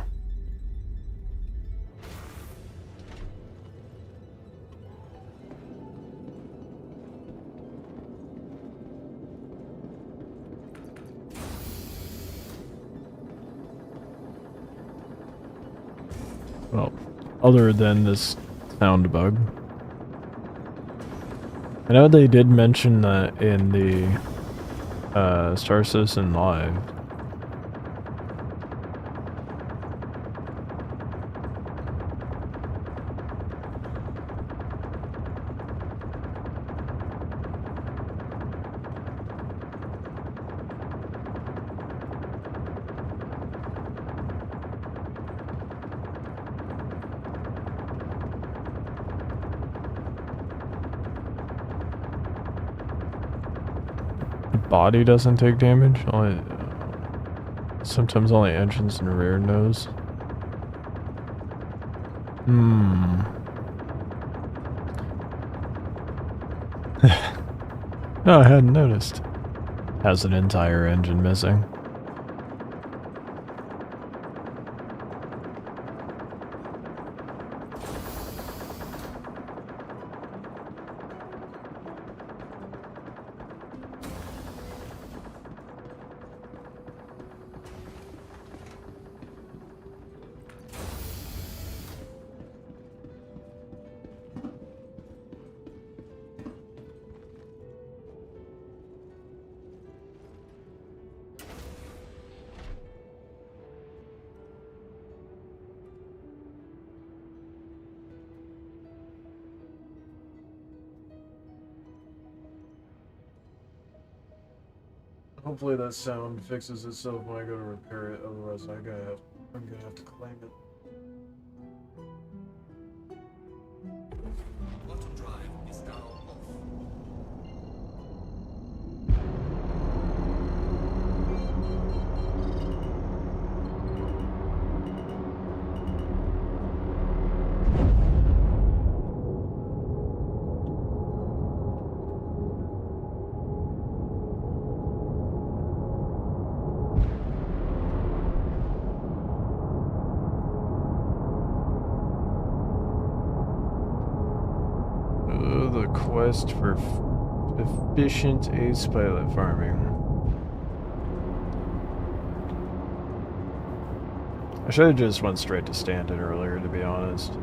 Well, other than this sound bug. I know they did mention that in the Star Citizen Live. Body doesn't take damage. Only sometimes only engines and rear nose. No, I hadn't noticed. Has an entire engine missing. Hopefully that sound fixes itself when I go to repair it, otherwise I'm gonna have to claim it. Quantum drive is now off. request for efficient ace pilot farming. I should have just went straight to Stanton earlier, to be honest.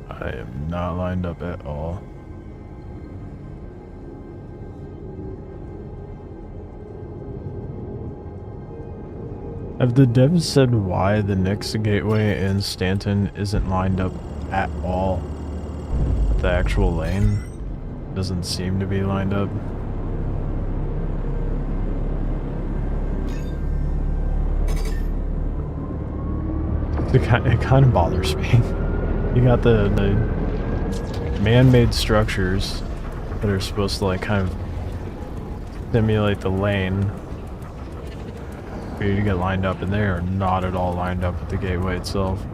I am not lined up at all. Have the devs said why the next gateway in Stanton isn't lined up at all? The actual lane doesn't seem to be lined up. It kind of bothers me. You got the man-made structures that are supposed to like kind of simulate the lane for you to get lined up, and they are not at all lined up with the gateway itself.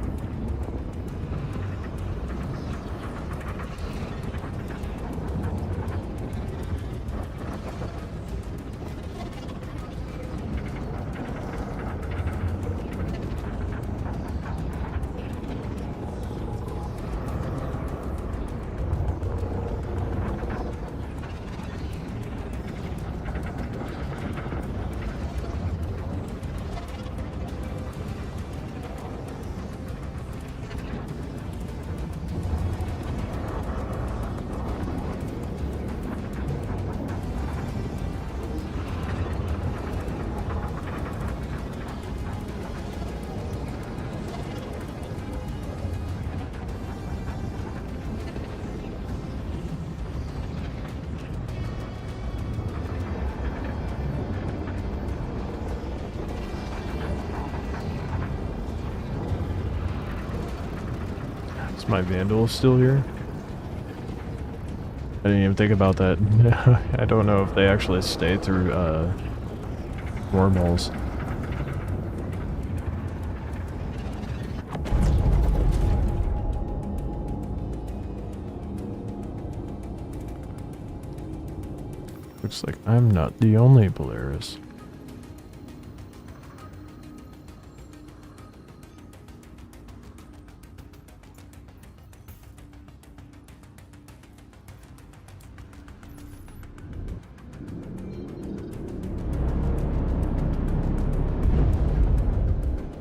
Is my Vandal still here? I didn't even think about that. I don't know if they actually stay through wormholes. Looks like I'm not the only Polaris.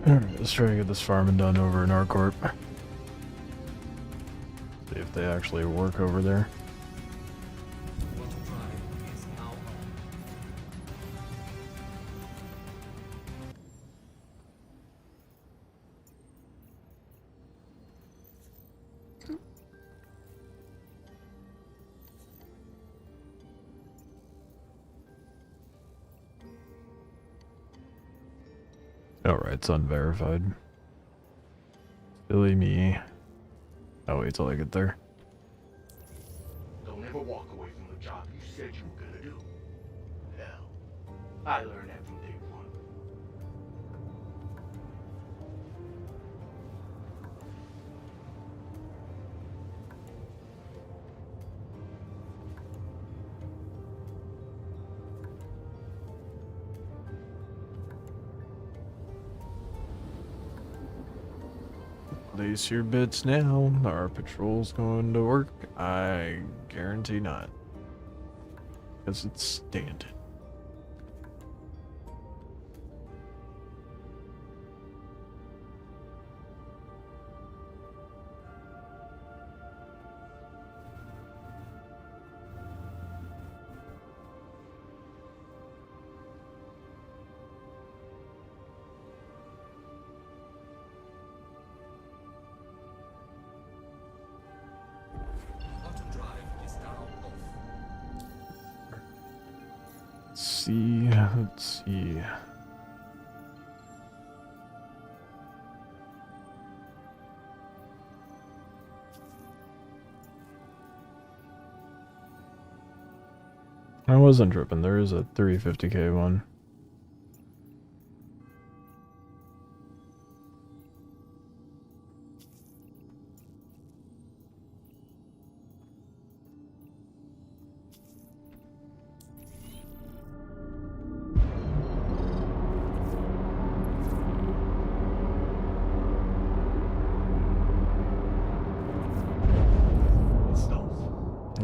Alright, let's try to get this farming done over in Arcorp. See if they actually work over there. Alright, it's unverified. Silly me. I'll wait till I get there. Don't ever walk away from the job you said you were gonna do. Hell, I learned that from day one. Place your bets now. Our patrol's going to work. I guarantee not. Because it's Stanton. Let's see. I wasn't tripping. There is a 350k one.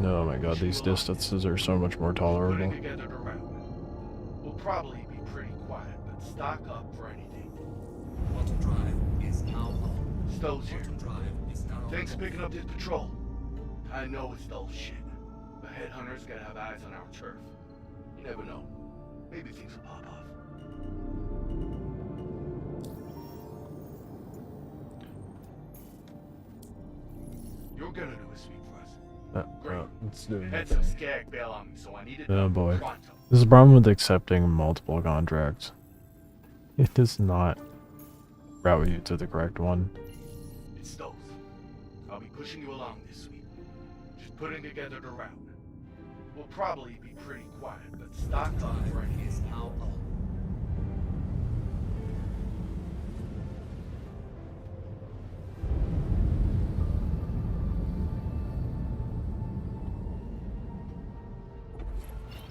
Oh my god, these distances are so much more tolerable. Putting together the route. We'll probably be pretty quiet, but stock up for anything. Quantum Drive is now on. Stowe's here. Quantum Drive is now Thanks for picking up this patrol. I know it's Stowe's shit, but headhunters gotta have eyes on our turf. You never know. Maybe things will pop off. You're gonna do a sweep for us. Great. Let's do Had it. some skag bail on me, so I needed Oh them boy. pronto. This is the problem with accepting multiple contracts. It does not route you to the correct one. It's Stowe's. I'll be pushing you along this week. Just putting together the route. We'll probably be pretty quiet, but stock up for anything. is now on.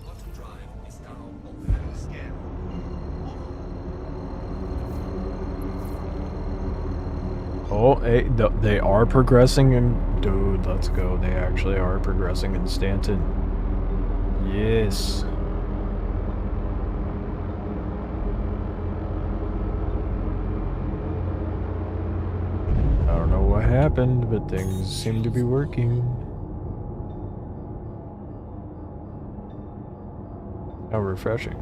Quantum Drive is now open. Scan. Oh, hey, they are progressing in... Dude, let's go. They actually are progressing in Stanton. Yes. I don't know what happened, but things seem to be working. How refreshing.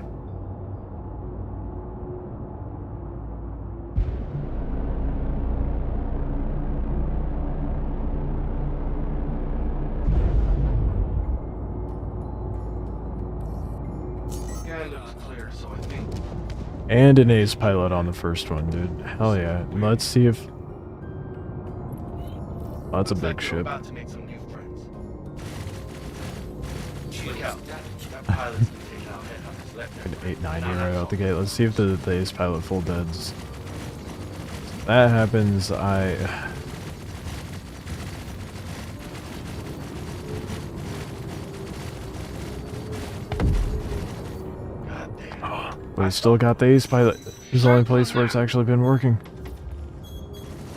Scan looks clear, so I think And an ace pilot on the first one, dude. Hell yeah. Let's see if... Oh, that's a looks big like we're ship. about to make some new friends. Look out. That pilot's been taking out headhunters left An and right. 890 right out the gate. Let's see if the ace pilot full deads. If that happens, God damn. we still got the ace pilot. This is the only place where it's actually been working.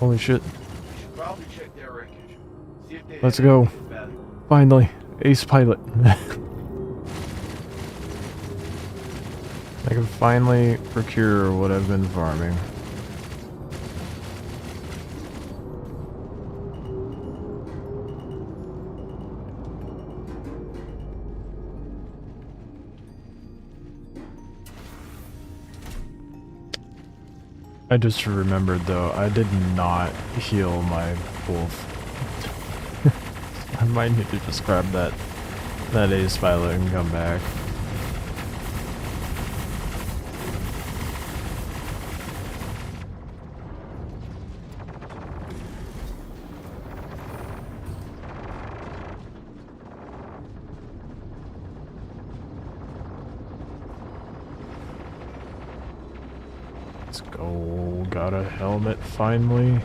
Holy shit. We should probably check their wreckage. See if they Let's have go. anything valuable. Finally, ace pilot. I can finally procure what I've been farming. I just remembered though, I did not heal my wolf. I might need to just grab that ace pilot and come back. Let's go. Got a helmet finally.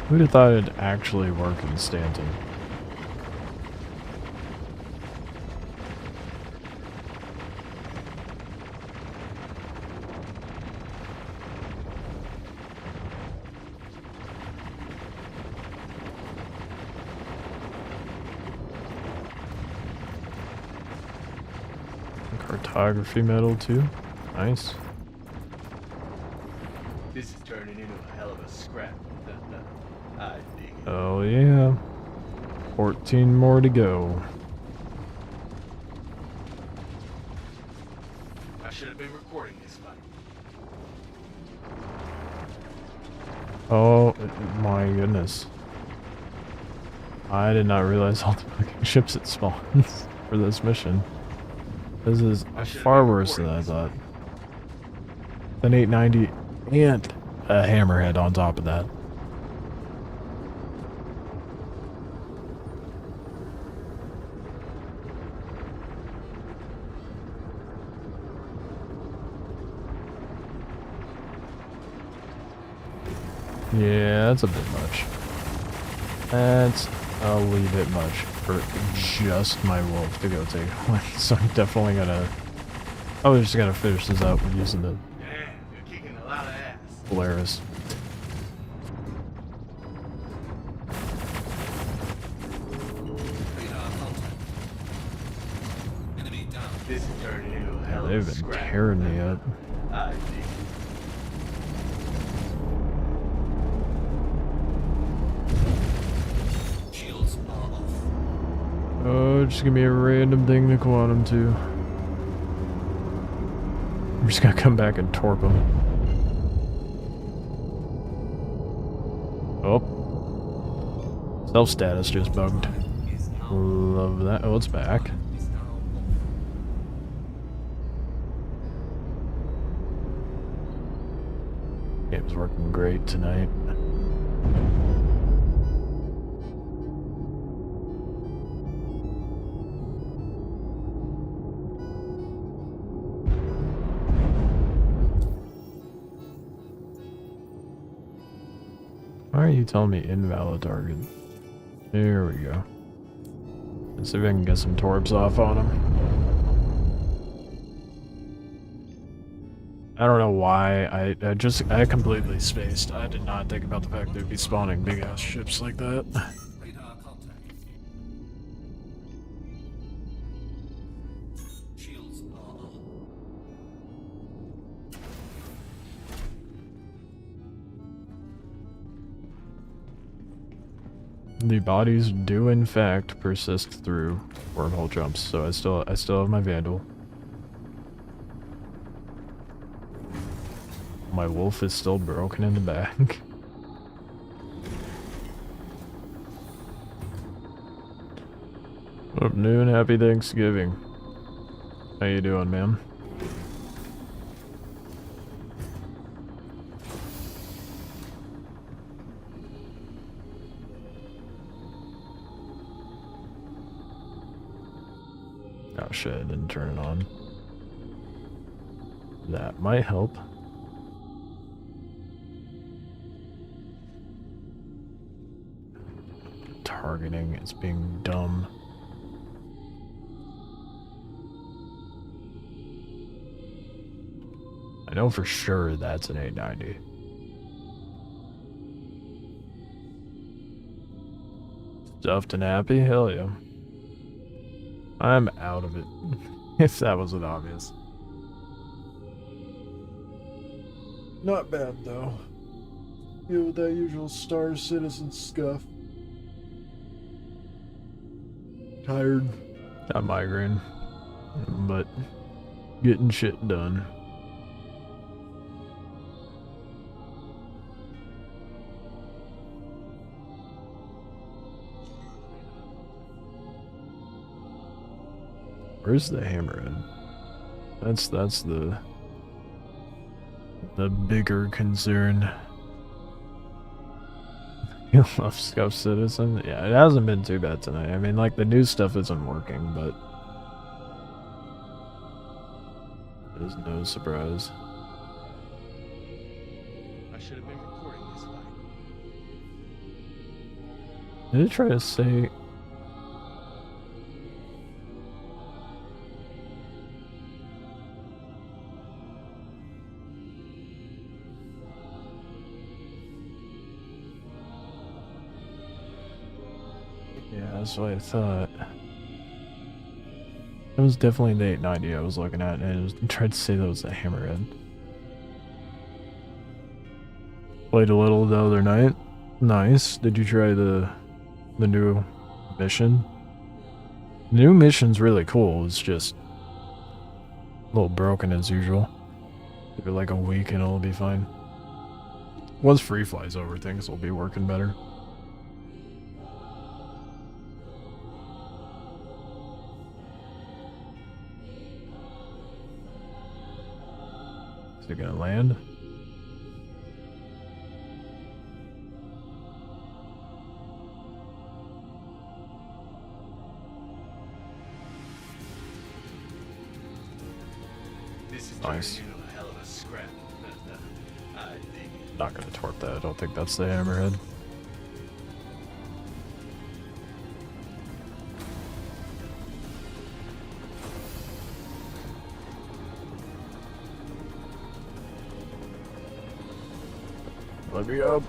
Who'd have thought it'd actually work in Stanton? Cartography medal too. Nice. This is turning into a hell of a scrap. I dig it. Oh yeah. 14 more to go. I should have been recording this fight. Oh my goodness. I did not realize all the fucking ships it spawns for this mission. This is far worse than I thought. An 890 and a hammerhead on top of that. Yeah, that's a bit much. That's a wee bit much for just my wolf to go take one. So I'm definitely gonna... Oh, we just gotta finish this out with using the Damn, you're kicking a lot of ass. Polaris. Radar contact. Enemy down. This is turning into a hell of a They've been scrap. tearing me up. I dig it. Shields are off. Oh, just give me a random thing to quantum to. I'm just gonna come back and torp him. Oh. Self-status just bugged. Love that. Oh, it's back. Game's working great tonight. Why are you telling me invalid target? There we go. Let's see if I can get some torps off on him. I don't know why. I completely spaced. I did not think about the fact they'd be spawning big ass ships like that. Radar contact. Shields are on. The bodies do in fact persist through wormhole jumps, so I still have my Vandal. My wolf is still broken in the back. Up noon, happy Thanksgiving. How you doing, man? Oh shit, I didn't turn it on. That might help. Targeting is being dumb. I know for sure that's an 890. Stuffed and happy? Hell yeah. I'm out of it. If that wasn't obvious. Not bad though. Yeah, with that usual Star Citizen scuff. Tired. Got migraine. But getting shit done. Where's the hammerhead? That's the bigger concern. You love Scuff Citizen? Yeah, it hasn't been too bad tonight. I mean, like, the new stuff isn't working, but there's no surprise. I should have been recording this fight. Did it try to say... Yeah, that's what I thought. It was definitely the 890 I was looking at, and it tried to say that was a hammerhead. Played a little the other night. Nice. Did you try the new mission? The new mission's really cool. It's just a little broken as usual. Give it like a week and it'll be fine. Once free flies over, things will be working better. Is it gonna land? This is Nice. turning into a hell of a scrap. I dig it. Not gonna torp that. I don't think that's the hammerhead. Let me up.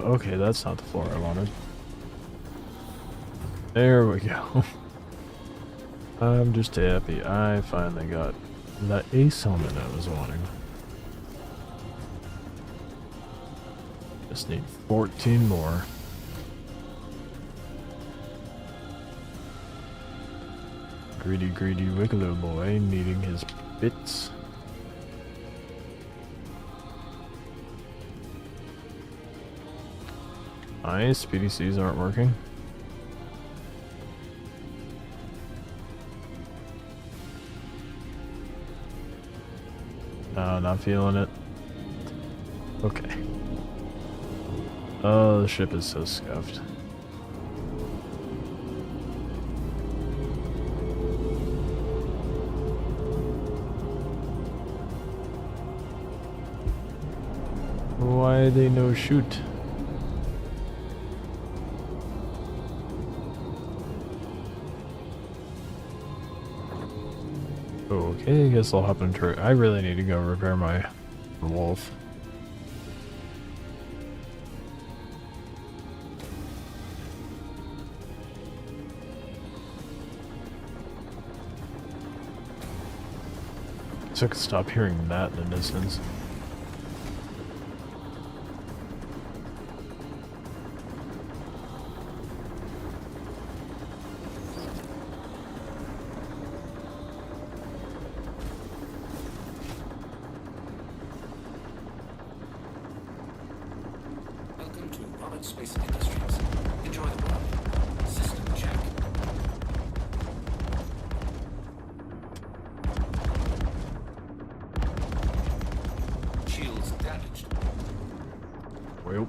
Okay, that's not the floor I wanted. There we go. I'm just happy I finally got the ace helmet I was wanting. Just need 14 more. Greedy, greedy Wikelo boy needing his bits. Nice, PDCs aren't working. No, not feeling it. Okay. Oh, the ship is so scuffed. Why they no shoot? Okay, I guess I'll hop into it. I really need to go repair my wolf. So I could stop hearing that in the distance. Welcome to Roberts Space Industries. Enjoy the ride. System check. Shields damaged. Well.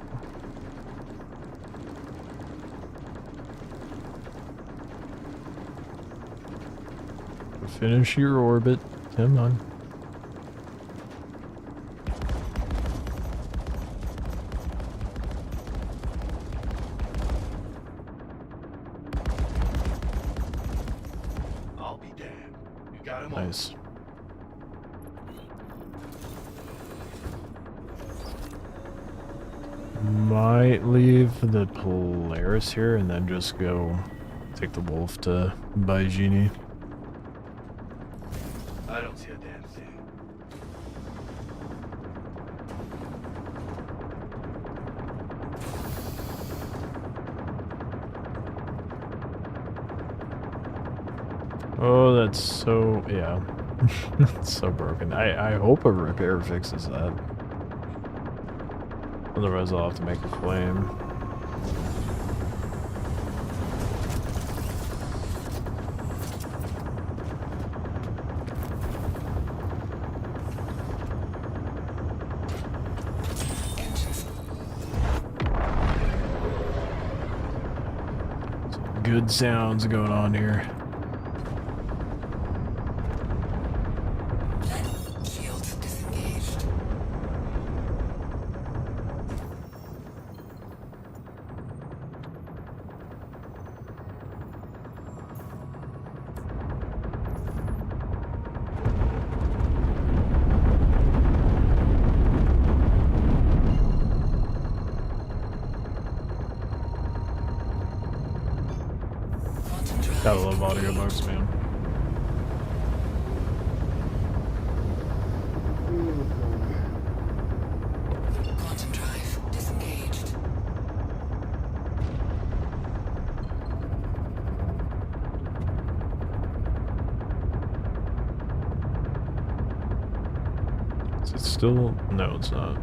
Finish your orbit. Come on. I'll be damned. You got him all. Nice. Might leave the Polaris here and then just go take the wolf to Baijini. I don't see a damn thing. Oh, that's so, yeah. It's so broken. I hope a repair fixes that. Otherwise I'll have to make a claim. Some good sounds going on here. Shields disengaged. Gotta love audiobooks, man. Quantum drive disengaged. Is it still? No, it's not.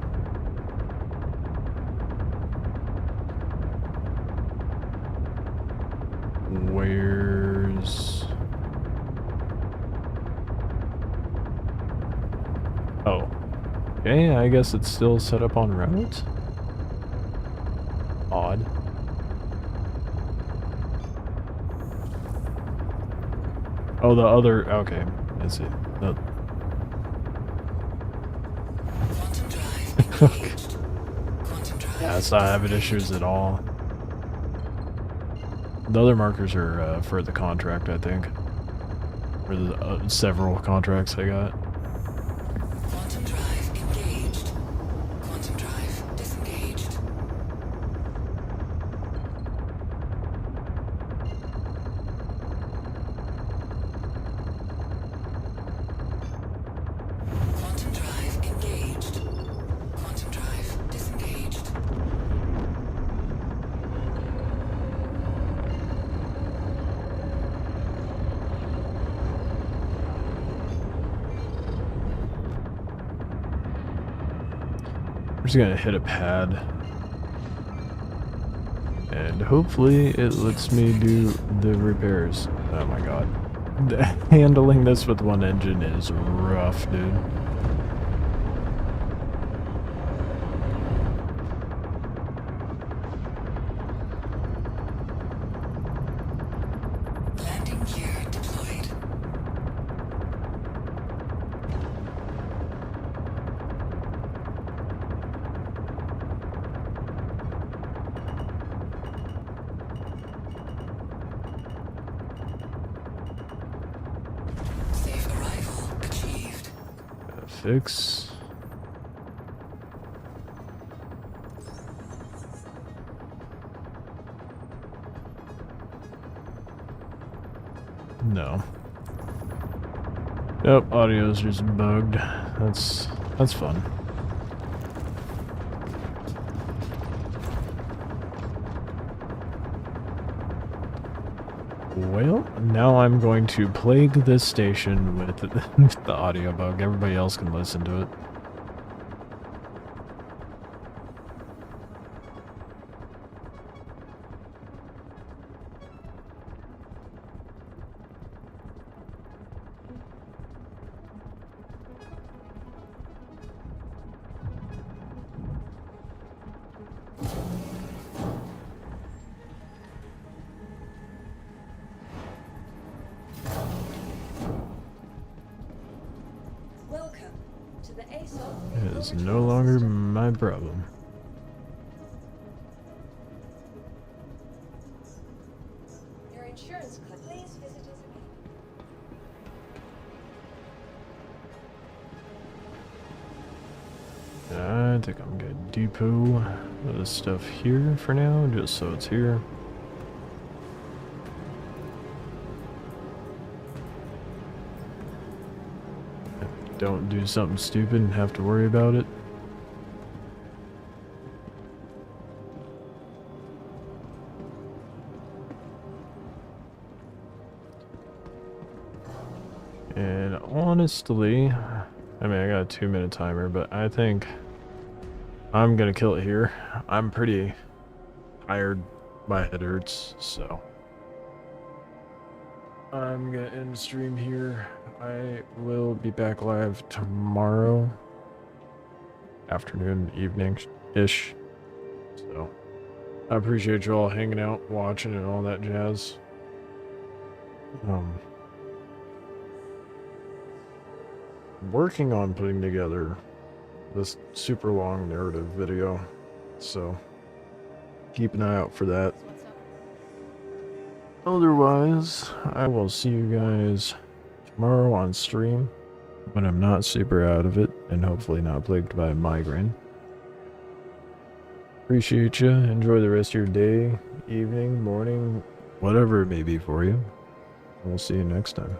Where's... Oh. Okay, I guess it's still set up on route? Odd. Oh, the other. Okay, I see. The, Quantum drive engaged. Quantum drive. yeah, it's not having issues at all. The other markers are for the contract, I think. For the several contracts I got. Quantum drive engaged. Quantum drive disengaged. Quantum drive engaged. Quantum drive disengaged. I'm just gonna hit a pad. And hopefully it lets me do the repairs. Oh my god. Handling this with one engine is rough, dude. Landing gear deployed. Safe arrival achieved. Fix. No. Nope, audio's just bugged. That's fun. Well, now I'm going to plague this station with the audio bug. Everybody else can listen to it. Welcome to the ASOP. It is no longer my problem. Your insurance card. Please visit us again. I think I'm gonna depot this stuff here for now, just so it's here. Don't do something stupid and have to worry about it. And honestly, I mean, I got a 2-minute timer, but I think I'm gonna kill it here. I'm pretty tired. My head hurts, so I'm gonna end stream here. I will be back live tomorrow afternoon, evening-ish. So I appreciate you all hanging out, watching, and all that jazz. Working on putting together this super long narrative video, so keep an eye out for that. Otherwise, I will see you guys tomorrow on stream when I'm not super out of it and hopefully not plagued by a migraine. Appreciate you. Enjoy the rest of your day, evening, morning, whatever it may be for you. We'll see you next time.